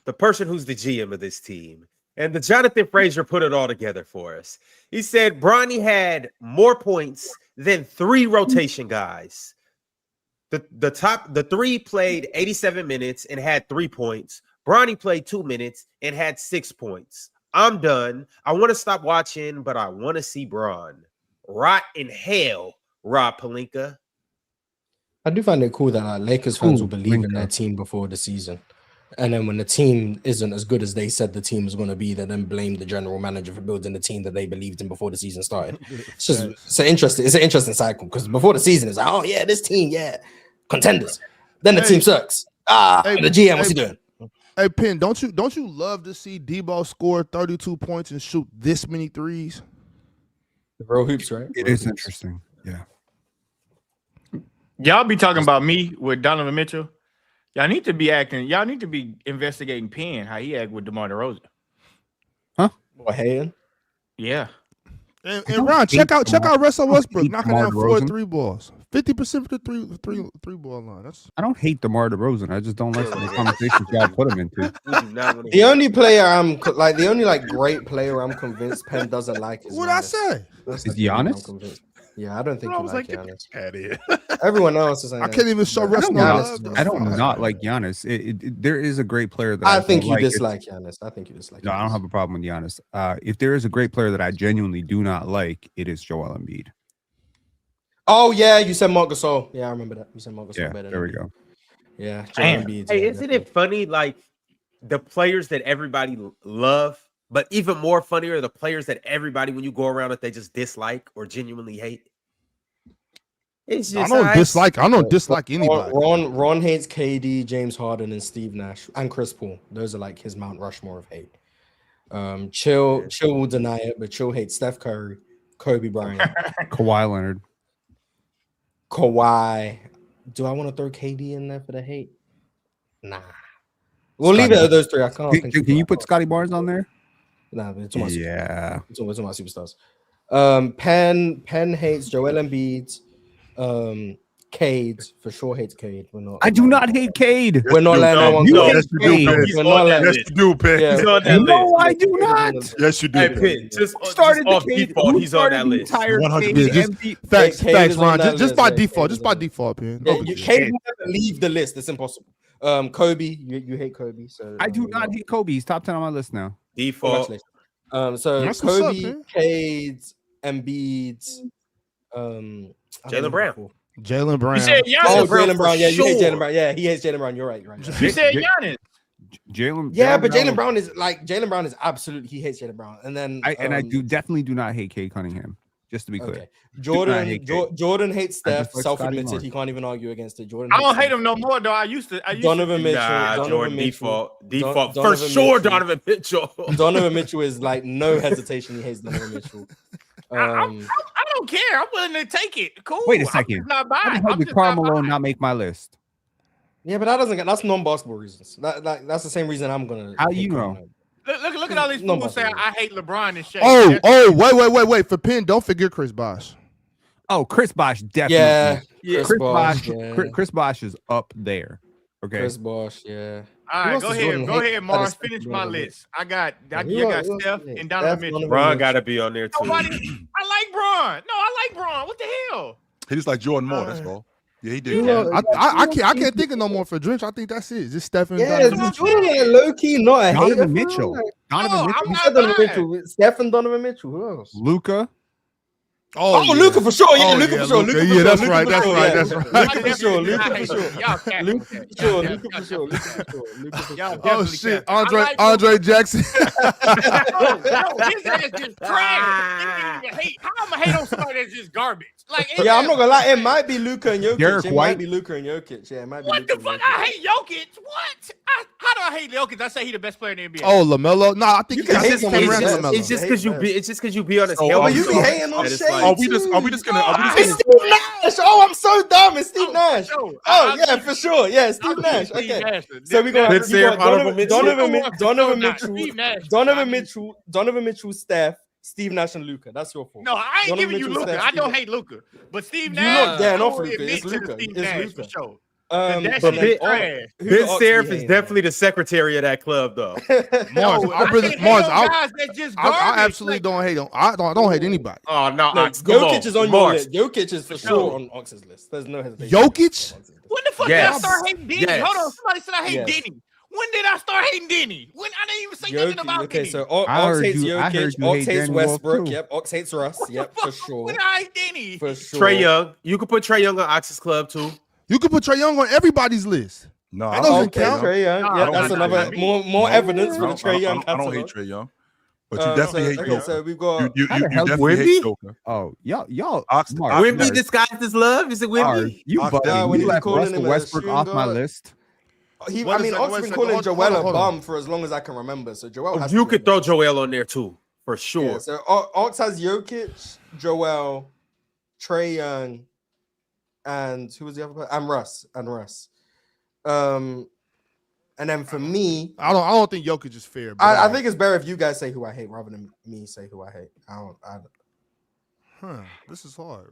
Speaker 1: The person who's the GM of this team. And the Jonathan Frazier put it all together for us. He said Bronny had more points than 3 rotation guys. The 3 played 87 minutes and had 3 points. Bronny played 2 minutes and had 6 points. I'm done. I want to stop watching, but I want to see Bron. Rot in hell, Rob Pelinka.
Speaker 5: I do find it cool that Lakers fans
Speaker 2: Ooh,
Speaker 5: will believe in
Speaker 2: Linka.
Speaker 5: their team before the season. And then when the team isn't as good as they said the team was going to be, they then blame the general manager for building the team that they believed in before the season started. It's an interesting cycle because before the season, it's like, oh yeah, this team, yeah, contenders. Then the team sucks.
Speaker 4: Hey,
Speaker 5: The GM, what's he doing?
Speaker 4: Hey, Penn, don't you love to see Debo score 32 points and shoot this many threes?
Speaker 5: The real hoops, right?
Speaker 2: It is interesting. Yeah.
Speaker 7: Y'all be talking about me with Donovan Mitchell. Y'all need to be investigating Penn, how he act with DeMar DeRozan.
Speaker 5: Or Hayden.
Speaker 7: Yeah.
Speaker 4: And
Speaker 2: don't
Speaker 4: Ron, check
Speaker 2: hate
Speaker 4: out Russell Westbrook
Speaker 2: hate
Speaker 4: knocking
Speaker 2: DeMar
Speaker 4: down 4
Speaker 2: DeRozan.
Speaker 4: 3 balls. 50% for the three ball line. That's
Speaker 2: I don't hate DeMar DeRozan. I just don't like some of the conversations y'all put him into.
Speaker 1: We do not want to
Speaker 5: The only player the only great player I'm convinced Penn doesn't like is
Speaker 4: what I
Speaker 5: Giannis.
Speaker 4: say.
Speaker 5: That's
Speaker 2: Is
Speaker 5: the only one I'm
Speaker 2: Giannis?
Speaker 5: convinced. Yeah, I don't think
Speaker 3: I
Speaker 5: you
Speaker 3: was
Speaker 5: like
Speaker 3: like, get
Speaker 5: Giannis.
Speaker 3: out of here.
Speaker 5: Everyone else is saying
Speaker 4: I can't even show
Speaker 5: but
Speaker 4: Russ
Speaker 2: don't
Speaker 4: no
Speaker 2: know.
Speaker 4: love.
Speaker 5: Giannis-
Speaker 2: I don't
Speaker 5: Fine.
Speaker 2: not like Giannis. There is a great player that
Speaker 5: I think
Speaker 2: don't
Speaker 5: you
Speaker 2: like.
Speaker 5: dislike Giannis. I think you dislike.
Speaker 2: No, I don't
Speaker 5: Giannis.
Speaker 2: have a problem with Giannis. If there is a great player that I genuinely do not like, it is Joel Embiid.
Speaker 5: Oh yeah, you said Marc Gasol. Yeah, I remember that. You said Marc Gasol.
Speaker 2: Yeah,
Speaker 5: better
Speaker 2: there we
Speaker 5: than
Speaker 2: go.
Speaker 5: me. Yeah,
Speaker 7: Damn.
Speaker 5: Joel Embiid.
Speaker 1: Hey,
Speaker 5: yeah,
Speaker 1: isn't it funny? Like the players that everybody love, but even more funnier are the players that everybody, when you go around, that they just dislike or genuinely hate. It's
Speaker 4: I
Speaker 1: just
Speaker 4: don't dislike anybody.
Speaker 5: Ron hates KD, James Harden, and Steve Nash, and Chris Paul. Those are like his Mount Rushmore of hate. Chill will deny it, but Chill hates Steph Curry, Kobe Bryant,
Speaker 2: Kawhi Leonard.
Speaker 5: Kawhi. Do I want to throw KD in there for the hate? Nah. We'll leave it at those 3. I can't think.
Speaker 2: Can you put Scotty Barnes on there?
Speaker 5: Nah, it's too much.
Speaker 2: Yeah.
Speaker 5: It's too much superstars. Penn hates Joel Embiid. Cade for sure hates Cade.
Speaker 2: I do not hate Cade.
Speaker 5: We're not letting no one
Speaker 2: You
Speaker 5: go.
Speaker 2: hate
Speaker 3: Yes, you do,
Speaker 2: Cade.
Speaker 3: Penn.
Speaker 1: He's
Speaker 5: We're
Speaker 1: on
Speaker 5: not
Speaker 1: that
Speaker 5: letting.
Speaker 3: Yes,
Speaker 1: list.
Speaker 3: you do, Penn.
Speaker 5: Yeah.
Speaker 1: He's on that
Speaker 2: No,
Speaker 1: list.
Speaker 2: I do not.
Speaker 3: Yes, you do.
Speaker 1: Hey,
Speaker 3: Penn.
Speaker 1: Penn, just
Speaker 2: Started
Speaker 1: off
Speaker 2: the Cade.
Speaker 1: default,
Speaker 2: Who
Speaker 1: he's on
Speaker 2: started
Speaker 1: that
Speaker 2: the
Speaker 1: list.
Speaker 2: entire
Speaker 3: 100%.
Speaker 2: Cade
Speaker 3: Just-
Speaker 2: empty-
Speaker 4: Facts,
Speaker 5: Cade
Speaker 4: facts,
Speaker 5: is on
Speaker 4: Ron.
Speaker 5: that
Speaker 4: Just by
Speaker 5: list, yeah,
Speaker 4: default,
Speaker 5: Cade
Speaker 4: just
Speaker 5: is
Speaker 4: by
Speaker 5: on that
Speaker 4: default, Penn.
Speaker 5: Yeah,
Speaker 4: No big deal.
Speaker 5: Cade will never leave the list. It's impossible. Kobe, you hate Kobe. So
Speaker 2: I do not hate Kobe. He's top 10 on my list now.
Speaker 1: Default.
Speaker 5: Congratulations. So
Speaker 4: That's what's up,
Speaker 5: Kobe,
Speaker 4: man.
Speaker 5: Cade, Embiid,
Speaker 1: Jaylen Brown.
Speaker 4: Jaylen Brown.
Speaker 7: You said Giannis.
Speaker 5: Oh,
Speaker 1: Brown
Speaker 5: Jaylen
Speaker 1: for
Speaker 5: Brown. Yeah, you hate
Speaker 1: sure.
Speaker 5: Jaylen Brown. Yeah, he hates Jaylen Brown. You're right. You're right.
Speaker 7: You said Giannis.
Speaker 2: Jaylen.
Speaker 5: Yeah, but
Speaker 2: Brown
Speaker 5: Jaylen Brown is like absolutely he hates Jaylen Brown. And then
Speaker 2: I definitely do not hate Cade Cunningham. Just to be clear.
Speaker 5: Okay. Jordan hates Steph.
Speaker 2: like
Speaker 5: Self-admitted.
Speaker 2: Scotty
Speaker 5: He can't even argue against it. Jordan.
Speaker 7: I don't
Speaker 5: hates
Speaker 7: hate
Speaker 5: Steph.
Speaker 7: him no more though. I used to.
Speaker 5: Donovan Mitchell.
Speaker 1: Nah,
Speaker 5: Donovan
Speaker 1: Jordan
Speaker 5: Mitchell.
Speaker 1: default for
Speaker 5: Donovan
Speaker 1: sure.
Speaker 5: Mitchell.
Speaker 1: Donovan Mitchell.
Speaker 5: Donovan Mitchell is like no hesitation. He hates Donovan Mitchell.
Speaker 7: I don't care. I'm willing to take it. Cool.
Speaker 2: Wait a
Speaker 7: I'm
Speaker 2: second.
Speaker 7: just not
Speaker 2: How
Speaker 7: buying.
Speaker 2: the hell
Speaker 7: I'm
Speaker 2: did
Speaker 7: just not
Speaker 2: Carmelo
Speaker 7: buying.
Speaker 2: not make my list?
Speaker 5: Yeah, but that's non-basketball reasons. That's the same reason I'm gonna.
Speaker 2: How
Speaker 5: hate
Speaker 2: you know?
Speaker 5: Carmelo.
Speaker 7: Look at all these
Speaker 5: No
Speaker 7: people saying
Speaker 5: basketball.
Speaker 7: I hate LeBron and Shaq.
Speaker 4: Wait. For Penn, don't forget Chris Bosh.
Speaker 2: Oh, Chris Bosh definitely.
Speaker 5: Yeah,
Speaker 2: Chris Bosh is up there. Okay.
Speaker 5: Chris Bosh, yeah.
Speaker 7: All
Speaker 5: Who
Speaker 7: right,
Speaker 5: else
Speaker 7: go
Speaker 5: does
Speaker 7: ahead,
Speaker 5: Jordan
Speaker 7: go
Speaker 5: hate?
Speaker 7: ahead, Mars.
Speaker 5: Steph
Speaker 7: Finish
Speaker 5: Donovan
Speaker 7: my
Speaker 5: Mitchell.
Speaker 7: list. I got
Speaker 5: Who
Speaker 7: Steph
Speaker 5: else
Speaker 7: and
Speaker 5: hate?
Speaker 7: Donovan
Speaker 5: Steph,
Speaker 7: Mitchell.
Speaker 5: Donovan
Speaker 1: Bron got to be on there too.
Speaker 7: Nobody. I like Bron. No, I like Bron. What the hell?
Speaker 3: He just like Jordan Moore. That's all. Yeah, he did.
Speaker 5: You know,
Speaker 4: I can't think of no more for Drench. I think that's it. Just Steph and
Speaker 5: Yeah,
Speaker 4: Donovan
Speaker 5: it's
Speaker 4: Mitchell.
Speaker 5: Jordan like low-key not a hater.
Speaker 2: Donovan
Speaker 5: for
Speaker 2: Mitchell.
Speaker 5: real. Like,
Speaker 2: Donovan
Speaker 7: No,
Speaker 2: Mitchell.
Speaker 7: I'm
Speaker 5: you
Speaker 7: not
Speaker 5: said Donovan
Speaker 7: buying.
Speaker 5: Mitchell. Steph and Donovan Mitchell. Who else?
Speaker 2: Luca.
Speaker 5: Oh,
Speaker 4: yeah.
Speaker 5: Luka for sure. Yeah,
Speaker 4: Oh,
Speaker 5: Luka
Speaker 4: yeah,
Speaker 5: for sure.
Speaker 4: Luka.
Speaker 5: Luka
Speaker 4: Yeah,
Speaker 5: for
Speaker 4: that's
Speaker 5: sure.
Speaker 4: right,
Speaker 5: Luka
Speaker 4: that's
Speaker 5: for
Speaker 4: right,
Speaker 5: sure,
Speaker 4: that's
Speaker 5: yeah.
Speaker 4: right.
Speaker 5: Luka for sure. Luka
Speaker 7: I
Speaker 5: for
Speaker 7: hate
Speaker 5: sure.
Speaker 7: you. Y'all capping
Speaker 5: Luka
Speaker 7: with that.
Speaker 5: for sure.
Speaker 7: Y'all
Speaker 5: Luka for sure. Luka for sure. Luka for
Speaker 7: Y'all
Speaker 5: sure.
Speaker 4: Oh
Speaker 7: definitely
Speaker 4: shit,
Speaker 7: capping. I like
Speaker 4: Andre Jackson.
Speaker 7: Yo, his ass just trash. How am I hate on somebody that's just garbage? Like,
Speaker 5: Yeah, I'm not gonna lie. It might be Luka and Jokic.
Speaker 2: Derek
Speaker 5: It
Speaker 2: White.
Speaker 5: might be Luka and Jokic. Yeah, it might be.
Speaker 7: What
Speaker 5: Luka
Speaker 7: the fuck?
Speaker 5: and
Speaker 7: I
Speaker 5: Jokic.
Speaker 7: hate Jokic. What? How do I hate Jokic? I say he the best player in the NBA.
Speaker 4: Oh, LaMelo. No, I think
Speaker 5: You
Speaker 4: he
Speaker 5: can
Speaker 4: got
Speaker 5: hate
Speaker 4: six
Speaker 5: someone
Speaker 4: around
Speaker 5: who's
Speaker 4: LaMelo.
Speaker 1: It's just because you be on his
Speaker 3: So,
Speaker 1: helmet.
Speaker 5: But you be hating on
Speaker 1: That is
Speaker 5: Shea.
Speaker 1: like-
Speaker 3: Are we just gonna?
Speaker 5: It's Steve Nash. Oh, I'm so dumb. It's Steve Nash.
Speaker 7: sure.
Speaker 5: Oh yeah, for sure. Yeah, Steve Nash. Okay. So we got
Speaker 1: Good save, honorable mention.
Speaker 5: Donovan Mitchell, Steph, Steve Nash, and Luka. That's your fault.
Speaker 7: No, I ain't
Speaker 5: Donovan
Speaker 7: giving you
Speaker 5: Mitchell,
Speaker 7: Luka.
Speaker 5: Steph,
Speaker 7: I don't
Speaker 5: Steve-
Speaker 7: hate Luka, but Steve
Speaker 5: You
Speaker 7: Nash.
Speaker 5: not getting
Speaker 7: I
Speaker 5: off
Speaker 7: will
Speaker 5: Luka.
Speaker 7: admit
Speaker 5: It's
Speaker 7: to the
Speaker 5: Luka.
Speaker 7: Steve
Speaker 5: It's
Speaker 7: Nash
Speaker 5: Luka.
Speaker 7: for sure.
Speaker 5: That
Speaker 7: shit
Speaker 5: shit
Speaker 7: is
Speaker 5: all-
Speaker 7: trash.
Speaker 5: who
Speaker 1: Ben
Speaker 5: the Ox
Speaker 1: Seraph
Speaker 5: be
Speaker 1: is
Speaker 5: hating
Speaker 1: definitely the secretary of that club, though.
Speaker 4: Mars,
Speaker 7: No,
Speaker 4: I really,
Speaker 7: can't hate
Speaker 4: Mars,
Speaker 7: on guys that's just garbage.
Speaker 4: I absolutely
Speaker 7: Like,
Speaker 4: don't hate him. I don't hate anybody.
Speaker 1: Oh no,
Speaker 5: No,
Speaker 1: Ox, come
Speaker 5: Jokic is on your
Speaker 1: Mars.
Speaker 5: list. Jokic is for
Speaker 7: For
Speaker 5: sure
Speaker 7: sure.
Speaker 5: on Ox's list. There's no hesitation.
Speaker 4: Jokic?
Speaker 7: When the fuck
Speaker 1: Yes.
Speaker 7: did I start hating Denny?
Speaker 1: Yes.
Speaker 7: Hold on, somebody said I hate
Speaker 5: Yes.
Speaker 7: Denny. When did I start hating Denny? When I didn't even say nothing
Speaker 5: Jokic.
Speaker 7: about
Speaker 5: Okay,
Speaker 7: Denny.
Speaker 5: so
Speaker 2: I
Speaker 5: Ox
Speaker 2: heard
Speaker 5: hates
Speaker 2: you- I heard
Speaker 5: Jokic.
Speaker 2: you
Speaker 5: Ox
Speaker 2: hate
Speaker 5: hates
Speaker 2: Danny Wolf,
Speaker 5: Westbrook.
Speaker 2: too.
Speaker 5: Yep. Ox hates Russ. Yep, for sure.
Speaker 7: When I hate Denny.
Speaker 5: For sure.
Speaker 1: Trey Young. You could put Trey Young on Ox's club too.
Speaker 4: You could put Trae Young on everybody's list.
Speaker 3: No,
Speaker 4: That
Speaker 3: I
Speaker 4: doesn't
Speaker 3: don't
Speaker 5: Okay,
Speaker 4: count.
Speaker 5: Trey Young.
Speaker 7: No,
Speaker 5: Yeah,
Speaker 7: I
Speaker 5: that's
Speaker 7: don't
Speaker 5: another
Speaker 7: hate
Speaker 5: more evidence for the Trey Young
Speaker 3: I don't hate
Speaker 5: catalog.
Speaker 3: Trey Young, but you definitely hate
Speaker 5: Okay,
Speaker 3: Joker.
Speaker 5: so we've got.
Speaker 3: You
Speaker 2: How the hell
Speaker 3: definitely
Speaker 1: Wemby?
Speaker 3: hate Joker.
Speaker 2: Oh, y'all.
Speaker 3: Ox-
Speaker 2: Mars,
Speaker 3: Ox-
Speaker 1: Wemby
Speaker 2: Mars,
Speaker 1: disguised his love. Is it Wemby?
Speaker 2: Mars, you
Speaker 3: Ox-
Speaker 2: buddy.
Speaker 5: when
Speaker 2: You
Speaker 5: he's
Speaker 2: left
Speaker 5: calling
Speaker 2: Russell
Speaker 5: him a
Speaker 2: Westbrook
Speaker 5: shooting
Speaker 2: off my
Speaker 5: guard.
Speaker 2: list.
Speaker 5: Ox
Speaker 4: Wait a
Speaker 5: been
Speaker 4: second,
Speaker 5: calling
Speaker 4: hold
Speaker 5: Joel
Speaker 4: on,
Speaker 5: a
Speaker 4: hold on.
Speaker 5: bum for as long as I can remember. So Joel has
Speaker 1: You
Speaker 5: to be
Speaker 1: could
Speaker 5: on
Speaker 1: throw
Speaker 5: there.
Speaker 1: Joel on there too, for sure.
Speaker 5: Yeah, so Ox has Jokic, Joel, Trey Young, and who was the other person? And Russ. And then for me,
Speaker 4: I don't think Jokic is fair. But
Speaker 5: I think it's better if you guys say who I hate rather than me say who I hate.
Speaker 4: this is hard.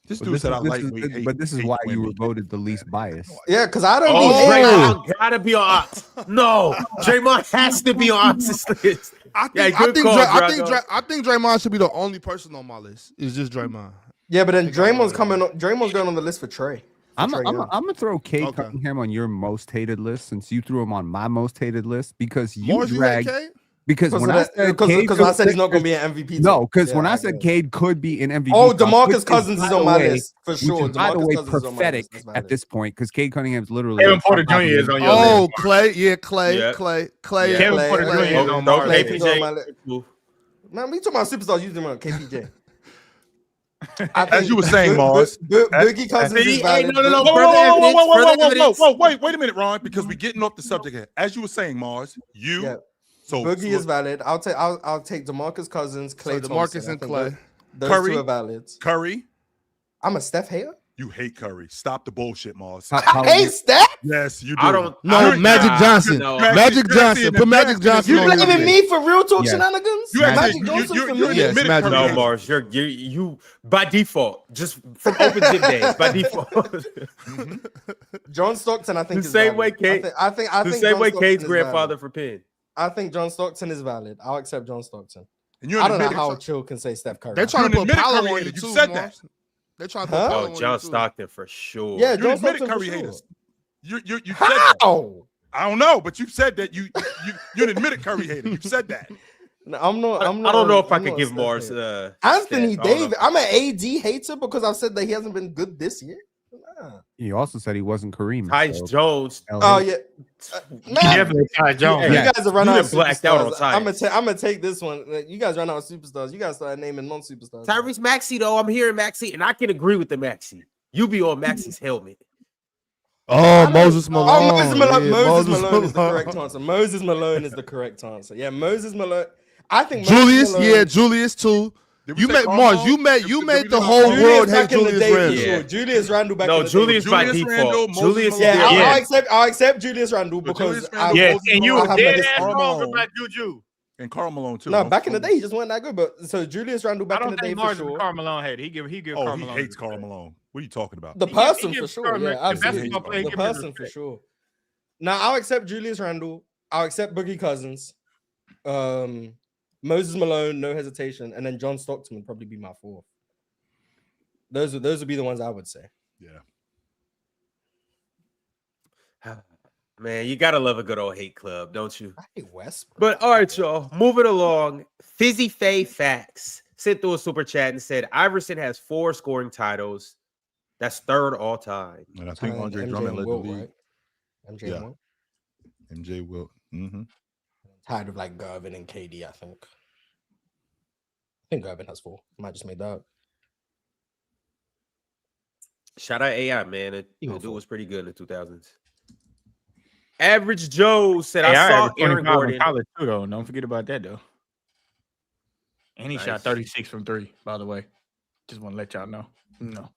Speaker 3: This
Speaker 2: But
Speaker 3: dude
Speaker 2: this
Speaker 3: said I
Speaker 2: is-
Speaker 3: like.
Speaker 2: this is-
Speaker 3: hate-
Speaker 2: but this is
Speaker 3: hate
Speaker 2: why you
Speaker 3: Wemby.
Speaker 2: were voted the least biased.
Speaker 5: Yeah, because I don't
Speaker 1: Oh,
Speaker 5: be hating.
Speaker 1: Draymond gotta be on Ox. No, Draymond has to be on Ox's list.
Speaker 4: I
Speaker 1: Yeah,
Speaker 4: think
Speaker 1: good call, Drago.
Speaker 4: I think Draymond should be the only person on my list. It's just Draymond.
Speaker 5: Yeah, but then Draymond's Draymond's going on the list for Trey.
Speaker 2: I'm
Speaker 5: Trey Young.
Speaker 2: gonna throw Cade
Speaker 4: Okay.
Speaker 2: Cunningham on your most hated list since you threw him on my most hated list because you
Speaker 4: Mars, you hate
Speaker 2: dragged
Speaker 4: Cade?
Speaker 2: because when I said Cade
Speaker 5: because I said he's not
Speaker 2: could-
Speaker 5: going to be an MVP.
Speaker 2: no, because
Speaker 5: Yeah,
Speaker 2: when I
Speaker 5: I
Speaker 2: said
Speaker 5: get it.
Speaker 2: Cade could be an MVP.
Speaker 5: Oh,
Speaker 2: talk,
Speaker 5: DeMarcus
Speaker 2: which
Speaker 5: Cousins
Speaker 2: by
Speaker 5: is
Speaker 2: the
Speaker 5: on my
Speaker 2: way-
Speaker 5: list for
Speaker 2: which
Speaker 5: sure.
Speaker 2: is, by the
Speaker 5: DeMarcus
Speaker 2: way,
Speaker 5: Cousins is on my
Speaker 2: prophetic
Speaker 5: list. That's
Speaker 2: at
Speaker 5: valid.
Speaker 2: this point because Cade Cunningham's literally
Speaker 7: Kevin Porter Jr. is on your
Speaker 4: Oh,
Speaker 7: list.
Speaker 4: Clay. Yeah, Clay.
Speaker 1: Yeah.
Speaker 4: Clay.
Speaker 5: Yeah,
Speaker 7: Kevin
Speaker 5: Clay,
Speaker 7: Porter Jr.
Speaker 5: Clay.
Speaker 7: is on
Speaker 1: Don't
Speaker 7: Mars.
Speaker 1: play
Speaker 5: Clay
Speaker 1: PJ.
Speaker 5: on my list. Man, we talking about superstars using them on KPJ. I
Speaker 3: As you were saying, Mars.
Speaker 5: Boogie Cousins
Speaker 1: See,
Speaker 5: is
Speaker 1: hey,
Speaker 5: valid.
Speaker 1: no,
Speaker 3: Whoa,
Speaker 1: Further evidence.
Speaker 3: Wait a minute, Ron, because we're getting off the subject here. As you were saying, Mars, you
Speaker 5: Yeah.
Speaker 3: so
Speaker 5: Boogie is valid. I'll take DeMarcus Cousins, Clay
Speaker 4: So
Speaker 5: Thompson.
Speaker 4: DeMarcus
Speaker 5: I
Speaker 4: and
Speaker 5: think
Speaker 4: Clay.
Speaker 5: Those
Speaker 3: Curry.
Speaker 5: two are valid.
Speaker 3: Curry.
Speaker 5: I'm a Steph hater.
Speaker 3: You hate Curry. Stop the bullshit, Mars.
Speaker 5: I hate Steph.
Speaker 3: Yes, you do.
Speaker 1: I don't.
Speaker 4: No,
Speaker 1: I don't-
Speaker 4: Magic
Speaker 1: nah,
Speaker 4: Johnson.
Speaker 1: no.
Speaker 4: Magic Johnson. Put Magic Johnson
Speaker 5: You
Speaker 4: on his
Speaker 5: blaming
Speaker 4: list.
Speaker 5: me for real talk
Speaker 2: Yes.
Speaker 5: shenanigans?
Speaker 3: You
Speaker 5: Magic
Speaker 3: actually-
Speaker 5: Johnson
Speaker 3: you-
Speaker 5: for
Speaker 3: you
Speaker 5: me?
Speaker 4: Yes,
Speaker 3: admitted
Speaker 4: Magic
Speaker 3: Curry
Speaker 1: No,
Speaker 3: hates.
Speaker 1: Mars, you by default, just from open gym days, by default.
Speaker 5: John Stockton, I think
Speaker 1: The
Speaker 5: is
Speaker 1: same
Speaker 5: valid.
Speaker 1: way Cade-
Speaker 5: I think
Speaker 1: the same
Speaker 5: John
Speaker 1: way
Speaker 5: Stockton
Speaker 1: Cade's
Speaker 5: is
Speaker 1: grandfather
Speaker 5: valid.
Speaker 1: for Penn.
Speaker 5: I think John Stockton is valid. I'll accept John Stockton.
Speaker 3: And you
Speaker 5: I don't know
Speaker 3: admitted
Speaker 5: how
Speaker 3: it.
Speaker 5: Chill can say Steph Curry.
Speaker 4: They're trying to
Speaker 3: You
Speaker 4: put
Speaker 3: admitted
Speaker 4: Paolo
Speaker 3: Curry
Speaker 4: on
Speaker 3: hated.
Speaker 4: you
Speaker 3: You
Speaker 4: too,
Speaker 3: said
Speaker 4: Mars.
Speaker 3: that.
Speaker 4: They're trying to
Speaker 5: Huh?
Speaker 4: put Paolo
Speaker 1: Oh,
Speaker 4: on
Speaker 1: John
Speaker 4: you too.
Speaker 1: Stockton for sure.
Speaker 5: Yeah,
Speaker 3: You
Speaker 5: John
Speaker 3: admitted
Speaker 5: Stockton
Speaker 3: Curry
Speaker 5: for
Speaker 3: haters.
Speaker 5: sure.
Speaker 3: You said that.
Speaker 5: How?
Speaker 3: I don't know, but you said that you admitted Curry hater. You said that.
Speaker 5: No, I'm not.
Speaker 1: I don't know if I could give Mars
Speaker 5: Anthony
Speaker 1: stats.
Speaker 5: Davis. I'm an AD hater because I've said that he hasn't been good this year. Nah.
Speaker 2: He also said he wasn't Kareem.
Speaker 1: Tyus
Speaker 2: so
Speaker 1: Jones.
Speaker 5: Oh yeah,
Speaker 7: He definitely Ty Jones.
Speaker 1: Yeah.
Speaker 5: you guys have run
Speaker 1: You
Speaker 5: out
Speaker 1: done
Speaker 5: of
Speaker 1: blacked out on
Speaker 5: superstars.
Speaker 1: Tyus.
Speaker 5: I'm gonna take this one. You guys run out of superstars. You guys start naming non-superstars.
Speaker 1: Tyrese Maxey, though, I'm hearing Maxey, and I can agree with the Maxey. You be on Maxey's helmet.
Speaker 4: Oh, Moses Malone.
Speaker 5: Oh, Moses Malone.
Speaker 4: Yeah,
Speaker 5: Moses Malone
Speaker 4: Malone.
Speaker 5: is the correct answer. Moses Malone is the correct answer. Yeah, Moses Malone. I think
Speaker 4: Julius,
Speaker 5: Moses Malone,
Speaker 4: Julius too.
Speaker 3: Did we
Speaker 4: You
Speaker 3: say
Speaker 4: met
Speaker 3: Karl
Speaker 4: Mars.
Speaker 3: Malone?
Speaker 4: You made
Speaker 3: Did we
Speaker 4: the
Speaker 3: say
Speaker 4: whole
Speaker 3: Karl Malone?
Speaker 4: world
Speaker 5: back
Speaker 4: hate
Speaker 5: in the
Speaker 4: Julius
Speaker 5: day, for
Speaker 4: Randle.
Speaker 5: sure. Julius Randle back
Speaker 1: No,
Speaker 5: in the
Speaker 1: Julius
Speaker 5: day.
Speaker 1: by
Speaker 3: Julius
Speaker 1: default.
Speaker 3: Randle, Moses
Speaker 1: Julius,
Speaker 3: Malone.
Speaker 5: Yeah,
Speaker 7: Yeah.
Speaker 5: I'll accept Julius Randle
Speaker 3: But
Speaker 5: because
Speaker 3: Julius Randle,
Speaker 7: Yes,
Speaker 3: Moses
Speaker 7: and you
Speaker 3: Malone,
Speaker 7: were
Speaker 5: have my
Speaker 7: dead
Speaker 5: history.
Speaker 7: ass
Speaker 3: Karl
Speaker 7: wrong
Speaker 3: Malone,
Speaker 7: about Juju.
Speaker 3: and Karl Malone too.
Speaker 5: No,
Speaker 3: Don't-
Speaker 5: back in the
Speaker 3: don't-
Speaker 5: day, he just wasn't that good. But so Julius Randle
Speaker 7: I
Speaker 5: back in
Speaker 7: don't
Speaker 5: the day
Speaker 7: think
Speaker 5: for
Speaker 7: Mars is a
Speaker 5: sure.
Speaker 7: Karl Malone hater. He give
Speaker 3: Oh,
Speaker 7: Karl
Speaker 3: he
Speaker 7: Malone.
Speaker 3: hates Karl Malone. What are you talking about?
Speaker 5: The
Speaker 7: He
Speaker 5: person
Speaker 7: gives
Speaker 5: for sure.
Speaker 7: Karl
Speaker 5: Yeah,
Speaker 7: Malone- the
Speaker 5: absolutely.
Speaker 7: basketball player,
Speaker 5: The
Speaker 7: give him
Speaker 5: person for
Speaker 7: respect.
Speaker 5: sure. Now I'll accept Julius Randle. I'll accept Boogie Cousins. Moses Malone, no hesitation, and then John Stockton would probably be my fourth. Those would be the ones I would say.
Speaker 3: Yeah.
Speaker 1: man, you gotta love a good old hate club, don't you?
Speaker 5: I hate Westbrook.
Speaker 1: But all right, y'all, moving along. Fizzy Faye Facts sent through a super chat and said Iverson has 4 scoring titles. That's 3rd all time.
Speaker 3: And I think Andre
Speaker 5: MJ
Speaker 3: Drummond
Speaker 5: and
Speaker 3: led
Speaker 5: Wilt,
Speaker 3: the league.
Speaker 5: right? MJ
Speaker 3: Yeah.
Speaker 5: and Wilt.
Speaker 3: MJ Wilt. Mm-hmm.
Speaker 5: Tied with like Gervin and KD, I think. I think Gervin has 4. I might just made that up.
Speaker 1: Shout out AI, man. The
Speaker 5: He go
Speaker 1: dude
Speaker 5: for it.
Speaker 1: was pretty good in the 2000s. Average Joe said,
Speaker 7: Hey,
Speaker 1: I saw
Speaker 7: averaged
Speaker 1: Aaron
Speaker 7: 25 in
Speaker 1: Gordon.
Speaker 7: college too, though. Don't forget about that, though. And he
Speaker 1: Nice.
Speaker 7: shot 36 from 3, by the way. Just want to let y'all know. No.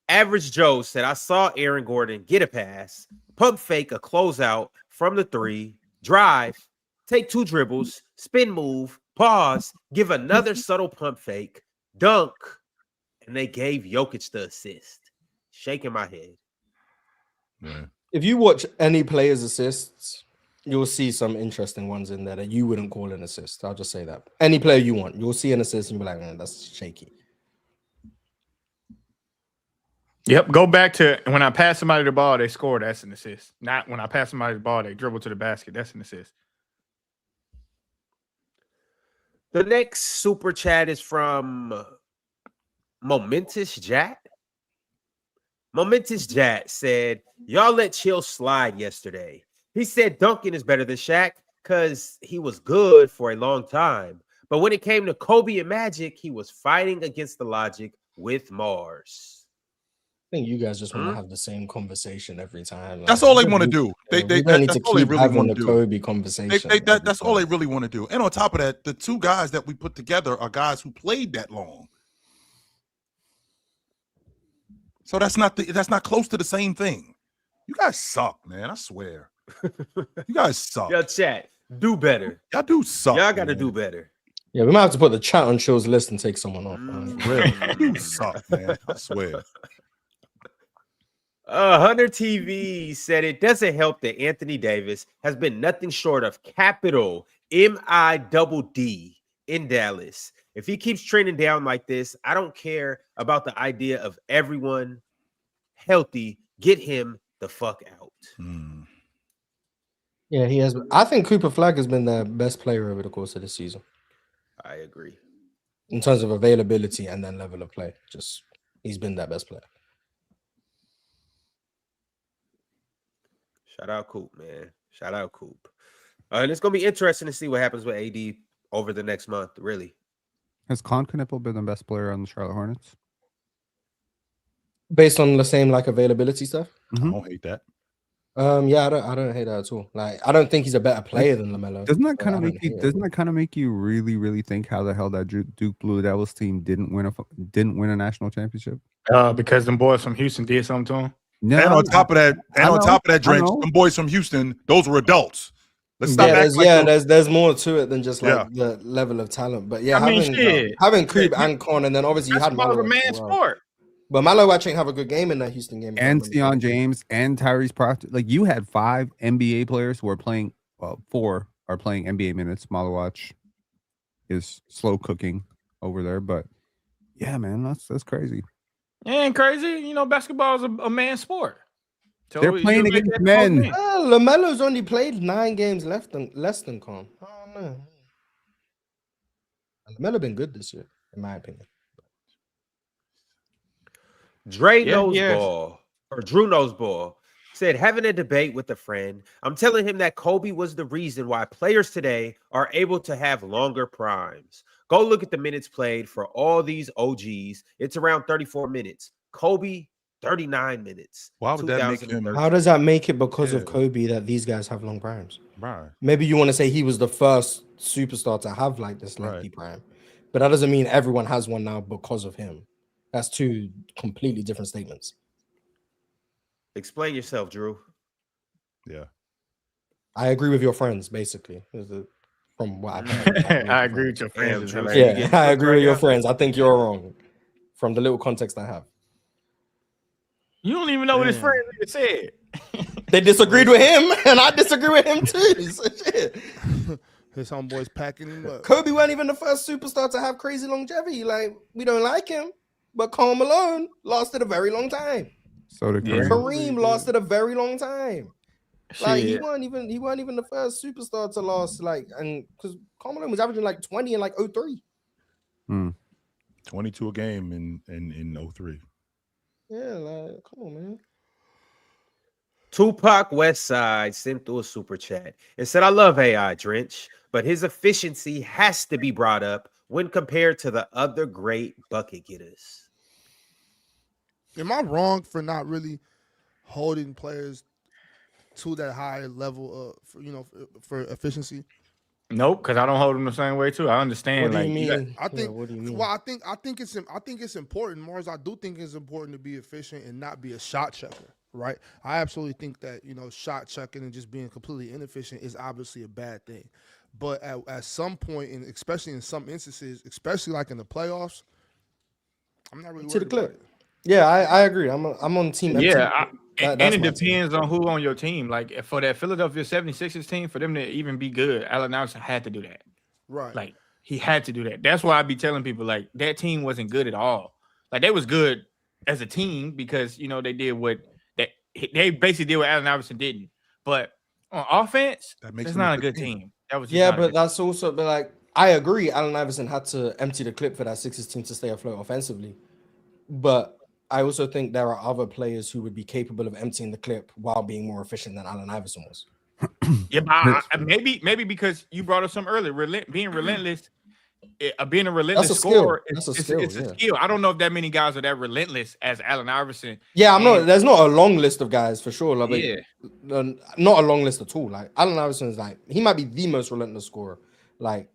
Speaker 1: Average Joe said, I saw Aaron Gordon get a pass, pump fake a closeout from the 3, drive, take 2 dribbles, spin move, pause, give another subtle pump fake, dunk, and they gave Jokic the assist. Shaking my head.
Speaker 3: Yeah.
Speaker 5: If you watch any players' assists, you'll see some interesting ones in there that you wouldn't call an assist. I'll just say that. Any player you want, you'll see an assist and you'll be like, man, that's shaky.
Speaker 7: Yep. Go back to when I pass somebody the ball, they score. That's an assist. Not when I pass somebody the ball, they dribble to the basket. That's an assist.
Speaker 1: The next super chat is from Momentous Jat. Momentous Jat said, y'all let Chill slide yesterday. He said Duncan is better than Shaq because he was good for a long time. But when it came to Kobe and Magic, he was fighting against the logic with Mars.
Speaker 5: I think you guys just want to have the same conversation every time.
Speaker 3: That's all they want to do.
Speaker 5: We don't need
Speaker 3: That's
Speaker 5: to
Speaker 3: all they
Speaker 5: keep
Speaker 3: really
Speaker 5: having
Speaker 3: want
Speaker 5: the
Speaker 3: to do.
Speaker 5: Kobe conversation.
Speaker 3: That's all they really want to do. And on top of that, the 2 guys that we put together are guys who played that long. So that's not close to the same thing. You guys suck, man. I swear. You guys suck.
Speaker 1: Yo, chat, do better.
Speaker 3: Y'all do suck.
Speaker 1: Y'all got to
Speaker 3: man.
Speaker 1: do better.
Speaker 5: Yeah, we might have to put the chat on Chill's list and take someone off.
Speaker 3: You suck, man. I swear.
Speaker 1: Hunter TV said it doesn't help that Anthony Davis has been nothing short of capital MIDD in Dallas. If he keeps trending down like this, I don't care about the idea of everyone healthy. Get him the fuck out.
Speaker 5: Yeah, he has. I think Cooper Flagg has been the best player over the course of the season
Speaker 1: I agree.
Speaker 5: in terms of availability and then level of play. Just he's been that best player.
Speaker 1: Shout out Coop, man. Shout out Coop. And it's going to be interesting to see what happens with AD over the next month, really.
Speaker 2: Has Con Knippel been the best player on the Charlotte Hornets?
Speaker 5: Based on the same like availability stuff.
Speaker 3: I don't hate that.
Speaker 5: Yeah, I don't hate that at all. Like, I don't think he's a better player than LaMelo.
Speaker 2: Doesn't that
Speaker 5: but
Speaker 2: kind
Speaker 5: I
Speaker 2: of
Speaker 5: don't
Speaker 2: make you?
Speaker 5: hate it.
Speaker 2: Doesn't that kind of make you really, really think how the hell that Duke Blue Devils team didn't win a national championship?
Speaker 7: Because them boys from Houston did something to him.
Speaker 2: No,
Speaker 3: And on top of that, Drench,
Speaker 2: know.
Speaker 3: them boys from Houston, those were adults. Let's stop acting like
Speaker 5: there's more to it than just like
Speaker 3: Yeah.
Speaker 5: the level of talent. But yeah,
Speaker 7: I mean, shit.
Speaker 5: having Coop and Con, and then obviously you had
Speaker 7: That's more of a
Speaker 5: Malo
Speaker 7: man
Speaker 5: as well.
Speaker 7: sport.
Speaker 5: But Malo actually have a good game in that Houston game.
Speaker 2: and Sion James and Tyrese Proctor. Like you had 5 NBA players who are playing. Well, 4 are playing NBA minutes. Malawach is slow cooking over there, but yeah, man, that's crazy.
Speaker 7: It ain't crazy. You know, basketball is a man sport.
Speaker 2: They're playing
Speaker 7: you make
Speaker 2: against
Speaker 7: that
Speaker 2: men.
Speaker 7: close game.
Speaker 5: LaMelo's only played 9 games less than calm. I don't know. LaMelo been good this year, in my opinion.
Speaker 1: Dre
Speaker 7: Yeah,
Speaker 1: knows
Speaker 7: yes.
Speaker 1: ball, or Drew knows ball, said having a debate with a friend. I'm telling him that Kobe was the reason why players today are able to have longer primes. Go look at the minutes played for all these OGs. It's around 34 minutes. Kobe, 39 minutes.
Speaker 3: Why would that make him?
Speaker 1: 2013.
Speaker 5: How does that make it because of
Speaker 3: Yeah.
Speaker 5: Kobe that these guys have long primes?
Speaker 3: Right.
Speaker 5: Maybe you want to say he was the first superstar to have like this lengthy prime, but that doesn't mean everyone has one now because of him. That's two completely different statements.
Speaker 1: Explain yourself, Drew.
Speaker 3: Yeah.
Speaker 5: I agree with your friends, basically. From what I've heard.
Speaker 7: I agree with your
Speaker 1: Damn,
Speaker 7: friends.
Speaker 1: Drew.
Speaker 5: Yeah, I agree with your
Speaker 1: now?
Speaker 5: friends. I think you're wrong. From the little context I have.
Speaker 7: You don't even know what his
Speaker 4: Damn.
Speaker 7: friends even said.
Speaker 5: They disagreed with him, and I disagree with him too. So shit.
Speaker 4: His homeboys packing him up.
Speaker 5: Kobe wasn't even the first superstar to have crazy longevity. Like, we don't like him, but Karl Malone lasted a very long time.
Speaker 2: So did
Speaker 7: Yeah.
Speaker 2: Kareem.
Speaker 5: Kareem lasted a very long time. Like, he
Speaker 7: Shit.
Speaker 5: wasn't even the first superstar to last, like, and because Karl Malone was averaging like 20 in like 03.
Speaker 3: 22 a game in 03.
Speaker 5: Yeah, like, come on, man.
Speaker 1: Tupac Westside sent through a super chat and said, I love AI Drench, but his efficiency has to be brought up when compared to the other great bucket getters.
Speaker 4: Am I wrong for not really holding players to that higher level for efficiency?
Speaker 7: Nope, because I don't hold them the same way too. I understand.
Speaker 5: What do you
Speaker 7: got-
Speaker 5: mean?
Speaker 4: I think.
Speaker 5: What do you mean?
Speaker 4: Well, I think it's important. Mars, I do think it's important to be efficient and not be a shot checker, right? I absolutely think that shot checking and just being completely inefficient is obviously a bad thing. But at some point, and especially in some instances, especially like in the playoffs, I'm not really
Speaker 5: To the
Speaker 4: worried about
Speaker 5: clip.
Speaker 4: it.
Speaker 5: Yeah, I agree. I'm on team.
Speaker 7: Yeah,
Speaker 5: That-
Speaker 7: and
Speaker 5: that's
Speaker 7: it
Speaker 5: my team.
Speaker 7: depends on who on your team. Like for that Philadelphia 76ers team, for them to even be good, Allen Iverson had to do that.
Speaker 4: Right.
Speaker 7: Like he had to do that. That's why I be telling people like that team wasn't good at all. Like they was good as a team because they did what they basically did what Allen Iverson didn't. But on offense,
Speaker 3: That makes
Speaker 7: that's
Speaker 3: them a
Speaker 7: not a
Speaker 3: good
Speaker 7: good
Speaker 3: team.
Speaker 7: team. That was just
Speaker 5: Yeah,
Speaker 7: not a
Speaker 5: but
Speaker 7: good
Speaker 5: that's also, but like, I agree. Allen Iverson had to empty the clip for that Sixers team to stay afloat offensively. But I also think there are other players who would be capable of emptying the clip while being more efficient than Allen Iverson was.
Speaker 7: Yeah, but maybe because you brought up some earlier, being relentless, being a relentless
Speaker 5: That's a skill.
Speaker 7: scorer.
Speaker 5: That's a
Speaker 7: It's
Speaker 5: skill,
Speaker 7: a
Speaker 5: yeah.
Speaker 7: skill. I don't know if that many guys are that relentless as Allen Iverson.
Speaker 5: Yeah,
Speaker 7: And-
Speaker 5: there's not a long list of guys for sure. Like,
Speaker 7: Yeah.
Speaker 5: not a long list at all. Like, Allen Iverson is like, he might be the most relentless scorer, like,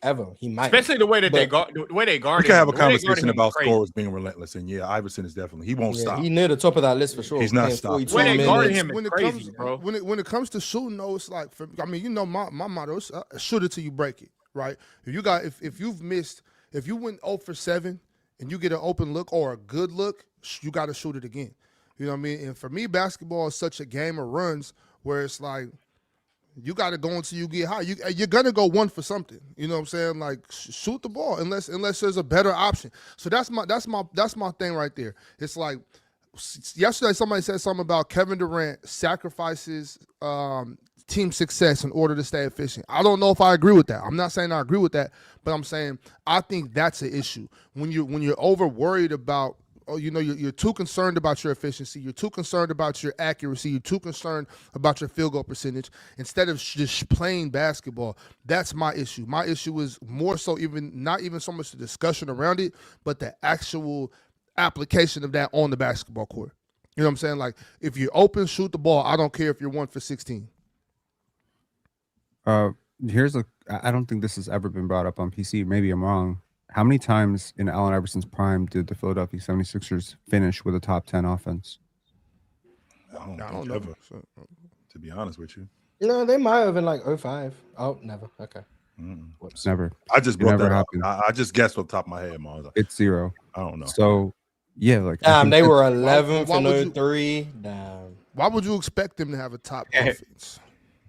Speaker 5: ever. He might,
Speaker 7: Especially the way that they
Speaker 5: But-
Speaker 7: guard, the way they
Speaker 3: We
Speaker 7: guard
Speaker 3: can have a
Speaker 7: him. The way they guarded
Speaker 3: conversation
Speaker 7: him
Speaker 3: about
Speaker 7: was crazy.
Speaker 3: scorers being relentless, and yeah, Iverson is definitely he won't
Speaker 5: Yeah,
Speaker 3: stop.
Speaker 5: he near the top of that list for sure.
Speaker 3: He's not
Speaker 5: Playing
Speaker 3: stopping.
Speaker 5: 42
Speaker 7: When they guarded
Speaker 5: minutes.
Speaker 7: him, it's crazy, bro.
Speaker 4: When it comes to shooting, though, it's like my motto is shoot it till you break it, right? If you went 0 for 7 and you get an open look or a good look, you got to shoot it again. You know what I mean? And for me, basketball is such a game of runs where it's like you got to go until you get high. You're gonna go one for something. You know what I'm saying? Like shoot the ball unless there's a better option. So that's my thing right there. It's like yesterday somebody said something about Kevin Durant sacrifices team success in order to stay efficient. I don't know if I agree with that. I'm not saying I agree with that, but I'm saying I think that's an issue when you're over worried about. Oh, you're too concerned about your efficiency. You're too concerned about your accuracy. You're too concerned about your field goal percentage instead of just playing basketball. That's my issue. My issue is more so not even so much the discussion around it, but the actual application of that on the basketball court. You know what I'm saying? Like if you're open, shoot the ball. I don't care if you're 1 for 16.
Speaker 2: I don't think this has ever been brought up on PC. Maybe I'm wrong. How many times in Allen Iverson's prime did the Philadelphia 76ers finish with a top 10 offense?
Speaker 3: I don't
Speaker 4: I
Speaker 3: think
Speaker 4: don't know.
Speaker 3: ever, to be honest with you.
Speaker 5: No, they might have been like 05. Oh, never. Okay.
Speaker 2: It's never.
Speaker 3: I just
Speaker 2: It
Speaker 3: brought
Speaker 2: never
Speaker 3: that up.
Speaker 2: happened.
Speaker 3: I just guessed off the top of my head, Mars.
Speaker 2: It's 0.
Speaker 3: I don't know.
Speaker 2: So, yeah, like I think
Speaker 5: They
Speaker 2: that-
Speaker 5: were 11th
Speaker 4: why would
Speaker 5: in
Speaker 4: you-
Speaker 5: 03. Damn.
Speaker 4: Why would you expect them to have a top
Speaker 7: Yeah.
Speaker 4: offense?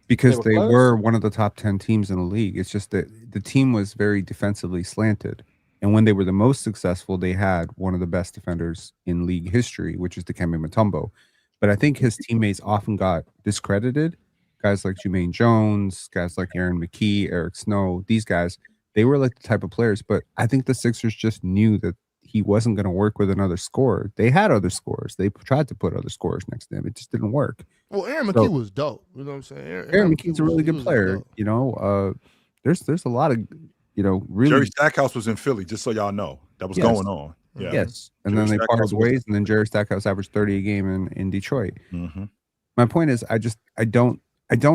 Speaker 2: because
Speaker 5: were
Speaker 2: they
Speaker 5: close?
Speaker 2: were one of the top 10 teams in the league. It's just that the team was very defensively slanted. And when they were the most successful, they had one of the best defenders in league history, which is Dikembe Mutombo. But I think his teammates often got discredited. Guys like Jermaine Jones, guys like Aaron McKee, Eric Snow, these guys, they were like the type of players. But I think the Sixers just knew that he wasn't going to work with another scorer. They had other scorers. They tried to put other scorers next to him. It just didn't work.
Speaker 4: Well, Aaron
Speaker 2: So-
Speaker 4: McKee was dope. You know what I'm saying?
Speaker 2: Aaron McKee's a really
Speaker 4: he
Speaker 2: good
Speaker 4: was
Speaker 2: player.
Speaker 4: dope.
Speaker 2: You know, there's a lot of, you know, really
Speaker 3: Jerry Stackhouse was in Philly, just so y'all know. That was
Speaker 2: Yes.
Speaker 3: going on. Yeah.
Speaker 2: yes. And
Speaker 3: Jerry
Speaker 2: then they
Speaker 3: Stackhouse
Speaker 2: parted
Speaker 3: was-
Speaker 2: ways, and then Jerry Stackhouse averaged 30 a game in Detroit.
Speaker 3: Mm-hmm.
Speaker 2: My point is, I don't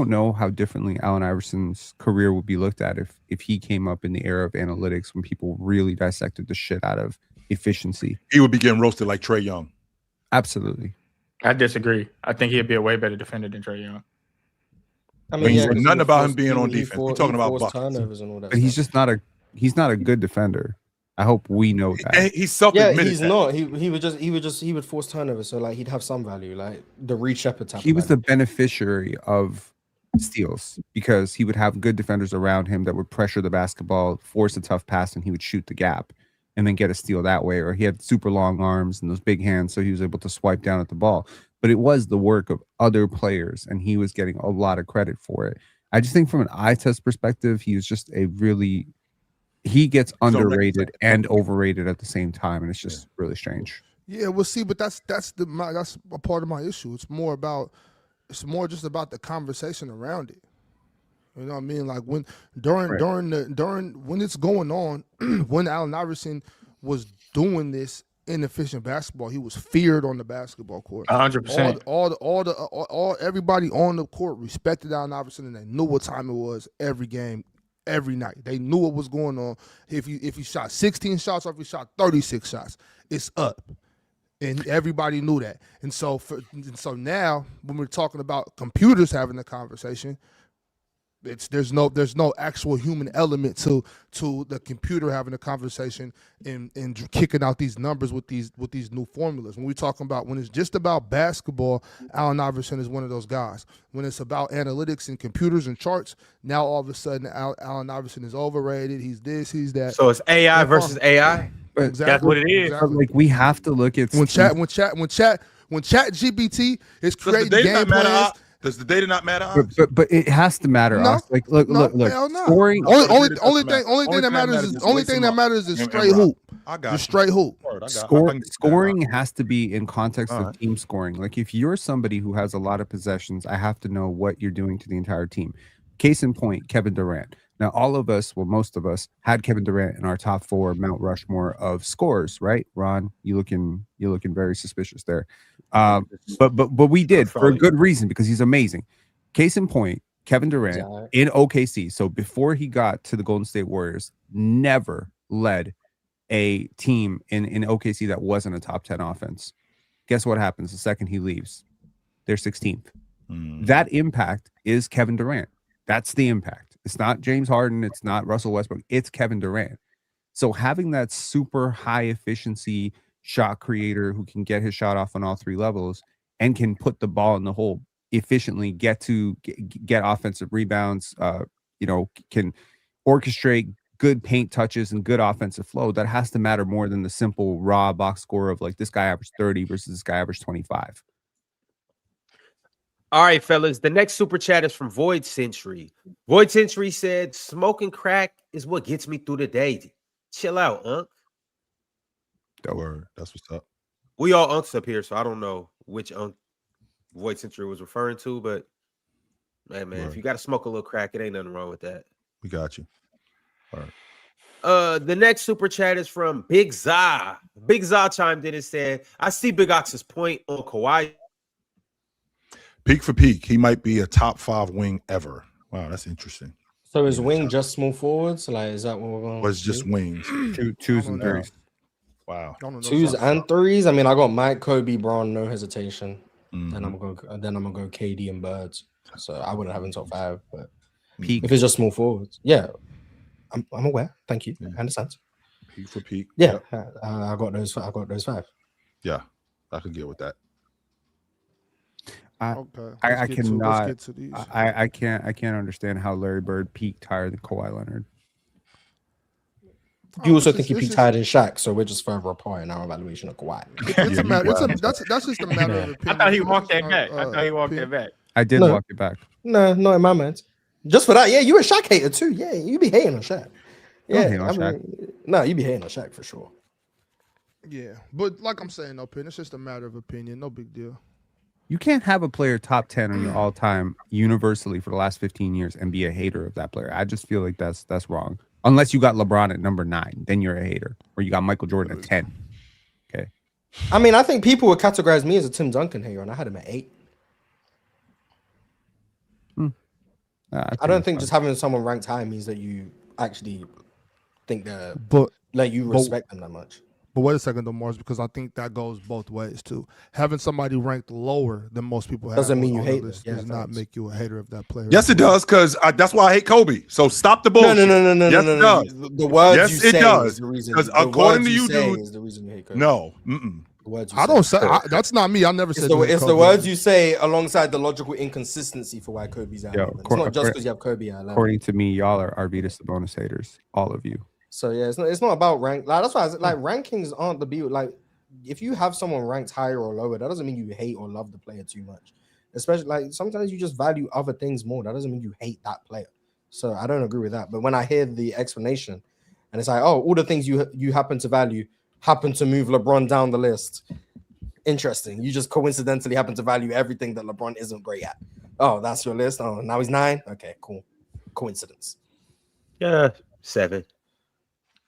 Speaker 2: know how differently Allen Iverson's career would be looked at if he came up in the era of analytics when people really dissected the shit out of efficiency.
Speaker 3: He would be getting roasted like Trae Young.
Speaker 2: Absolutely.
Speaker 7: I disagree. I think he'd be a way better defender than Trae Young.
Speaker 5: I
Speaker 3: But he said
Speaker 5: 'cause
Speaker 3: nothing
Speaker 5: would
Speaker 3: about him
Speaker 5: force-
Speaker 3: being
Speaker 5: he
Speaker 3: on
Speaker 5: would- he
Speaker 3: defense. We're
Speaker 5: for-
Speaker 3: talking
Speaker 5: he
Speaker 3: about
Speaker 5: forced
Speaker 3: buckets.
Speaker 5: turnovers and all that.
Speaker 2: But he's
Speaker 5: stuff.
Speaker 2: just not a good defender. I hope we know that.
Speaker 3: And he's
Speaker 5: Yeah,
Speaker 3: self-admitted.
Speaker 5: he's
Speaker 3: that.
Speaker 5: not. He would force turnovers, so like he'd have some value, like the Reed Shepherd type.
Speaker 2: He
Speaker 5: of
Speaker 2: was the
Speaker 5: value.
Speaker 2: beneficiary of steals because he would have good defenders around him that would pressure the basketball, force a tough pass, and he would shoot the gap and then get a steal that way. Or he had super long arms and those big hands, so he was able to swipe down at the ball. But it was the work of other players, and he was getting a lot of credit for it. I just think from an eye test perspective, he was just he gets underrated and overrated at the same time, and it's just really strange.
Speaker 4: Yeah, well, see, but that's a part of my issue. It's more just about the conversation around it. You know what I mean? Like when when it's going on, when Allen Iverson was doing this inefficient basketball, he was feared on the basketball court.
Speaker 7: 100%.
Speaker 4: All everybody on the court respected Allen Iverson, and they knew what time it was every game. Every night, they knew what was going on. If you shot 16 shots or if you shot 36 shots, it's up, and everybody knew that. And so now, when we're talking about computers having the conversation, there's no actual human element to the computer having a conversation and kicking out these numbers with these new formulas. When we're talking about when it's just about basketball, Allen Iverson is one of those guys. When it's about analytics and computers and charts, now all of a sudden Allen Iverson is overrated. He's this, he's that.
Speaker 1: So it's AI versus AI.
Speaker 4: Exactly.
Speaker 7: That's what it is.
Speaker 2: But like we have to look at
Speaker 4: When chat GPT is creating game plans.
Speaker 3: Does the data not matter?
Speaker 2: but it has to matter.
Speaker 4: No,
Speaker 2: Us. Like look,
Speaker 4: hell no.
Speaker 2: scoring.
Speaker 4: Only
Speaker 3: Only
Speaker 4: thing that matters is straight hoop.
Speaker 3: I got
Speaker 4: Just straight hoop.
Speaker 2: Scoring has to be in context
Speaker 3: All
Speaker 2: of
Speaker 3: right.
Speaker 2: team scoring. Like if you're somebody who has a lot of possessions, I have to know what you're doing to the entire team. Case in point, Kevin Durant. Now, all of us, well, most of us had Kevin Durant in our top 4 Mount Rushmore of scores, right? Ron, you looking very suspicious there. But we did for a good reason because he's amazing. Case in point, Kevin Durant in OKC. So before he got to the Golden State Warriors, never led a team in OKC that wasn't a top 10 offense. Guess what happens the second he leaves? They're 16th. That impact is Kevin Durant. That's the impact. It's not James Harden. It's not Russell Westbrook. It's Kevin Durant. So having that super high efficiency shot creator who can get his shot off on all 3 levels and can put the ball in the hole efficiently, get offensive rebounds, can orchestrate good paint touches and good offensive flow. That has to matter more than the simple raw box score of like this guy averaged 30 versus this guy averaged 25.
Speaker 1: All right, fellas. The next super chat is from Void Century. Void Century said, "Smoking crack is what gets me through the day. Chill out, Unc."
Speaker 3: That word. That's what's up.
Speaker 1: We all Uncs up here, so I don't know which Unc Void Century was referring to, but man,
Speaker 3: Word.
Speaker 1: if you got to smoke a little crack, it ain't nothing wrong with that.
Speaker 3: We got you. All right.
Speaker 1: The next super chat is from Big Za. Big Za chimed in and said, "I see Big Ox's point on Kawhi.
Speaker 3: Peak for peak, he might be a top 5 wing ever. Wow, that's interesting.
Speaker 5: So is wing just small forwards? Like, is that what we're going?
Speaker 3: Was just wings.
Speaker 2: Twos and threes.
Speaker 3: Wow.
Speaker 5: 2s and 3s. I mean, I got Mike, Kobe, Braun, no hesitation.
Speaker 3: Mhm.
Speaker 5: Then I'm gonna go KD and Birds. So I wouldn't have him top 5, but
Speaker 2: Peak.
Speaker 5: if it's just small forwards, yeah, I'm aware. Thank you.
Speaker 3: Yeah.
Speaker 5: I understand.
Speaker 3: Peak for peak.
Speaker 5: Yeah,
Speaker 3: Yep.
Speaker 5: I got those 5.
Speaker 3: Yeah, I could get with that.
Speaker 4: Okay.
Speaker 2: I
Speaker 4: Let's
Speaker 2: cannot.
Speaker 4: get to these.
Speaker 2: I can't understand how Larry Bird peaked higher than Kawhi Leonard.
Speaker 5: You also think he peaked higher than Shaq, so we're just further apart in our evaluation of Kawhi.
Speaker 4: It's a matter. That's just a matter of opinion.
Speaker 7: I thought he walked that back. I thought he walked that back.
Speaker 2: I did walk it back.
Speaker 5: No, not in my mind. Just for that, yeah, you a Shaq hater too. Yeah, you be hating on Shaq. Yeah, no, you be hating on Shaq for sure.
Speaker 4: Yeah, but like I'm saying, no, Pin, it's just a matter of opinion. No big deal.
Speaker 2: You can't have a player top 10 on your all-time universally for the last 15 years and be a hater of that player. I just feel like that's wrong. Unless you got LeBron at number 9, then you're a hater. Or you got Michael Jordan at 10. Okay.
Speaker 5: I mean, I think people would categorize me as a Tim Duncan hater, and I had him at 8. I don't think just having someone ranked high means that you actually think that, you respect them that much.
Speaker 4: But wait a second, though, Mars, because I think that goes both ways too. Having somebody ranked lower than most people
Speaker 5: doesn't mean you hate them.
Speaker 4: Does not make you a hater of that player.
Speaker 3: Yes, it does, because that's why I hate Kobe. So stop the bullshit.
Speaker 5: No.
Speaker 3: Yes, it does.
Speaker 5: The words
Speaker 3: yes,
Speaker 5: you
Speaker 3: it
Speaker 5: say
Speaker 3: does.
Speaker 5: is the reason.
Speaker 3: Because according to you, dude,
Speaker 5: is the reason you hate Kobe.
Speaker 3: no.
Speaker 5: The words you
Speaker 4: I don't say that's not me. I never said
Speaker 5: it's the words you say alongside the logical inconsistency for why Kobe's out. It's not just because you have Kobe out.
Speaker 2: According to me, y'all are Arvidas Sabonis haters, all of you.
Speaker 5: So yeah, it's not about rank. Like that's why rankings aren't the beauty. Like if you have someone ranked higher or lower, that doesn't mean you hate or love the player too much. Especially sometimes you just value other things more. That doesn't mean you hate that player. So I don't agree with that. But when I hear the explanation, and it's like, oh, all the things you happen to value happen to move LeBron down the list. Interesting. You just coincidentally happen to value everything that LeBron isn't great at. Oh, that's your list. Oh, now he's 9. Okay, cool. Coincidence.
Speaker 1: Yeah, 7.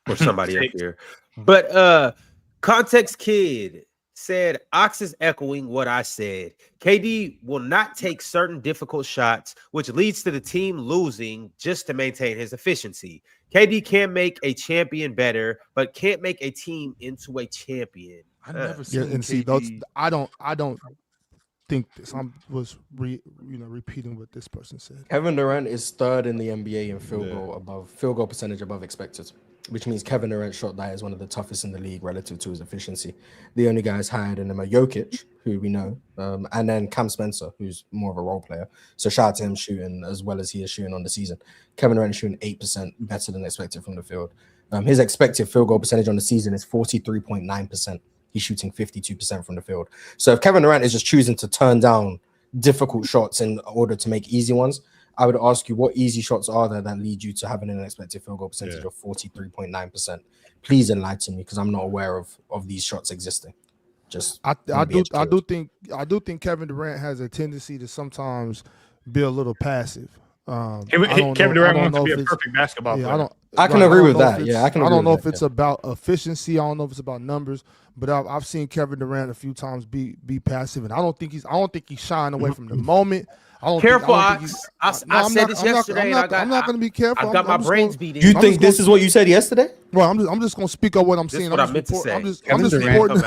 Speaker 1: Or somebody up here. But Context Kid said, Ox is echoing what I said. KD will not take certain difficult shots, which leads to the team losing just to maintain his efficiency. KD can make a champion better, but can't make a team into a champion.
Speaker 3: I never seen
Speaker 4: and see those. I don't think this. I was repeating what this person said.
Speaker 5: Kevin Durant is 3rd in the NBA in field goal percentage above expected, which means Kevin Durant's shot diet is one of the toughest in the league relative to his efficiency. The only guys higher than him are Jokic, who we know, and then Cam Spencer, who's more of a role player. So shout out to him shooting as well as he is shooting on the season. Kevin Durant is shooting 8% better than expected from the field. His expected field goal percentage on the season is 43.9%. He's shooting 52% from the field. So if Kevin Durant is just choosing to turn down difficult shots in order to make easy ones, I would ask you, what easy shots are there that lead you to having an expected field goal percentage of 43.9%? Please enlighten me, because I'm not aware of these shots existing.
Speaker 4: I do think Kevin Durant has a tendency to sometimes be a little passive.
Speaker 7: Kevin Durant wants to be a perfect basketball player.
Speaker 5: I can agree with that. Yeah, I can.
Speaker 4: I don't know if
Speaker 5: that,
Speaker 4: it's about efficiency. I don't know if it's about numbers. But I've seen Kevin Durant a few times be passive, and I don't think he's shying away from the moment.
Speaker 1: Careful, Ox. I said this yesterday.
Speaker 4: I'm not going to be careful.
Speaker 1: I got my brains beat in.
Speaker 5: You think this is what you said yesterday?
Speaker 4: Well, I'm just going to speak on what I'm seeing.
Speaker 1: What I meant to say.
Speaker 4: I'm just reporting.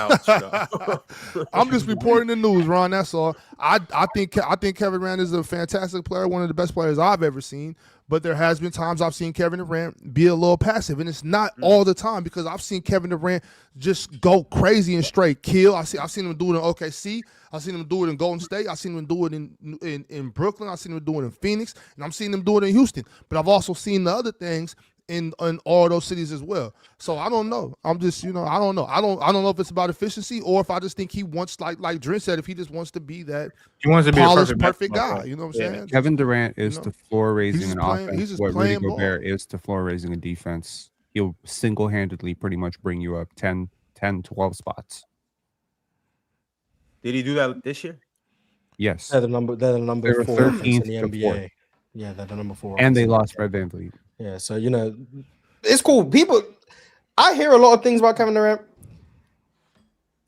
Speaker 4: I'm just reporting the news, Ron. That's all. I think Kevin Durant is a fantastic player, one of the best players I've ever seen. But there has been times I've seen Kevin Durant be a little passive, and it's not all the time, because I've seen Kevin Durant just go crazy and straight kill. I've seen him do it in OKC. I've seen him do it in Golden State. I've seen him do it in Brooklyn. I've seen him do it in Phoenix, and I'm seeing him do it in Houston. But I've also seen the other things in all those cities as well. So I don't know. I'm just, I don't know. I don't know if it's about efficiency or if I just think he wants, like Dren said, if he just wants to be that polished, perfect guy. You know what I'm saying?
Speaker 2: Kevin Durant is to floor raising an offense what Rudy Gobert is to floor raising a defense. He'll single-handedly pretty much bring you up 10, 12 spots.
Speaker 1: Did he do that this year?
Speaker 2: Yes.
Speaker 5: They're the number 4
Speaker 2: 13th
Speaker 5: in the NBA.
Speaker 2: fourth.
Speaker 5: Yeah, they're the number 4.
Speaker 2: And they lost Fred VanVleet.
Speaker 5: Yeah, so it's cool. I hear a lot of things about Kevin Durant.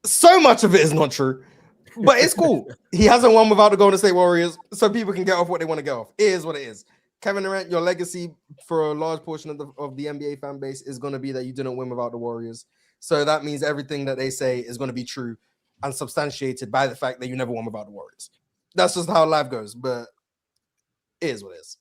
Speaker 5: So much of it is not true, but it's cool. He hasn't won without the Golden State Warriors, so people can get off what they want to get off. It is what it is. Kevin Durant, your legacy for a large portion of the NBA fan base is going to be that you didn't win without the Warriors. So that means everything that they say is going to be true and substantiated by the fact that you never won without the Warriors. That's just how life goes, but it is what it is.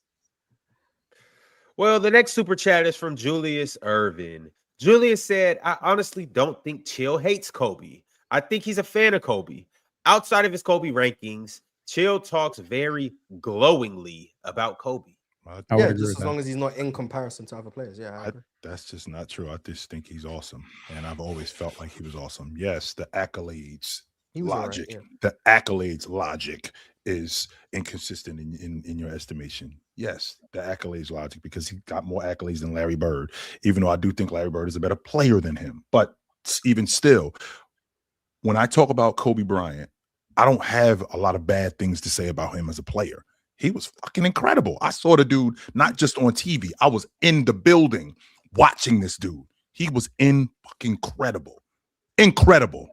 Speaker 1: Well, the next super chat is from Julius Irvin. Julius said, I honestly don't think Chill hates Kobe. I think he's a fan of Kobe. Outside of his Kobe rankings, Chill talks very glowingly about Kobe.
Speaker 2: I would
Speaker 5: Yeah,
Speaker 2: agree
Speaker 5: just
Speaker 2: with
Speaker 5: as
Speaker 2: that.
Speaker 5: long as he's not in comparison to other players. Yeah, I agree.
Speaker 3: That's just not true. I just think he's awesome, and I've always felt like he was awesome. Yes, the accolades,
Speaker 5: He was all right,
Speaker 3: logic,
Speaker 5: yeah.
Speaker 3: the accolades logic is inconsistent in your estimation. Yes, the accolades logic, because he got more accolades than Larry Bird, even though I do think Larry Bird is a better player than him. But even still, when I talk about Kobe Bryant, I don't have a lot of bad things to say about him as a player. He was fucking incredible. I saw the dude not just on TV. I was in the building watching this dude. He was fucking incredible. Incredible.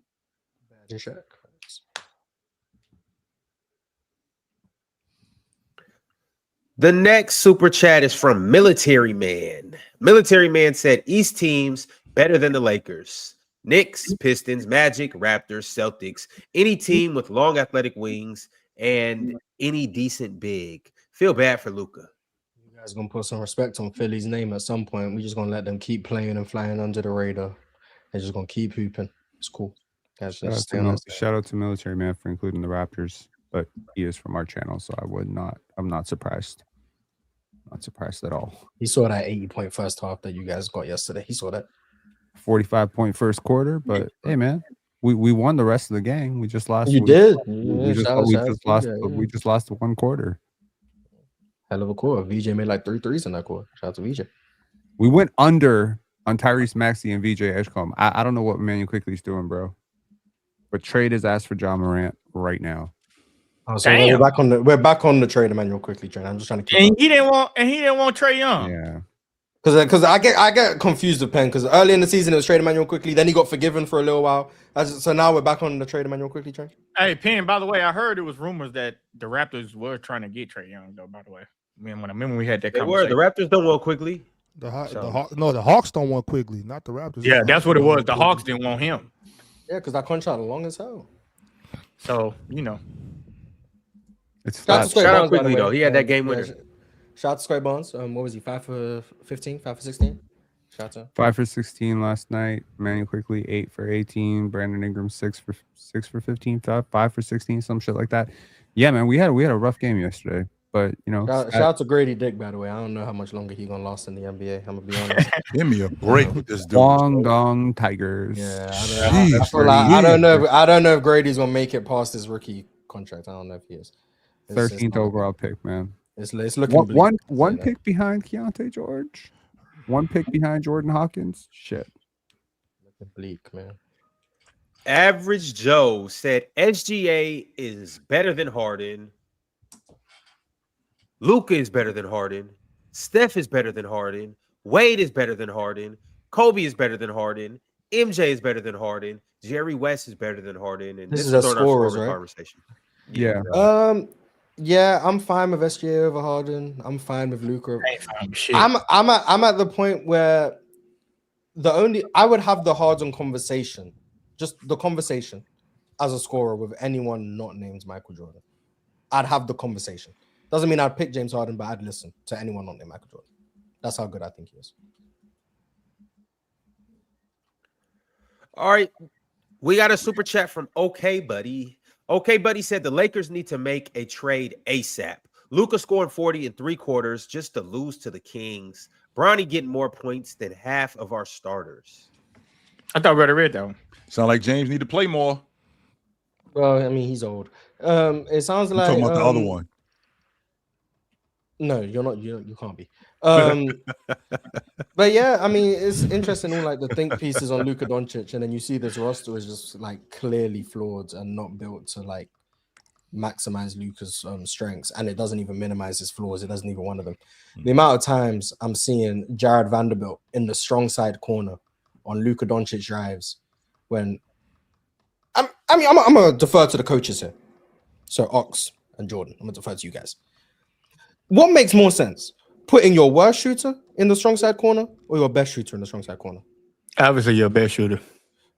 Speaker 1: The next super chat is from Military Man. Military Man said East teams better than the Lakers. Knicks, Pistons, Magic, Raptors, Celtics, any team with long athletic wings and any decent big. Feel bad for Luka.
Speaker 5: You guys gonna put some respect on Philly's name at some point. We're just gonna let them keep playing and flying under the radar. They're just gonna keep hooping. It's cool. Guys,
Speaker 2: Shout
Speaker 5: just stay on that side.
Speaker 2: shout out to Military Man for including the Raptors, but he is from our channel, so I'm not surprised. Not surprised at all.
Speaker 5: He saw that 80-point first half that you guys got yesterday. He saw that.
Speaker 2: 45-point first quarter, but hey, man, we won the rest of the game. We just lost.
Speaker 5: You did.
Speaker 2: We just lost one quarter.
Speaker 5: Hell of a quarter. VJ made like 3 threes in that quarter. Shout out to VJ.
Speaker 2: We went under on Tyrese Maxey and VJ Edgecombe. I don't know what Emmanuel Quickly's doing, bro. But trade his ass for John Morant right now.
Speaker 5: Oh, so we're back on the trade, Emmanuel Quickly train. I'm just trying to keep.
Speaker 7: And he didn't want Trae Young.
Speaker 2: Yeah.
Speaker 5: Because I get confused with Penn, because early in the season it was trade Emmanuel Quickly, then he got forgiven for a little while. So now we're back on the trade Emmanuel Quickly train.
Speaker 7: Hey, Penn, by the way, I heard it was rumors that the Raptors were trying to get Trae Young, though, by the way. I remember we had that conversation.
Speaker 1: The Raptors don't want Quickly.
Speaker 4: The Hawks don't want Quickly, not the Raptors.
Speaker 7: Yeah, that's what it was. The Hawks didn't want him.
Speaker 5: Yeah, because that contract long as hell.
Speaker 7: So,
Speaker 2: It's
Speaker 1: Shout out Quickly, though. He had that game winner.
Speaker 5: Shout out to Square Bonds. What was he? 5 for 15? 5 for 16? Shout out to him.
Speaker 2: 5 for 16 last night. Emmanuel Quickly 8 for 18. Brandon Ingram 6 for 15. 5 for 16. Some shit like that. Yeah, man, we had a rough game yesterday. But
Speaker 5: shout out to Grady Dick, by the way. I don't know how much longer he's gonna last in the NBA. I'm gonna be honest.
Speaker 3: Give me a break with this dude.
Speaker 2: Guangdong Tigers.
Speaker 5: Yeah, I don't know if Grady's gonna make it past his rookie contract. I don't know if he is.
Speaker 2: 13th overall pick, man.
Speaker 5: It's looking bleak.
Speaker 2: One pick behind Keontae George. 1 pick behind Jordan Hawkins. Shit.
Speaker 5: Looking bleak, man.
Speaker 1: Average Joe said SGA is better than Harden. Luka is better than Harden. Steph is better than Harden. Wade is better than Harden. Kobe is better than Harden. MJ is better than Harden. Jerry West is better than Harden. And
Speaker 5: this is a scorers, right?
Speaker 1: Conversation.
Speaker 2: Yeah.
Speaker 5: Yeah, I'm fine with SGA over Harden. I'm fine with Luka. I'm at the point where I would have the Harden conversation, just the conversation as a scorer with anyone not named Michael Jordan. I'd have the conversation. Doesn't mean I'd pick James Harden, but I'd listen to anyone not named Michael Jordan. That's how good I think he is.
Speaker 1: All right. We got a super chat from OK Buddy. OK Buddy said the Lakers need to make a trade ASAP. Luka scoring 40 in 3 quarters just to lose to the Kings. Bronny getting more points than half of our starters.
Speaker 7: I thought we already read that one.
Speaker 3: Sound like James need to play more.
Speaker 5: Well, I mean, he's old. It sounds like
Speaker 3: talking about the other one.
Speaker 5: No, you're not. You can't be. But yeah, I mean, it's interesting. All like the think pieces on Luka Doncic, and then you see this roster is just like clearly flawed and not built to like maximize Luka's strengths, and it doesn't even minimize his flaws. It doesn't even one of them. The amount of times I'm seeing Jared Vanderbilt in the strong side corner on Luka Doncic drives, when I'm gonna defer to the coaches here. So Ox and Jordan, I'm gonna defer to you guys. What makes more sense? Putting your worst shooter in the strong side corner or your best shooter in the strong side corner?
Speaker 7: Obviously, your best shooter.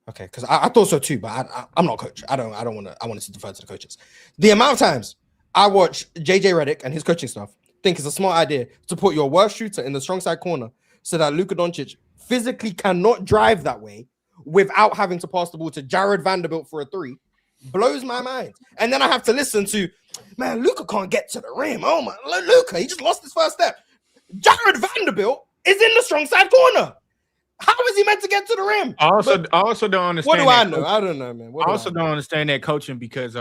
Speaker 5: Okay, because I thought so too, but I'm not a coach. I wanted to defer to the coaches. The amount of times I watch JJ Redick and his coaching staff think it's a smart idea to put your worst shooter in the strong side corner so that Luka Doncic physically cannot drive that way without having to pass the ball to Jared Vanderbilt for a 3 blows my mind. And then I have to listen to Man, Luka can't get to the rim. Oh my, Luka, he just lost his first step. Jared Vanderbilt is in the strong side corner. How is he meant to get to the rim?
Speaker 7: I also don't understand.
Speaker 5: What do I know? I don't know, man.
Speaker 7: I also don't understand that coaching because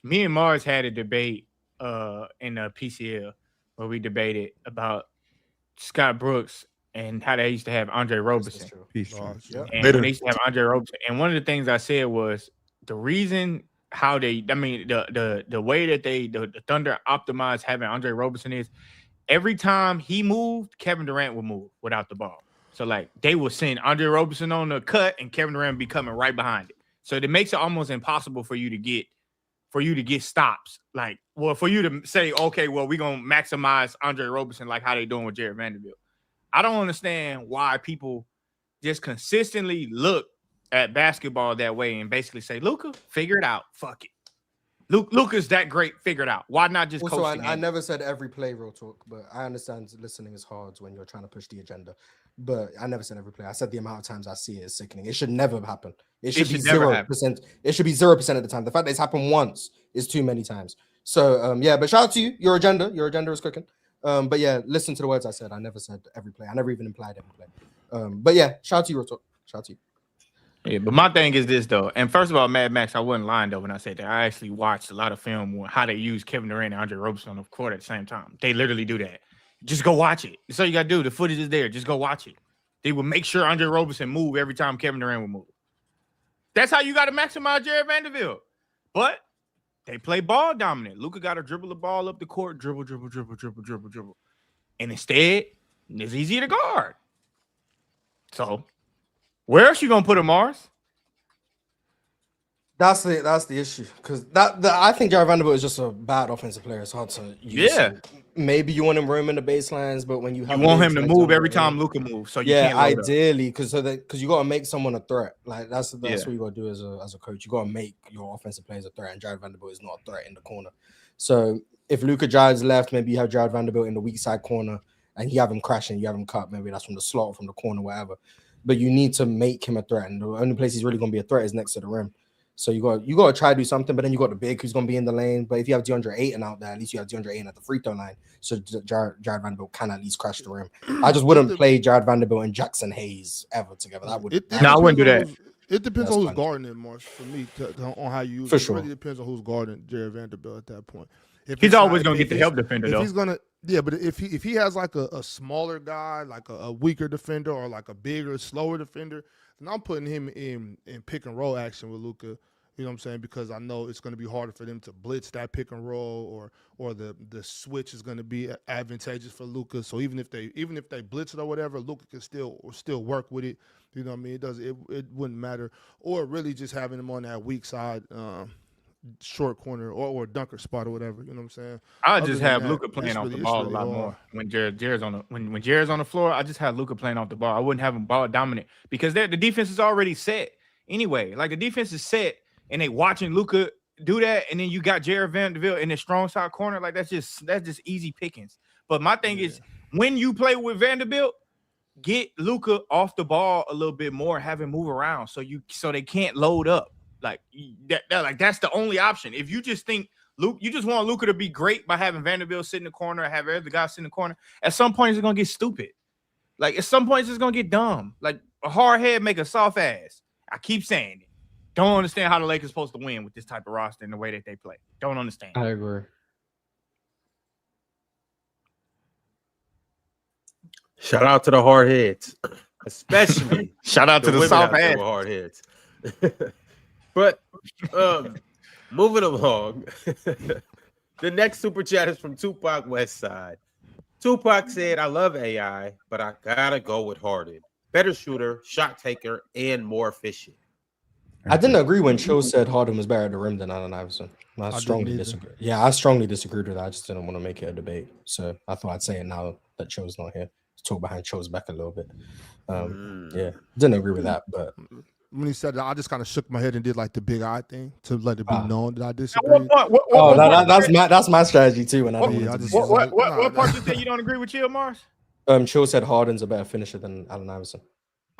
Speaker 7: me and Mars had a debate in the PCL where we debated about Scott Brooks and how they used to have Andre Roberson. And they used to have Andre Roberson. And one of the things I said was the reason how the way that the Thunder optimized having Andre Roberson is every time he moved, Kevin Durant would move without the ball. So like they will send Andre Roberson on the cut and Kevin Durant be coming right behind it. So it makes it almost impossible for you to get stops. Like, well, for you to say, okay, well, we're gonna maximize Andre Roberson like how they doing with Jared Vanderbilt. I don't understand why people just consistently look at basketball that way and basically say, Luka, figure it out. Fuck it. Luka's that great. Figure it out. Why not just
Speaker 5: also,
Speaker 7: coach the game?
Speaker 5: I never said every play, real talk, but I understand listening is hard when you're trying to push the agenda. But I never said every play. I said the amount of times I see it is sickening. It should never happen. It should be 0%. It should be 0% of the time. The fact that it's happened once is too many times. So yeah, but shout out to you. Your agenda is cooking. But yeah, listen to the words I said. I never said every play. I never even implied every play. But yeah, shout out to you, real talk. Shout out to you.
Speaker 7: Yeah, but my thing is this though, and first of all, Mad Max, I wasn't lying though when I said that. I actually watched a lot of film on how they use Kevin Durant and Andre Roberson on the court at the same time. They literally do that. Just go watch it. That's all you gotta do. The footage is there. Just go watch it. They will make sure Andre Roberson move every time Kevin Durant will move. That's how you got to maximize Jared Vanderbilt. But they play ball dominant. Luka got to dribble the ball up the court, dribble. And instead, it's easier to guard. So, where else you gonna put him, Mars?
Speaker 5: That's the issue because I think Jared Vanderbilt is just a bad offensive player. It's hard to use.
Speaker 7: Yeah.
Speaker 5: Maybe you want him roaming the baselines, but when you
Speaker 7: want him to move every time Luka moves, so you can't load
Speaker 5: ideally because you got to make someone a threat. Like that's what you got to do as a coach. You got to make your offensive players a threat, and Jared Vanderbilt is not a threat in the corner. So if Luka drives left, maybe you have Jared Vanderbilt in the weak side corner, and you have him crashing, you have him cut. Maybe that's from the slot, from the corner, whatever. But you need to make him a threat, and the only place he's really going to be a threat is next to the rim. So you got to try to do something, but then you got the big who's going to be in the lane. But if you have DeAndre Ayton out there, at least you have DeAndre Ayton at the free throw line, so Jared Vanderbilt can at least crash the rim. I just wouldn't play Jared Vanderbilt and Jackson Hayes ever together. I wouldn't do that.
Speaker 4: It depends on who's guarding him, Marsh. For me, on how you use it. It really depends on who's guarding Jared Vanderbilt at that point.
Speaker 7: He's always going to get the help defender, though.
Speaker 4: He's gonna, but if he has like a smaller guy, like a weaker defender, or like a bigger, slower defender, then I'm putting him in pick and roll action with Luka. You know what I'm saying? Because I know it's going to be harder for them to blitz that pick and roll, or the switch is going to be advantageous for Luka. So even if they blitz it or whatever, Luka can still work with it. You know what I mean? It wouldn't matter. Or really just having him on that weak side, short corner or dunker spot or whatever. You know what I'm saying?
Speaker 7: I just have Luka playing off the ball a lot more when Jared's on the floor. I just have Luka playing off the ball. I wouldn't have him ball dominant because the defense is already set anyway. Like the defense is set. And they watching Luka do that, and then you got Jared Vanderbilt in the strong side corner. Like that's just easy pickings. But my thing is, when you play with Vanderbilt, get Luka off the ball a little bit more, have him move around, so they can't load up. Like that's the only option. If you just think you just want Luka to be great by having Vanderbilt sit in the corner, have every guy sit in the corner. At some point, it's gonna get stupid. Like at some point, it's gonna get dumb. Like a hard head make a soft ass. I keep saying it. Don't understand how the Lakers supposed to win with this type of roster and the way that they play. Don't understand.
Speaker 5: I agree.
Speaker 1: Shout out to the hard heads, especially
Speaker 7: shout out to the soft heads.
Speaker 1: Hard heads. But moving along, the next super chat is from Tupac Westside. Tupac said, "I love AI, but I gotta go with Harden. Better shooter, shot taker, and more efficient."
Speaker 5: I didn't agree when Cho said Harden was better at the rim than Allen Iverson. I strongly disagree. Yeah, I strongly disagreed with that. I just didn't want to make it a debate. So I thought I'd say it now that Cho's not here. To talk behind Cho's back a little bit. Yeah, didn't agree with that. But
Speaker 4: when he said that, I just kind of shook my head and did like the big eye thing to let it be known that I disagree.
Speaker 5: That's my strategy too. When
Speaker 7: what part you say you don't agree with Chill Mars?
Speaker 5: Cho said Harden's a better finisher than Allen Iverson.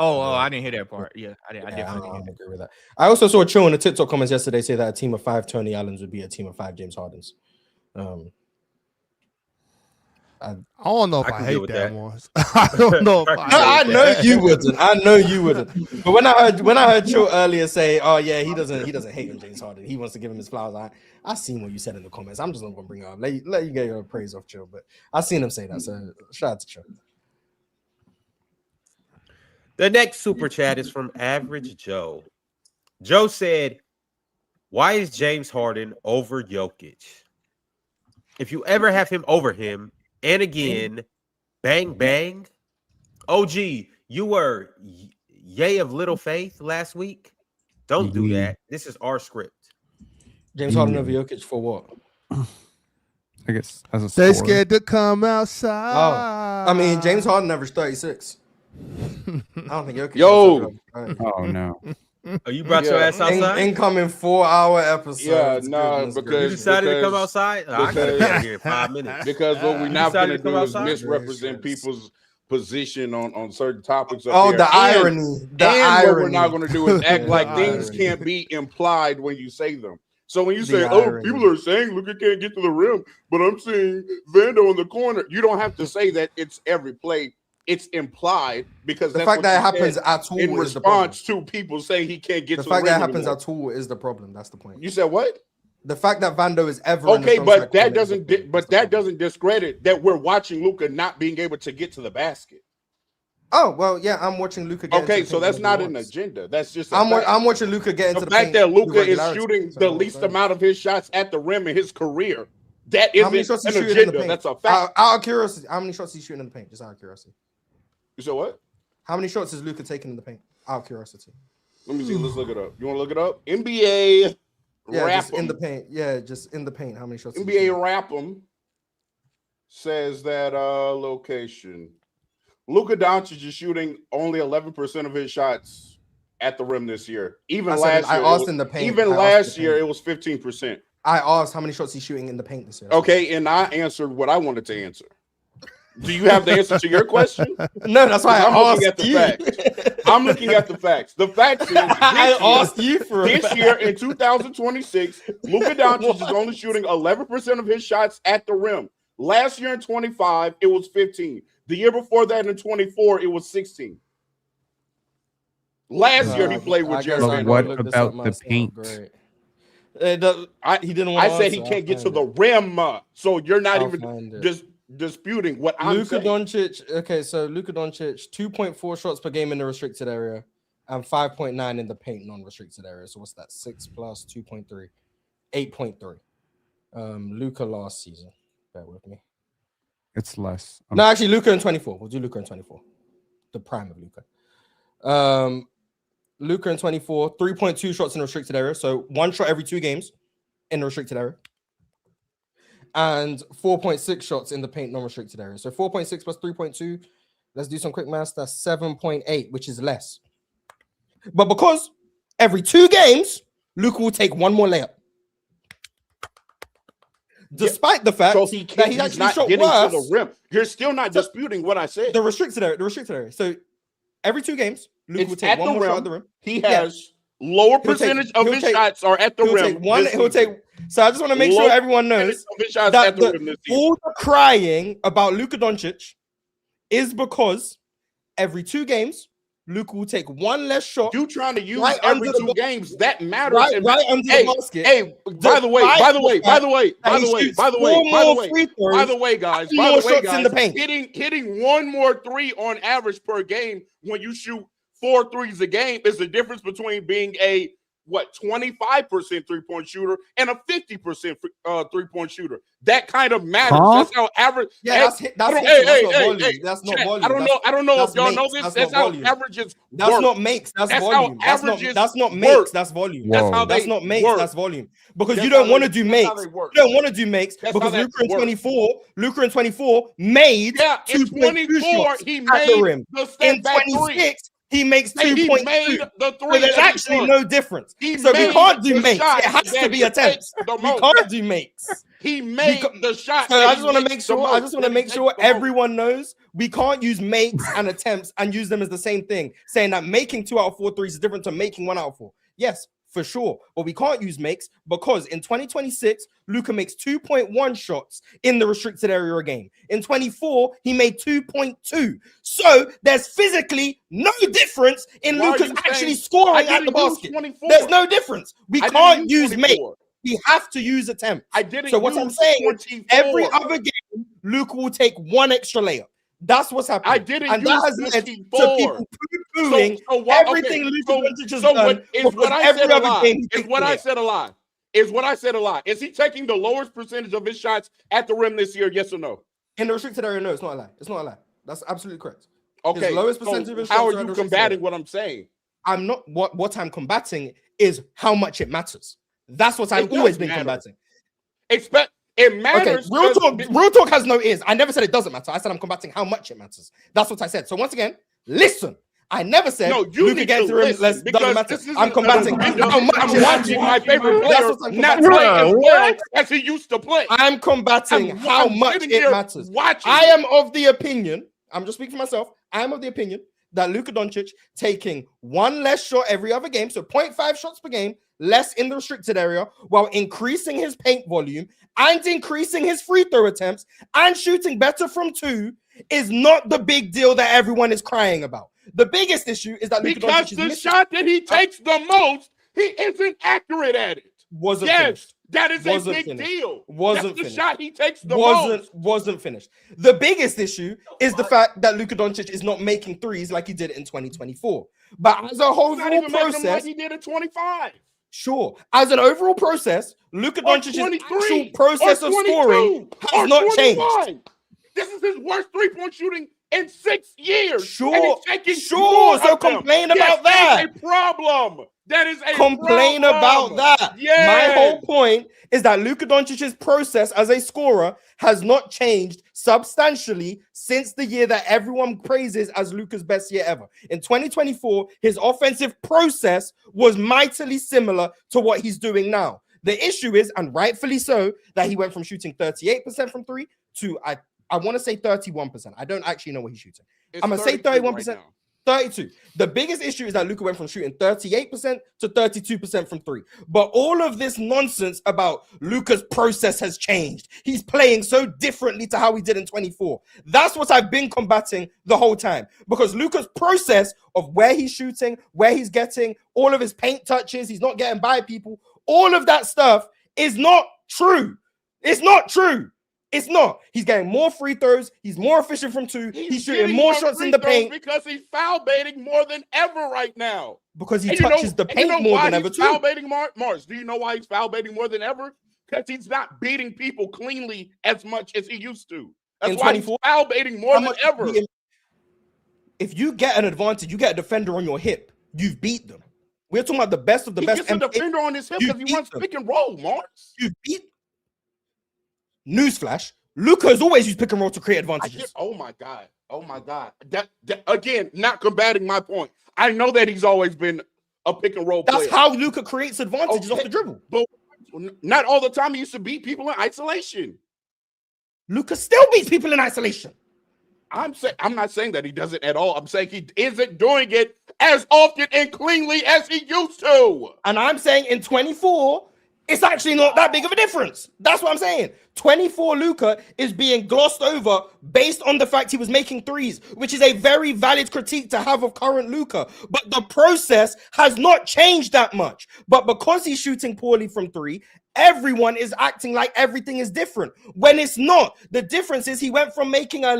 Speaker 7: I didn't hear that part. Yeah, I
Speaker 5: Yeah,
Speaker 7: definitely
Speaker 5: I
Speaker 7: didn't hear
Speaker 5: agree with that. I also saw a chill in the TikTok comments yesterday say that a team of 5 Tony Allens would be a team of 5 James Hardens.
Speaker 4: I don't know if
Speaker 1: I
Speaker 4: I
Speaker 1: can deal
Speaker 4: hate
Speaker 1: with
Speaker 4: that
Speaker 1: that.
Speaker 4: one. I don't know if
Speaker 1: I
Speaker 4: I
Speaker 1: can deal
Speaker 4: hate
Speaker 5: I
Speaker 1: with
Speaker 5: know
Speaker 1: that.
Speaker 5: you wouldn't. I know you wouldn't. But when I heard Chill earlier say, "Oh yeah, he doesn't hate on James Harden. He wants to give him his flowers." I seen what you said in the comments. I'm just not gonna bring it up. Let you get your praise off Chill. But I seen him say that. So shout out to Chill.
Speaker 1: The next super chat is from Average Joe. Joe said, "Why is James Harden over Jokic? If you ever have him over him, and again, bang bang. OG, you were yay of little faith last week. Don't do that. This is our script."
Speaker 5: James Harden over Jokic for what?
Speaker 2: I guess as a
Speaker 4: They
Speaker 2: scorer.
Speaker 4: scared to come outside.
Speaker 5: I mean, James Harden averaged 36. I don't think Jokic.
Speaker 8: Yo.
Speaker 2: Oh no.
Speaker 1: Oh, you brought your ass outside?
Speaker 5: Incoming 4-hour episode.
Speaker 8: Yeah, nah,
Speaker 1: You
Speaker 8: because
Speaker 1: decided to come outside? Oh, I gotta be out here in 5 minutes.
Speaker 8: Because what we're
Speaker 1: You
Speaker 8: not
Speaker 1: decided
Speaker 8: gonna
Speaker 1: to come
Speaker 8: do is
Speaker 1: outside?
Speaker 8: misrepresent people's position on certain topics. Up
Speaker 5: Oh,
Speaker 8: here.
Speaker 5: the irony. The irony.
Speaker 8: What we're not gonna do is act like
Speaker 5: The
Speaker 8: things
Speaker 5: irony.
Speaker 8: can't be implied when you say them. So when you
Speaker 5: The
Speaker 8: say,
Speaker 5: irony.
Speaker 8: people are saying Luka can't get to the rim, but I'm seeing Vando in the corner, you don't have to say that it's every play. It's implied because
Speaker 5: The
Speaker 8: that's
Speaker 5: fact
Speaker 8: what
Speaker 5: that it
Speaker 8: you
Speaker 5: happens
Speaker 8: said
Speaker 5: at all
Speaker 8: in
Speaker 5: is the problem.
Speaker 8: response to people saying he can't get
Speaker 5: The
Speaker 8: to the
Speaker 5: fact
Speaker 8: rim
Speaker 5: that it happens
Speaker 8: anymore.
Speaker 5: at all is the problem. That's the point.
Speaker 8: You said what?
Speaker 5: The fact that Vando is ever in the
Speaker 8: Okay,
Speaker 5: strong
Speaker 8: but
Speaker 5: side
Speaker 8: that
Speaker 5: corner is
Speaker 8: doesn't
Speaker 5: the problem.
Speaker 8: but that doesn't discredit that we're watching Luka not being able to get to the basket.
Speaker 5: Oh well, yeah, I'm watching Luka.
Speaker 8: Okay, so that's not an agenda. That's just a fact.
Speaker 5: I'm watching Luka get into
Speaker 8: The
Speaker 5: the
Speaker 8: fact
Speaker 5: paint
Speaker 8: that
Speaker 5: with
Speaker 8: Luka is
Speaker 5: regularity.
Speaker 8: shooting
Speaker 5: So
Speaker 8: the
Speaker 5: I'm
Speaker 8: least
Speaker 5: saying.
Speaker 8: amount of his shots at the rim in his career, that
Speaker 5: How many
Speaker 8: isn't
Speaker 5: shots he
Speaker 8: an
Speaker 5: shooting in the
Speaker 8: agenda.
Speaker 5: paint?
Speaker 8: That's a fact.
Speaker 5: Out of curiosity, how many shots is he shooting in the paint? Just out of curiosity.
Speaker 8: You said what?
Speaker 5: How many shots is Luka taking in the paint? Out of curiosity.
Speaker 8: Let me see. Let's look it up. You want to look it up? NBA
Speaker 5: Yeah,
Speaker 8: Rap
Speaker 5: just in the paint. Yeah, just in the paint. How many shots? is he
Speaker 8: NBA
Speaker 5: shooting?
Speaker 8: Rap'em says that location. Luka Doncic is shooting only 11% of his shots at the rim this year. Even last year, it was 15%.
Speaker 5: I asked how many shots he's shooting in the paint this year.
Speaker 8: Okay, and I answered what I wanted to answer. Do you have the answer to your question?
Speaker 5: No, that's why
Speaker 8: I'm
Speaker 5: I
Speaker 8: looking
Speaker 5: asked
Speaker 8: at the
Speaker 5: you.
Speaker 8: facts. I'm looking at the facts. The facts is
Speaker 5: I asked you for
Speaker 8: this year in 2026, Luka Doncic is only shooting 11% of his shots at the rim. Last year in 25, it was 15. The year before that in 24, it was 16. Last year he played with Jared
Speaker 2: But
Speaker 8: Van
Speaker 2: what
Speaker 8: Order.
Speaker 2: about the paint?
Speaker 5: He didn't want
Speaker 8: I said he can't get to the rim, so you're not even disputing what I'm
Speaker 5: Luka
Speaker 8: saying.
Speaker 5: Doncic. Okay, so Luka Doncic 2.4 shots per game in the restricted area and 5.9 in the paint non-restricted area. So what's that? 6 plus 2.3, 8.3. Luka last season. Bear with me.
Speaker 2: It's less.
Speaker 5: No, actually, Luka in 24. We'll do Luka in 24. The prime of Luka. Luka in 24, 3.2 shots in restricted area. So 1 shot every 2 games in the restricted area. And 4.6 shots in the paint non-restricted area. So 4.6 plus 3.2. Let's do some quick maths. That's 7.8, which is less. But because every 2 games, Luka will take 1 more layup. Despite the fact
Speaker 8: So
Speaker 5: that he
Speaker 8: he's
Speaker 5: actually
Speaker 8: not
Speaker 5: shot
Speaker 8: getting
Speaker 5: worse.
Speaker 8: to the rim. You're still not disputing what I said.
Speaker 5: The restricted area. So every 2 games, Luka will
Speaker 8: It's
Speaker 5: take
Speaker 8: at
Speaker 5: 1
Speaker 8: the
Speaker 5: more shot
Speaker 8: rim.
Speaker 5: at the rim.
Speaker 8: He has lower percentage of his shots are at the rim.
Speaker 5: So I just want to make sure everyone knows that all the crying about Luka Doncic is because every 2 games, Luka will take 1 less shot.
Speaker 8: You trying to use
Speaker 5: right
Speaker 8: every
Speaker 5: under
Speaker 8: 2 games that matters.
Speaker 5: Right under the basket.
Speaker 8: Hey, by the way, guys, hitting 1 more 3 on average per game when you shoot 4 threes a game is the difference between being a 25% 3-point shooter and a 50% 3-point shooter. That kind of matters. That's how average.
Speaker 5: Yeah, that's volume. That's not volume.
Speaker 8: I don't know if y'all know this. That's how averages work.
Speaker 5: That's not makes. That's volume. That's not makes. That's volume. That's not makes. That's volume. Because you don't want to do makes. You don't want to do makes because Luka in 24 made 2.2 shots
Speaker 8: he
Speaker 5: at
Speaker 8: made
Speaker 5: the rim.
Speaker 8: the step back 3.
Speaker 5: he makes 2.2.
Speaker 8: made the
Speaker 5: So
Speaker 8: three.
Speaker 5: there's actually no difference. So we
Speaker 8: made
Speaker 5: can't do
Speaker 8: the
Speaker 5: makes.
Speaker 8: shot
Speaker 5: It has
Speaker 8: that
Speaker 5: to be
Speaker 8: he
Speaker 5: attempts.
Speaker 8: takes the
Speaker 5: We
Speaker 8: most.
Speaker 5: can't do makes.
Speaker 8: He made the shot.
Speaker 5: So
Speaker 8: that
Speaker 5: I
Speaker 8: he
Speaker 5: just want to
Speaker 8: makes
Speaker 5: make
Speaker 8: the
Speaker 5: sure. I
Speaker 8: most,
Speaker 5: just want to
Speaker 8: that he
Speaker 5: make
Speaker 8: takes
Speaker 5: sure
Speaker 8: the most.
Speaker 5: everyone knows we can't use makes and attempts and use them as the same thing. Saying that making 2 out of 4 threes is different to making 1 out of 4. Yes, for sure. But we can't use makes because in 2026, Luka makes 2.1 shots in the restricted area a game. In 24, he made 2.2. So there's physically no difference in
Speaker 8: Why are
Speaker 5: Luka's
Speaker 8: you
Speaker 5: actually
Speaker 8: saying-
Speaker 5: scoring
Speaker 8: I
Speaker 5: at the
Speaker 8: didn't use
Speaker 5: basket.
Speaker 8: 24.
Speaker 5: There's no difference. We
Speaker 8: I didn't
Speaker 5: can't use
Speaker 8: 24.
Speaker 5: makes. We have to use attempts.
Speaker 8: I didn't
Speaker 5: So what I'm
Speaker 8: use
Speaker 5: saying,
Speaker 8: 24.
Speaker 5: every other game, Luka will take 1 extra layup. That's what's happening.
Speaker 8: I didn't
Speaker 5: and
Speaker 8: use
Speaker 5: that has led
Speaker 8: 24.
Speaker 5: to people poo-pooing everything Luka Doncic has done.
Speaker 8: Is what I said a lie? Is what I
Speaker 5: layup.
Speaker 8: said a lie? Is what I said a lie? Is he taking the lowest percentage of his shots at the rim this year? Yes or no?
Speaker 5: In the restricted area, no, it's not a lie. It's not a lie. That's absolutely correct.
Speaker 8: Okay.
Speaker 5: His lowest percentage of his
Speaker 8: how
Speaker 5: shots
Speaker 8: are
Speaker 5: in
Speaker 8: you
Speaker 5: the restricted
Speaker 8: combating
Speaker 5: area.
Speaker 8: what I'm saying?
Speaker 5: I'm not. What I'm combating is how much it matters. That's what I've
Speaker 8: It
Speaker 5: always
Speaker 8: does
Speaker 5: been
Speaker 8: matter.
Speaker 5: combating.
Speaker 8: It matters.
Speaker 5: Okay, real talk has no ears. I never said it doesn't matter. I said I'm combating how much it matters. That's what I said. So once again, listen. I never said
Speaker 8: No, you
Speaker 5: Luka
Speaker 8: need
Speaker 5: getting
Speaker 8: to
Speaker 5: to rim
Speaker 8: listen,
Speaker 5: less
Speaker 8: because
Speaker 5: doesn't matter.
Speaker 8: this isn't
Speaker 5: I'm combating
Speaker 8: a video.
Speaker 5: how much
Speaker 8: I'm
Speaker 5: it
Speaker 8: watching my
Speaker 5: matters.
Speaker 8: favorite
Speaker 5: That's
Speaker 8: player
Speaker 5: what I'm
Speaker 8: not
Speaker 5: combating.
Speaker 8: play as well as he used to play.
Speaker 5: I'm combating how much
Speaker 8: sitting
Speaker 5: it
Speaker 8: here
Speaker 5: matters.
Speaker 8: watching
Speaker 5: I
Speaker 8: it.
Speaker 5: am of the opinion, I'm just speaking for myself, I am of the opinion that Luka Doncic taking 1 less shot every other game, so 0.5 shots per game, less in the restricted area, while increasing his paint volume and increasing his free throw attempts and shooting better from 2 is not the big deal that everyone is crying about. The biggest issue is that Luka
Speaker 8: Because
Speaker 5: Doncic is
Speaker 8: the
Speaker 5: missing.
Speaker 8: shot that he takes the most, he isn't accurate at it.
Speaker 5: Wasn't
Speaker 8: Yes,
Speaker 5: finished.
Speaker 8: that is
Speaker 5: Wasn't
Speaker 8: a big
Speaker 5: finished.
Speaker 8: deal.
Speaker 5: Wasn't
Speaker 8: That's the
Speaker 5: finished.
Speaker 8: shot he takes the most.
Speaker 5: Wasn't finished. The biggest issue is the fact that Luka Doncic is not making threes like he did in 2024. But as a whole
Speaker 8: He's not even making them
Speaker 5: process,
Speaker 8: like he did at 25.
Speaker 5: sure. As an overall process, Luka
Speaker 8: Or
Speaker 5: Doncic's
Speaker 8: 23,
Speaker 5: actual process
Speaker 8: or
Speaker 5: of
Speaker 8: 22,
Speaker 5: scoring has
Speaker 8: or
Speaker 5: not
Speaker 8: 21.
Speaker 5: changed.
Speaker 8: This is his worst three-point shooting in 6 years.
Speaker 5: Sure,
Speaker 8: and he's taking
Speaker 5: sure.
Speaker 8: more
Speaker 5: So
Speaker 8: of them.
Speaker 5: complain
Speaker 8: Yes,
Speaker 5: about that.
Speaker 8: That is a problem. That is a
Speaker 5: Complain
Speaker 8: problem.
Speaker 5: about that.
Speaker 8: Yes.
Speaker 5: My whole point is that Luka Doncic's process as a scorer has not changed substantially since the year that everyone praises as Luka's best year ever. In 2024, his offensive process was mightily similar to what he's doing now. The issue is, and rightfully so, that he went from shooting 38% from 3 to I want to say 31%. I don't actually know what he's shooting.
Speaker 8: It's
Speaker 5: I'm gonna say
Speaker 8: 32
Speaker 5: 31%.
Speaker 8: right now.
Speaker 5: 32. The biggest issue is that Luka went from shooting 38% to 32% from 3. But all of this nonsense about Luka's process has changed. He's playing so differently to how he did in 24. That's what I've been combating the whole time. Because Luka's process of where he's shooting, where he's getting, all of his paint touches, he's not getting by people, all of that stuff is not true. It's not true. It's not. He's getting more free throws. He's more efficient from 2. He's shooting
Speaker 8: getting
Speaker 5: more shots in the
Speaker 8: free throws
Speaker 5: paint
Speaker 8: because he's foul baiting more than ever right now.
Speaker 5: because he
Speaker 8: And
Speaker 5: touches the paint more
Speaker 8: why
Speaker 5: than ever
Speaker 8: he's
Speaker 5: too.
Speaker 8: foul baiting Mars? Do you know why he's foul baiting more than ever? Because he's not beating people cleanly as much as he used to. That's
Speaker 5: In
Speaker 8: why he's
Speaker 5: 24?
Speaker 8: foul baiting more
Speaker 5: How
Speaker 8: than
Speaker 5: much
Speaker 8: ever.
Speaker 5: If you get an advantage, you get a defender on your hip, you've beat them. We're talking about the best of the
Speaker 8: He
Speaker 5: best.
Speaker 8: gets a defender on his hip
Speaker 5: You
Speaker 8: because he
Speaker 5: beat
Speaker 8: runs
Speaker 5: them.
Speaker 8: pick and roll, Mars.
Speaker 5: You beat. Newsflash: Luka has always used pick and roll to create advantages.
Speaker 8: Oh my god. That again, not combating my point. I know that he's always been a pick and roll player.
Speaker 5: That's how Luka creates advantages off the dribble.
Speaker 8: But not all the time. He used to beat people in isolation.
Speaker 5: Luka still beats people in isolation.
Speaker 8: I'm not saying that he doesn't at all. I'm saying he isn't doing it as often and cleanly as he used to.
Speaker 5: And I'm saying in 24, it's actually not that big of a difference. That's what I'm saying. 24 Luka is being glossed over based on the fact he was making threes, which is a very valid critique to have of current Luka. But the process has not changed that much. But because he's shooting poorly from 3, everyone is acting like everything is different when it's not. The difference is he went from making a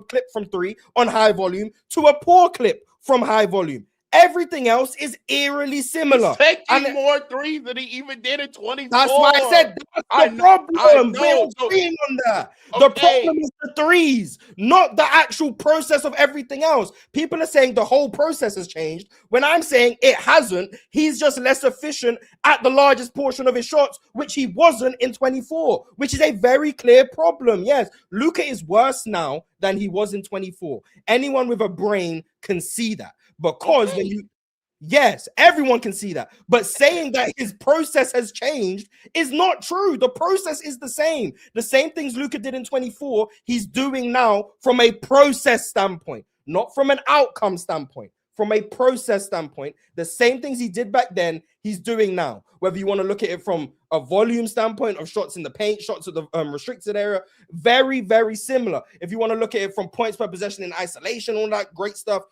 Speaker 5: clip from 3 on high volume to a poor clip from high volume. Everything else is eerily similar.
Speaker 8: He's taking more threes than he even did in 24.
Speaker 5: That's why I said that's the problem. We're agreeing on that. The problem is the threes, not the actual process of everything else. People are saying the whole process has changed. When I'm saying it hasn't, he's just less efficient at the largest portion of his shots, which he wasn't in 24, which is a very clear problem. Yes, Luka is worse now than he was in 24. Anyone with a brain can see that, because when you yes, everyone can see that. But saying that his process has changed is not true. The process is the same. The same things Luka did in 24, he's doing now from a process standpoint, not from an outcome standpoint. From a process standpoint, the same things he did back then, he's doing now. Whether you want to look at it from a volume standpoint of shots in the paint, shots at the restricted area, very, very similar. If you want to look at it from points per possession in isolation, all that great stuff,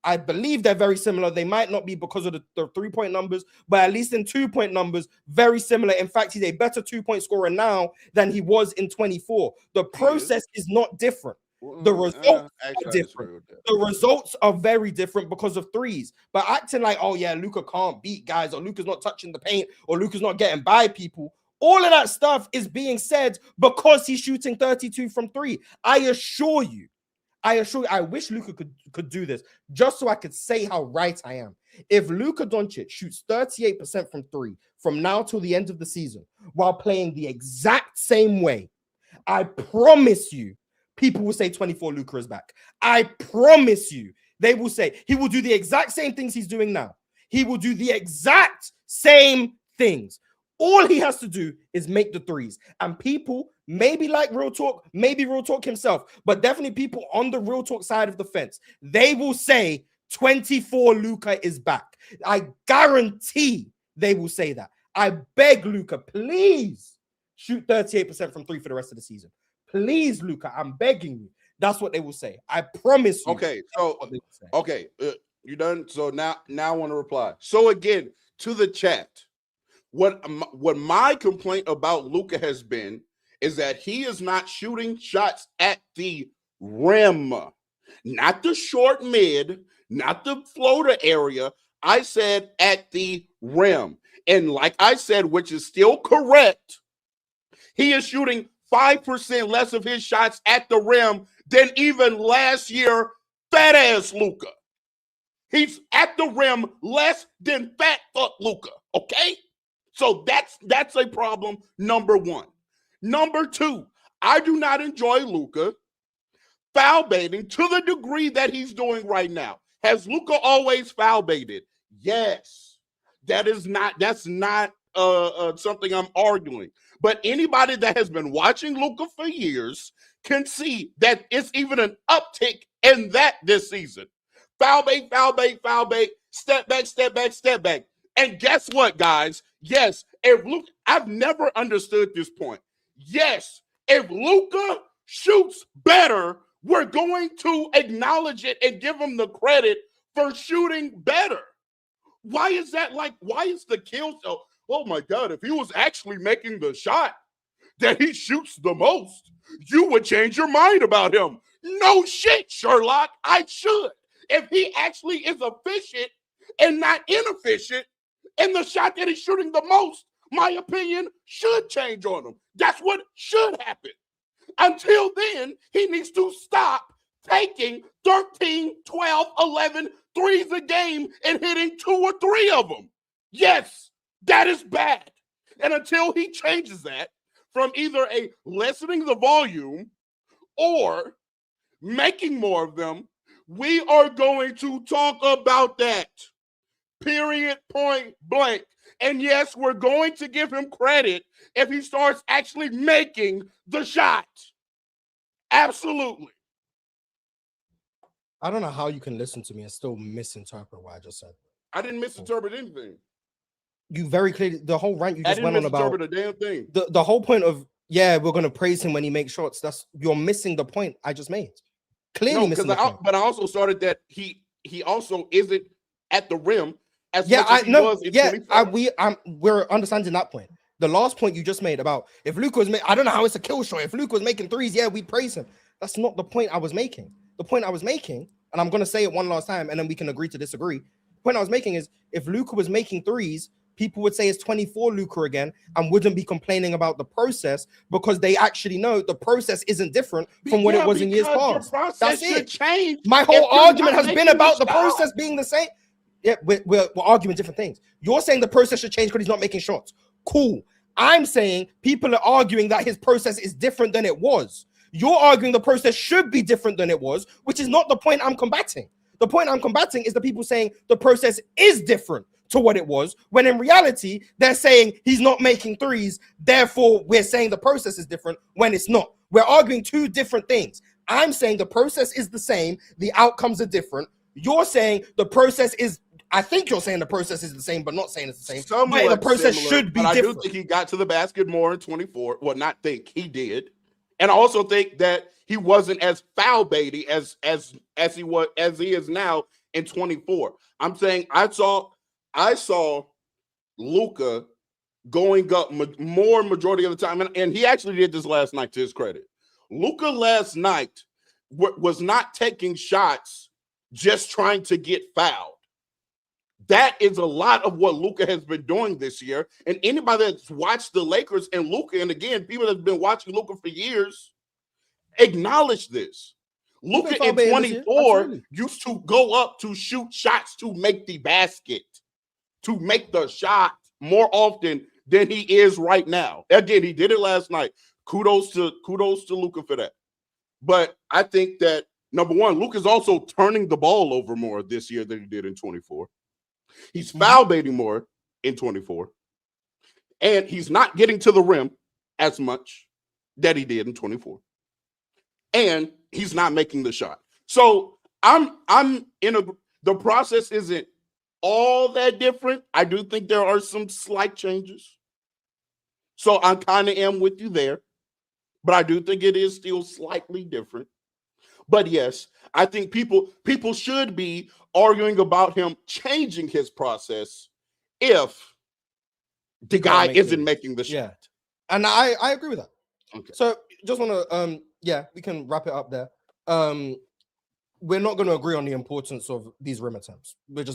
Speaker 5: I believe they're very similar. They might not be because of the 3-point numbers, but at least in 2-point numbers, very similar. In fact, he's a better 2-point scorer now than he was in 24. The process is not different. The results are different. The results are very different because of threes. But acting like, oh yeah, Luka can't beat guys, or Luka's not touching the paint, or Luka's not getting by people. All of that stuff is being said because he's shooting 32 from 3. I assure you, I wish Luka could do this just so I could say how right I am. If Luka Doncic shoots 38% from 3 from now till the end of the season while playing the exact same way, I promise you, people will say 24 Luka is back. I promise you, they will say he will do the exact same things he's doing now. He will do the exact same things. All he has to do is make the threes. And people, maybe like Real Talk, maybe Real Talk himself, but definitely people on the Real Talk side of the fence, they will say 24 Luka is back. I guarantee they will say that. I beg Luka, please shoot 38% from 3 for the rest of the season. Please, Luka, I'm begging you. That's what they will say. I promise you.
Speaker 8: Okay, so okay, you done? So now I want to reply. So again, to the chat, what my complaint about Luka has been is that he is not shooting shots at the rim, not the short mid, not the floater area. I said at the rim. And like I said, which is still correct, he is shooting 5% less of his shots at the rim than even last year, fat ass Luka. He's at the rim less than fat fuck Luka. Okay? So that's a problem, number one. Number two, I do not enjoy Luka foul baiting to the degree that he's doing right now. Has Luka always foul baited? Yes. That's not something I'm arguing. But anybody that has been watching Luka for years can see that it's even an uptick in that this season. Foul bait, foul bait, foul bait, step back, step back, step back. And guess what, guys? Yes, if Luka, I've never understood this point. Yes, if Luka shoots better, we're going to acknowledge it and give him the credit for shooting better. Why is that why is the kill so? Oh my God, if he was actually making the shot that he shoots the most, you would change your mind about him. No shit, Sherlock, I should. If he actually is efficient and not inefficient in the shot that he's shooting the most, my opinion should change on him. That's what should happen. Until then, he needs to stop taking 13, 12, 11 threes a game and hitting 2 or 3 of them. Yes, that is bad. And until he changes that from either a lessening the volume or making more of them, we are going to talk about that. Period, point blank. And yes, we're going to give him credit if he starts actually making the shot. Absolutely.
Speaker 5: I don't know how you can listen to me and still misinterpret what I just said.
Speaker 8: I didn't misinterpret anything.
Speaker 5: You very clearly, the whole rant you just went on about
Speaker 8: a damn thing.
Speaker 5: The whole point of, yeah, we're gonna praise him when he makes shots. You're missing the point I just made. Clearly missing the point.
Speaker 8: But I also started that he also isn't at the rim as
Speaker 5: much
Speaker 8: as he was in
Speaker 5: we're understanding that point. The last point you just made about if Luka was I don't know how it's a kill shot. If Luka was making threes, yeah, we praise him. That's not the point I was making. The point I was making, and I'm gonna say it one last time, and then we can agree to disagree. The point I was making is if Luka was making threes, people would say it's 24 Luka again and wouldn't be complaining about the process because they actually know the process isn't different from what it was in years past. That's it.
Speaker 8: Change.
Speaker 5: My whole argument has been about the process being the same. Yeah, we're arguing different things. You're saying the process should change because he's not making shots. Cool. I'm saying people are arguing that his process is different than it was. You're arguing the process should be different than it was, which is not the point I'm combating. The point I'm combating is the people saying the process is different to what it was, when in reality, they're saying he's not making threes, therefore we're saying the process is different when it's not. We're arguing two different things. I'm saying the process is the same, the outcomes are different. You're saying the process is, I think you're saying the process is the same, but not saying it's the same. But the process should be different.
Speaker 8: I do think he got to the basket more in 24. Well, not think, he did. And I also think that he wasn't as foul baity as he is now in 24. I'm saying I saw Luka going up more majority of the time, and he actually did this last night to his credit. Luka last night was not taking shots just trying to get fouled. That is a lot of what Luka has been doing this year. And anybody that's watched the Lakers and Luka, and again, people that have been watching Luka for years, acknowledge this. Luka in 24 used to go up to shoot shots to make the basket, to make the shot more often than he is right now. Again, he did it last night. Kudos to Luka for that. But I think that, number one, Luka's also turning the ball over more this year than he did in 24. He's foul baiting more in 24. And he's not getting to the rim as much that he did in 24. And he's not making the shot. So the process isn't all that different. I do think there are some slight changes. So I kind of am with you there. But I do think it is still slightly different. But yes, I think people should be arguing about him changing his process if the guy isn't making the shot.
Speaker 5: Yeah. And I agree with that.
Speaker 8: Okay.
Speaker 5: So just want to we can wrap it up there. We're not going to agree on the importance of these rim attempts. We're just